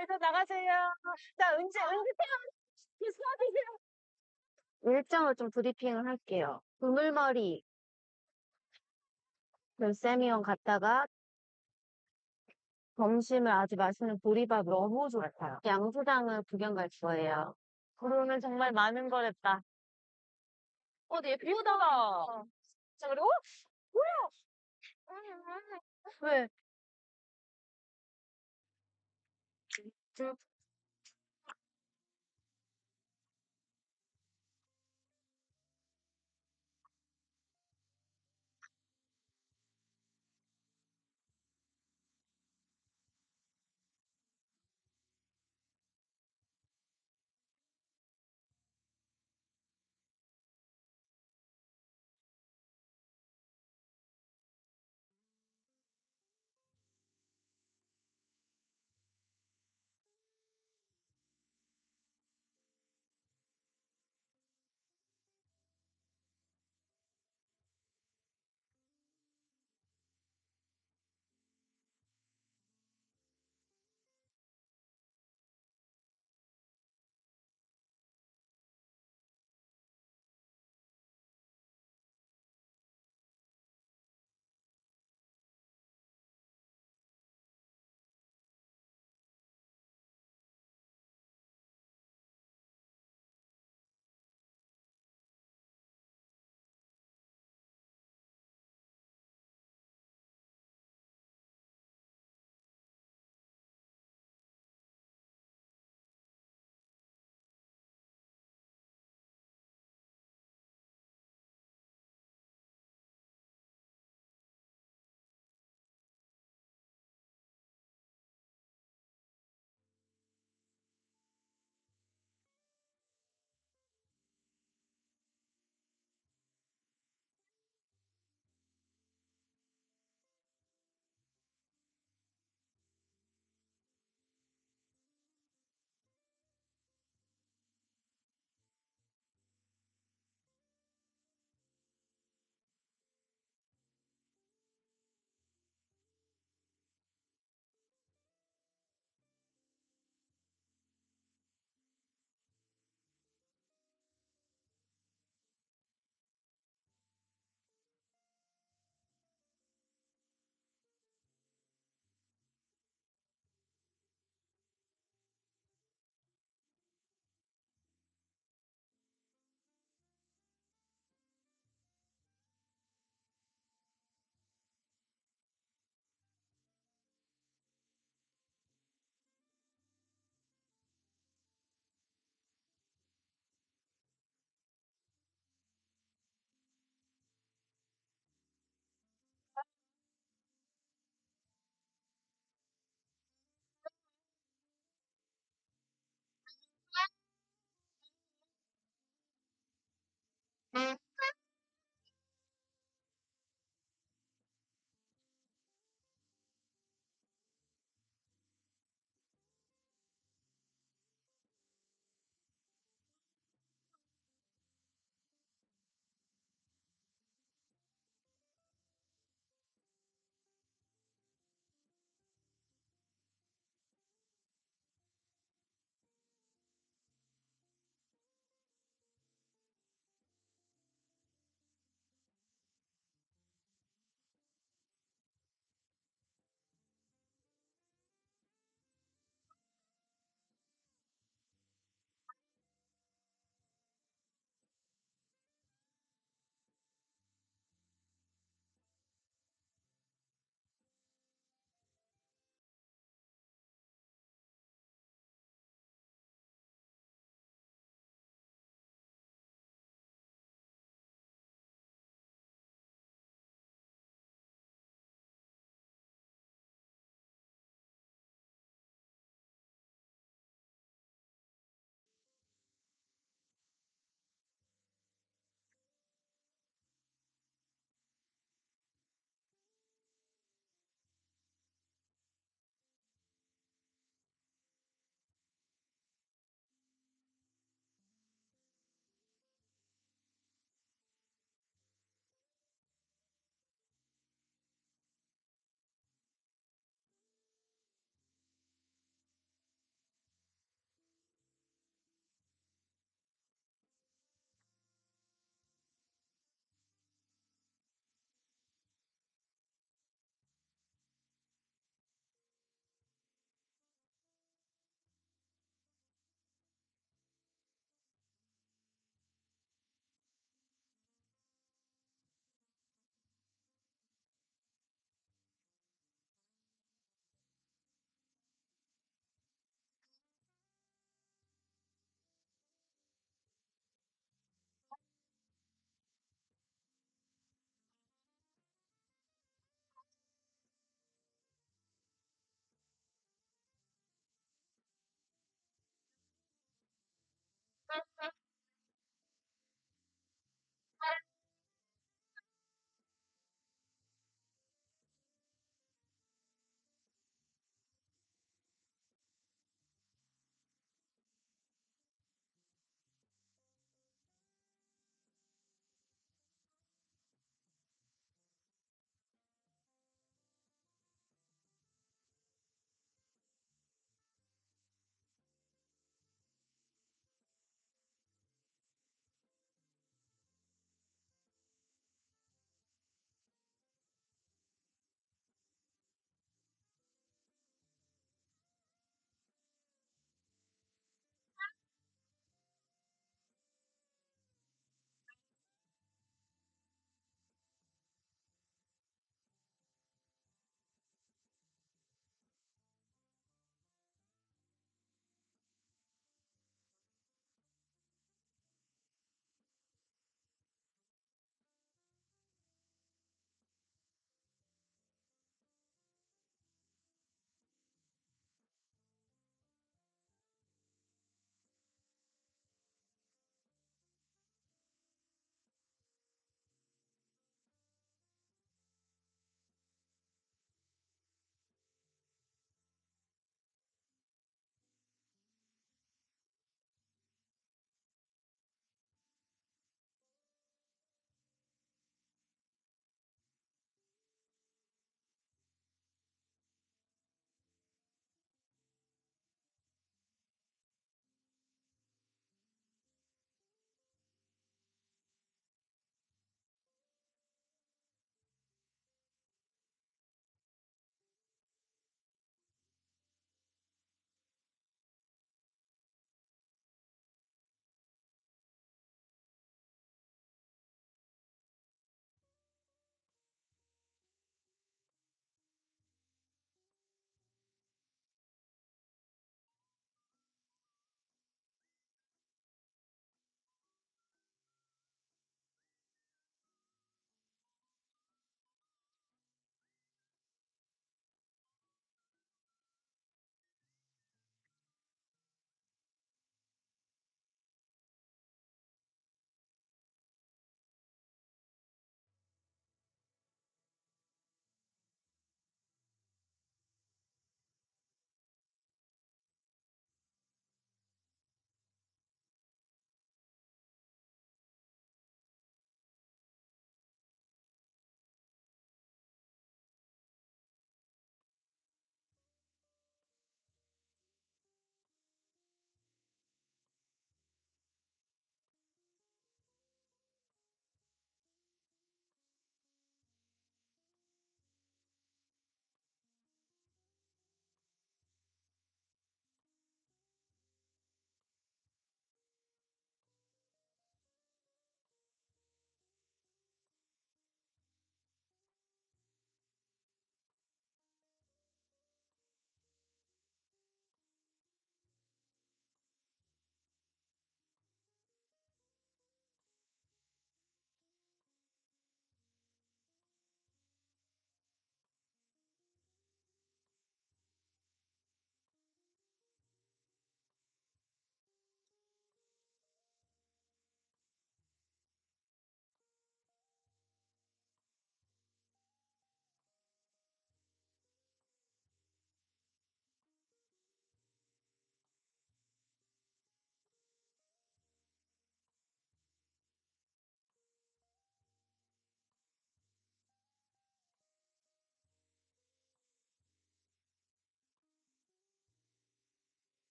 일단 나가세요. 자, 은지 태워. 비서주세요. 일정을 좀 브리핑을 할게요. 두물머리, 별세미원 갔다가 점심을 아주 맛있는 보리밥 너무 좋아요. 양수장을 구경 갈 거예요. 그러면 정말 많은 걸 했다. 되게 비 오다가. 자, 그리고, 뭐야? 왜?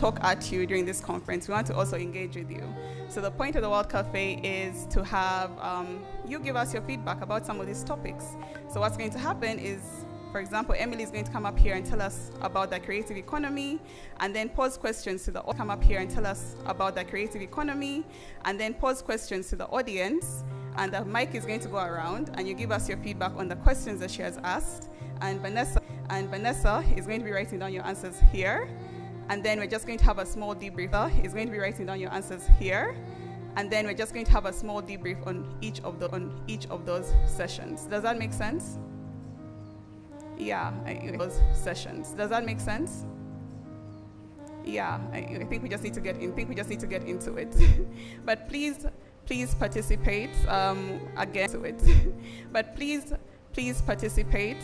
talk at you during this conference. We want to also engage with you. So the point of the World Cafe is to have you give us your feedback about some of these topics. So what's going to happen is, for example, Emily is going to come up here and tell us about the creative economy, and then pose questions to the come up here and tell us about the creative economy, and then pose questions to the audience. And the mic is going to go around, and you give us your feedback on the questions that she has asked. And Vanessa is going to be writing down your answers here. And then we're just going to have a small debrief. Is going to be writing down your answers here. And then we're just going to have a small debrief on each of those sessions. Does that make sense? Yeah, those sessions. Does that make sense? Yeah, I think we just need to get into it. But please participate again to it. But please participate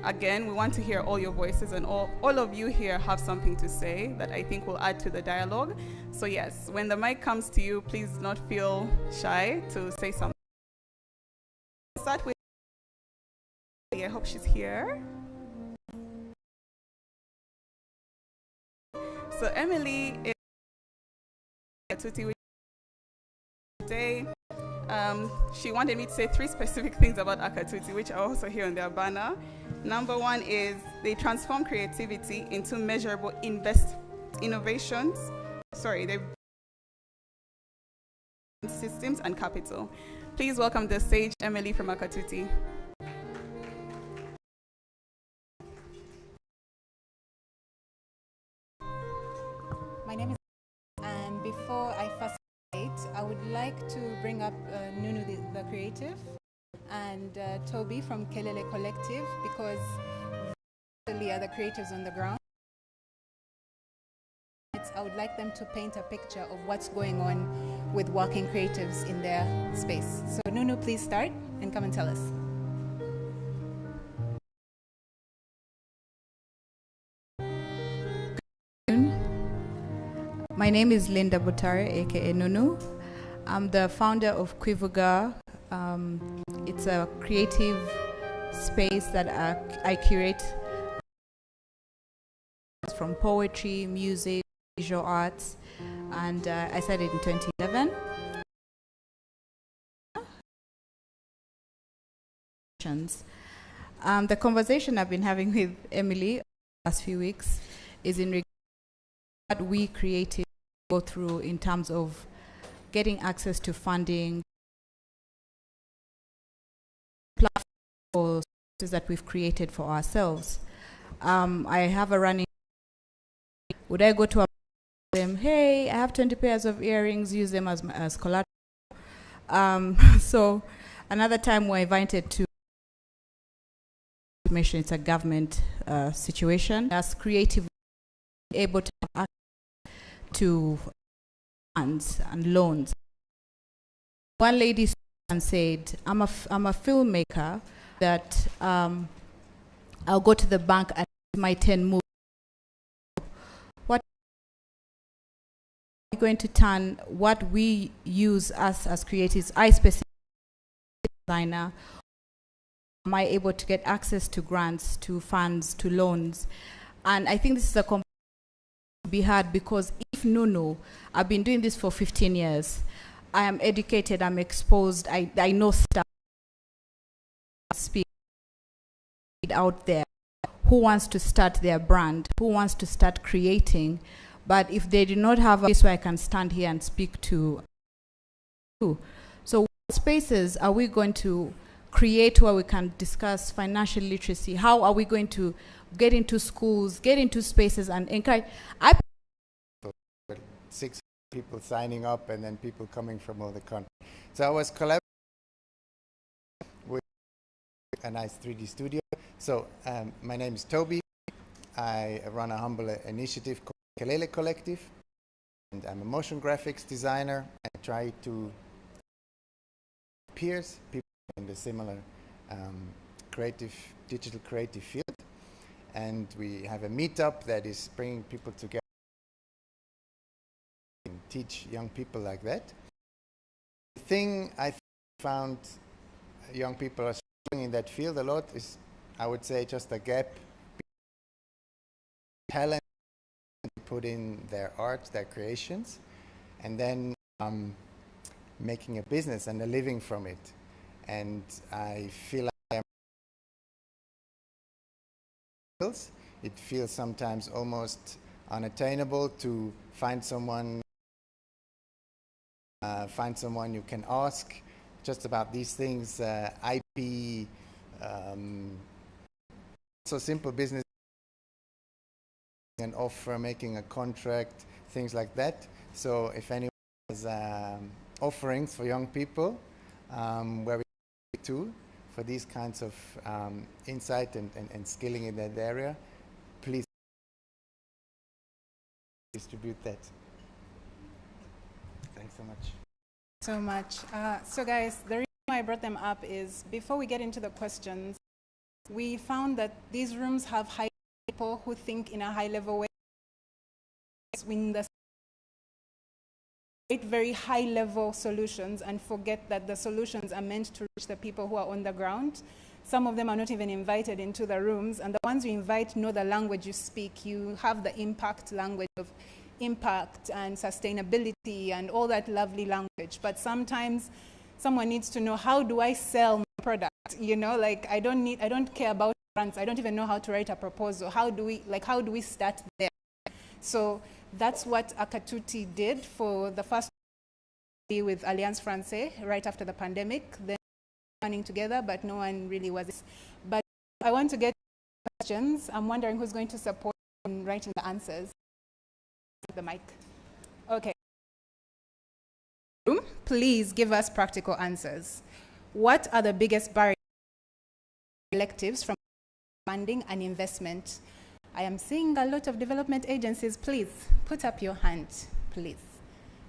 again. We want to hear all your voices, and all of you here have something to say that I think will add to the dialogue. So yes, when the mic comes to you, please do not feel shy to say something. Start with, I hope she's here. So Emily is today. She wanted me to say 3 specific things about Akatuti, which are also here on their banner. Number 1 is they transform creativity into measurable innovations. They systems and capital. Please welcome the stage Emily from Akatuti. My name is, and before I first I would like to bring up Nunu the creative and Toby from Kelele Collective, because they are the creatives on the ground. I would like them to paint a picture of what's going on with working creatives in their space. So Nunu, please start and come and tell us. My name is Linda Butare, aka Nunu. I'm the founder of Quivuga. It's a creative space that I curate from poetry, music, visual arts, and I started in 2011. The conversation I've been having with Emily the last few weeks is in regard to what we creative go through in terms of getting access to funding, platforms that we've created for ourselves. I have a running, would I go to a them, hey, I have 20 pairs of earrings, use them as collateral. So another time we're invited to it's a government situation. As creative, able to have access to funds and loans. One lady said, I'm a filmmaker that I'll go to the bank and my 10 movies. What are we going to turn what we use us as creatives, I specifically designer, am I able to get access to grants, to funds, to loans? And I think this is a conversation to be had, because if Nunu, I've been doing this for 15 years. I am educated, I'm exposed, I know stuff, speak out there. Who wants to start their brand? Who wants to start creating? But if they do not have a place where I can stand here and speak to, so what spaces are we going to create where we can discuss financial literacy? How are we going to get into schools, get into spaces and encourage? 6 people signing up and then people coming from all the country. So I was collaborating with a nice 3D studio. So my name is Toby. I run a humble initiative called Kelele Collective, and I'm a motion graphics designer. I try to peers, people in the similar digital creative field, and we have a meetup that is bringing people together and teach young people like that. The thing I found young people are struggling in that field a lot is, I would say, just a gap between talent and put in their art, their creations, and then making a business and a living from it. And I feel like it feels sometimes almost unattainable to find someone you can ask just about these things, IP, so simple business, an offer, making a contract, things like that. So if anyone has offerings for young people, where we do for these kinds of insight and skilling in that area, please distribute that. Thanks so much. So much. So guys, the reason why I brought them up is before we get into the questions, we found that these rooms have high people who think in a high level way. In the very high level solutions and forget that the solutions are meant to reach the people who are on the ground. Some of them are not even invited into the rooms, and the ones you invite know the language you speak. You have the impact language of impact and sustainability and all that lovely language. But sometimes someone needs to know, how do I sell my product? You know, like I don't care about grants. I don't even know how to write a proposal. How do we start there? So that's what Akatuti did for the first with Alliance Francaise right after the pandemic. Then running together, but no one really was. But I want to get questions. I'm wondering who's going to support in writing the answers. The mic. Okay. Please give us practical answers. What are the biggest barriers to collectives from funding and investment? I am seeing a lot of development agencies. Please put up your hand, please.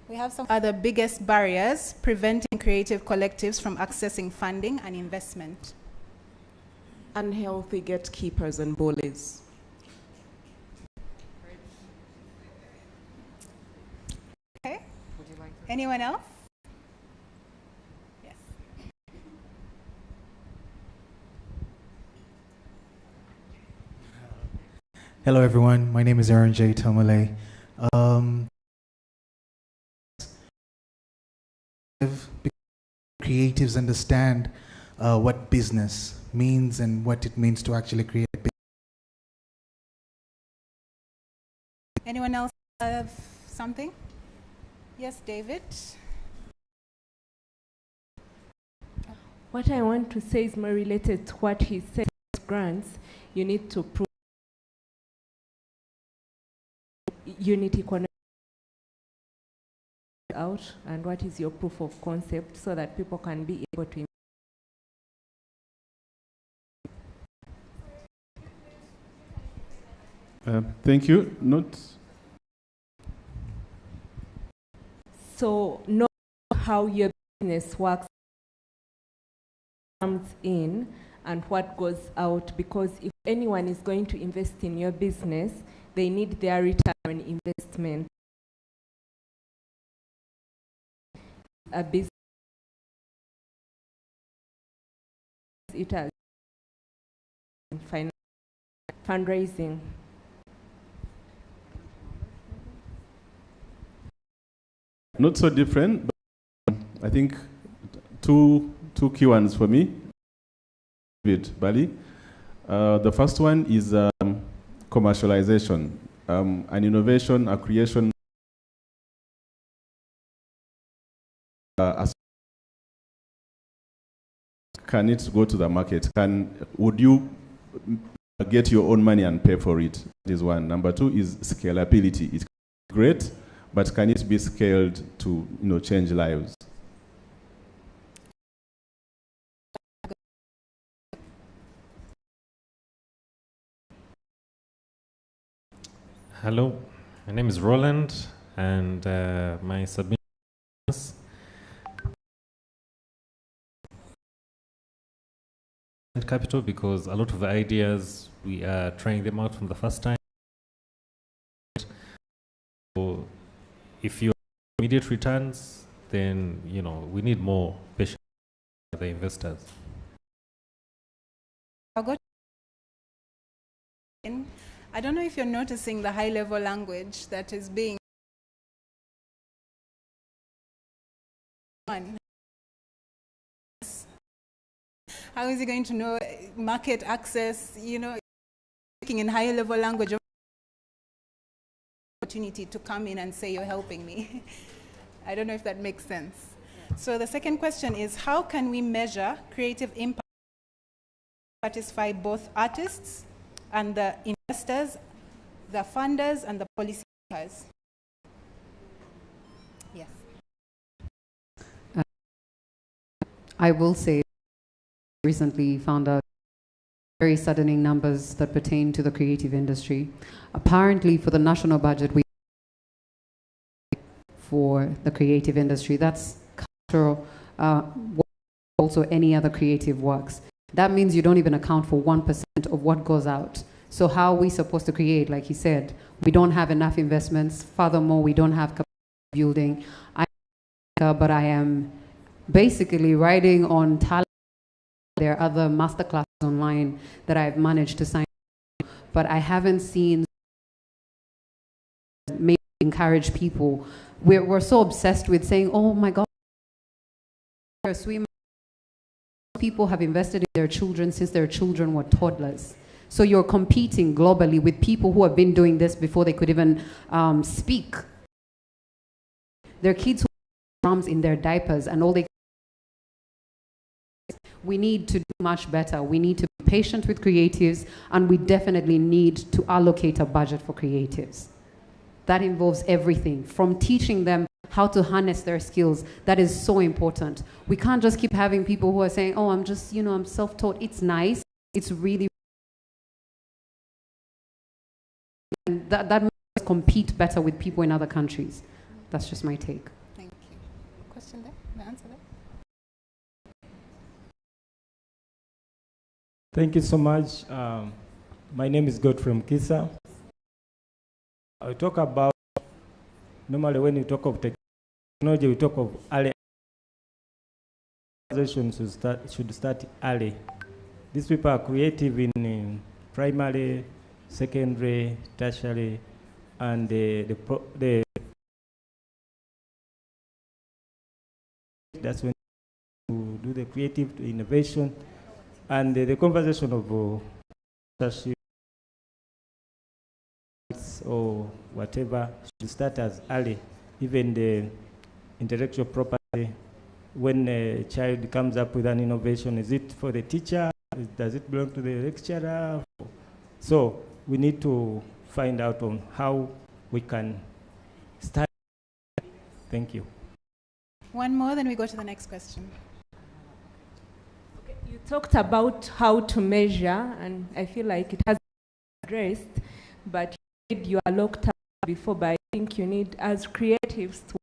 We have some other biggest barriers preventing creative collectives from accessing funding and investment. Unhealthy gatekeepers and bullies. Okay. Anyone else? Yes. Hello, everyone. My name is Aaron J. Tomale. Creatives understand what business means and what it means to actually create a business. Anyone else have something? Yes, David. What I want to say is more related to what he said. Grants, you need to prove unity connect out, and what is your proof of concept so that people can be able to. Thank you. So know how your business works, comes in and what goes out, because if anyone is going to invest in your business, they need their return on investment. A business, it has fundraising. Not so different, but I think two key ones for me. Bali. The first one is commercialization, an innovation, a creation. Can it go to the market? Would you get your own money and pay for it? That is one. Number two is scalability. It's great, but can it be scaled to change lives? Hello, my name is Roland, and my submission is capital, because a lot of the ideas we are trying them out from the first time. So if you have immediate returns, then we need more patience for the investors. I'll go in. I don't know if you're noticing the high-level language that is being done. How is he going to know market access, you know, speaking in high-level language, opportunity to come in and say you're helping me. I don't know if that makes sense. So the second question is, how can we measure creative impact to satisfy both artists and the investors, the funders, and the policymakers? Yes. I will say, recently found out very saddening numbers that pertain to the creative industry. Apparently, for the national budget, we for the creative industry, that's cultural, also any other creative works. That means you don't even account for 1% of what goes out. So how are we supposed to create? Like he said, we don't have enough investments. Furthermore, we don't have capacity building. But I am basically writing on talent. There are other masterclasses online that I've managed to sign up, but I haven't seen maybe encourage people. We're so obsessed with saying, oh my God, people have invested in their children since their children were toddlers. So you're competing globally with people who have been doing this before they could even speak. There are kids who have drums in their diapers and all they. We need to do much better. We need to be patient with creatives, and we definitely need to allocate a budget for creatives. That involves everything from teaching them how to harness their skills. That is so important. We can't just keep having people who are saying, oh, I'm just, you know, I'm self-taught. It's nice. It's really, and that makes us compete better with people in other countries. That's just my take. Thank you. Question there? The answer there? Thank you so much. My name is Godfrey Mkisa. I talk about, normally when you talk of technology, we talk of early. Organizations should start early. These people are creative in primary, secondary, tertiary, and that's when you do the creative innovation. And the conversation of or whatever should start as early. Even the intellectual property, when a child comes up with an innovation, is it for the teacher? Does it belong to the lecturer? So we need to find out on how we can start. Thank you. One more, then we go to the next question. You talked about how to measure, and I feel like it has been addressed, but you are locked up before, but I think you need, as creatives, to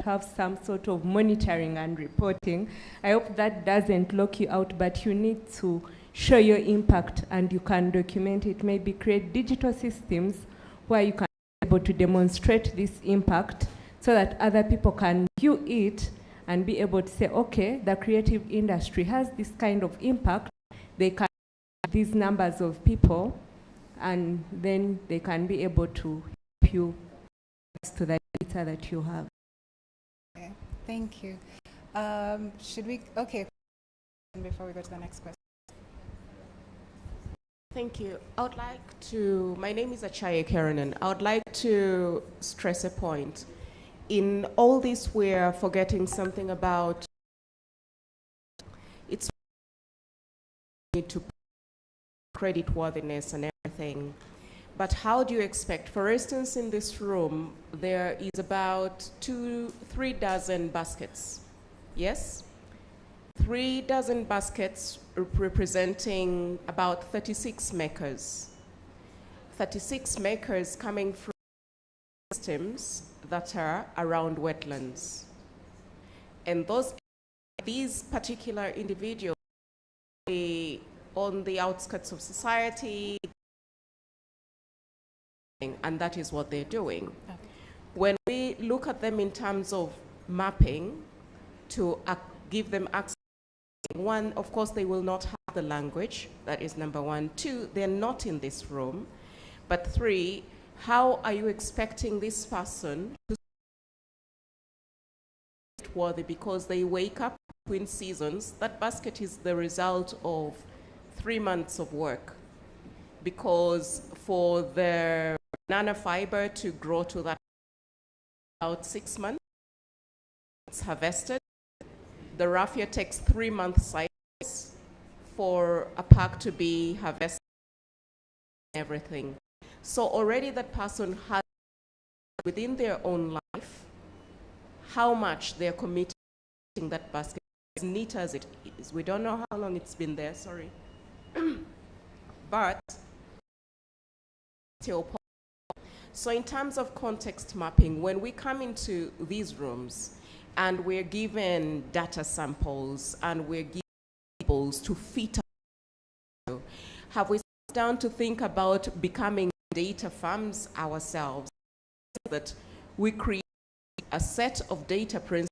have some sort of monitoring and reporting. I hope that doesn't lock you out, but you need to show your impact and you can document it. Maybe create digital systems where you can be able to demonstrate this impact so that other people can view it and be able to say, okay, the creative industry has this kind of impact. They can have these numbers of people, and then they can be able to help you to the data that you have. Okay, thank you. Should we, okay, before we go to the next question. Thank you. I would like to, my name is Achaye Keranen. I would like to stress a point. In all this, we're forgetting something about it's need to credit worthiness and everything. But how do you expect, for instance, in this room, there is about 3 dozen baskets, yes? 3 dozen baskets representing about 36 makers. 36 makers coming from systems that are around wetlands. And these particular individuals on the outskirts of society, and that is what they're doing. Okay. When we look at them in terms of mapping to give them access, one, of course, they will not have the language. That is number one. 2, they're not in this room. But 3, how are you expecting this person to be worthy because they wake up between seasons? That basket is the result of 3 months of work. Because for the nanofiber to grow to that about 6 months, it's harvested. The raffia takes 3 month cycles for a pack to be harvested and everything. So already that person has within their own life how much they're committing that basket, as neat as it is. We don't know how long it's been there, sorry. But so in terms of context mapping, when we come into these rooms and we're given data samples and we're given tables to fit, have we sat down to think about becoming data farms ourselves, that we create a set of data principles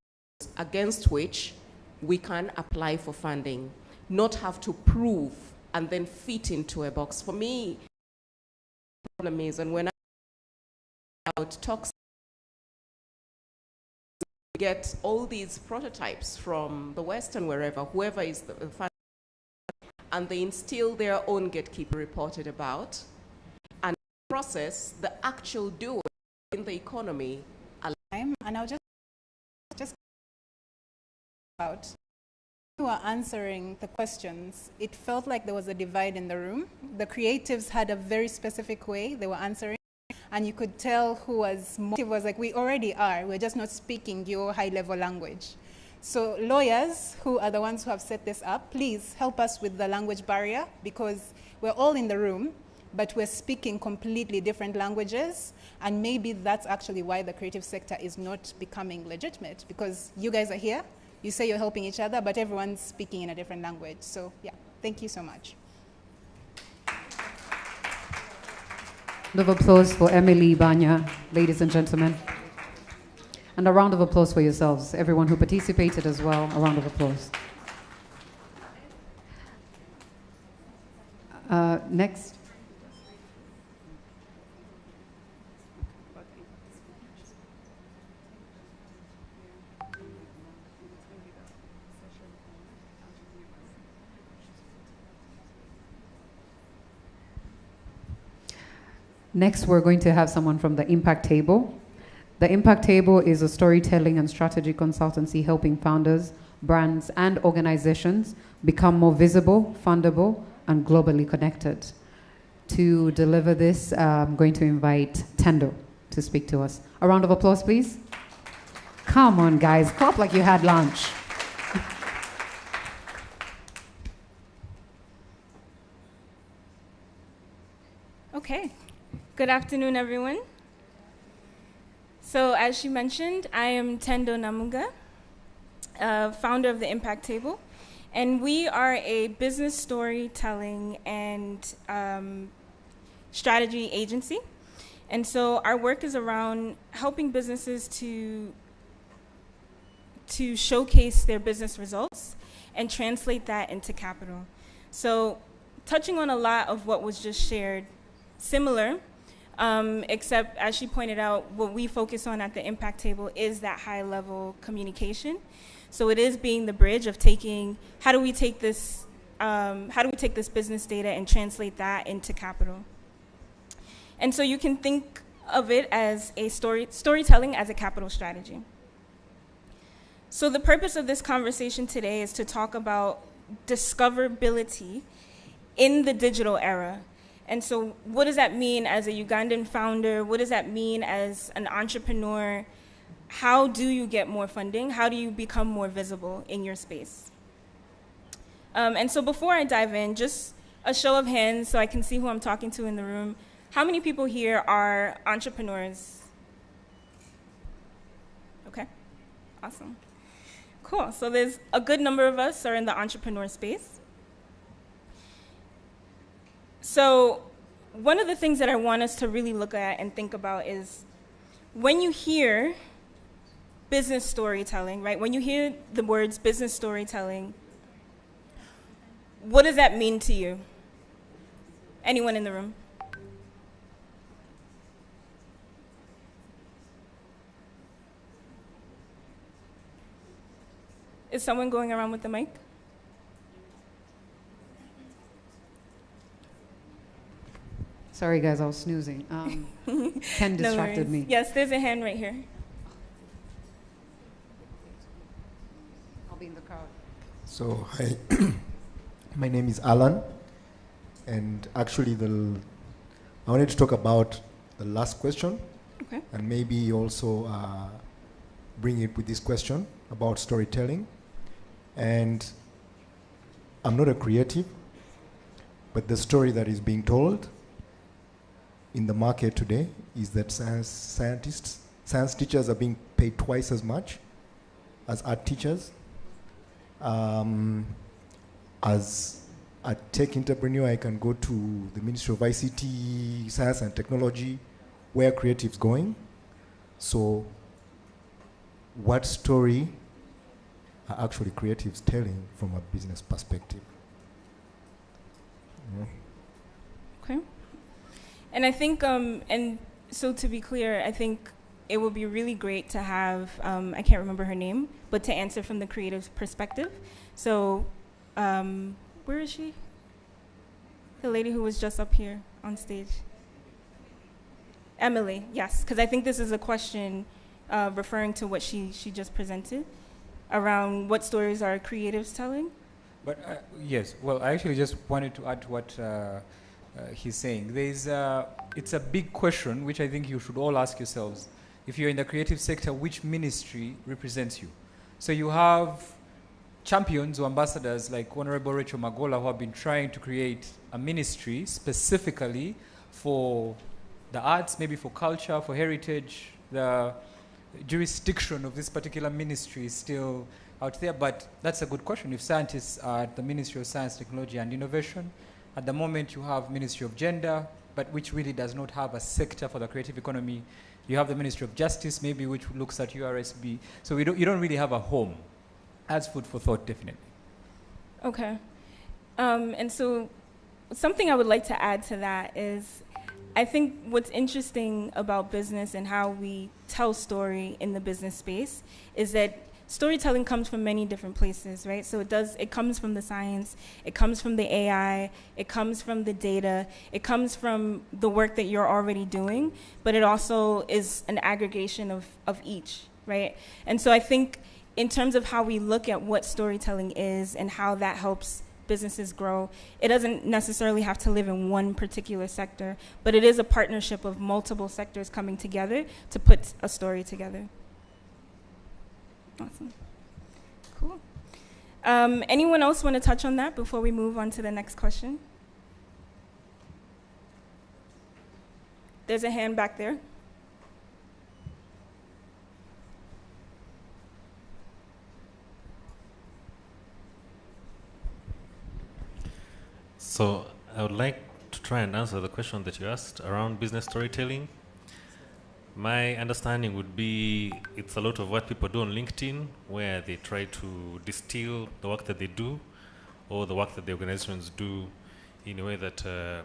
against which we can apply for funding, not have to prove and then fit into a box? For me, the problem is, and when I about talks, we get all these prototypes from the West and wherever, whoever is the fund, and they instill their own gatekeeper reported about, and in the process, the actual doer in the economy. And I'll just about who are answering the questions, it felt like there was a divide in the room. The creatives had a very specific way they were answering, and you could tell who was motive was like, we already are, we're just not speaking your high-level language. So lawyers, who are the ones who have set this up, please help us with the language barrier, because we're all in the room, but we're speaking completely different languages, and maybe that's actually why the creative sector is not becoming legitimate, because you guys are here, you say you're helping each other, but everyone's speaking in a different language. So yeah, thank you so much. Round of applause for Emily Banya, ladies and gentlemen. And a round of applause for yourselves, everyone who participated as well, a round of applause. Next. Next, we're going to have someone from the Impact Table. The Impact Table is a storytelling and strategy consultancy helping founders, brands, and organizations become more visible, fundable, and globally connected. To deliver this, I'm going to invite Tendo to speak to us. A round of applause, please. Come on, guys. Clap like you had lunch. Okay. Good afternoon, everyone. So as she mentioned, I am Tendo Namunga, founder of the Impact Table, and we are a business storytelling and strategy agency. And so our work is around helping businesses to showcase their business results and translate that into capital. So touching on a lot of what was just shared, similar, except as she pointed out, what we focus on at the Impact Table is that high-level communication. So it is being the bridge of taking, how do we take this business data and translate that into capital? And so you can think of it as a storytelling as a capital strategy. So the purpose of this conversation today is to talk about discoverability in the digital era. And so what does that mean as a Ugandan founder? What does that mean as an entrepreneur? How do you get more funding? How do you become more visible in your space? And so before I dive in, just a show of hands so I can see who I'm talking to in the room. How many people here are entrepreneurs? Okay, awesome. Cool, so there's a good number of us are in the entrepreneur space. So one of the things that I want us to really look at and think about is when you hear business storytelling, right? When you hear the words business storytelling, what does that mean to you? Anyone in the room? Is someone going around with the mic? Sorry, guys, I was snoozing. Ken distracted me. Yes, there's a hand right here. I'll be in the crowd. So, hi, my name is Alan, and actually I wanted to talk about the last question, okay, and maybe also bring it with this question about storytelling. And I'm not a creative, but the story that is being told in the market today is that science teachers are being paid twice as much as art teachers. As a tech entrepreneur, I can go to the Ministry of ICT, Science and Technology, where creative's going. So what story are actually creatives telling from a business perspective? Yeah. Okay. And I think, and so to be clear, I think it would be really great to have, I can't remember her name, but to answer from the creative perspective. So, where is she? The lady who was just up here on stage. Emily, yes, because I think this is a question referring to what she just presented around what stories are creatives telling. But yes, well, I actually just wanted to add to what he's saying. It's a big question which I think you should all ask yourselves. If you're in the creative sector, which ministry represents you? So you have champions or ambassadors like Honorable Rachel Magola, who have been trying to create a ministry specifically for the arts, maybe for culture, for heritage. The jurisdiction of this particular ministry is still out there, but that's a good question. If scientists are at the Ministry of Science, Technology and Innovation, at the moment you have Ministry of Gender, but which really does not have a sector for the creative economy. You have the Ministry of Justice, maybe, which looks at URSB. So you don't really have a home. That's food for thought, definitely. Okay. And so something I would like to add to that is I think what's interesting about business and how we tell story in the business space is that storytelling comes from many different places, right? So it comes from the science, it comes from the AI, it comes from the data, it comes from the work that you're already doing, but it also is an aggregation of each, right? And so I think in terms of how we look at what storytelling is and how that helps businesses grow, it doesn't necessarily have to live in one particular sector, but it is a partnership of multiple sectors coming together to put a story together. Awesome. Cool. Anyone else want to touch on that before we move on to the next question? There's a hand back there. So I would like to try and answer the question that you asked around business storytelling. My understanding would be it's a lot of what people do on LinkedIn, where they try to distill the work that they do or the work that the organizations do in a way that the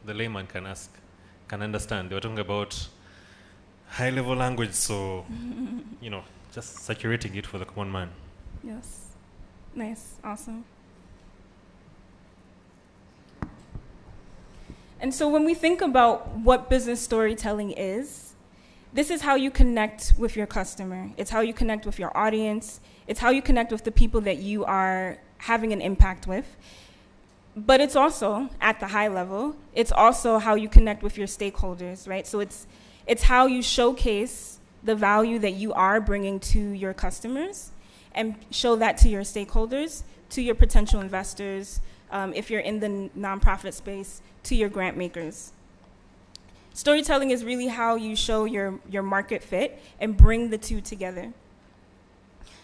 layman can understand. They were talking about high-level language, so just saturating it for the common man. Yes. Nice. Awesome. And so when we think about what business storytelling is, this is how you connect with your customer. It's how you connect with your audience. It's how you connect with the people that you are having an impact with. But it's also, at the high level, it's also how you connect with your stakeholders, right? So it's how you showcase the value that you are bringing to your customers and show that to your stakeholders, to your potential investors, if you're in the nonprofit space, to your grant makers. Storytelling is really how you show your market fit and bring the two together.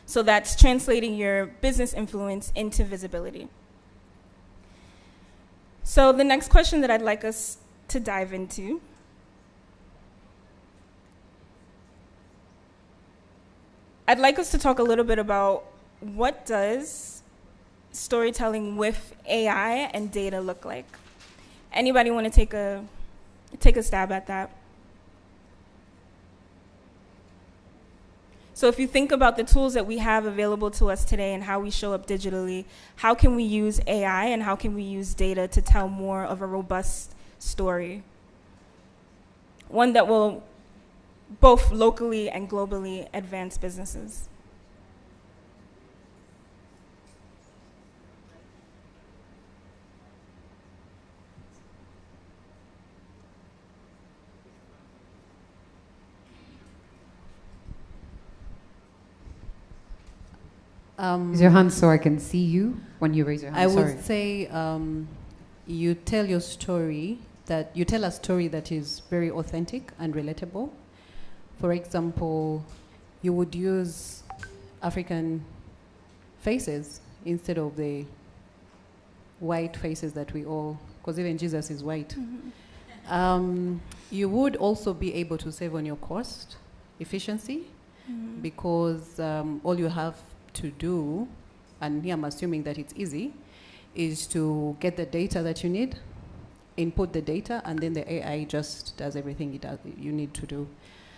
So that's translating your business influence into visibility. So the next question that I'd like us to dive into I'd like us to talk a little bit about what does storytelling with AI and data look like? Anybody want to take a stab at that? So if you think about the tools that we have available to us today and how we show up digitally, how can we use AI and how can we use data to tell more of a robust story? One that will both locally and globally advance businesses. Raise your hand so I can see you when you raise your hand. I Sorry. would say you tell your story, that you tell a story that is very authentic and relatable. For example, you would use African faces instead of the white faces that we all, because even Jesus is white. You would also be able to save on your cost efficiency, because all you have to do, and here I'm assuming that it's easy, is to get the data that you need, input the data, and then the AI just does everything you need to do.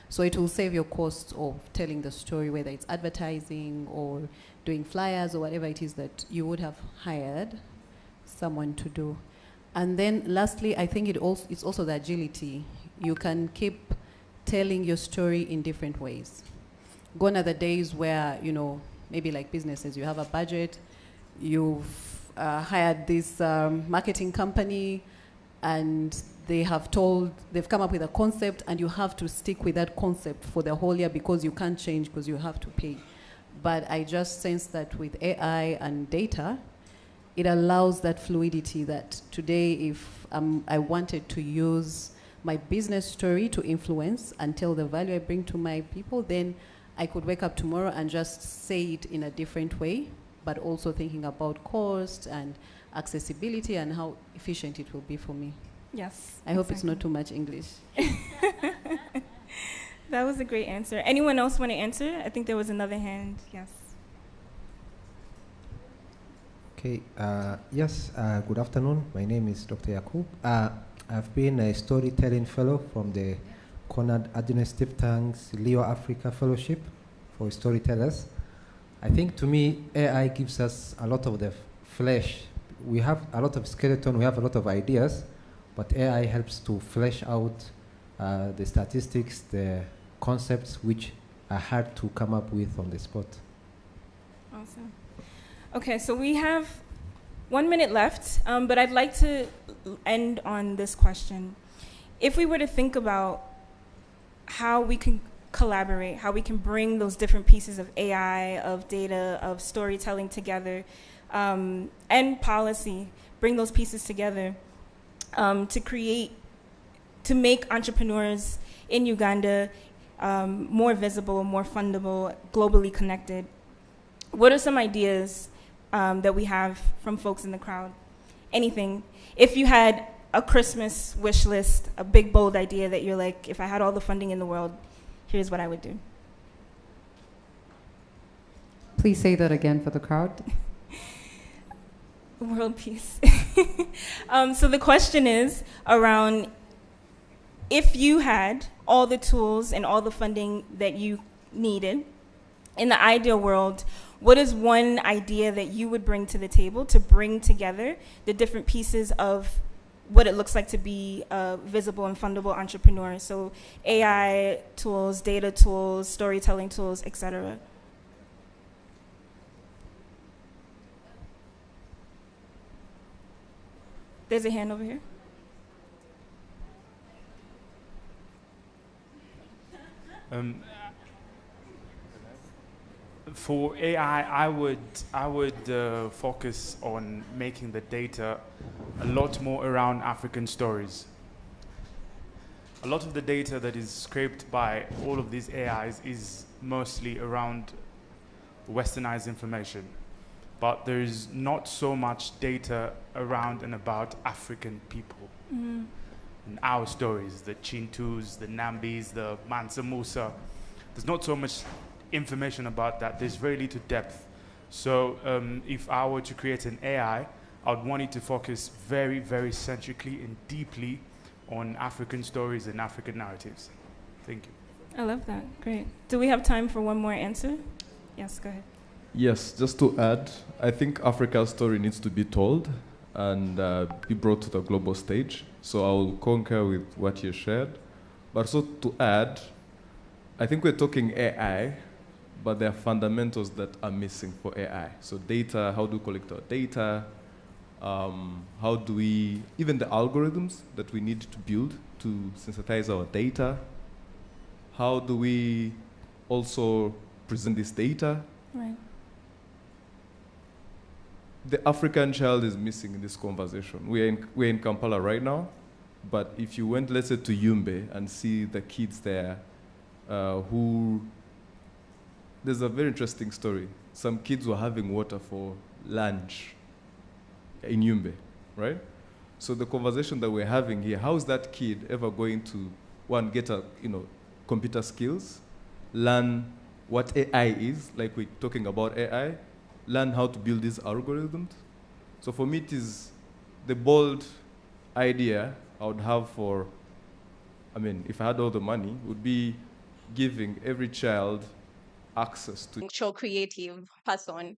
So it will save your costs of telling the story, whether it's advertising or doing flyers or whatever it is that you would have hired someone to do. And then lastly, I think it's also the agility. You can keep telling your story in different ways. Gone are the days where, you know, maybe like businesses, you have a budget, you've hired this marketing company, and they've come up with a concept, and you have to stick with that concept for the whole year because you can't change because you have to pay. But I just sense that with AI and data, it allows that fluidity that today, if I wanted to use my business story to influence and tell the value I bring to my people, then I could wake up tomorrow and just say it in a different way, but also thinking about cost and accessibility and how efficient it will be for me. Yes. I hope it's not too much English. That was a great answer. Anyone else want to answer? I think there was another hand. Yes. Okay. Yes. Good afternoon. My name is Dr. Yakub. I've been a storytelling fellow from the Konrad Adenauer Stiftung's Leo Africa Fellowship for Storytellers. I think to me, AI gives us a lot of the flesh. We have a lot of skeleton, we have a lot of ideas, but AI helps to flesh out the statistics, the concepts which are hard to come up with on the spot. Awesome. Okay, so we have 1 minute left, but I'd like to end on this question. If we were to think about how we can collaborate, how we can bring those different pieces of AI, of data, of storytelling together, and policy, bring those pieces together to make entrepreneurs in Uganda more visible, more fundable, globally connected. What are some ideas that we have from folks in the crowd? Anything. If you had a Christmas wish list, a big, bold idea that you're like, if I had all the funding in the world, here's what I would do. Please say that again for the crowd. World peace. So the question is around, if you had all the tools and all the funding that you needed, in the ideal world, what is one idea that you would bring to the table to bring together the different pieces of what it looks like to be a visible and fundable entrepreneur? So AI tools, data tools, storytelling tools, etc. There's a hand over here. For AI, I would focus on making the data a lot more around African stories. A lot of the data that is scraped by all of these AIs is mostly around westernized information, but there is not so much data around and about African people. Mm-hmm. And our stories, the Chintus, the Nambis, the Mansa Musa. There's not so much information about that. There's very little depth. So if I were to create an AI, I would want it to focus very, very centrically and deeply on African stories and African narratives. Thank you. I love that. Great. Do we have time for one more answer? Yes, go ahead. Yes, just to add, I think Africa's story needs to be told and be brought to the global stage. So I will concur with what you shared. But also to add, I think we're talking AI, but there are fundamentals that are missing for AI. So data, how do we collect our data? How do we, even the algorithms that we need to build to sensitize our data, how do we also present this data? Right. The African child is missing in this conversation. We're in Kampala right now, but if you went, let's say, to Yumbe and see the kids there there's a very interesting story. Some kids were having water for lunch in Yumbe, right? So the conversation that we're having here, how is that kid ever going to, one, get computer skills, learn what AI is, like we're talking about AI, learn how to build these algorithms. So for me, it is the bold idea I would have for, if I had all the money, would be giving every child access to actual creative person.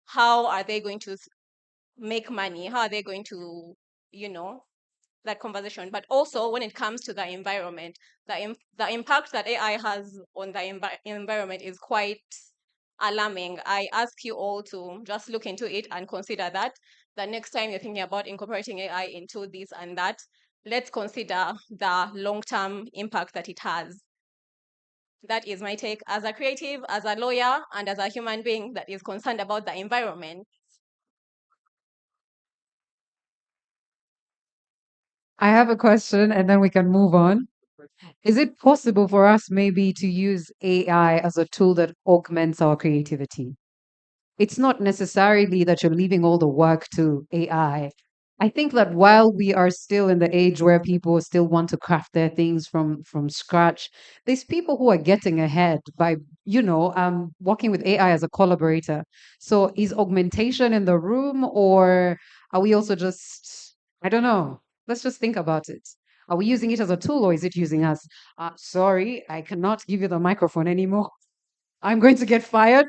How are they going to make money? How are they going to, that conversation? But also when it comes to the environment, the impact that AI has on the environment is quite alarming. I ask you all to just look into it and consider that the next time you're thinking about incorporating AI into this and that, let's consider the long-term impact that it has. That is my take as a creative, as a lawyer, and as a human being that is concerned about the environment. I have a question and then we can move on. Is it possible for us maybe to use AI as a tool that augments our creativity? It's not necessarily that you're leaving all the work to AI. I think that while we are still in the age where people still want to craft their things from scratch, there's people who are getting ahead by, working with AI as a collaborator. So is augmentation in the room, or are we also just, I don't know. Let's just think about it. Are we using it as a tool or is it using us? Sorry, I cannot give you the microphone anymore. I'm going to get fired.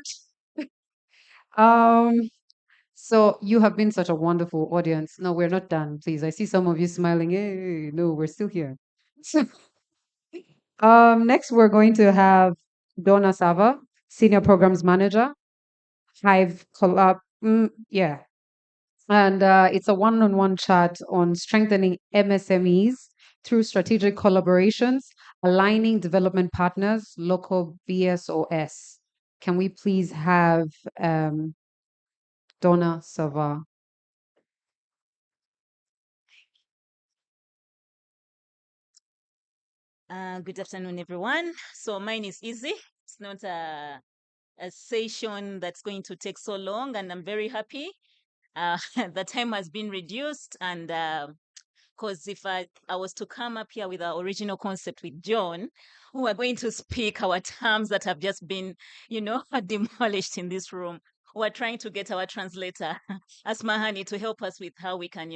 So you have been such a wonderful audience. No, we're not done, please. I see some of you smiling. Hey, no, we're still here. Next we're going to have Donna Sava, Senior Programs Manager, Hive Collab. Yeah. And it's a one-on-one chat on strengthening MSMEs through strategic collaborations, aligning development partners, local BSOS. Can we please have Donna Sava? Good afternoon, everyone. So mine is easy. It's not a session that's going to take so long, and I'm very happy. The time has been reduced, and because if I was to come up here with our original concept with John, we are going to speak our terms that have just been, demolished in this room. We're trying to get our translator, Asmahani, to help us with how we can,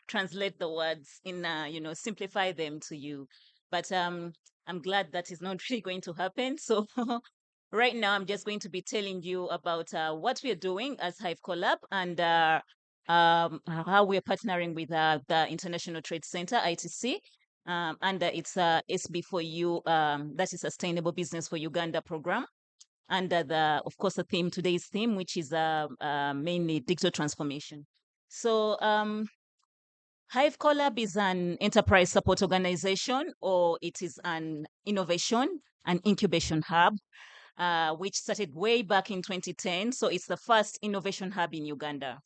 translate the words in, simplify them to you. But I'm glad that is not really going to happen. So right now, I'm just going to be telling you about what we are doing as Hive Collab and how we're partnering with the International Trade Center, ITC, and it's SB4U, that is Sustainable Business for Uganda program. And of course, today's theme, which is mainly digital transformation. So Hive Collab is an enterprise support organization, or it is an innovation and incubation hub, which started way back in 2010. So it's the first innovation hub in Uganda.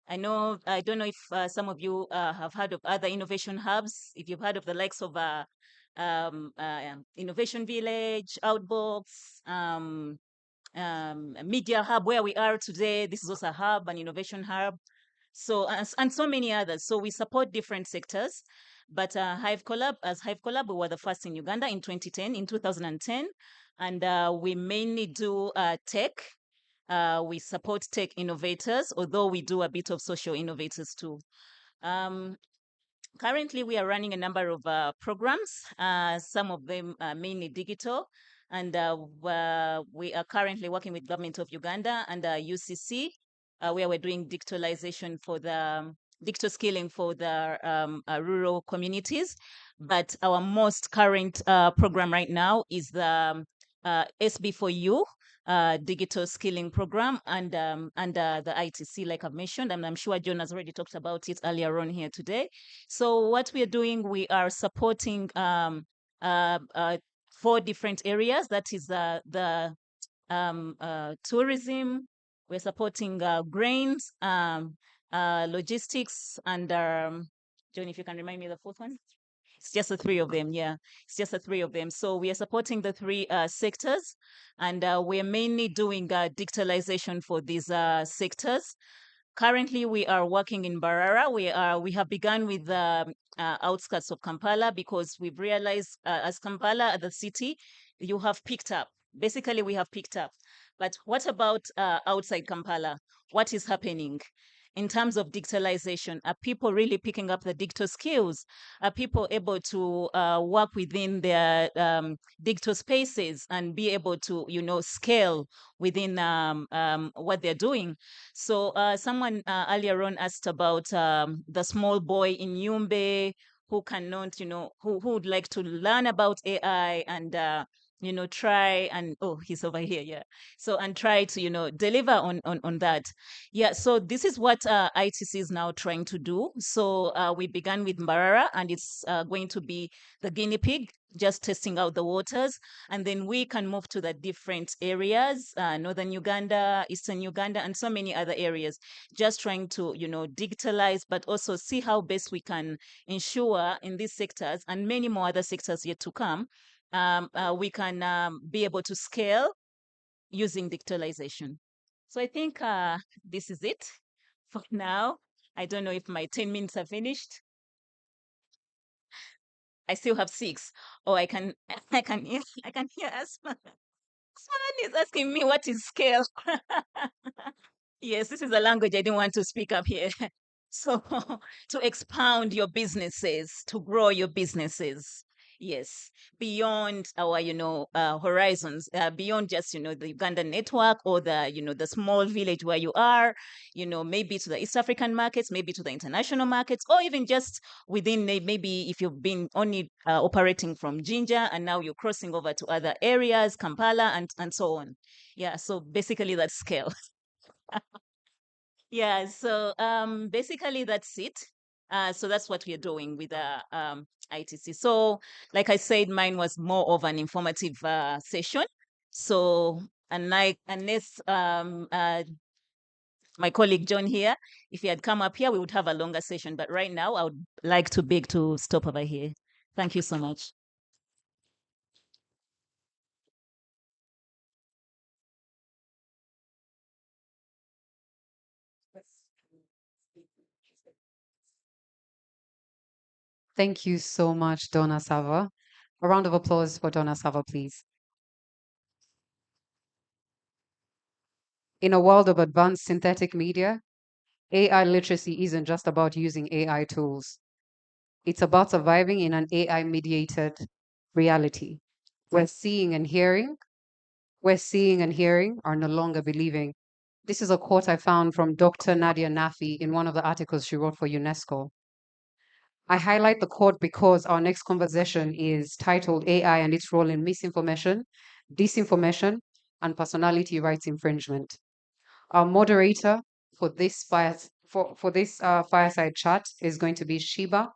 I don't know if some of you have heard of other innovation hubs. If you've heard of the likes of Innovation Village, Outbox, Media Hub, where we are today. This is also a hub, an innovation hub. So, and so many others. So we support different sectors. But as Hive Collab, we were the first in Uganda in 2010. And we mainly do tech. We support tech innovators, although we do a bit of social innovators too. Currently, we are running a number of programs, some of them mainly digital, and we are currently working with Government of Uganda and UCC, where we're doing digitalization for the digital skilling for the rural communities. But our most current program right now is the SB4U, digital skilling program under the ITC, like I've mentioned, and I'm sure John has already talked about it earlier on here today. So what we are doing, we are supporting 4 different areas. That is the tourism. We're supporting grains, logistics, and John, if you can remind me the 4th one. It's just the 3 of them, yeah. It's just the 3 of them. So we are supporting the 3 sectors, and we are mainly doing digitalization for these sectors. Currently, we are working in Barara. We have begun with the outskirts of Kampala because we've realized as Kampala, the city, you have picked up. Basically, we have picked up. But what about outside Kampala? What is happening? In terms of digitalization, are people really picking up the digital skills? Are people able to work within their digital spaces and be able to, scale within what they're doing? So someone earlier on asked about the small boy in Yumbe who cannot, who would like to learn about AI and try and he's over here, yeah. So and try to deliver on that, yeah. So this is what ITC is now trying to do. So we began with Mbarara, and it's going to be the guinea pig, just testing out the waters, and then we can move to the different areas, northern Uganda, eastern Uganda, and so many other areas, just trying to digitalize, but also see how best we can ensure in these sectors and many more other sectors yet to come, we can be able to scale using digitalization. So I think this is it for now. I don't know if my 10 minutes are finished. I still have 6. Or I can hear Asma. Asman is asking me what is scale. Yes, this is a language I didn't want to speak up here. So to expound your businesses, to grow your businesses. Yes, beyond our, horizons, beyond just, the Ugandan network or the, the small village where you are, maybe to the East African markets, maybe to the international markets, or even just within maybe if you've been only operating from Jinja and now you're crossing over to other areas, Kampala, and so on. Yeah, so basically that's scale. Yeah, so basically that's it. So that's what we are doing with ITC. So like I said, mine was more of an informative session. So unless my colleague John here, if he had come up here, we would have a longer session. But right now, I would like to beg to stop over here. Thank you so much. Thank you so much, Donna Sava. A round of applause for Donna Sava, please. In a world of advanced synthetic media, AI literacy isn't just about using AI tools. It's about surviving in an AI-mediated reality. We're seeing and hearing are no longer believing. This is a quote I found from Dr. Nadia Nafi in one of the articles she wrote for UNESCO. I highlight the quote because our next conversation is titled AI and its role in misinformation, disinformation, and personality rights infringement. Our moderator for this fireside chat is going to be Shiba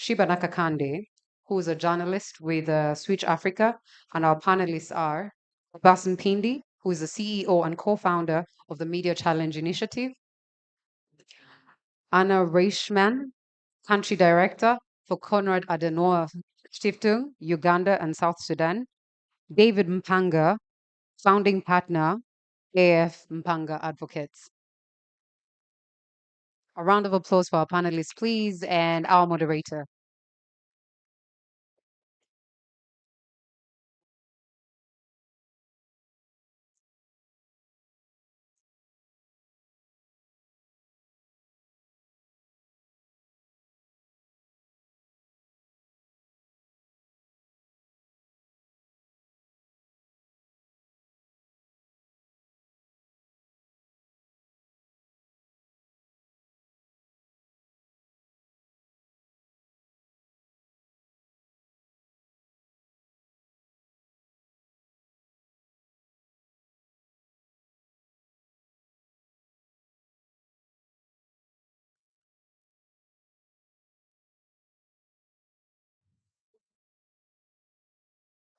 Nakakande, who is a journalist with Switch Africa, and our panelists are Basan Pindi, who is the CEO and co-founder of the Media Challenge Initiative, Anna Reichman, Country Director for Konrad Adenauer Stiftung, Uganda and South Sudan, David Mpanga, Founding Partner, AF Mpanga Advocates. A round of applause for our panelists, please, and our moderator.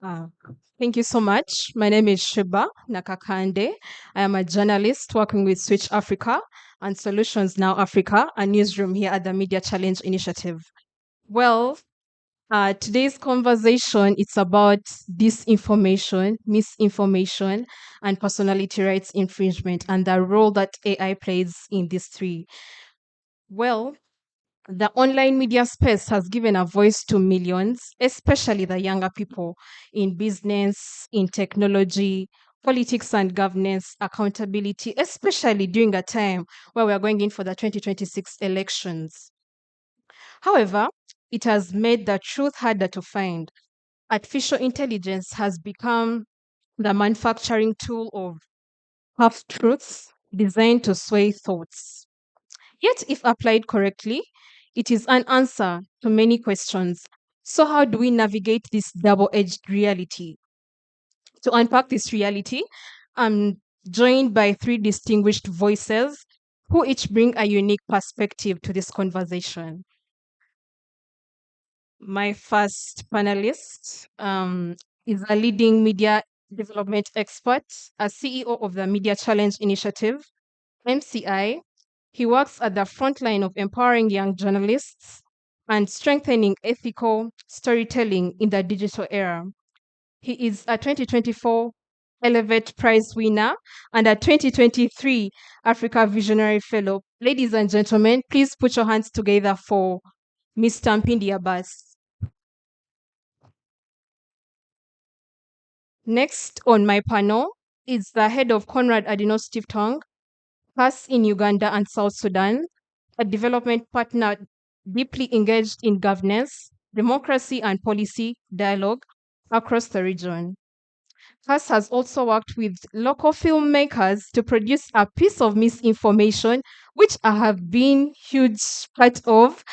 Uh, Thank you so much. My name is Shiba Nakakande. I am a journalist working with Switch Africa and Solutions Now Africa, a newsroom here at the Media Challenge Initiative. Well, today's conversation, it's about disinformation, misinformation, and personality rights infringement and the role that AI plays in these three. Well, the online media space has given a voice to millions, especially the younger people in business, in technology, politics and governance, accountability, especially during a time where we are going in for the 2026 elections. However, it has made the truth harder to find. Artificial intelligence has become the manufacturing tool of half truths designed to sway thoughts. Yet, if applied correctly, it is an answer to many questions. So, how do we navigate this double edged reality? To unpack this reality, I'm joined by three distinguished voices who each bring a unique perspective to this conversation. My first panelist is a leading media development expert, a CEO of the Media Challenge Initiative, MCI. He works at the front line of empowering young journalists and strengthening ethical storytelling in the digital era. He is a 2024 Elevate Prize winner and a 2023 Africa Visionary Fellow. Ladies and gentlemen, please put your hands together for Mr. Mpindi Abbas. Next on my panel is the head of Conrad Adino Stiftung, CAS in Uganda and South Sudan, a development partner deeply engaged in governance, democracy, and policy dialogue across the region. CAS has also worked with local filmmakers to produce a piece of misinformation, which I have been huge part of,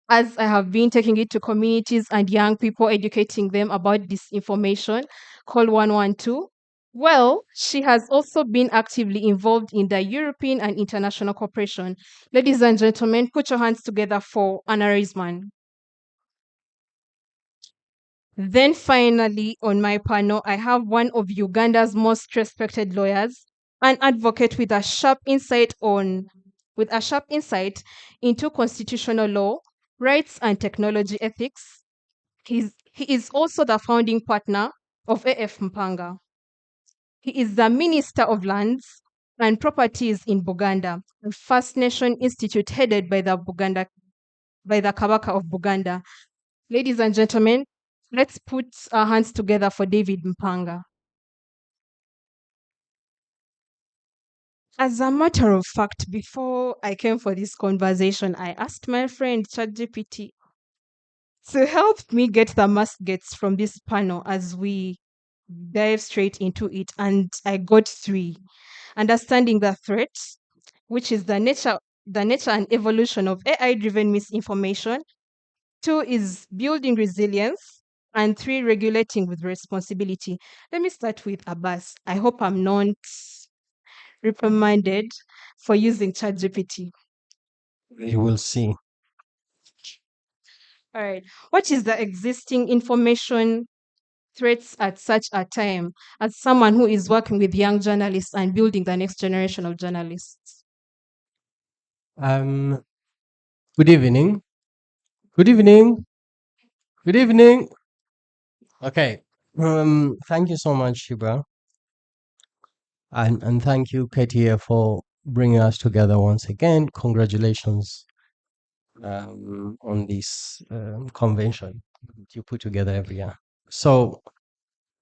as I have been taking it to communities and young people, educating them about disinformation, call 112. Well, she has also been actively involved in the European and international cooperation. Ladies and gentlemen, put your hands together for Anna Reisman. Then finally, on my panel, I have one of Uganda's most respected lawyers, an advocate with a sharp insight into constitutional law, rights, and technology ethics. He is also the founding partner of AF Mpanga. He is the Minister of Lands and Properties in Buganda, a First Nation institute headed by the Kabaka of Buganda. Ladies and gentlemen, let's put our hands together for David Mpanga. As a matter of fact, before I came for this conversation, I asked my friend ChatGPT to help me get the must gets from this panel as we dive straight into it. And I got three. Understanding the threat, which is the nature and evolution of AI-driven misinformation. 2 is building resilience. And 3, regulating with responsibility. Let me start with Abbas. I hope I'm not reprimanded for using ChatGPT. You will see. All right. What is the existing information threats at such a time as someone who is working with young journalists and building the next generation of journalists? Good evening. Good evening. Good evening. Okay. Thank you so much, Shibra. And thank you, KTA, for bringing us together once again. Congratulations on this convention you put together every year. So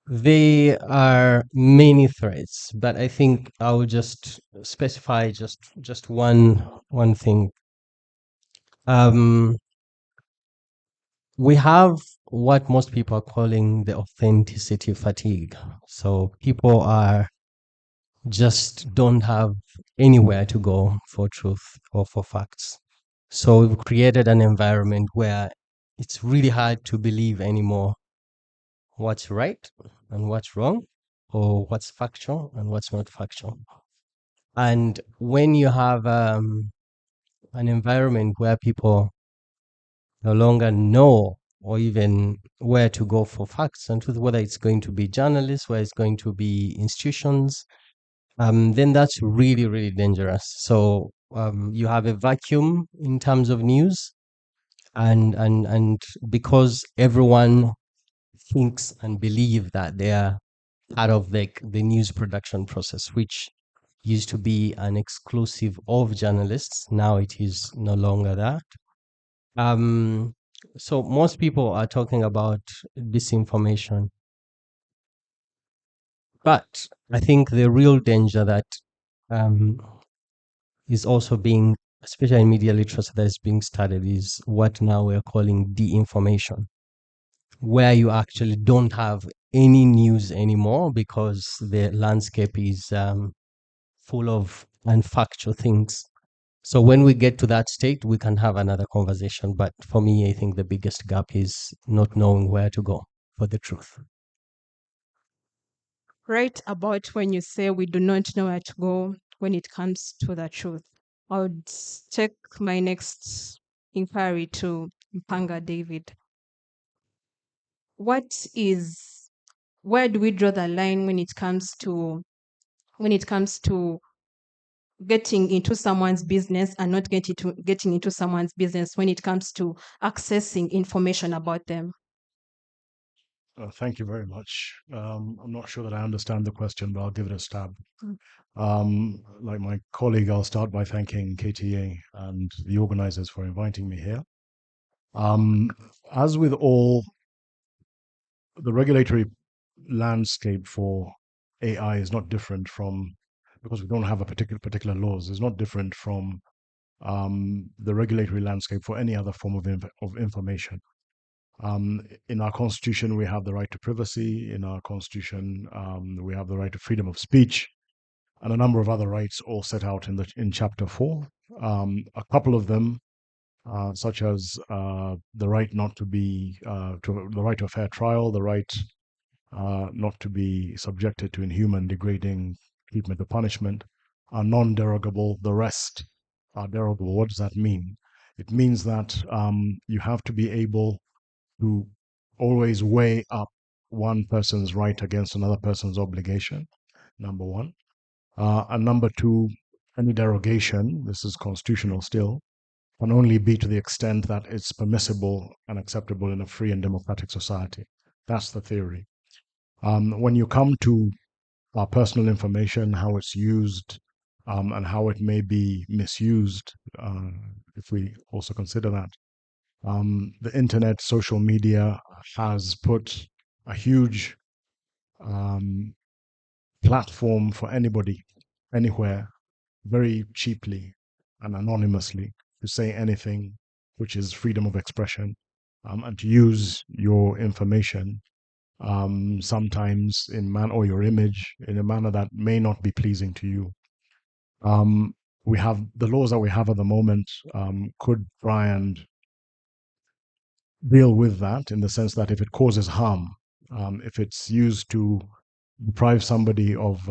there are many threats, but I think I will just specify just one thing. We have what most people are calling the authenticity fatigue. So people are just don't have anywhere to go for truth or for facts. So we've created an environment where it's really hard to believe anymore what's right and what's wrong, or what's factual and what's not factual. And when you have an environment where people no longer know or even where to go for facts and truth, whether it's going to be journalists, where it's going to be institutions, then that's really, really dangerous. So you have a vacuum in terms of news, and because everyone thinks and believe that they are part of like the news production process, which used to be an exclusive of journalists. Now it is no longer that. So most people are talking about disinformation, but I think the real danger that is also being, especially in media literacy, that is being studied is what now we're calling de-information, where you actually don't have any news anymore because the landscape is full of unfactual things. So when we get to that state, we can have another conversation. But for me, I think the biggest gap is not knowing where to go for the truth. Right about when you say we do not know where to go when it comes to the truth, I would take my next inquiry to Mpanga David. Where do we draw the line when it comes to getting into someone's business and not getting into someone's business when it comes to accessing information about them? Thank you very much. I'm not sure that I understand the question, but I'll give it a stab. Like my colleague, I'll start by thanking KTA and the organizers for inviting me here. As with all, the regulatory landscape for AI is not different from, because we don't have a particular laws, is not different from the regulatory landscape for any other form of information. In our constitution, we have the right to privacy. In our constitution, we have the right to freedom of speech, and a number of other rights all set out in Chapter 4. A couple of them, such as the right not to be the right to a fair trial, the right not to be subjected to inhuman, degrading treatment or punishment, are non-derogable. The rest are derogable. What does that mean? It means that you have to be able to always weigh up one person's right against another person's obligation, number one. And number two, any derogation, this is constitutional still, can only be to the extent that it's permissible and acceptable in a free and democratic society. That's the theory. When you come to our personal information, how it's used, and how it may be misused, if we also consider that, the internet, social media has put a huge platform for anybody, anywhere, very cheaply and anonymously to say anything, which is freedom of expression, and to use your information sometimes or your image in a manner that may not be pleasing to you. We have the laws that we have at the moment could try and deal with that in the sense that if it causes harm, if it's used to deprive somebody of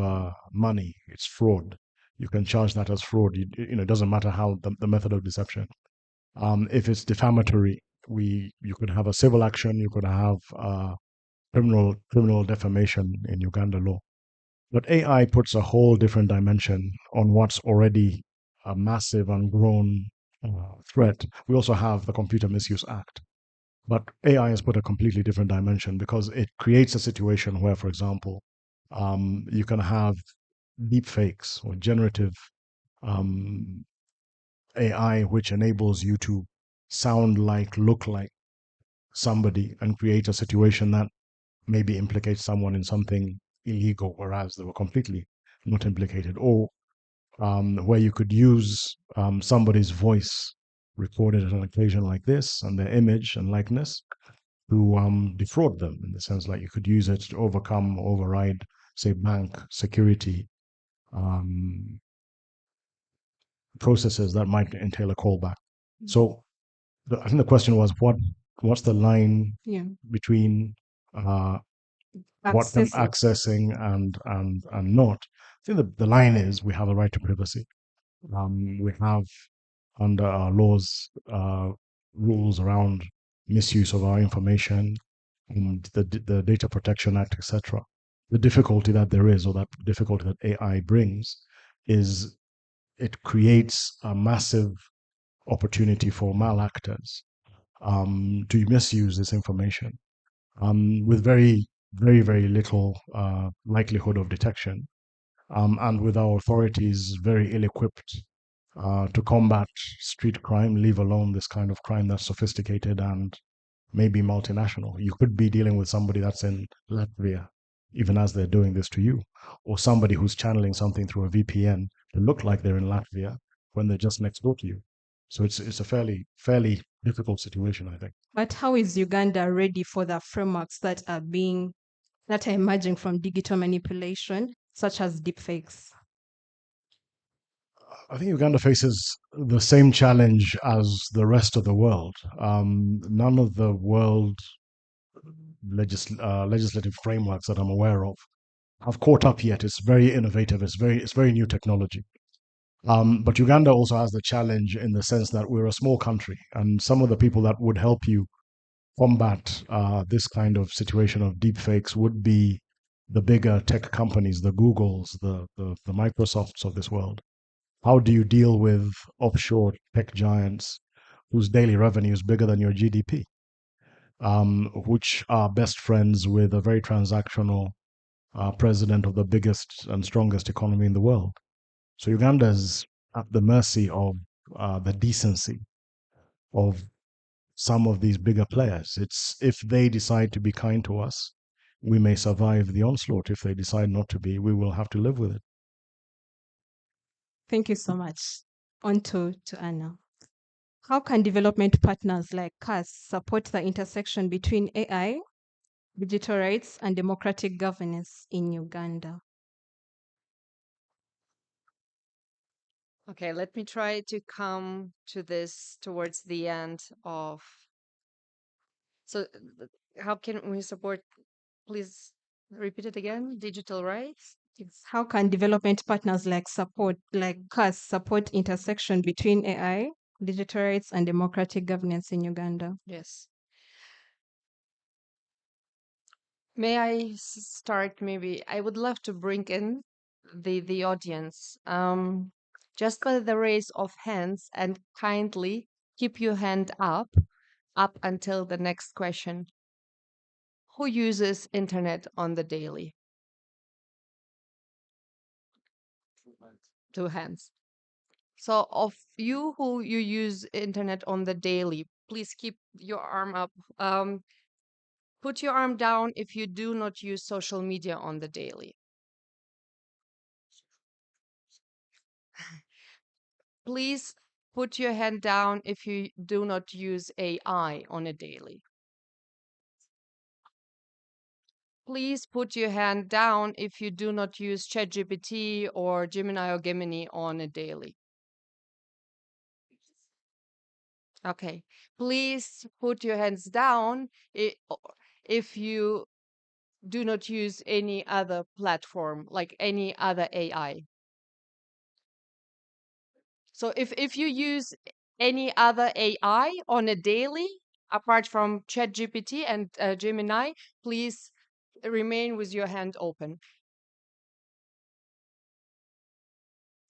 money, it's fraud. You can charge that as fraud. It doesn't matter how the method of deception. If it's defamatory, you could have a civil action. You could have criminal defamation in Uganda law. But AI puts a whole different dimension on what's already a massive and grown threat. We also have the Computer Misuse Act. But AI has put a completely different dimension because it creates a situation where, for example, you can have deep fakes or generative AI, which enables you to sound like, look like somebody and create a situation that maybe implicates someone in something illegal, whereas they were completely not implicated, or where you could use somebody's voice recorded at an occasion like this and their image and likeness to defraud them, in the sense like you could use it to override, say, bank security processes that might entail a callback. So I think the question was, what's the line between what I'm accessing and not? I think the line is we have a right to privacy. We have under our laws rules around misuse of our information, and the Data Protection Act, etc. The difficulty that there is, or that difficulty that AI brings, is it creates a massive opportunity for malactors to misuse this information with very, very, very little likelihood of detection, and with our authorities very ill-equipped to combat street crime, leave alone this kind of crime that's sophisticated and maybe multinational. You could be dealing with somebody that's in Latvia, even as they're doing this to you, or somebody who's channeling something through a VPN to look like they're in Latvia when they're just next door to you. So it's a fairly difficult situation, I think. But how is Uganda ready for the frameworks that are emerging from digital manipulation, such as deepfakes? I think Uganda faces the same challenge as the rest of the world. None of the world legislative frameworks that I'm aware of have caught up yet. It's very innovative. It's very new technology. But Uganda also has the challenge in the sense that we're a small country, and some of the people that would help you combat this kind of situation of deepfakes would be the bigger tech companies, the Googles, the Microsofts of this world. How do you deal with offshore tech giants whose daily revenue is bigger than your GDP, which are best friends with a very transactional president of the biggest and strongest economy in the world? So Uganda is at the mercy of the decency of some of these bigger players. It's if they decide to be kind to us, we may survive the onslaught. If they decide not to be, we will have to live with it. Thank you so much. On to Anna. How can development partners like us support the intersection between AI, digital rights, and democratic governance in Uganda? Okay, let me try to come to this towards the end of. So, how can we support? Please repeat it again. Digital rights. How can development partners like us support intersection between AI, digital rights, and democratic governance in Uganda? Yes. May I start? Maybe I would love to bring in the audience. Just by the raise of hands, and kindly keep your hand up until the next question. Who uses internet on the daily? Two hands. So of you who you use internet on the daily, please keep your arm up. Put your arm down if you do not use social media on the daily. Please put your hand down if you do not use AI on a daily. Please put your hand down if you do not use ChatGPT or Gemini or Gemini on a daily. Okay. Please put your hands down if you do not use any other platform, like any other AI. So if you use any other AI on a daily, apart from ChatGPT and Gemini, please remain with your hand open.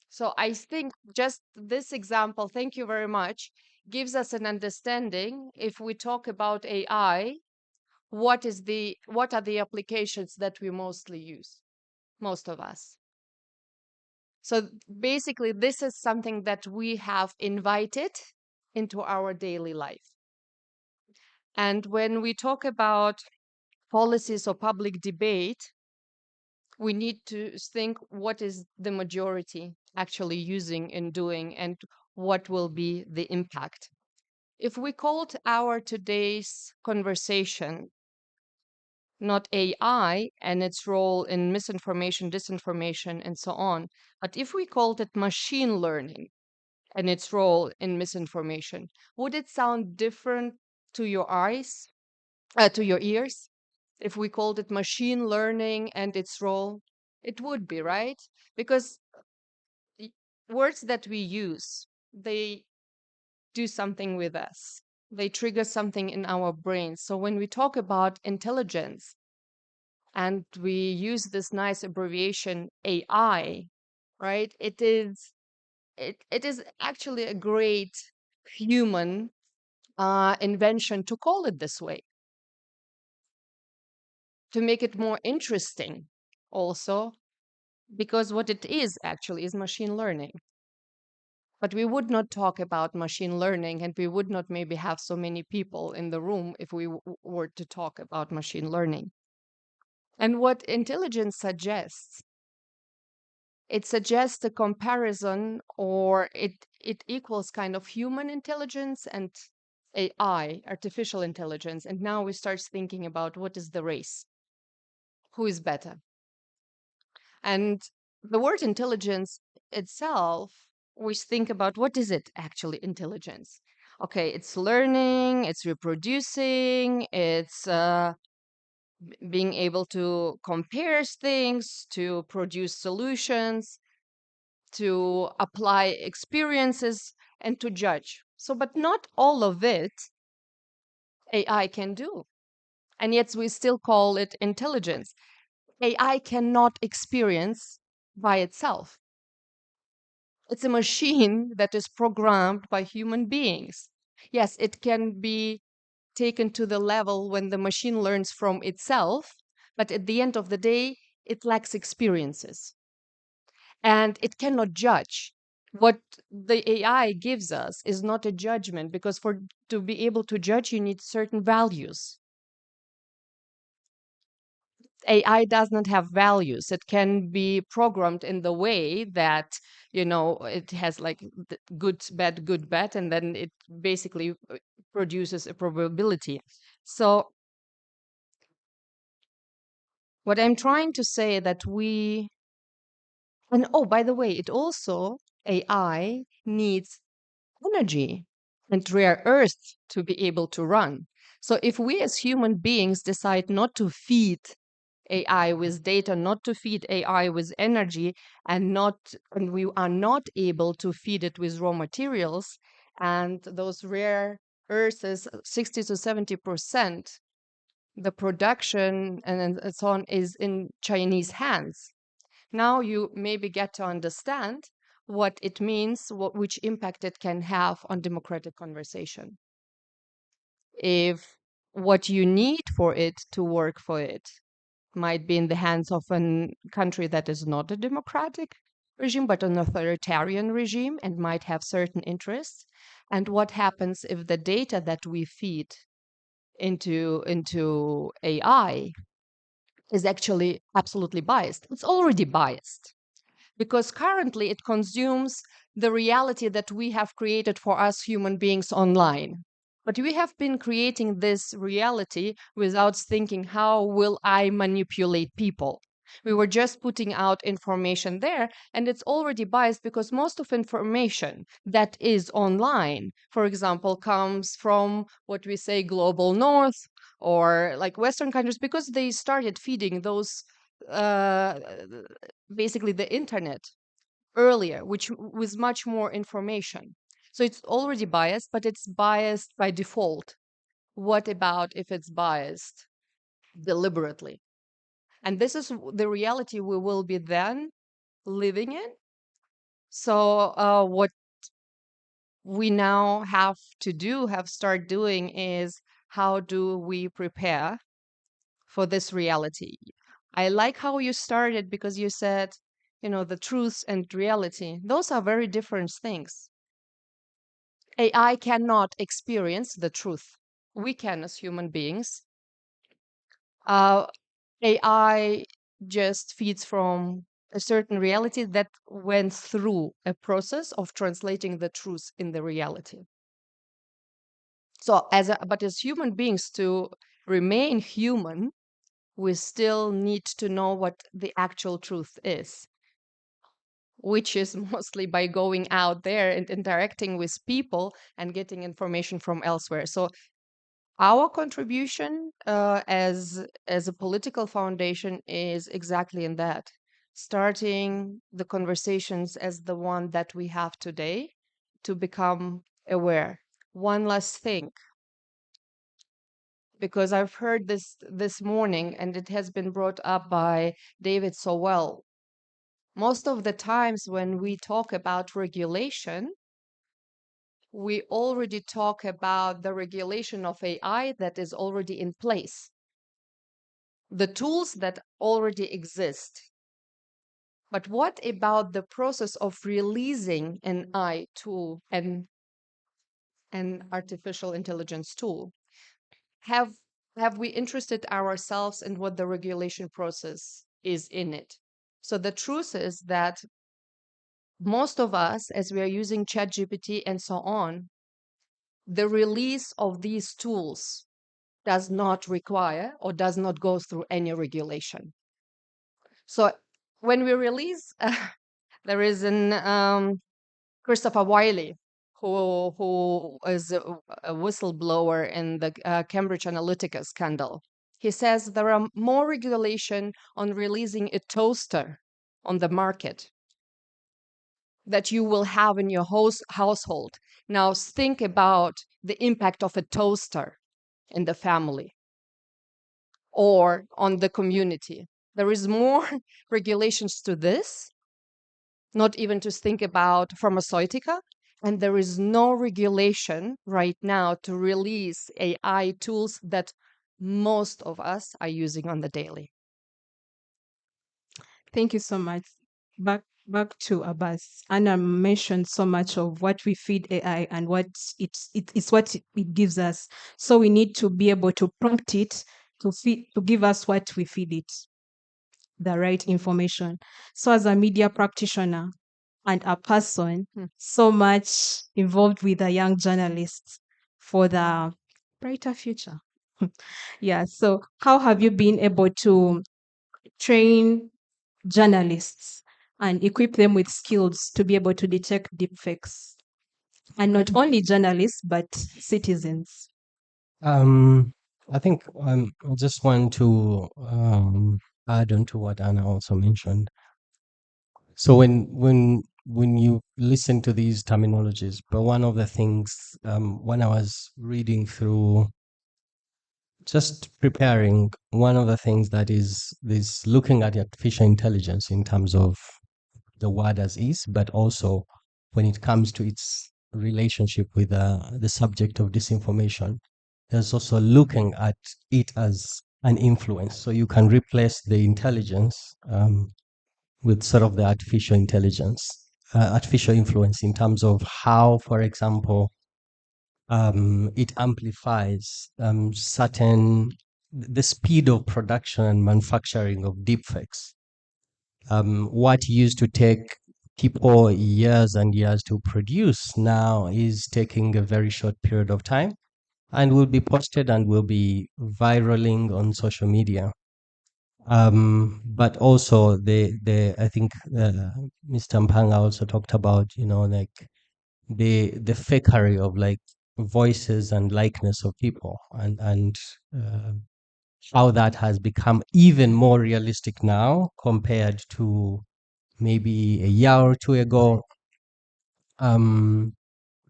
So I think just this example, thank you very much, gives us an understanding. If we talk about AI, what are the applications that we mostly use, most of us? So basically, this is something that we have invited into our daily life. And when we talk about policies or public debate, we need to think what is the majority actually using and doing, and what will be the impact. If we called our today's conversation not AI and its role in misinformation, disinformation, and so on, but if we called it machine learning and its role in misinformation, would it sound different to your to your ears? If we called it machine learning and its role, it would be, right? Because the words that we use, they do something with us. They trigger something in our brains. So when we talk about intelligence and we use this nice abbreviation AI, right? It is actually a great human invention to call it this way, to make it more interesting also, because what it is actually is machine learning. But we would not talk about machine learning, and we would not maybe have so many people in the room if we were to talk about machine learning. And what intelligence suggests, it suggests a comparison, or it equals kind of human intelligence and AI, artificial intelligence. And now we start thinking about what is the race, who is better. And the word intelligence itself, we think about what is it actually, intelligence? Okay, it's learning, it's reproducing, it's being able to compare things, to produce solutions, to apply experiences, and to judge. So, but not all of it AI can do. And yet we still call it intelligence. AI cannot experience by itself. It's a machine that is programmed by human beings. Yes, it can be taken to the level when the machine learns from itself, but at the end of the day, it lacks experiences. And it cannot judge. What the AI gives us is not a judgment, because to be able to judge, you need certain values. AI does not have values. It can be programmed in the way that, it has like good, bad, and then it basically produces a probability. So what I'm trying to say that and oh, by the way, AI needs energy and rare earth to be able to run. So if we as human beings decide not to feed AI with data, not to feed AI with energy, and we are not able to feed it with raw materials, and those rare earths is 60 to 70%, the production and so on is in Chinese hands. Now you maybe get to understand what it means, which impact it can have on democratic conversation. If what you need for it to work for it might be in the hands of a country that is not a democratic regime, but an authoritarian regime, and might have certain interests, and what happens if the data that we feed into AI is actually absolutely biased. It's already biased, because currently it consumes the reality that we have created for us human beings online. But we have been creating this reality without thinking, how will I manipulate people? We were just putting out information there, and it's already biased, because most of information that is online, for example, comes from what we say global north, or like Western countries, because they started feeding those uh, basically the internet earlier, which with much more information. So it's already biased, but it's biased by default. What about if it's biased deliberately? And this is the reality we will be then living in. So what we now have start doing is, how do we prepare for this reality? I like how you started, because you said, the truth and reality, those are very different things. AI cannot experience the truth. We can as human beings. AI just feeds from a certain reality that went through a process of translating the truth in the reality. So but as human beings, to remain human, we still need to know what the actual truth is, which is mostly by going out there and interacting with people and getting information from elsewhere. So our contribution as a political foundation is exactly in that, starting the conversations as the one that we have today, to become aware. One last thing, because I've heard this morning, and it has been brought up by David so well. Most of the times when we talk about regulation, we already talk about the regulation of AI that is already in place, the tools that already exist. But what about the process of releasing an AI tool and an artificial intelligence tool? Have we interested ourselves in what the regulation process is in it? So the truth is that most of us, as we are using ChatGPT and so on, the release of these tools does not require or does not go through any regulation. So when we release, there is an Christopher Wiley, who is a whistleblower in the Cambridge Analytica scandal. He says there are more regulation on releasing a toaster on the market that you will have in your household. Now think about the impact of a toaster in the family or on the community. There is more regulations to this, not even to think about pharmaceutica, and there is no regulation right now to release AI tools that most of us are using on the daily. Thank you so much. Back to Abbas. Anna mentioned so much of what we feed AI and what it's what it gives us. So we need to be able to prompt it to give us what we feed it, the right information. So as a media practitioner and a person so much involved with the young journalists for the brighter future. Yeah. So how have you been able to train journalists and equip them with skills to be able to detect deepfakes? And not only journalists, but citizens. I think I just want to add on to what Anna also mentioned. So when you listen to these terminologies, but one of the things when I was reading through, just preparing, one of the things that is looking at artificial intelligence in terms of the word as is, but also when it comes to its relationship with the subject of disinformation, there's also looking at it as an influence. So you can replace the intelligence with sort of the artificial intelligence, artificial influence in terms of how, for example, it amplifies the speed of production and manufacturing of deepfakes. What used to take people years and years to produce now is taking a very short period of time and will be posted and will be viraling on social media. But also I think Mr. Mpanga also talked about, like the fakery of like voices and likeness of people and how that has become even more realistic now compared to maybe a year or two ago,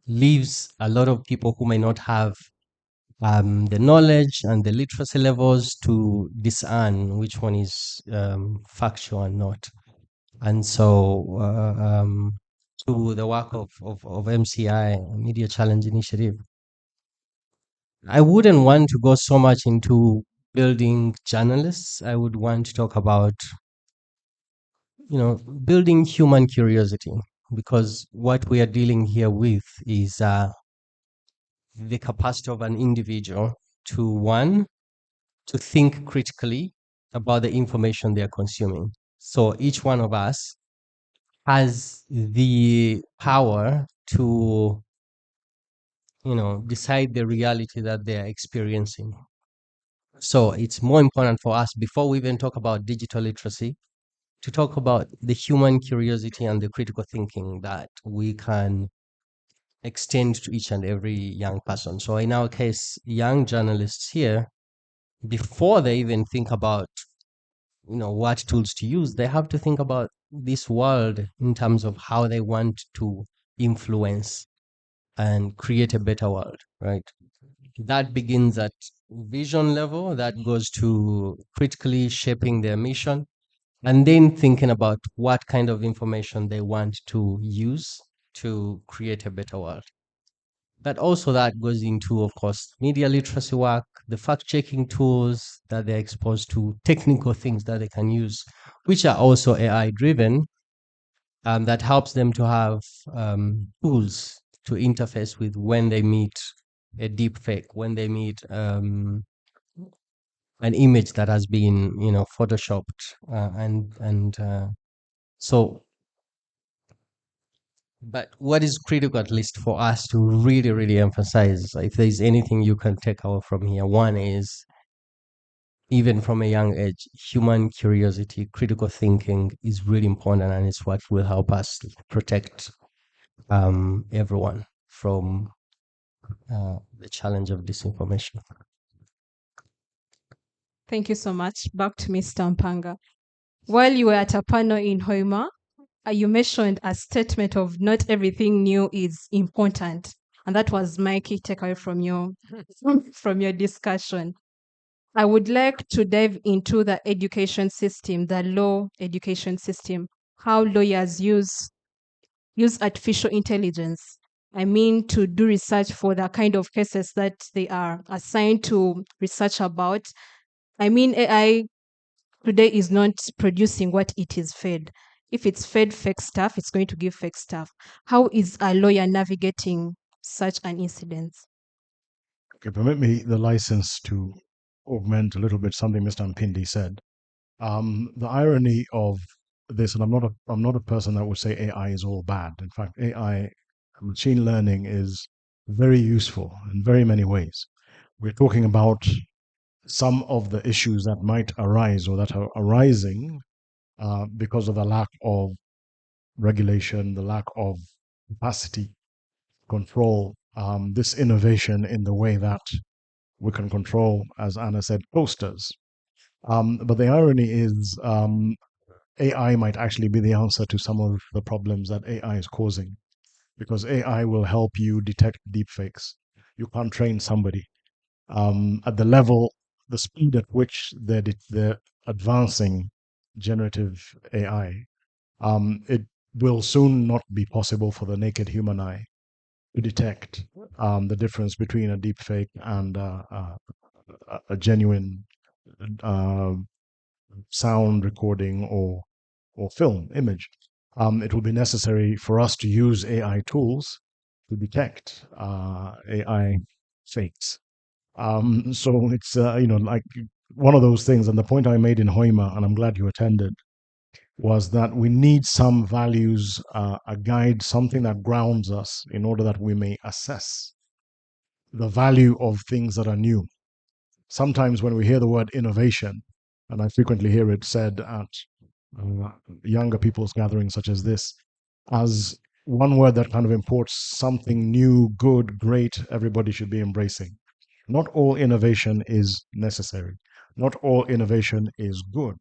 leaves a lot of people who may not have the knowledge and the literacy levels to discern which one is factual and not. And so to the work of MCI, Media Challenge Initiative, I wouldn't want to go so much into building journalists. I would want to talk about, building human curiosity, because what we are dealing here with is the capacity of an individual to think critically about the information they are consuming. So each one of us has the power to, decide the reality that they are experiencing. So it's more important for us, before we even talk about digital literacy, to talk about the human curiosity and the critical thinking that we can extend to each and every young person. So in our case, young journalists here, before they even think about, what tools to use, they have to think about this world in terms of how they want to influence and create a better world, right? That begins at vision level, that goes to critically shaping their mission, and then thinking about what kind of information they want to use to create a better world. But also that goes into, of course, media literacy work, the fact-checking tools that they're exposed to, technical things that they can use, which are also AI-driven, that helps them to have tools to interface with when they meet a deep fake, when they meet an image that has been, photoshopped, so. But what is critical, at least for us to really, really emphasize, if there's anything you can take out from here, one is, even from a young age, human curiosity, critical thinking is really important, and it's what will help us protect everyone from the challenge of disinformation. Thank you so much. Back to Mr. Mpanga. While you were at a panel in Hoima, you mentioned a statement of not everything new is important. And that was my key takeaway from your discussion. I would like to dive into the education system, the law education system, how lawyers use artificial intelligence. I mean, to do research for the kind of cases that they are assigned to research about. I mean, AI today is not producing what it is fed. If it's fed fake stuff, it's going to give fake stuff. How is a lawyer navigating such an incident? Okay, permit me the license to augment a little bit something Mr. Mpindi said. The irony of this, and I'm not a person that would say AI is all bad. In fact, AI, machine learning, is very useful in very many ways. We're talking about some of the issues that might arise or that are arising because of the lack of regulation, the lack of capacity, control, this innovation in the way that we can control, as Anna said, posters. But the irony is AI might actually be the answer to some of the problems that AI is causing, because AI will help you detect deepfakes. You can't train somebody. At the level, the speed at which they're advancing generative AI, it will soon not be possible for the naked human eye to detect the difference between a deepfake and a genuine sound recording or film image. It will be necessary for us to use AI tools to detect AI fakes. So it's like one of those things. And the point I made in Hoima, and I'm glad you attended, was that we need some values, a guide, something that grounds us in order that we may assess the value of things that are new. Sometimes when we hear the word innovation, and I frequently hear it said at younger people's gatherings such as this, as one word that kind of imports something new, good, great, everybody should be embracing. Not all innovation is necessary. Not all innovation is good.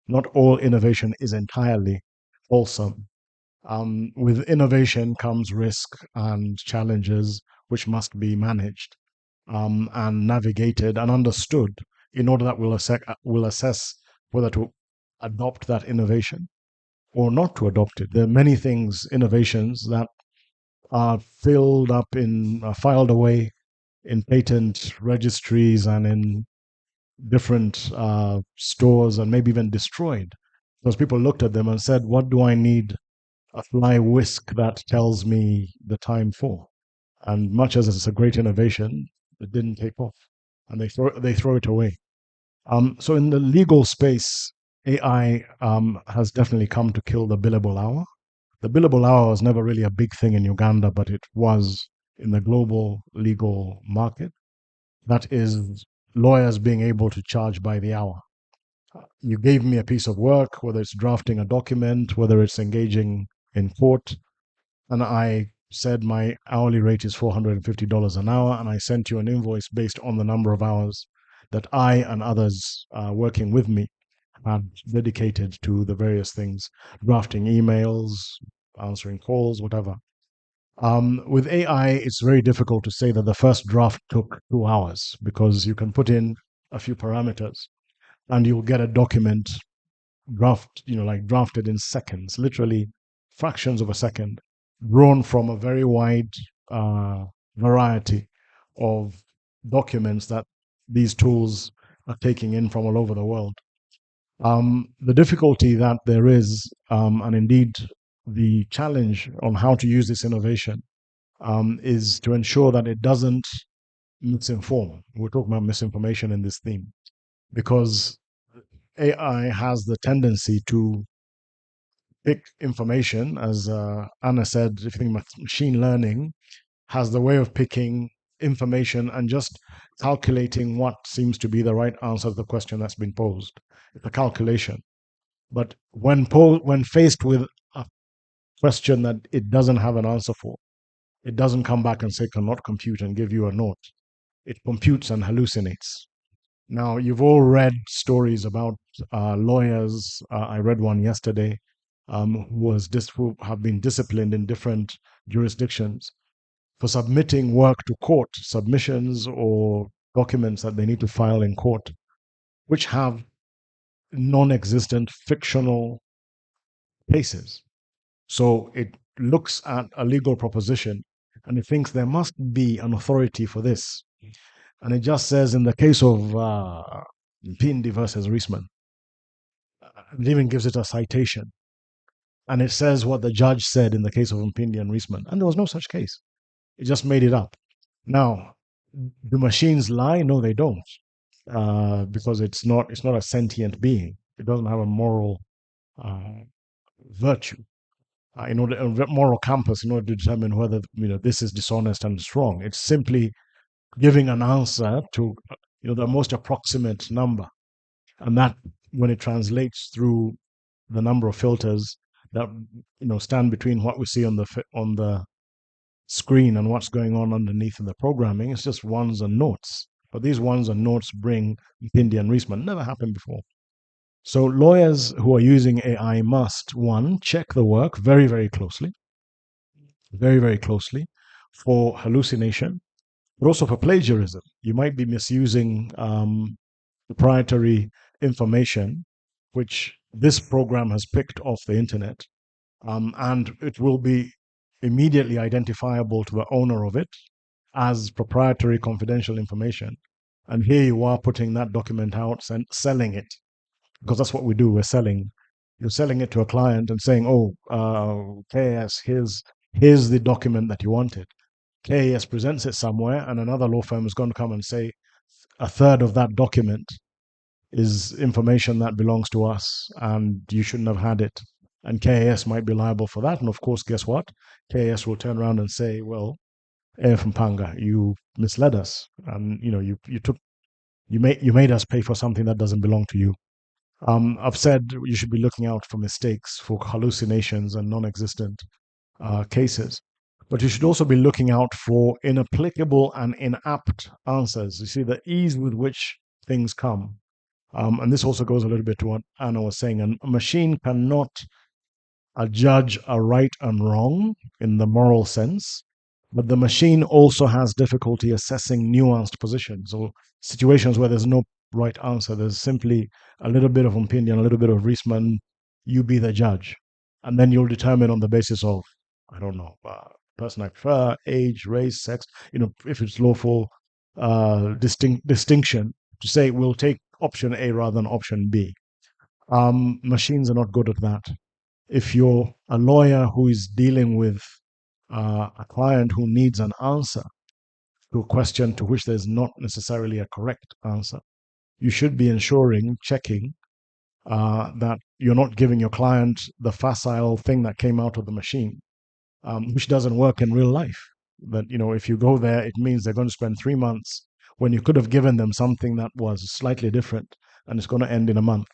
Not all innovation is entirely wholesome. With innovation comes risk and challenges which must be managed and navigated and understood in order that we'll assess whether to adopt that innovation or not to adopt it. There are many things, innovations, that are filled up filed away in patent registries and in different stores, and maybe even destroyed because people looked at them and said, what do I need a fly whisk that tells me the time for? And much as it's a great innovation, it didn't take off, and they throw it away. So in the legal space, AI has definitely come to kill the billable hour. The billable hour was never really a big thing in Uganda, but it was in the global legal market. That is lawyers being able to charge by the hour. You gave me a piece of work, whether it's drafting a document, whether it's engaging in court, and I said my hourly rate is $450 an hour, and I sent you an invoice based on the number of hours that I and others working with me had dedicated to the various things, drafting emails, answering calls, whatever. With AI, it's very difficult to say that the first draft took 2 hours because you can put in a few parameters and you'll get a document drafted in seconds, literally fractions of a second, drawn from a very wide variety of documents that these tools are taking in from all over the world. The difficulty that there is, and indeed the challenge on how to use this innovation, is to ensure that it doesn't misinform. We're talking about misinformation in this theme, because AI has the tendency to pick information, as Anna said, if you think about machine learning, has the way of picking information and just calculating what seems to be the right answer to the question that's been posed. It's a calculation. But when faced with a question that it doesn't have an answer for, it doesn't come back and say cannot compute and give you a note. It computes and hallucinates. Now, you've all read stories about lawyers. I read one yesterday who have been disciplined in different jurisdictions for submitting work to court, submissions or documents that they need to file in court, which have non-existent fictional cases. So it looks at a legal proposition and it thinks there must be an authority for this. And it just says in the case of Pindi versus Reisman, it even gives it a citation. And it says what the judge said in the case of Mpindi and Reisman. And there was no such case. It just made it up. Now, do machines lie? No, they don't. Because it's not a sentient being. It doesn't have a moral virtue. A moral compass in order to determine whether this is dishonest and strong. It's simply giving an answer to the most approximate number, and that when it translates through the number of filters that stand between what we see on the screen and what's going on underneath in the programming, it's just ones and notes. But these ones and notes bring Mpindi and Reisman. Never happened before. So lawyers who are using AI must, one, check the work very, very closely, for hallucination, but also for plagiarism. You might be misusing proprietary information, which this program has picked off the internet, and it will be immediately identifiable to the owner of it as proprietary confidential information. And here you are putting that document out and selling it, because that's what we do. You're selling it to a client and saying, oh, KAS, here's the document that you wanted. KAS presents it somewhere, and another law firm is going to come and say a third of that document is information that belongs to us, and you shouldn't have had it. And KAS might be liable for that. And of course, guess what? KAS will turn around and say, well, AF Mpanga, you misled us, and you made us pay for something that doesn't belong to you. I've said you should be looking out for mistakes, for hallucinations and non-existent cases. But you should also be looking out for inapplicable and inapt answers. You see the ease with which things come. And this also goes a little bit to what Anna was saying. A machine cannot judge a right and wrong in the moral sense, but the machine also has difficulty assessing nuanced positions or situations where there's no right answer. There's simply a little bit of opinion, a little bit of Reisman. You be the judge. And then you'll determine on the basis of, I don't know, person I prefer, age, race, sex, if it's lawful distinction, to say we'll take option A rather than option B. Machines are not good at that. If you're a lawyer who is dealing with a client who needs an answer to a question to which there's not necessarily a correct answer, you should be checking that you're not giving your client the facile thing that came out of the machine, which doesn't work in real life. That, if you go there, it means they're going to spend 3 months when you could have given them something that was slightly different, and it's going to end in a month.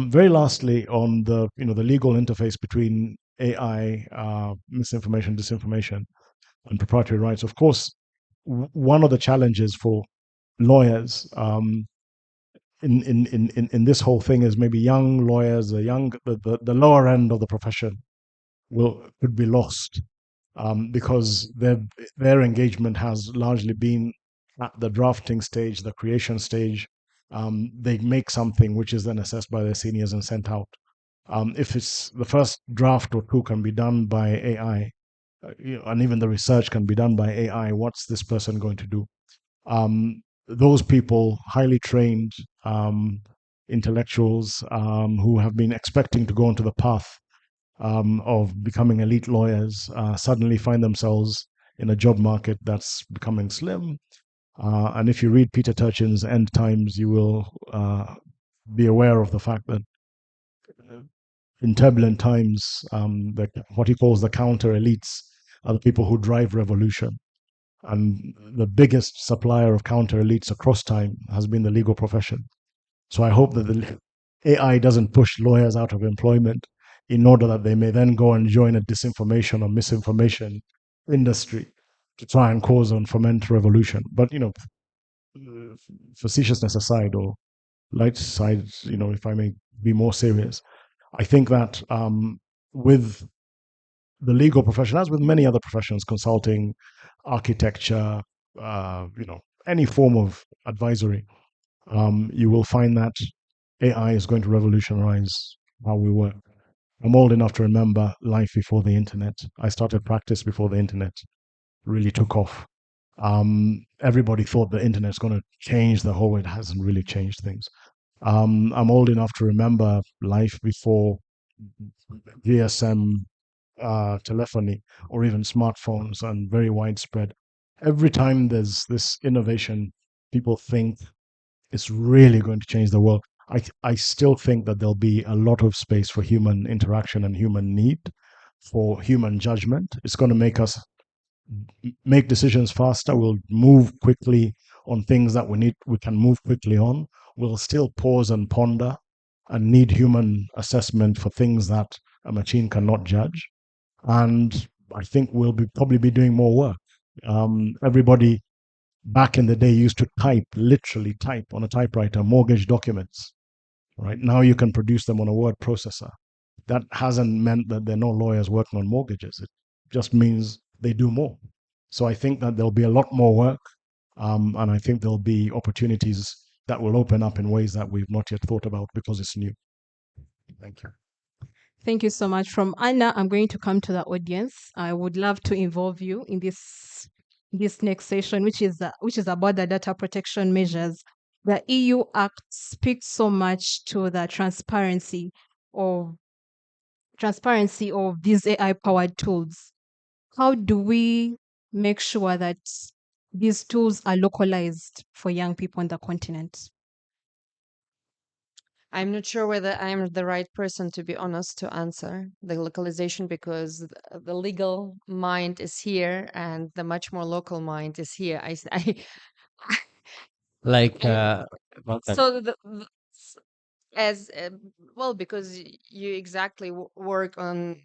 Very lastly, on the legal interface between AI, misinformation, disinformation, and proprietary rights. Of course, one of the challenges for lawyers in this whole thing is maybe young lawyers, the lower end of the profession could be lost because their engagement has largely been at the drafting stage, the creation stage. They make something which is then assessed by their seniors and sent out. If it's the first draft or two can be done by AI, and even the research can be done by AI, what's this person going to do? Those people, highly trained intellectuals who have been expecting to go into the path of becoming elite lawyers, suddenly find themselves in a job market that's becoming slim. And if you read Peter Turchin's End Times, you will be aware of the fact that in turbulent times, what he calls the counter elites are the people who drive revolution. And the biggest supplier of counter elites across time has been the legal profession. So I hope that the AI doesn't push lawyers out of employment in order that they may then go and join a disinformation or misinformation industry to try and cause and foment revolution. But, facetiousness aside, or light side, if I may be more serious, I think that with the legal profession, as with many other professions, consulting, architecture, any form of advisory, you will find that AI is going to revolutionize how we work. I'm old enough to remember life before the internet. I started practice before the internet really took off. Everybody thought the internet's going to change the whole. It hasn't really changed things. I'm old enough to remember life before GSM telephony or even smartphones, and very widespread. Every time there's this innovation, people think it's really going to change the world. I still think that there'll be a lot of space for human interaction and human need, for human judgment. It's going to make us make decisions faster. We'll move quickly on things that we can move quickly on. We'll still pause and ponder and need human assessment for things that a machine cannot judge. And I think we'll probably be doing more work. Everybody back in the day used to literally type on a typewriter, mortgage documents. Right now you can produce them on a word processor. That hasn't meant that there are no lawyers working on mortgages. It just means they do more. So I think that there'll be a lot more work, and I think there'll be opportunities that will open up in ways that we've not yet thought about because it's new. Thank you. Thank you so much. From Anna, I'm going to come to the audience. I would love to involve you in this next session, which is about the data protection measures. The EU Act speaks so much to the transparency of these AI-powered tools. How do we make sure that these tools are localized for young people on the continent? I'm not sure whether I'm the right person, to be honest, to answer the localization, because the legal mind is here and the much more local mind is here. Like, so as well, because you exactly work on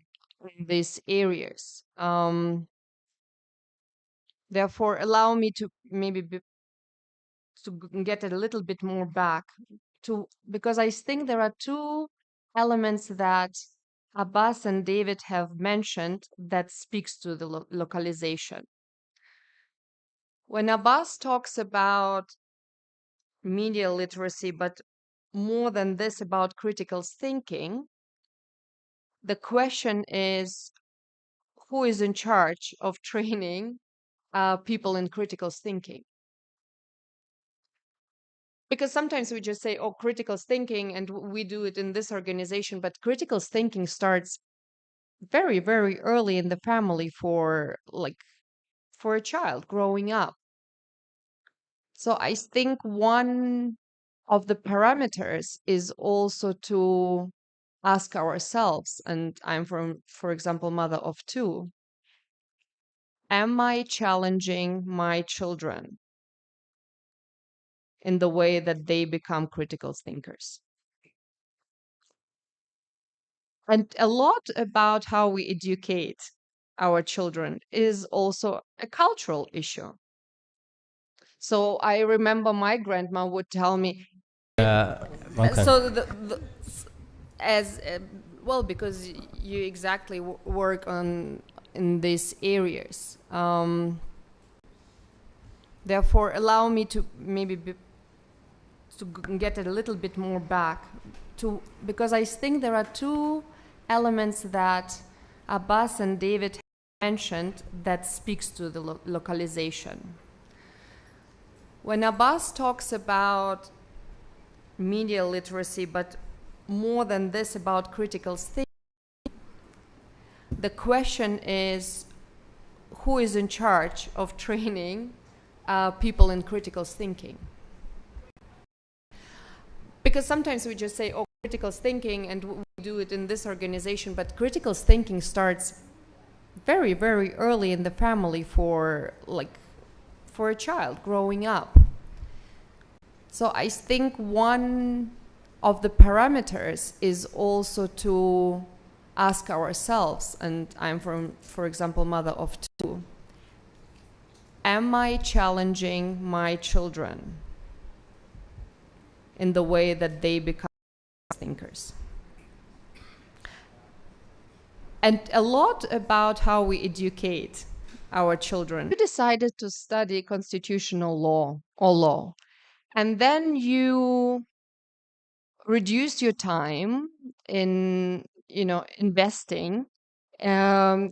these areas. Therefore, allow me to maybe to get a little bit more back to, because I think there are two elements that Abbas and David have mentioned that speaks to the localization. When Abbas talks about media literacy, but more than this, about critical thinking, the question is, who is in charge of training people in critical thinking? Because sometimes we just say, oh, critical thinking, and we do it in this organization, but critical thinking starts very, very early in the family for a child growing up. So I think one of the parameters is also to ask ourselves, and I'm for example, mother of two, am I challenging my children in the way that they become critical thinkers? And a lot about how we educate our children is also a cultural issue. So I remember my grandma would tell me, okay. so as well, because you exactly work on in these areas. Therefore, allow me to maybe get a little bit more back to, because I think there are two elements that Abbas and David mentioned that speaks to the localization. When Abbas talks about media literacy, but more than this, about critical thinking, the question is, who is in charge of training people in critical thinking? Because sometimes we just say, oh, critical thinking, and we do it in this organization, but critical thinking starts very, very early in the family for a child growing up. So I think one of the parameters is also to ask ourselves, and I'm for example, mother of two, am I challenging my children in the way that they become thinkers? And a lot about how we educate our children. You decided to study constitutional law or law, and then you reduced your time in, investing into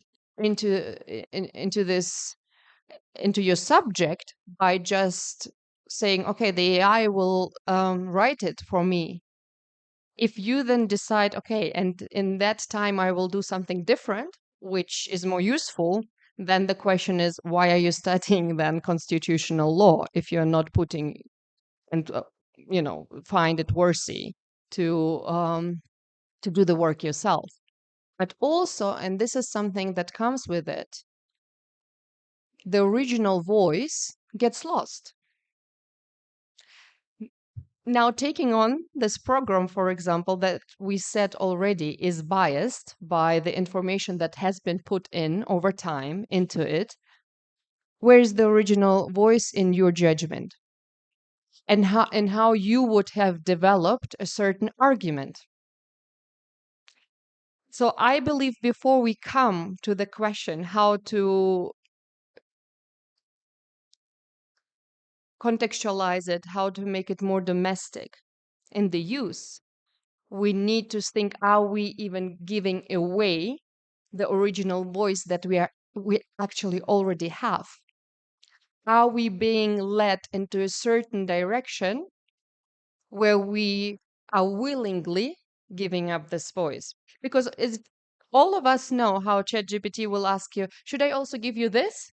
your subject by just saying, okay, the AI will write it for me. If you then decide, okay, and in that time I will do something different, which is more useful, then the question is, why are you studying then constitutional law if you're not putting and find it worthy to do the work yourself? But also, and this is something that comes with it, the original voice gets lost. Now, taking on this program, for example, that we said already is biased by the information that has been put in over time into it, where is the original voice in your judgment? And how you would have developed a certain argument. So I believe before we come to the question how to contextualize it, how to make it more domestic in the use, we need to think, are we even giving away the original voice that we actually already have? Are we being led into a certain direction where we are willingly giving up this voice? Because all of us know how ChatGPT will ask you, should I also give you this?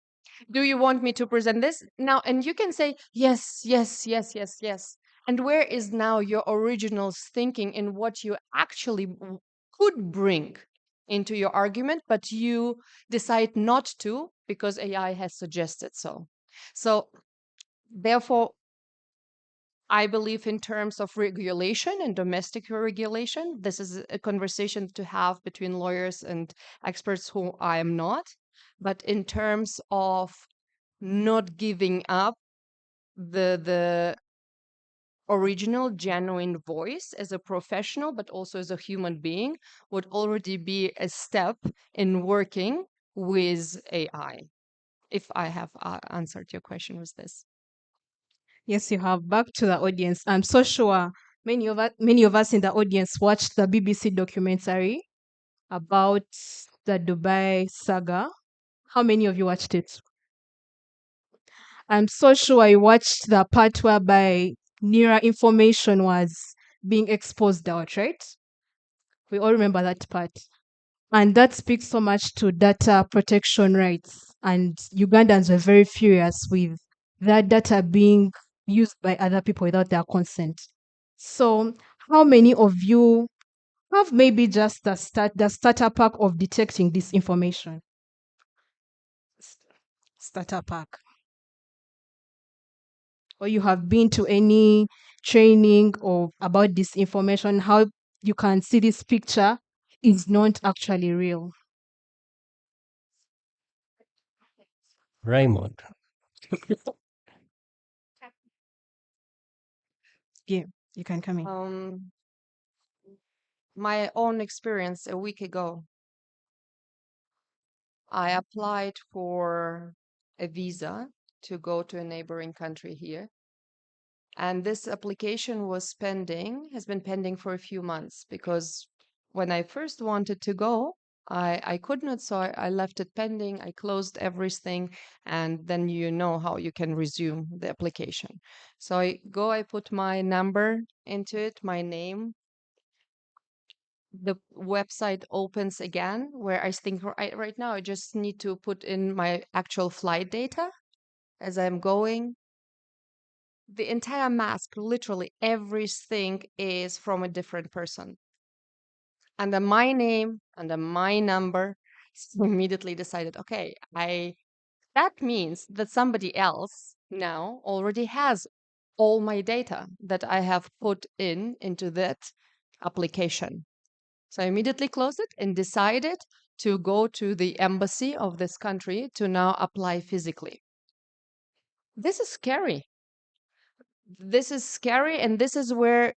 Do you want me to present this now? And you can say yes, yes, yes, yes, yes. And where is now your original thinking in what you actually could bring into your argument, but you decide not to because AI has suggested so? So therefore, I believe in terms of regulation and domestic regulation. This is a conversation to have between lawyers and experts who I am not. But in terms of not giving up the original, genuine voice as a professional, but also as a human being, would already be a step in working with AI. If I have answered your question with this. Yes, you have. Back to the audience. I'm so sure many of us in the audience watched the BBC documentary about the Dubai saga. How many of you watched it? I'm so sure I watched the part whereby NIRA information was being exposed out, right? We all remember that part. And that speaks so much to data protection rights. And Ugandans were very furious with that data being used by other people without their consent. So, how many of you have maybe just the starter pack of detecting this information? Starter pack. Or you have been to any training or about this information, how you can see this picture is not actually real. Raymond. Yeah, you can come in. My own experience a week ago. I applied for a visa to go to a neighboring country here. And this application has been pending for a few months because when I first wanted to go, I could not, so I left it pending. I closed everything, and then you know how you can resume the application. So I put my number into it, my name. The website opens again, where I think right now I just need to put in my actual flight data as I'm going. The entire mask, literally everything is from a different person. Under my name, under my number, so immediately decided, okay, that means that somebody else now already has all my data that I have put into that application. So I immediately closed it and decided to go to the embassy of this country to now apply physically. This is scary. This is scary, and this is where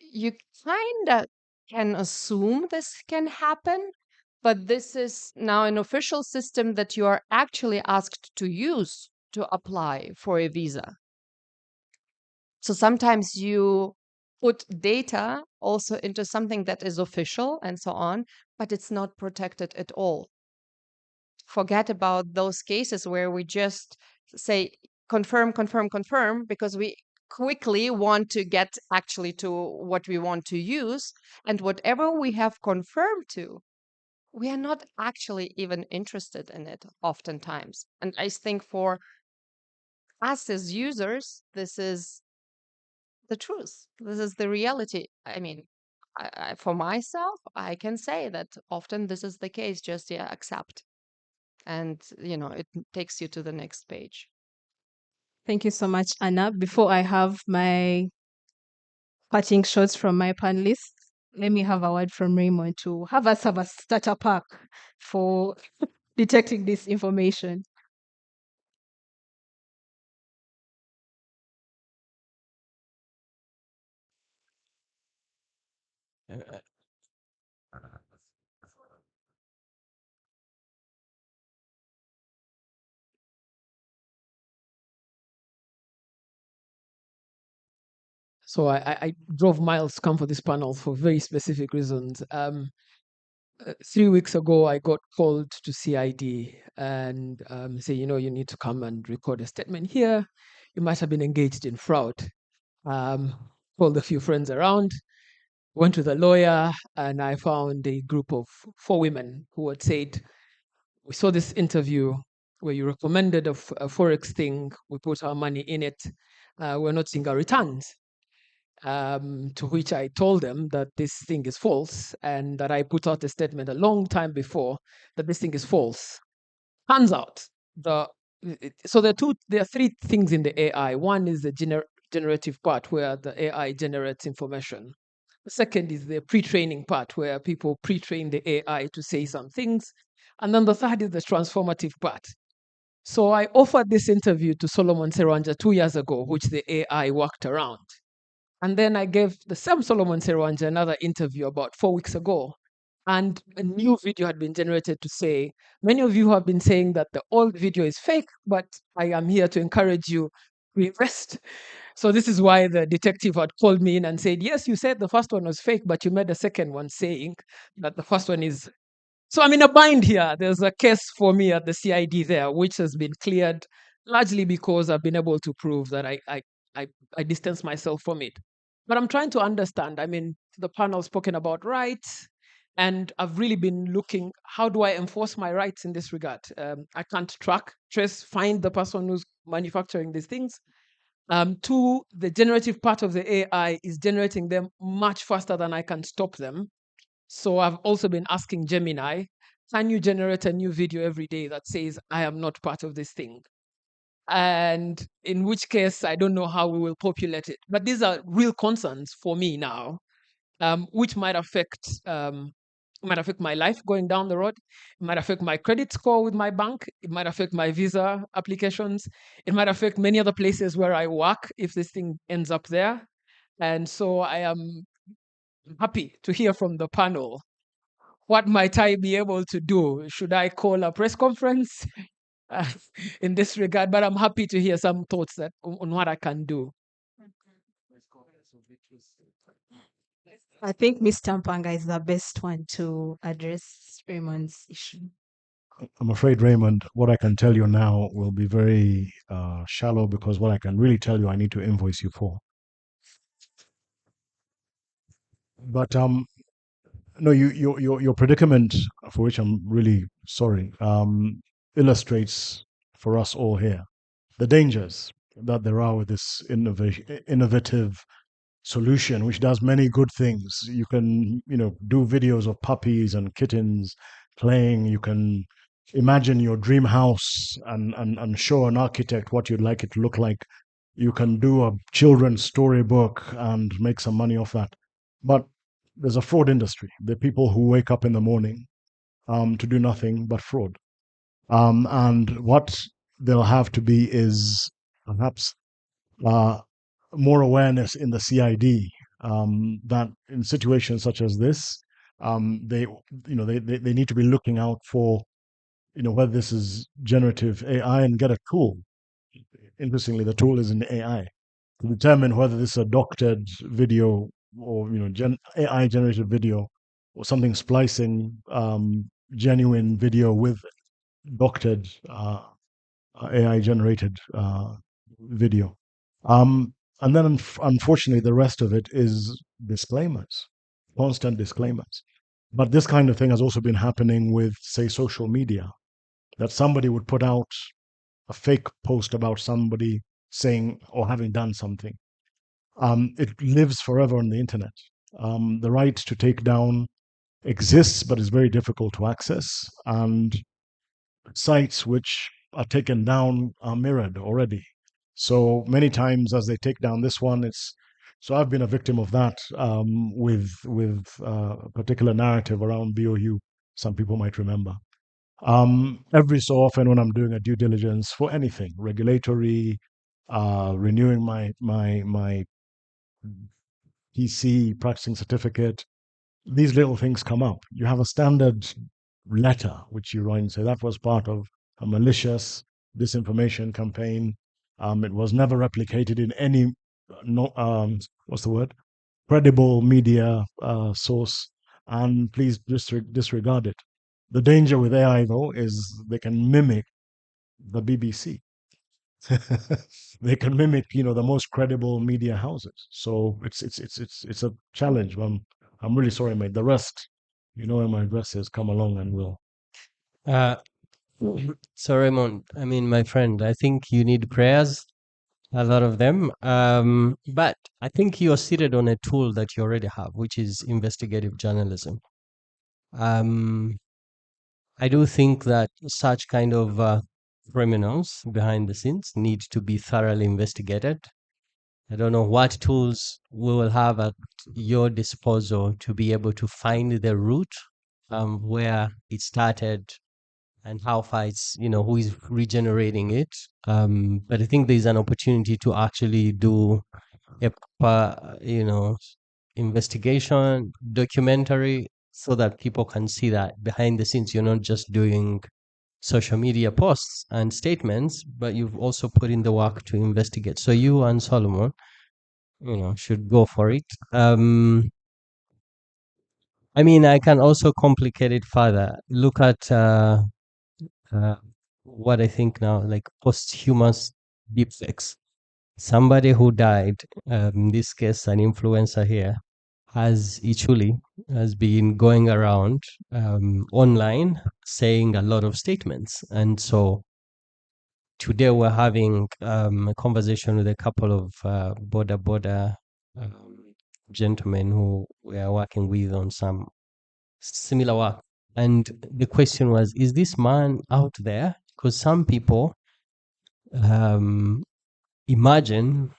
you kind of can assume this can happen, but this is now an official system that you are actually asked to use to apply for a visa. So sometimes you put data also into something that is official and so on, but it's not protected at all. Forget about those cases where we just say confirm, confirm, confirm, because we quickly want to get actually to what we want to use. And whatever we have confirmed to, we are not actually even interested in it oftentimes. And I think for us as users, this is the truth. This is the reality. I mean, for myself, I can say that often this is the case. Just accept, and it takes you to the next page. Thank you so much, Anna. Before I have my parting shots from my panelists, let me have a word from Raymond to have us have a starter pack for detecting this information. So I drove miles to come for this panel for very specific reasons. 3 weeks ago, I got called to CID and say, you need to come and record a statement here. You might have been engaged in fraud. Called a few friends around, went to the lawyer, and I found a group of 4 women who had said, we saw this interview where you recommended a Forex thing. We put our money in it. We're not seeing our returns. To which I told them that this thing is false and that I put out a statement a long time before that this thing is false. Turns out, so there are 3 things in the AI. One is the generative part where the AI generates information. The second is the pre-training part where people pre-train the AI to say some things. And then the third is the transformative part. So I offered this interview to Solomon Serwanja 2 years ago, which the AI worked around. And then I gave the same Solomon Serwanja another interview about 4 weeks ago. And a new video had been generated to say, many of you have been saying that the old video is fake, but I am here to encourage you to invest. So this is why the detective had called me in and said, yes, you said the first one was fake, but you made a second one saying that the first one is. So I'm in a bind here. There's a case for me at the CID there, which has been cleared largely because I've been able to prove that I distance myself from it. But I'm trying to understand. I mean, the panel spoken about rights, and I've really been looking, how do I enforce my rights in this regard? I can't track, trace, find the person who's manufacturing these things. 2, the generative part of the AI is generating them much faster than I can stop them. So I've also been asking Gemini, can you generate a new video every day that says, I am not part of this thing? And in which case, I don't know how we will populate it. But these are real concerns for me now, which might affect my life going down the road. It might affect my credit score with my bank. It might affect my visa applications. It might affect many other places where I work if this thing ends up there. And so I am happy to hear from the panel what might I be able to do? Should I call a press conference uh, in this regard? But I'm happy to hear some thoughts that on what I can do. I think Mr. Mpanga is the best one to address Raymond's issue. I'm afraid, Raymond, what I can tell you now will be very shallow, because what I can really tell you, I need to invoice you for. But no, your predicament, for which I'm really sorry, illustrates for us all here the dangers that there are with this innovative solution, which does many good things. You can, do videos of puppies and kittens playing. You can imagine your dream house and show an architect what you'd like it to look like. You can do a children's storybook and make some money off that. But there's a fraud industry. The people who wake up in the morning to do nothing but fraud. And what they'll have to be is perhaps more awareness in the CID, that in situations such as this, they need to be looking out for, whether this is generative AI, and get a tool. Interestingly, the tool is in AI to determine whether this is a doctored video, or AI generated video, or something splicing genuine video with doctored AI generated video. And then, unfortunately, the rest of it is disclaimers, constant disclaimers. But this kind of thing has also been happening with, say, social media, that somebody would put out a fake post about somebody saying or having done something. It lives forever on the internet. The right to take down exists, but is very difficult to access. And sites which are taken down are mirrored already. So many times, as they take down this one, so I've been a victim of that, with a particular narrative around BOU. Some people might remember. Every so often, when I'm doing a due diligence for anything regulatory, renewing my PC practicing certificate, these little things come up. You have a standard letter which you write and say that was part of a malicious disinformation campaign. It was never replicated in any credible media source, and please disregard it. The danger with AI, though, is they can mimic the BBC. They can mimic, the most credible media houses. So it's a challenge. I'm really sorry, mate. The rest, where my address is, come along and we'll. So Raymond, I mean, my friend, I think you need prayers, a lot of them. But I think you're seated on a tool that you already have, which is investigative journalism. I do think that such kind of criminals behind the scenes need to be thoroughly investigated. I don't know what tools we will have at your disposal to be able to find the root, where it started and how far it's, who is regenerating it. But I think there's an opportunity to actually do a, investigation, documentary, so that people can see that behind the scenes, you're not just doing social media posts and statements, but you've also put in the work to investigate. So you and Solomon, should go for it. I mean, I can also complicate it further. Look at what I think now, like posthumous deepfakes. Somebody who died, in this case, an influencer here, has been going around online saying a lot of statements. And so today we're having a conversation with a couple of border gentlemen who we are working with on some similar work. And the question was, is this man out there? Because some people imagine,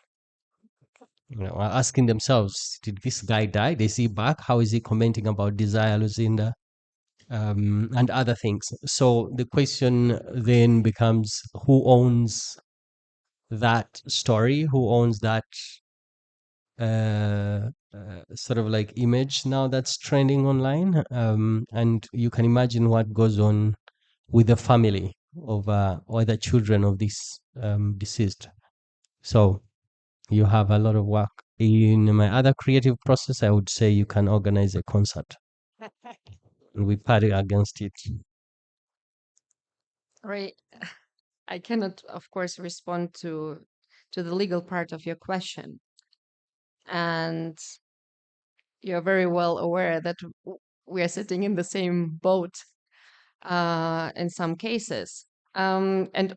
are asking themselves, did this guy die? They see back, how is he commenting about Desire Luzinda and other things? So the question then becomes, who owns that story? Who owns that sort of like image now that's trending online, and you can imagine what goes on with the family of or the children of this deceased. So you have a lot of work. In my other creative process, I would say you can organize a concert. We party against it. Right. I cannot, of course, respond to the legal part of your question. And you're very well aware that we are sitting in the same boat in some cases. And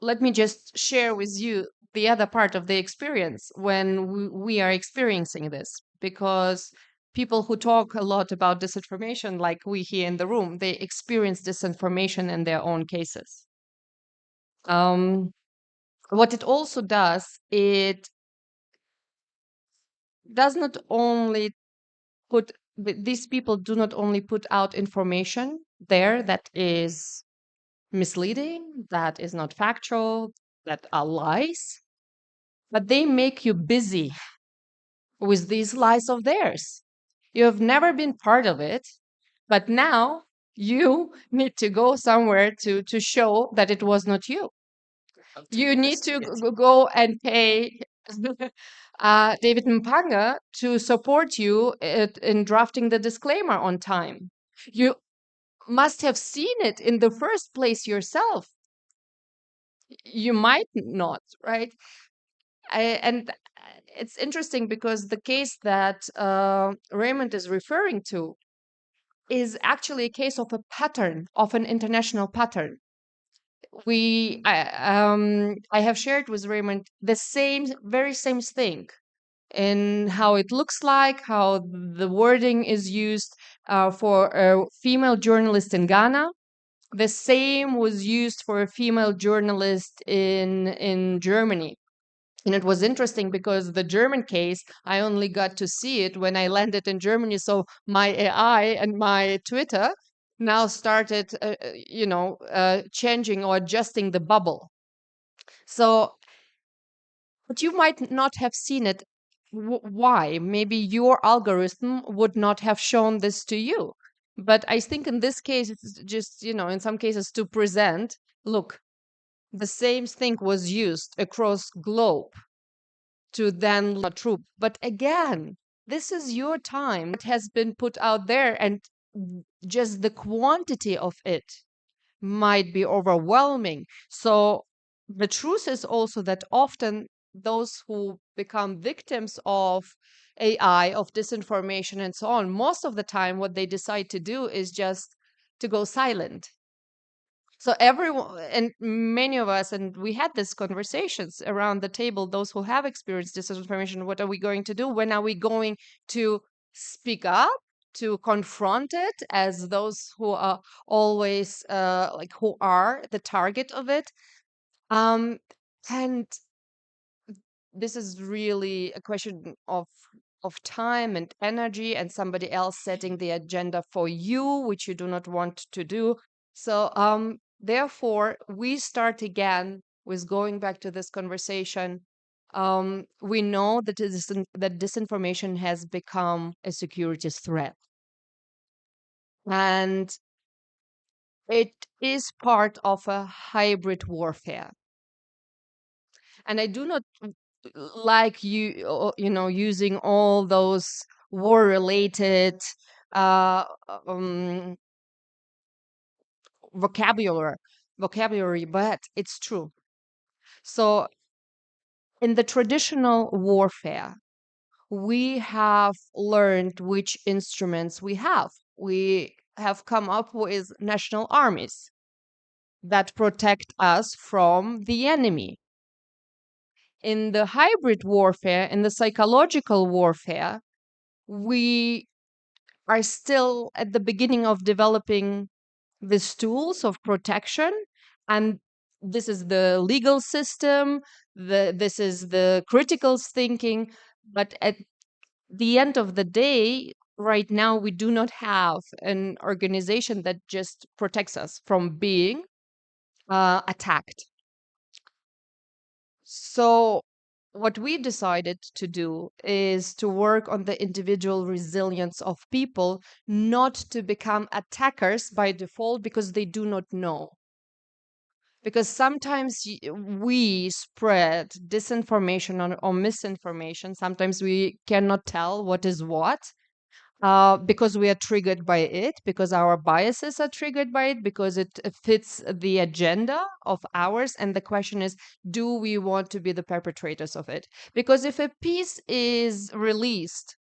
let me just share with you the other part of the experience when we are experiencing this, because people who talk a lot about disinformation, like we here in the room, they experience disinformation in their own cases. What it also does, it does not only these people do not only put out information there that is misleading, that is not factual, that are lies, but they make you busy with these lies of theirs. You have never been part of it, but now you need to go somewhere to show that it was not you. You need to go and pay David Mpanga to support you in drafting the disclaimer on time. You must have seen it in the first place yourself. You might not, right? And it's interesting because the case that Raymond is referring to is actually a case of a pattern, of an international pattern. I have shared with Raymond the very same thing in how it looks like, how the wording is used for a female journalist in Ghana. The same was used for a female journalist in Germany. And it was interesting because the German case, I only got to see it when I landed in Germany. So my AI and my Twitter now started, changing or adjusting the bubble. So, but you might not have seen it. Why? Maybe your algorithm would not have shown this to you. But I think in this case, it's just, in some cases to present, look, the same thing was used across globe to then not true. But again, this is your time. It has been put out there, and just the quantity of it might be overwhelming. So the truth is also that often those who become victims of AI, of disinformation, and so on, most of the time, what they decide to do is just to go silent. So everyone and many of us, and we had these conversations around the table, those who have experienced disinformation, what are we going to do? When are we going to speak up, to confront it as those who are always who are the target of it? And this is really a question of time and energy and somebody else setting the agenda for you, which you do not want to do. So therefore, we start again with going back to this conversation. We know that that disinformation has become a security threat. And it is part of a hybrid warfare. And I do not like using all those war-related vocabulary, but it's true. So in the traditional warfare, we have learned which instruments we have. We have come up with national armies that protect us from the enemy. In the hybrid warfare, in the psychological warfare, we are still at the beginning of developing these tools of protection. And this is the legal system, this is the critical thinking. But at the end of the day, right now, we do not have an organization that just protects us from being attacked. So what we decided to do is to work on the individual resilience of people, not to become attackers by default because they do not know. Because sometimes we spread disinformation or misinformation. Sometimes we cannot tell what is what, because we are triggered by it, because our biases are triggered by it, because it fits the agenda of ours. And the question is, do we want to be the perpetrators of it? Because if a piece is released,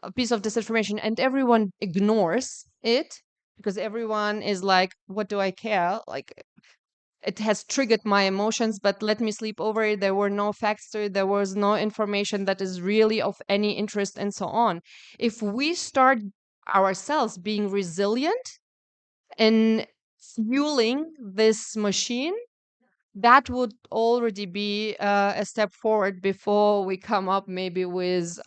a piece of disinformation, and everyone ignores it, because everyone is like, what do I care? Like, it has triggered my emotions, but let me sleep over it. There were no facts to it. There was no information that is really of any interest, and so on. If we start ourselves being resilient and fueling this machine, that would already be a step forward before we come up maybe with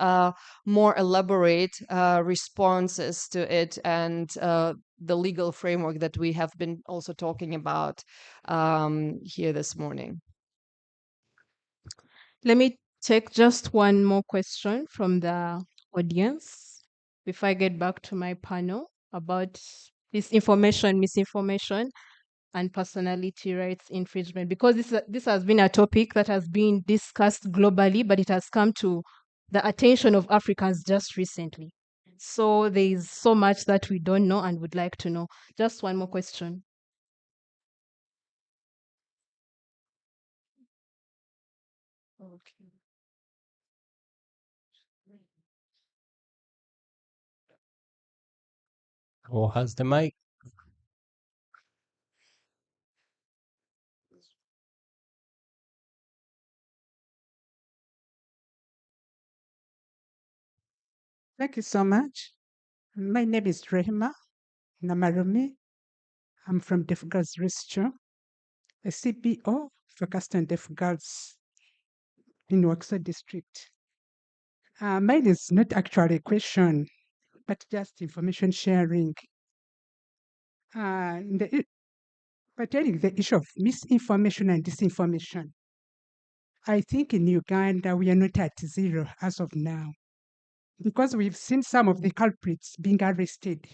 more elaborate responses to it, and the legal framework that we have been also talking about here this morning. Let me take just one more question from the audience before I get back to my panel about disinformation, misinformation, and personality rights infringement, because this has been a topic that has been discussed globally, but it has come to the attention of Africans just recently. So there is so much that we don't know and would like to know. Just one more question. Okay. Who has the mic? Thank you so much. My name is Rehema Namarumi. I'm from Deaf Girls Rescue, a CBO focused on deaf girls in Waksa district. Mine is not actually a question, but just information sharing. Pertaining the issue of misinformation and disinformation, I think in Uganda we are not at zero as of now, because we've seen some of the culprits being arrested.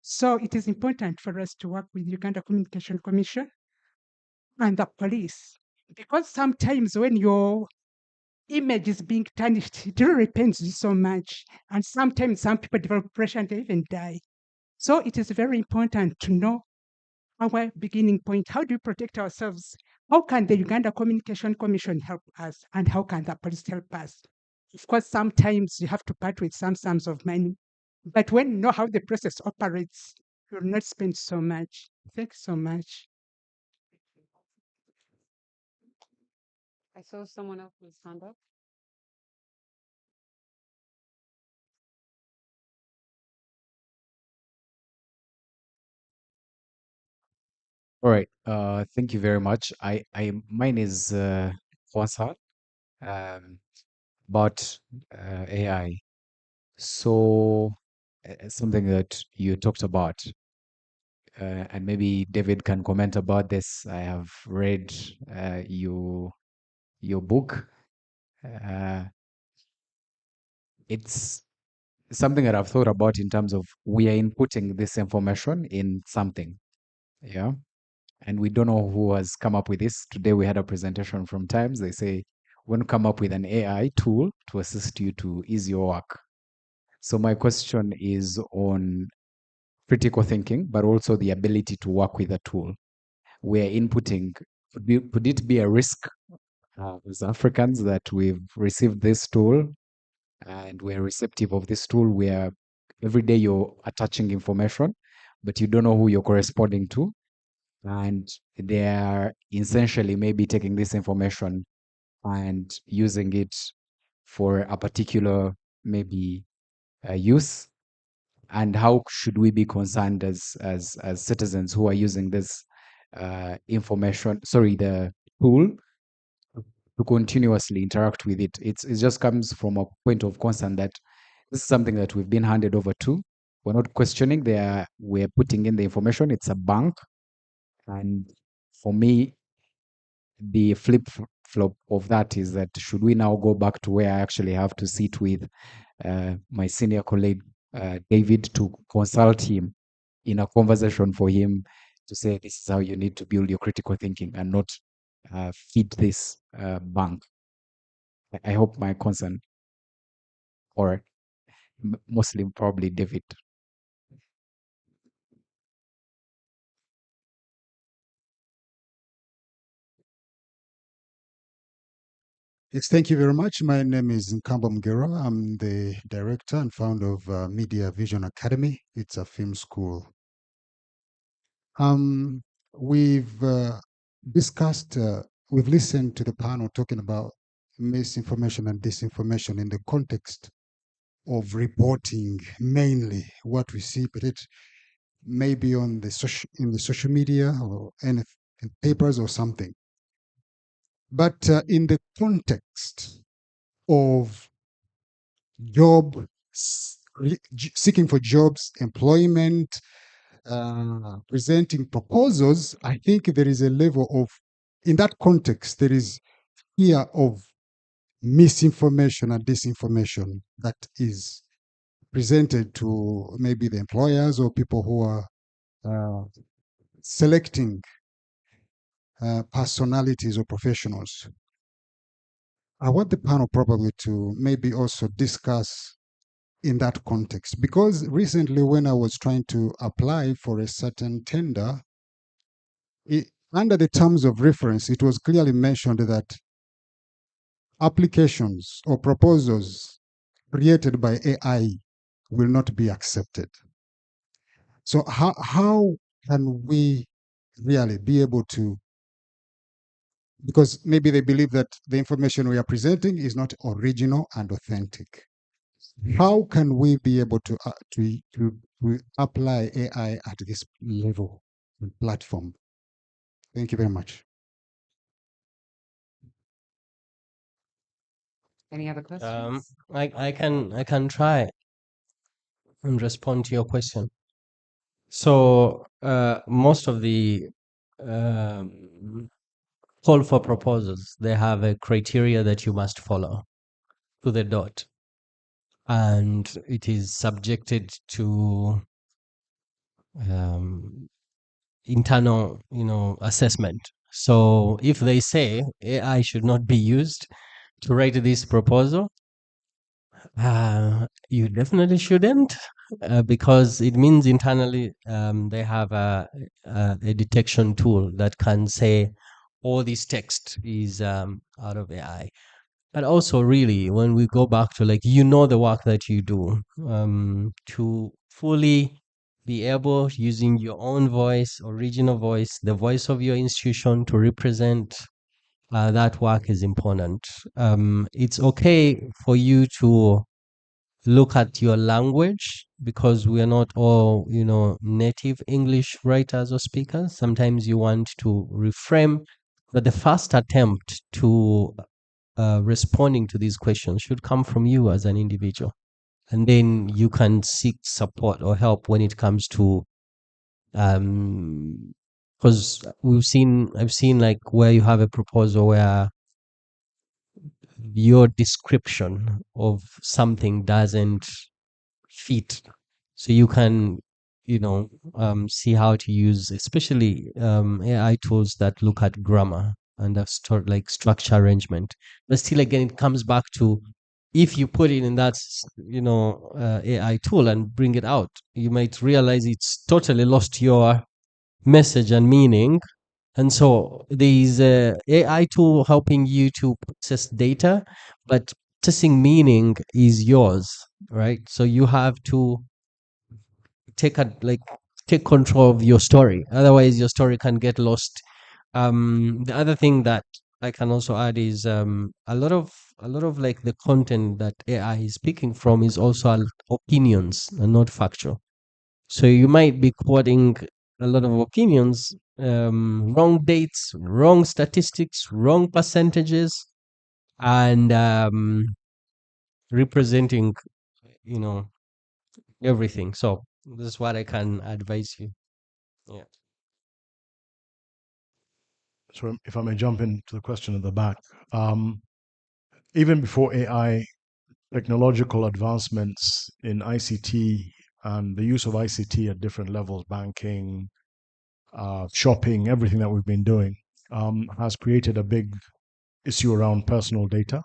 So it is important for us to work with Uganda Communication Commission and the police, because sometimes when your image is being tarnished, it really pains you so much. And sometimes some people develop pressure and they even die. So it is very important to know our beginning point. How do we protect ourselves? How can the Uganda Communication Commission help us? And how can the police help us? Of course, sometimes you have to part with some sums of money. But when you know how the process operates, you will not spend so much. Thanks so much. I saw someone else with hand up. All right. Thank you very much. Mine is Kwasa, about AI. So something that you talked about, and maybe David can comment about this. I have read your book. It's something that I've thought about in terms of we are inputting this information in something, yeah, and we don't know who has come up with this. Today we had a presentation from Times. They say when you come up with an AI tool to assist you to ease your work. So my question is on critical thinking, but also the ability to work with a tool. We're inputting. Could it be a risk as Africans that we've received this tool and we're receptive of this tool? Where every day you're attaching information, but you don't know who you're corresponding to, and they are essentially maybe taking this information and using it for a particular maybe use. And how should we be concerned as citizens who are using this the tool, to continuously interact with it? It just comes from a point of concern that this is something that we've been handed over to. We're not questioning. We're putting in the information. It's a bank. And for me, the flip flop of that is that should we now go back to where I actually have to sit with my senior colleague David to consult him in a conversation for him to say this is how you need to build your critical thinking and not feed this bank. I hope my concern, or mostly probably David. Yes, thank you very much. My name is Nkamba Mgera. I'm the director and founder of Media Vision Academy. It's a film school. We've discussed, we've listened to the panel talking about misinformation and disinformation in the context of reporting mainly what we see, but it may be on the in the social media or in papers or something. But in the context of job, seeking for jobs, employment, presenting proposals, I think there is a level of, in that context, there is fear of misinformation and disinformation that is presented to maybe the employers or people who are selecting personalities or professionals. I want the panel probably to maybe also discuss in that context, because recently when I was trying to apply for a certain tender, under the terms of reference, it was clearly mentioned that applications or proposals created by AI will not be accepted. So how can we really be able to, because maybe they believe that the information we are presenting is not original and authentic. How can we be able to apply AI at this level and platform? Thank you very much. Any other questions? I can try and respond to your question. So most of the call for proposals, they have a criteria that you must follow to the dot, and it is subjected to internal, assessment. So if they say AI should not be used to write this proposal, you definitely shouldn't, because it means internally they have a detection tool that can say all this text is out of AI. But also, really, when we go back to the work that you do, to fully be able, using your own voice, original voice, the voice of your institution to represent that work is important. It's okay for you to look at your language, because we are not all, native English writers or speakers. Sometimes you want to reframe, but the first attempt to responding to these questions should come from you as an individual. And then you can seek support or help when it comes to, because I've seen like where you have a proposal where your description of something doesn't fit. So you can, see how to use, especially AI tools that look at grammar and like structure arrangement. But still, again, it comes back to, if you put it in that, AI tool and bring it out, you might realize it's totally lost your message and meaning. And so there is a AI tool helping you to process data, but processing meaning is yours, right? So you have to take control of your story. Otherwise, your story can get lost. The other thing that I can also add is a lot of like the content that AI is speaking from is also opinions and not factual. So you might be quoting a lot of opinions, wrong dates, wrong statistics, wrong percentages, and representing, everything. So this is what I can advise you. Yeah. So if I may jump into the question at the back, even before AI, technological advancements in ICT and the use of ICT at different levels, banking, shopping, everything that we've been doing, has created a big issue around personal data.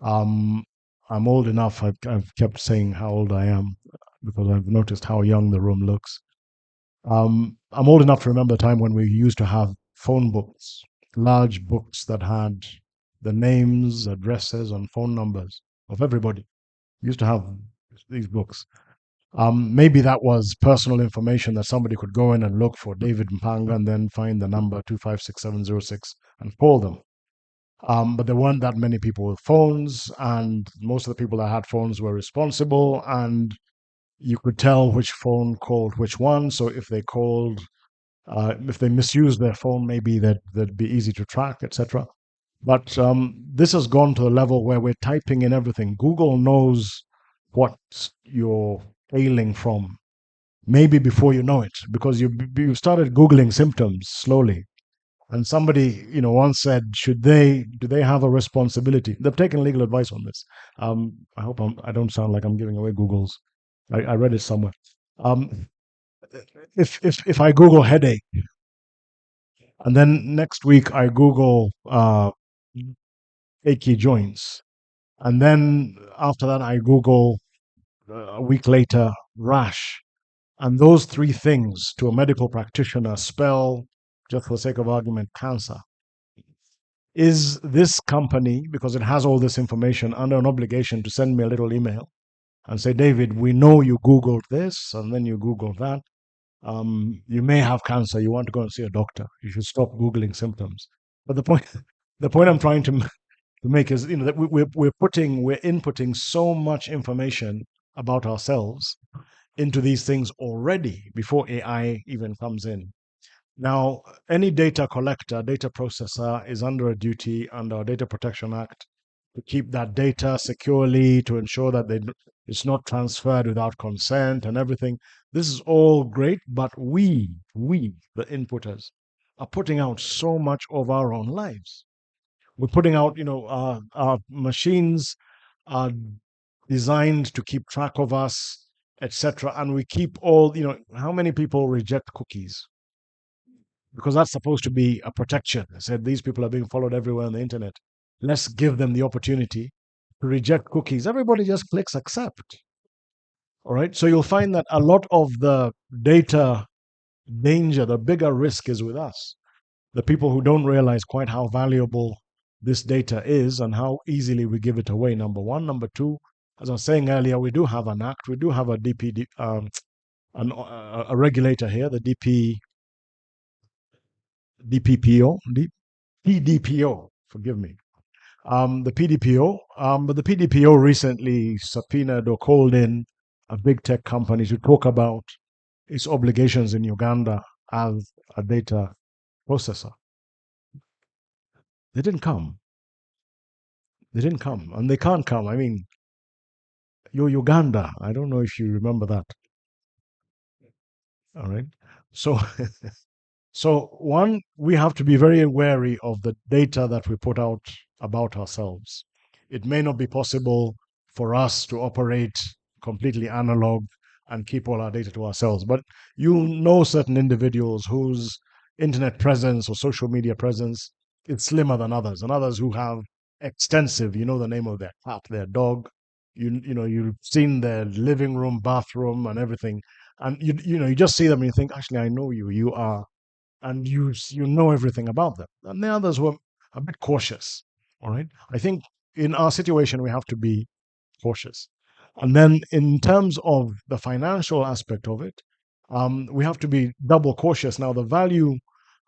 I'm old enough, I've kept saying how old I am because I've noticed how young the room looks. I'm old enough to remember a time when we used to have phone books, large books that had the names, addresses, and phone numbers of everybody. We used to have these books. Maybe that was personal information that somebody could go in and look for David Mpanga and then find the number 256706 and call them. But there weren't that many people with phones, and most of the people that had phones were responsible, and you could tell which phone called which one. So if they called, if they misused their phone, maybe that'd be easy to track, etc. But this has gone to a level where we're typing in everything. Google knows what you're ailing from, maybe before you know it, because you started Googling symptoms slowly. And somebody, once said, do they have a responsibility? They've taken legal advice on this. I hope I don't sound like I'm giving away Google's. I read it somewhere. If I Google headache, and then next week I Google achy joints, and then after that I Google a week later rash, and those three things to a medical practitioner spell, just for the sake of argument, cancer. Is this company, because it has all this information, under an obligation to send me a little email and say, David, we know you Googled this and then you Googled that. You may have cancer. You want to go and see a doctor. You should stop Googling symptoms. But the point I'm trying to make is, that we're inputting so much information about ourselves into these things already before AI even comes in. Now, any data collector, data processor is under a duty under our Data Protection Act to keep that data securely, to ensure that it's not transferred without consent and everything. This is all great, but we, the inputters, are putting out so much of our own lives. We're putting out, our machines are designed to keep track of us, etc. And we keep all, how many people reject cookies? Because that's supposed to be a protection. I said these people are being followed everywhere on the internet. Let's give them the opportunity to reject cookies. Everybody just clicks accept. All right. So you'll find that a lot of the data danger, the bigger risk is with us. The people who don't realize quite how valuable this data is and how easily we give it away, number one. Number two, as I was saying earlier, we do have an act. We do have a a regulator here, the PDPO, forgive me. The PDPO, but the PDPO recently subpoenaed or called in a big tech company to talk about its obligations in Uganda as a data processor. They didn't come. They didn't come, and they can't come. I mean, you're Uganda. I don't know if you remember that. All right. So, one, we have to be very wary of the data that we put out about ourselves. It may not be possible for us to operate completely analog and keep all our data to ourselves, but you know certain individuals whose internet presence or social media presence is slimmer than others, and others who have extensive, the name of their cat, their dog, you've seen their living room, bathroom, and everything, and you just see them and you think, actually, I know you are, and you know everything about them. And the others were a bit cautious. All right. I think in our situation we have to be cautious. And then in terms of the financial aspect of it, we have to be double cautious. Now, the value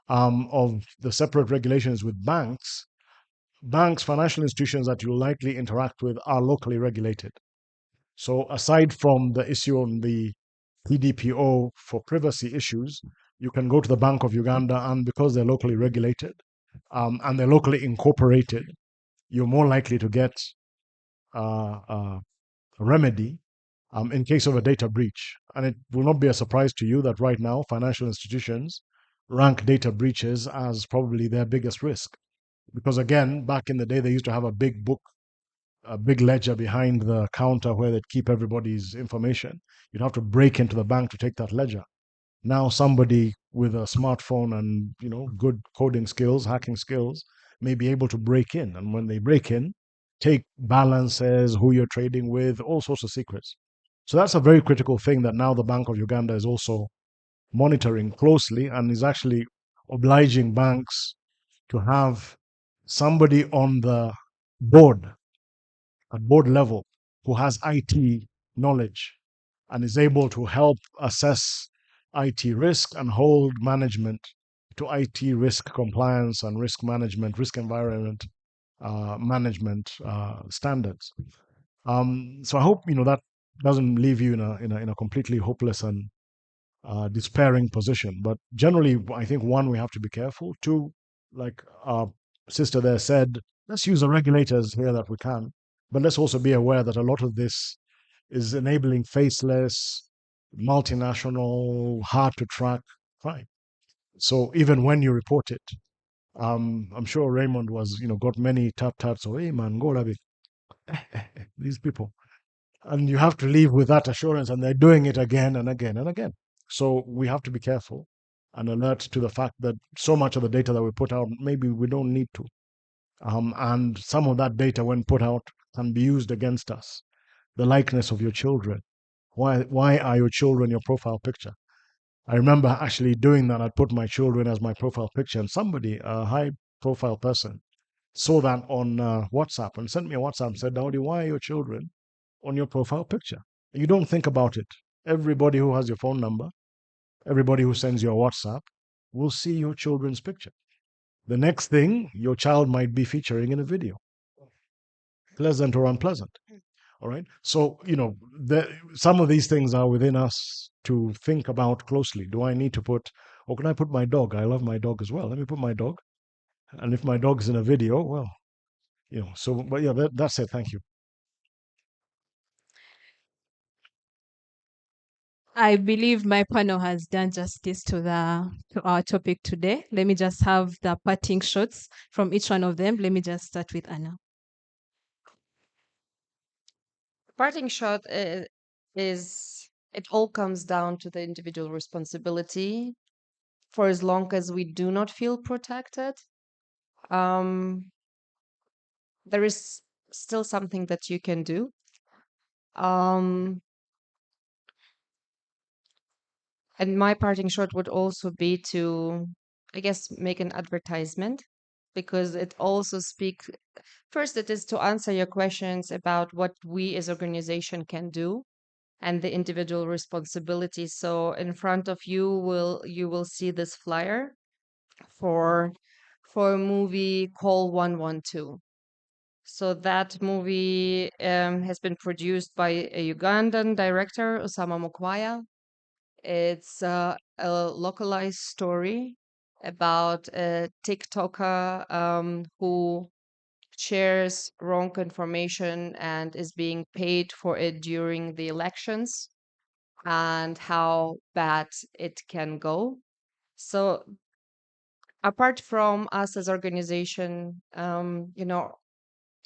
of the separate regulations with banks, financial institutions that you likely interact with are locally regulated. So aside from the issue on the PDPO for privacy issues, you can go to the Bank of Uganda, and because they're locally regulated and they're locally incorporated, you're more likely to get a remedy in case of a data breach. And it will not be a surprise to you that right now financial institutions rank data breaches as probably their biggest risk. Because again, back in the day, they used to have a big book, a big ledger behind the counter where they'd keep everybody's information. You'd have to break into the bank to take that ledger. Now somebody with a smartphone and good coding skills, hacking skills, may be able to break in. And when they break in, take balances, who you're trading with, all sorts of secrets. So that's a very critical thing that now the Bank of Uganda is also monitoring closely and is actually obliging banks to have somebody on the board, at board level, who has IT knowledge and is able to help assess IT risk and hold management to IT risk compliance and risk management, risk environment management standards. So I hope that doesn't leave you in a completely hopeless and despairing position. But generally, I think one, we have to be careful. Two, like our sister there said, let's use the regulators here that we can, but let's also be aware that a lot of this is enabling faceless, multinational, hard to track crime. So even when you report it, I'm sure Raymond got many taps. So, hey man, go Labi. These people. And you have to leave with that assurance, and they're doing it again and again and again. So we have to be careful and alert to the fact that so much of the data that we put out, maybe we don't need to. And some of that data, when put out, can be used against us. The likeness of your children. Why are your children your profile picture? I remember actually doing that. I'd put my children as my profile picture, and somebody, a high profile person, saw that on WhatsApp and sent me a WhatsApp and said, Dawdi, why are your children on your profile picture? You don't think about it. Everybody who has your phone number, everybody who sends you a WhatsApp will see your children's picture. The next thing, your child might be featuring in a video, pleasant or unpleasant. All right. So, some of these things are within us to think about closely. Do I need to put, or can I put my dog? I love my dog as well. Let me put my dog. And if my dog's in a video, well, but yeah, that's it. Thank you. I believe my panel has done justice to our topic today. Let me just have the parting shots from each one of them. Let me just start with Anna. Parting shot is it all comes down to the individual responsibility. For as long as we do not feel protected, there is still something that you can do. And my parting shot would also be to, I guess, make an advertisement, because it also speaks. First, it is to answer your questions about what we as organization can do and the individual responsibility. So in front of you will see this flyer for a movie Call 112. So that movie has been produced by a Ugandan director, Osama Mukwaya. It's a localized story about a TikToker who shares wrong information and is being paid for it during the elections, and how bad it can go. So apart from us as organization,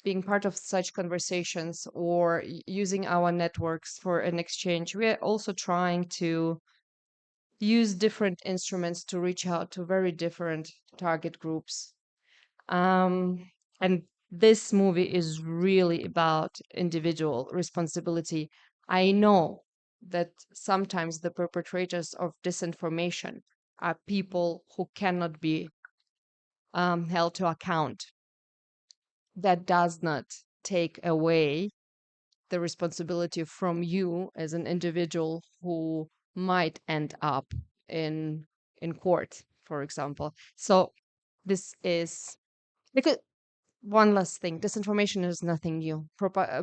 being part of such conversations or using our networks for an exchange, we are also trying to use different instruments to reach out to very different target groups. And this movie is really about individual responsibility. I know that sometimes the perpetrators of disinformation are people who cannot be held to account. That does not take away the responsibility from you as an individual who might end up in court, for example. So this is because one last thing, disinformation is nothing new.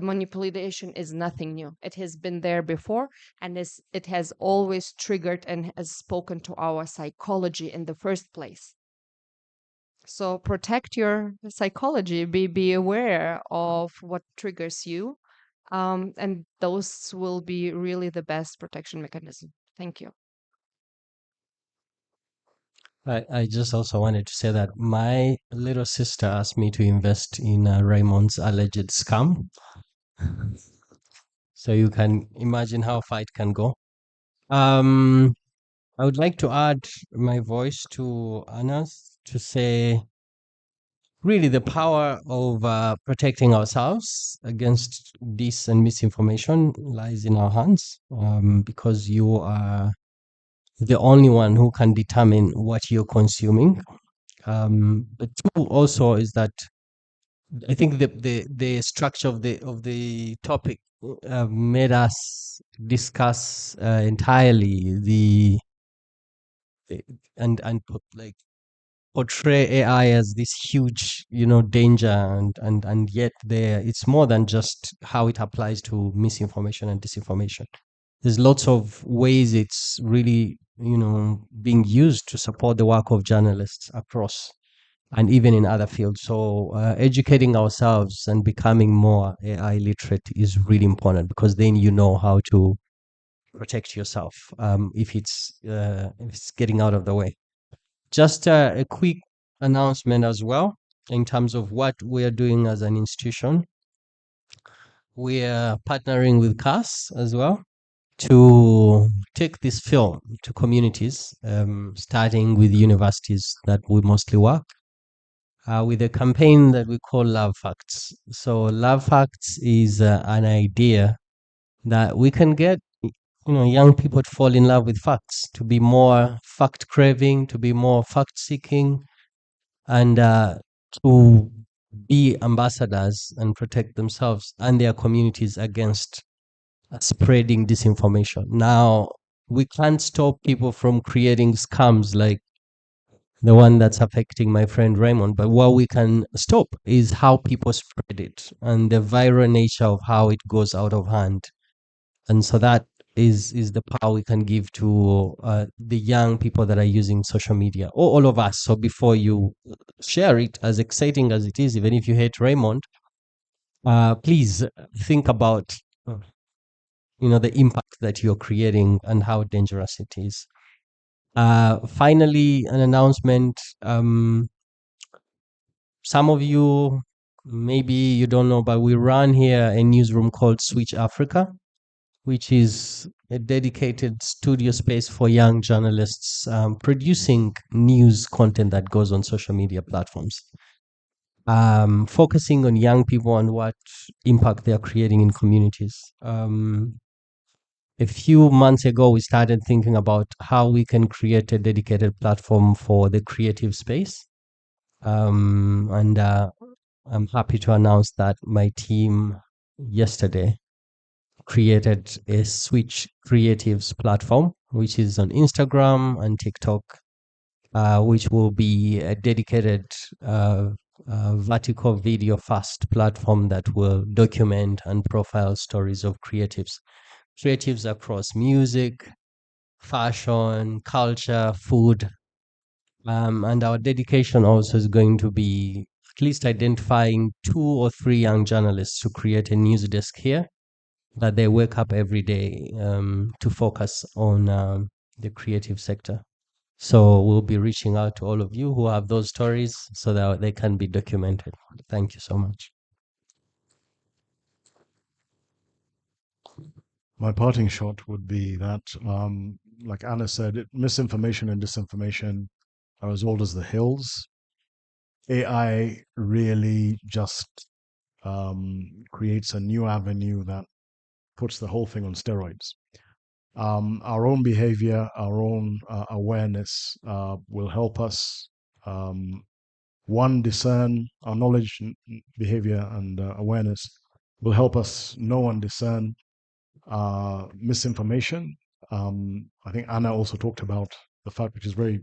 Manipulation is nothing new. It has been there before, and it has always triggered and has spoken to our psychology in the first place. So protect your psychology, be aware of what triggers you, and those will be really the best protection mechanism. Thank you. I just also wanted to say that my little sister asked me to invest in Raymond's alleged scam. So you can imagine how far it can go. I would like to add my voice to Anna's to say really the power of protecting ourselves against dis and misinformation lies in our hands, because you are the only one who can determine what you're consuming. But two also is that I think the structure of the topic made us discuss entirely like portray AI as this huge, danger, and yet it's more than just how it applies to misinformation and disinformation. There's lots of ways it's really, being used to support the work of journalists across and even in other fields. So educating ourselves and becoming more AI literate is really important, because then you know how to protect yourself if it's getting out of the way. Just a quick announcement as well in terms of what we are doing as an institution. We are partnering with CAS as well to take this film to communities, starting with universities that we mostly work, with a campaign that we call Love Facts. So Love Facts is an idea that we can get young people to fall in love with facts, to be more fact craving, to be more fact seeking, and to be ambassadors and protect themselves and their communities against spreading disinformation. Now, we can't stop people from creating scams like the one that's affecting my friend Raymond, but what we can stop is how people spread it and the viral nature of how it goes out of hand. And so that is the power we can give to the young people that are using social media, or all of us. So before you share it, as exciting as it is, even if you hate Raymond, please think about the impact that you're creating and how dangerous it is. Finally, an announcement. Some of you, maybe you don't know, but we run here a newsroom called Switch Africa, which is a dedicated studio space for young journalists producing news content that goes on social media platforms, focusing on young people and what impact they are creating in communities. A few months ago, we started thinking about how we can create a dedicated platform for the creative space. And I'm happy to announce that my team yesterday created a Switch Creatives platform, which is on Instagram and TikTok, which will be a dedicated vertical video fast platform that will document and profile stories of creatives across music, fashion, culture, food. And our dedication also is going to be at least identifying 2 or 3 young journalists to create a news desk here, that they wake up every day to focus on the creative sector. So we'll be reaching out to all of you who have those stories so that they can be documented. Thank you so much. My parting shot would be that, like Anna said, misinformation and disinformation are as old as the hills. AI really just creates a new avenue that puts the whole thing on steroids. Our own behavior, our own awareness will help us, one, discern our knowledge, behavior, and awareness will help us know and discern misinformation. I think Anna also talked about the fact, which is very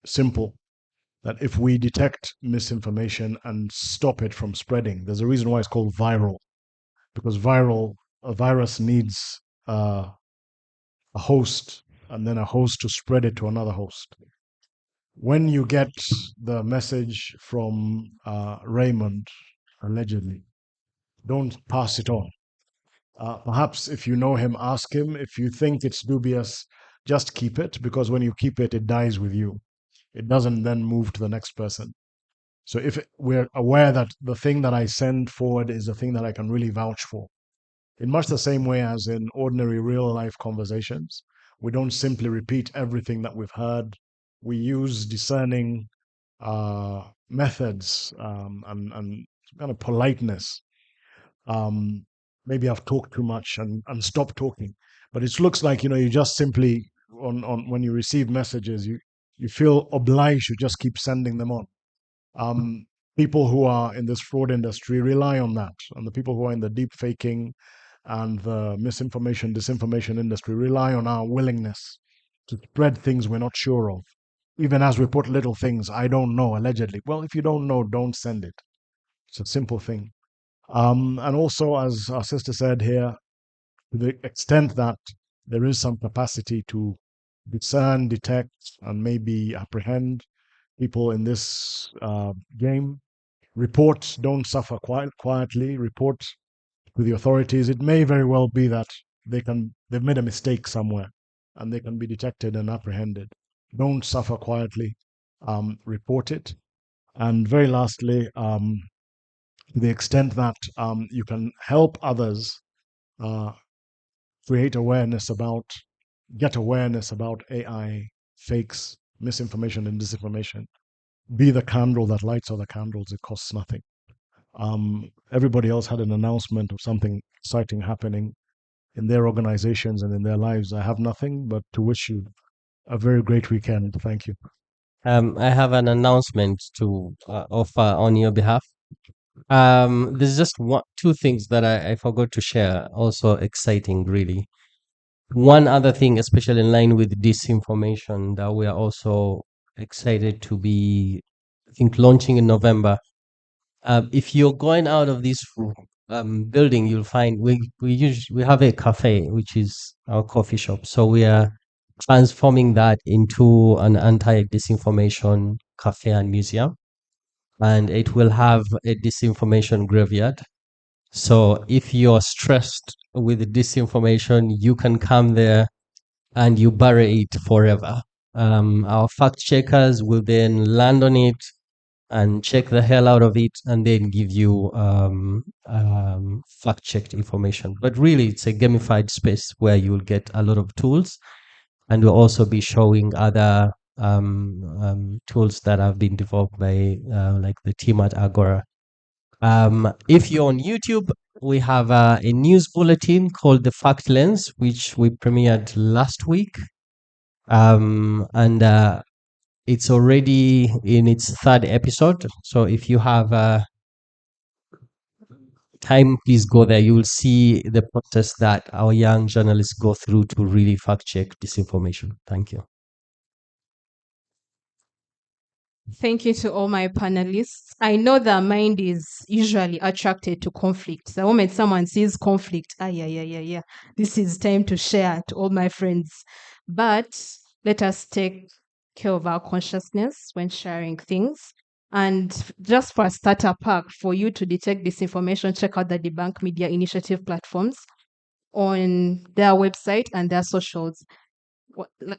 simple, that if we detect misinformation and stop it from spreading, there's a reason why it's called viral, because a virus needs a host and then a host to spread it to another host. When you get the message from Raymond, allegedly, don't pass it on. Perhaps if you know him, ask him. If you think it's dubious, just keep it, because when you keep it, it dies with you. it doesn't then move to the next person. So if we're aware that the thing that I send forward is the thing that I can really vouch for, in much the same way as in ordinary real life conversations, we don't simply repeat everything that we've heard. We use discerning methods and kind of politeness. Maybe I've talked too much and stop talking. But it looks like, you just simply, on when you receive messages, you feel obliged to just keep sending them on. People who are in this fraud industry rely on that. And the people who are in the deep faking and the misinformation, disinformation industry rely on our willingness to spread things we're not sure of. Even as we put little things, I don't know, allegedly. Well, if you don't know, don't send it. It's a simple thing. And also, as our sister said here, to the extent that there is some capacity to discern, detect, and maybe apprehend people in this game, report, don't suffer quietly, report to the authorities. It may very well be that they've made a mistake somewhere and they can be detected and apprehended. Don't suffer quietly, report it. And very lastly, to the extent that you can help others get awareness about AI, fakes, misinformation, and disinformation. Be the candle that lights other candles. It costs nothing. Everybody else had an announcement of something exciting happening in their organizations and in their lives. I have nothing but to wish you a very great weekend. Thank you. I have an announcement to offer on your behalf. There's just two things that I forgot to share. Also exciting, really. One other thing, especially in line with disinformation, that we are also excited to be, I think, launching in November. If you're going out of this building, you'll find we have a cafe, which is our coffee shop. So we are transforming that into an anti-disinformation cafe and museum, and it will have a disinformation graveyard. So if you're stressed with disinformation, you can come there and you bury it forever. Our fact checkers will then land on it and check the hell out of it and then give you fact checked information. But really, it's a gamified space where you'll get a lot of tools, and we'll also be showing other tools that have been developed by like the team at Agora. If you're on YouTube, we have a news bulletin called The Fact Lens, which we premiered last week. And it's already in its third episode. So if you have time, please go there. You will see the process that our young journalists go through to really fact check disinformation. Thank you. Thank you to all my panelists. I know the mind is usually attracted to conflict. The moment someone sees conflict, yeah, this is time to share to all my friends. But let us take care of our consciousness when sharing things. And just for a starter pack, for you to detect disinformation, check out the Debunk Media Initiative platforms on their website and their socials.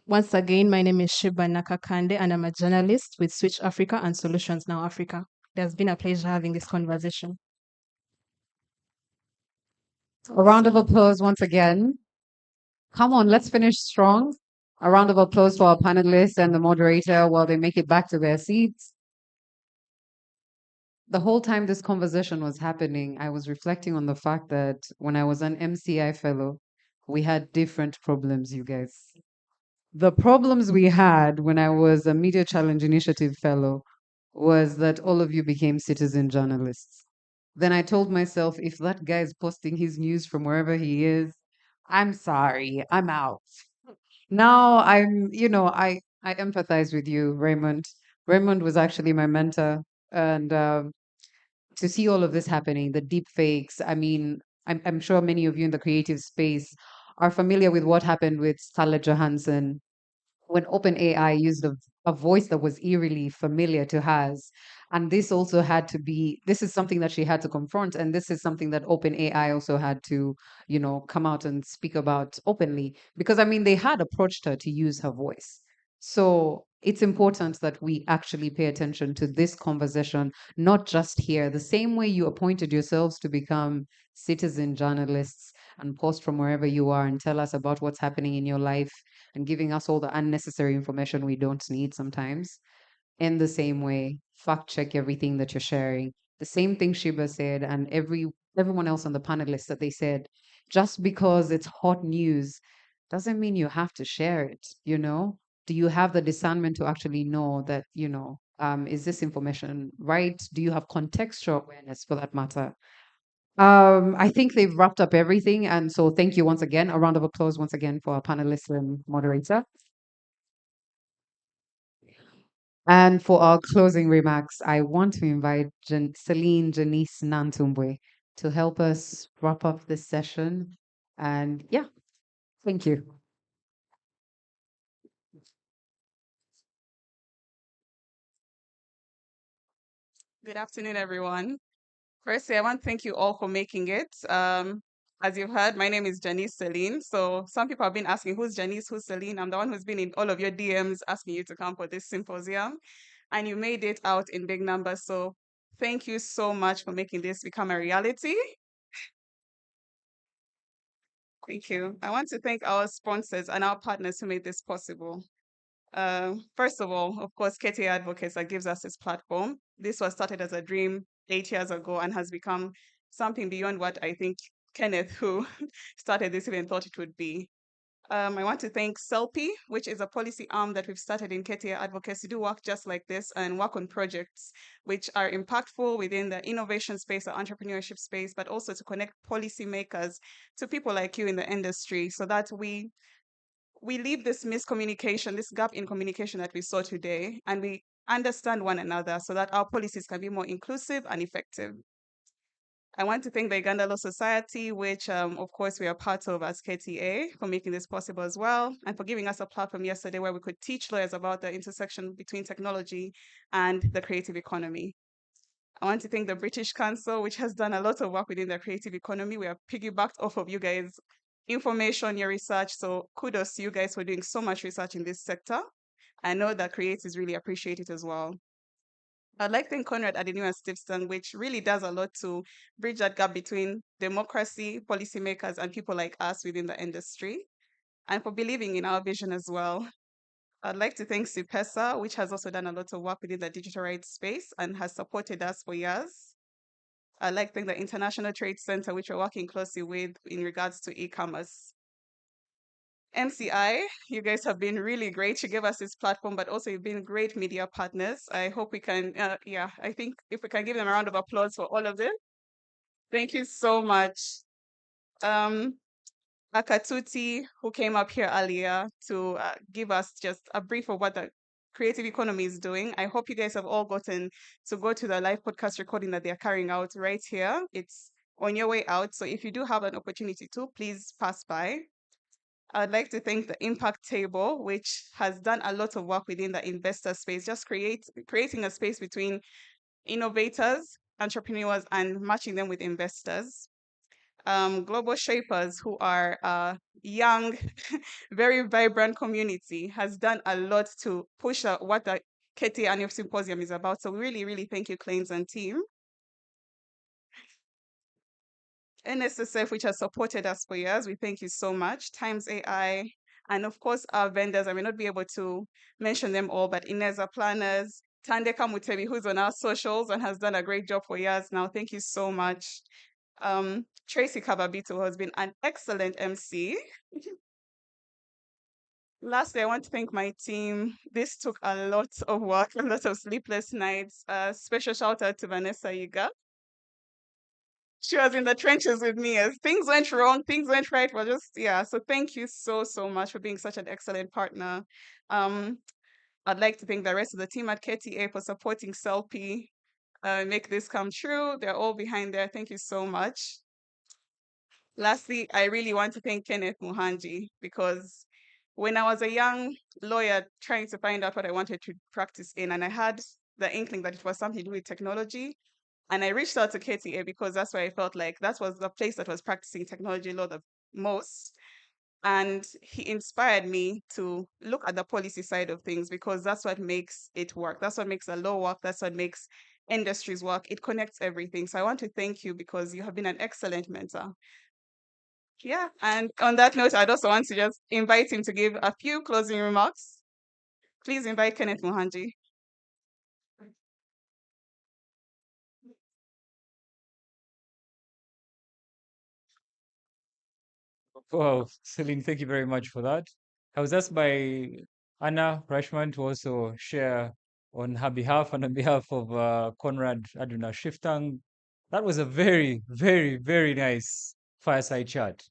Once again, my name is Shiba Nakakande, and I'm a journalist with Switch Africa and Solutions Now Africa. It has been a pleasure having this conversation. A round of applause once again. Come on, let's finish strong. A round of applause for our panelists and the moderator while they make it back to their seats. The whole time this conversation was happening, I was reflecting on the fact that when I was an MCI fellow, we had different problems, you guys. The problems we had when I was a Media Challenge Initiative fellow was that all of you became citizen journalists. Then I told myself, if that guy is posting his news from wherever he is, I'm sorry, I'm out. Now I empathize with you, Raymond. Raymond was actually my mentor. And to see all of this happening, the deep fakes, I mean, I'm sure many of you in the creative space are familiar with what happened with Scarlett Johansson when OpenAI used a voice that was eerily familiar to hers. And this also had to be, this is something that she had to confront. And this is something that OpenAI also had to, come out and speak about openly. Because, I mean, they had approached her to use her voice. So it's important that we actually pay attention to this conversation, not just here. The same way you appointed yourselves to become citizen journalists and post from wherever you are and tell us about what's happening in your life and giving us all the unnecessary information we don't need sometimes. In the same way, fact check everything that you're sharing. The same thing Shiba said, and everyone else on the panelists that they said, just because it's hot news doesn't mean you have to share it, you know? Do you have the discernment to actually know that, is this information right? Do you have contextual awareness for that matter? I think they've wrapped up everything. And so thank you once again. A round of applause once again for our panelist and moderator. And for our closing remarks, I want to invite Celine Janice Nantumbwe to help us wrap up this session. And yeah, thank you. Good afternoon, everyone. Firstly, I want to thank you all for making it. As you've heard, my name is Janice Celine. So some people have been asking, who's Janice, who's Celine? I'm the one who's been in all of your DMs asking you to come for this symposium. And you made it out in big numbers. So thank you so much for making this become a reality. Thank you. I want to thank our sponsors and our partners who made this possible. First of all, of course, KTA Advocates that gives us this platform. This was started as a dream 8 years ago and has become something beyond what I think Kenneth, who started this, even thought it would be. I want to thank CELPI, which is a policy arm that we've started in KTA Advocates to do work just like this and work on projects which are impactful within the innovation space or entrepreneurship space, but also to connect policymakers to people like you in the industry so that we leave this miscommunication, this gap in communication that we saw today, and we understand one another so that our policies can be more inclusive and effective. I want to thank the Uganda Law Society, which of course we are part of as KTA, for making this possible as well, and for giving us a platform yesterday where we could teach lawyers about the intersection between technology and the creative economy. I want to thank the British Council, which has done a lot of work within the creative economy. We have piggybacked off of you guys' information, your research. So kudos to you guys for doing so much research in this sector. I know that creators really appreciate it as well. I'd like to thank Conrad Adeniran Stifton, which really does a lot to bridge that gap between democracy, policymakers, and people like us within the industry, and for believing in our vision as well. I'd like to thank CIPESA, which has also done a lot of work within the digital rights space and has supported us for years. I'd like to thank the International Trade Center, which we're working closely with in regards to e-commerce. MCI, you guys have been really great. You gave us this platform, but also you've been great media partners. I hope we can, I think if we can give them a round of applause for all of this. Thank you so much. Akatuti, who came up here earlier to give us just a brief of what the creative economy is doing. I hope you guys have all gotten to go to the live podcast recording that they're carrying out right here. It's on your way out. So if you do have an opportunity to, please pass by. I'd like to thank the Impact Table, which has done a lot of work within the investor space, just creating a space between innovators, entrepreneurs, and matching them with investors. Global Shapers, who are a young, very vibrant community, has done a lot to push what the KTA Annual Symposium is about. So we really, really thank you, Claims and team. NSSF, which has supported us for years, we thank you so much. Times AI, and of course our vendors. I may not be able to mention them all, but Ineza Planners, Tandeka Mutebi, who's on our socials and has done a great job for years now. Thank you so much. Tracy Kababito, who has been an excellent MC. Lastly, I want to thank my team. This took a lot of work, a lot of sleepless nights. Special shout out to Vanessa Yiga. She was in the trenches with me as things went wrong, things went right. Well, just, yeah. So thank you so, so much for being such an excellent partner. I'd like to thank the rest of the team at KTA for supporting CELPI, make this come true. They're all behind there. Thank you so much. Lastly, I really want to thank Kenneth Muhanji because when I was a young lawyer trying to find out what I wanted to practice in, and I had the inkling that it was something to do with technology, and I reached out to KTA because that's where I felt like that was the place that was practicing technology law the most. And he inspired me to look at the policy side of things, because that's what makes it work. That's what makes the law work. That's what makes industries work. It connects everything. So I want to thank you, because you have been an excellent mentor. Yeah. And on that note, I'd also want to just invite him to give a few closing remarks. Please invite Kenneth Muhanji. Wow, Celine, thank you very much for that. I was asked by Anna Rashman to also share on her behalf and on behalf of Conrad Aduna Shiftang. That was a very, very, very nice fireside chat.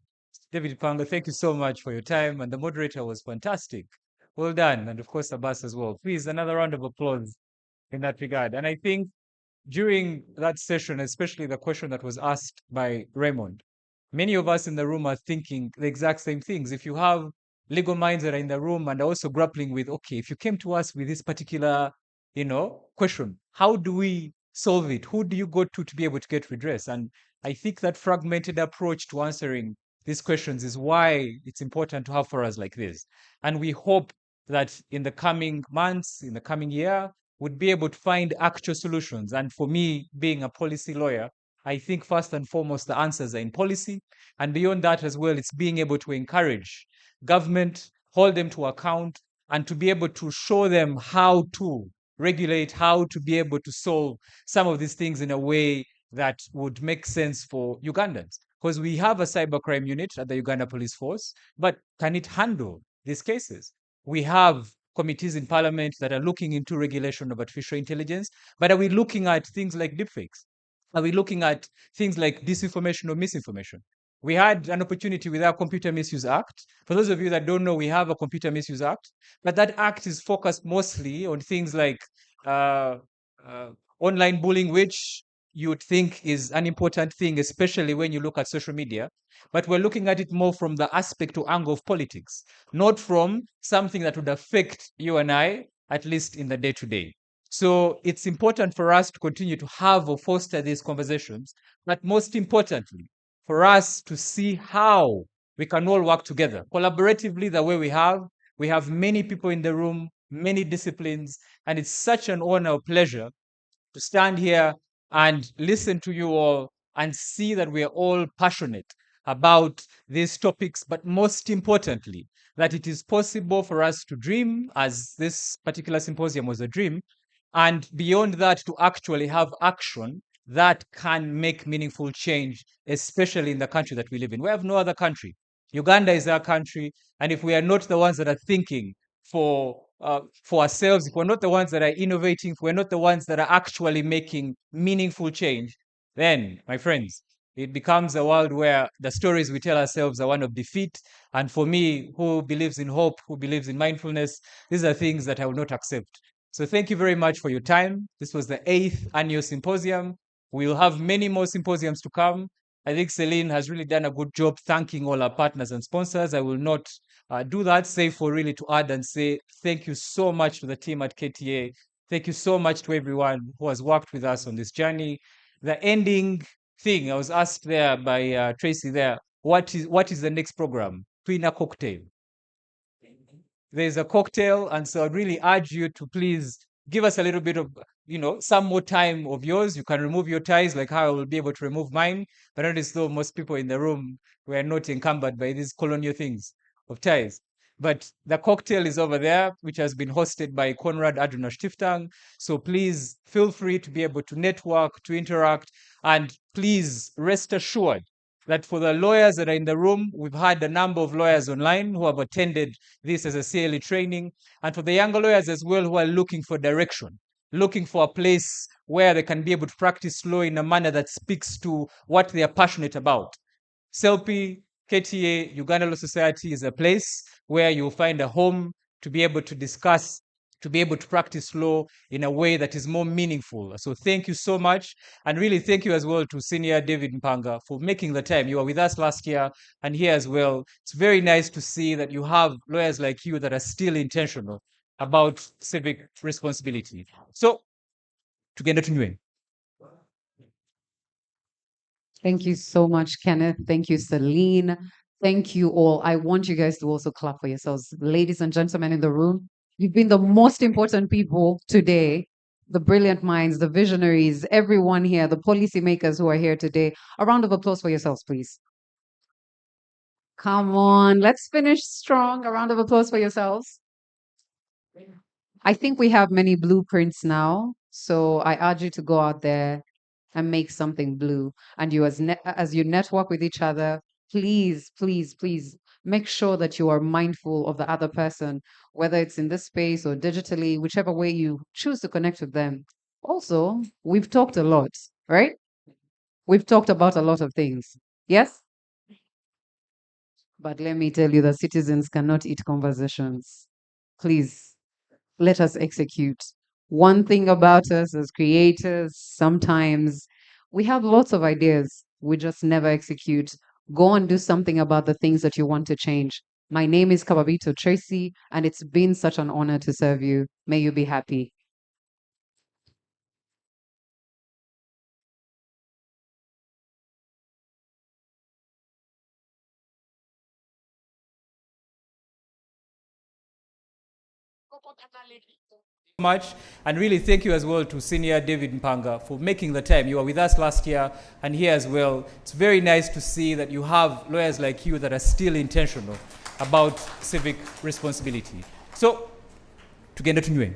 David Panga, thank you so much for your time, and the moderator was fantastic. Well done, and of course, Abbas as well. Please, another round of applause in that regard. And I think during that session, especially the question that was asked by Raymond, many of us in the room are thinking the exact same things. If you have legal minds that are in the room and are also grappling with, okay, if you came to us with this particular, question, how do we solve it? Who do you go to be able to get redress? And I think that fragmented approach to answering these questions is why it's important to have forums like this. And we hope that in the coming months, in the coming year, would be able to find actual solutions. And for me, being a policy lawyer, I think first and foremost, the answers are in policy. And beyond that as well, it's being able to encourage government, hold them to account, and to be able to show them how to regulate, how to be able to solve some of these things in a way that would make sense for Ugandans. Because we have a cybercrime unit at the Uganda Police Force, but can it handle these cases? We have committees in parliament that are looking into regulation of artificial intelligence, but are we looking at things like deepfakes? Are we looking at things like disinformation or misinformation? We had an opportunity with our Computer Misuse Act. For those of you that don't know, we have a Computer Misuse Act, but that act is focused mostly on things like uh, online bullying, which you would think is an important thing, especially when you look at social media. But we're looking at it more from the aspect or angle of politics, not from something that would affect you and I, at least in the day to day. So it's important for us to continue to have or foster these conversations, but most importantly, for us to see how we can all work together collaboratively the way we have. We have many people in the room, many disciplines, and it's such an honor or pleasure to stand here and listen to you all and see that we are all passionate about these topics, but most importantly, that it is possible for us to dream, as this particular symposium was a dream, and beyond that, to actually have action that can make meaningful change, especially in the country that we live in. We have no other country. Uganda is our country, and if we are not the ones that are thinking for ourselves, if we're not the ones that are innovating, if we're not the ones that are actually making meaningful change, then, my friends, it becomes a world where the stories we tell ourselves are one of defeat. And for me, who believes in hope, who believes in mindfulness, these are things that I will not accept. So thank you very much for your time. This was the 8th annual symposium. We'll have many more symposiums to come. I think Celine has really done a good job thanking all our partners and sponsors. I will not do that, save for really to add and say thank you so much to the team at KTA. Thank you so much to everyone who has worked with us on this journey. The ending thing, I was asked there by Tracy there, what is the next program? Twina cocktail. There's a cocktail, and so I'd really urge you to please give us a little bit of, some more time of yours. You can remove your ties, like how I will be able to remove mine. But notice though, most people in the room were not encumbered by these colonial things of ties. But the cocktail is over there, which has been hosted by Konrad Aduna Stiftang. So please feel free to be able to network, to interact, and please rest assured that for the lawyers that are in the room, we've had a number of lawyers online who have attended this as a CLE training, and for the younger lawyers as well who are looking for direction, looking for a place where they can be able to practice law in a manner that speaks to what they are passionate about. CELPI, KTA, Uganda Law Society is a place where you'll find a home to be able to discuss, to be able to practice law in a way that is more meaningful. So thank you so much. And really thank you as well to Senior David Mpanga for making the time. You were with us last year and here as well. It's very nice to see that you have lawyers like you that are still intentional about civic responsibility. So, tugenda tunywe. Thank you so much, Kenneth. Thank you, Celine. Thank you all. I want you guys to also clap for yourselves. Ladies and gentlemen in the room, you've been the most important people today. The brilliant minds, the visionaries, everyone here, the policymakers who are here today. A round of applause for yourselves, please. Come on, let's finish strong. A round of applause for yourselves. I think we have many blueprints now. So I urge you to go out there and make something blue. And you, as you network with each other, please, please, please make sure that you are mindful of the other person, whether it's in this space or digitally, whichever way you choose to connect with them. Also, we've talked a lot, right? We've talked about a lot of things. Yes? But let me tell you that citizens cannot eat conversations. Please, let us execute. One thing about us as creators, sometimes we have lots of ideas, we just never execute. Go and do something about the things that you want to change. My name is Kababito Tracy, and it's been such an honor to serve you. May you be happy. Much, and really thank you as well to Senior David Mpanga for making the time. You were with us last year and here as well. It's very nice to see that you have lawyers like you that are still intentional about civic responsibility. So, tugenda tunywe.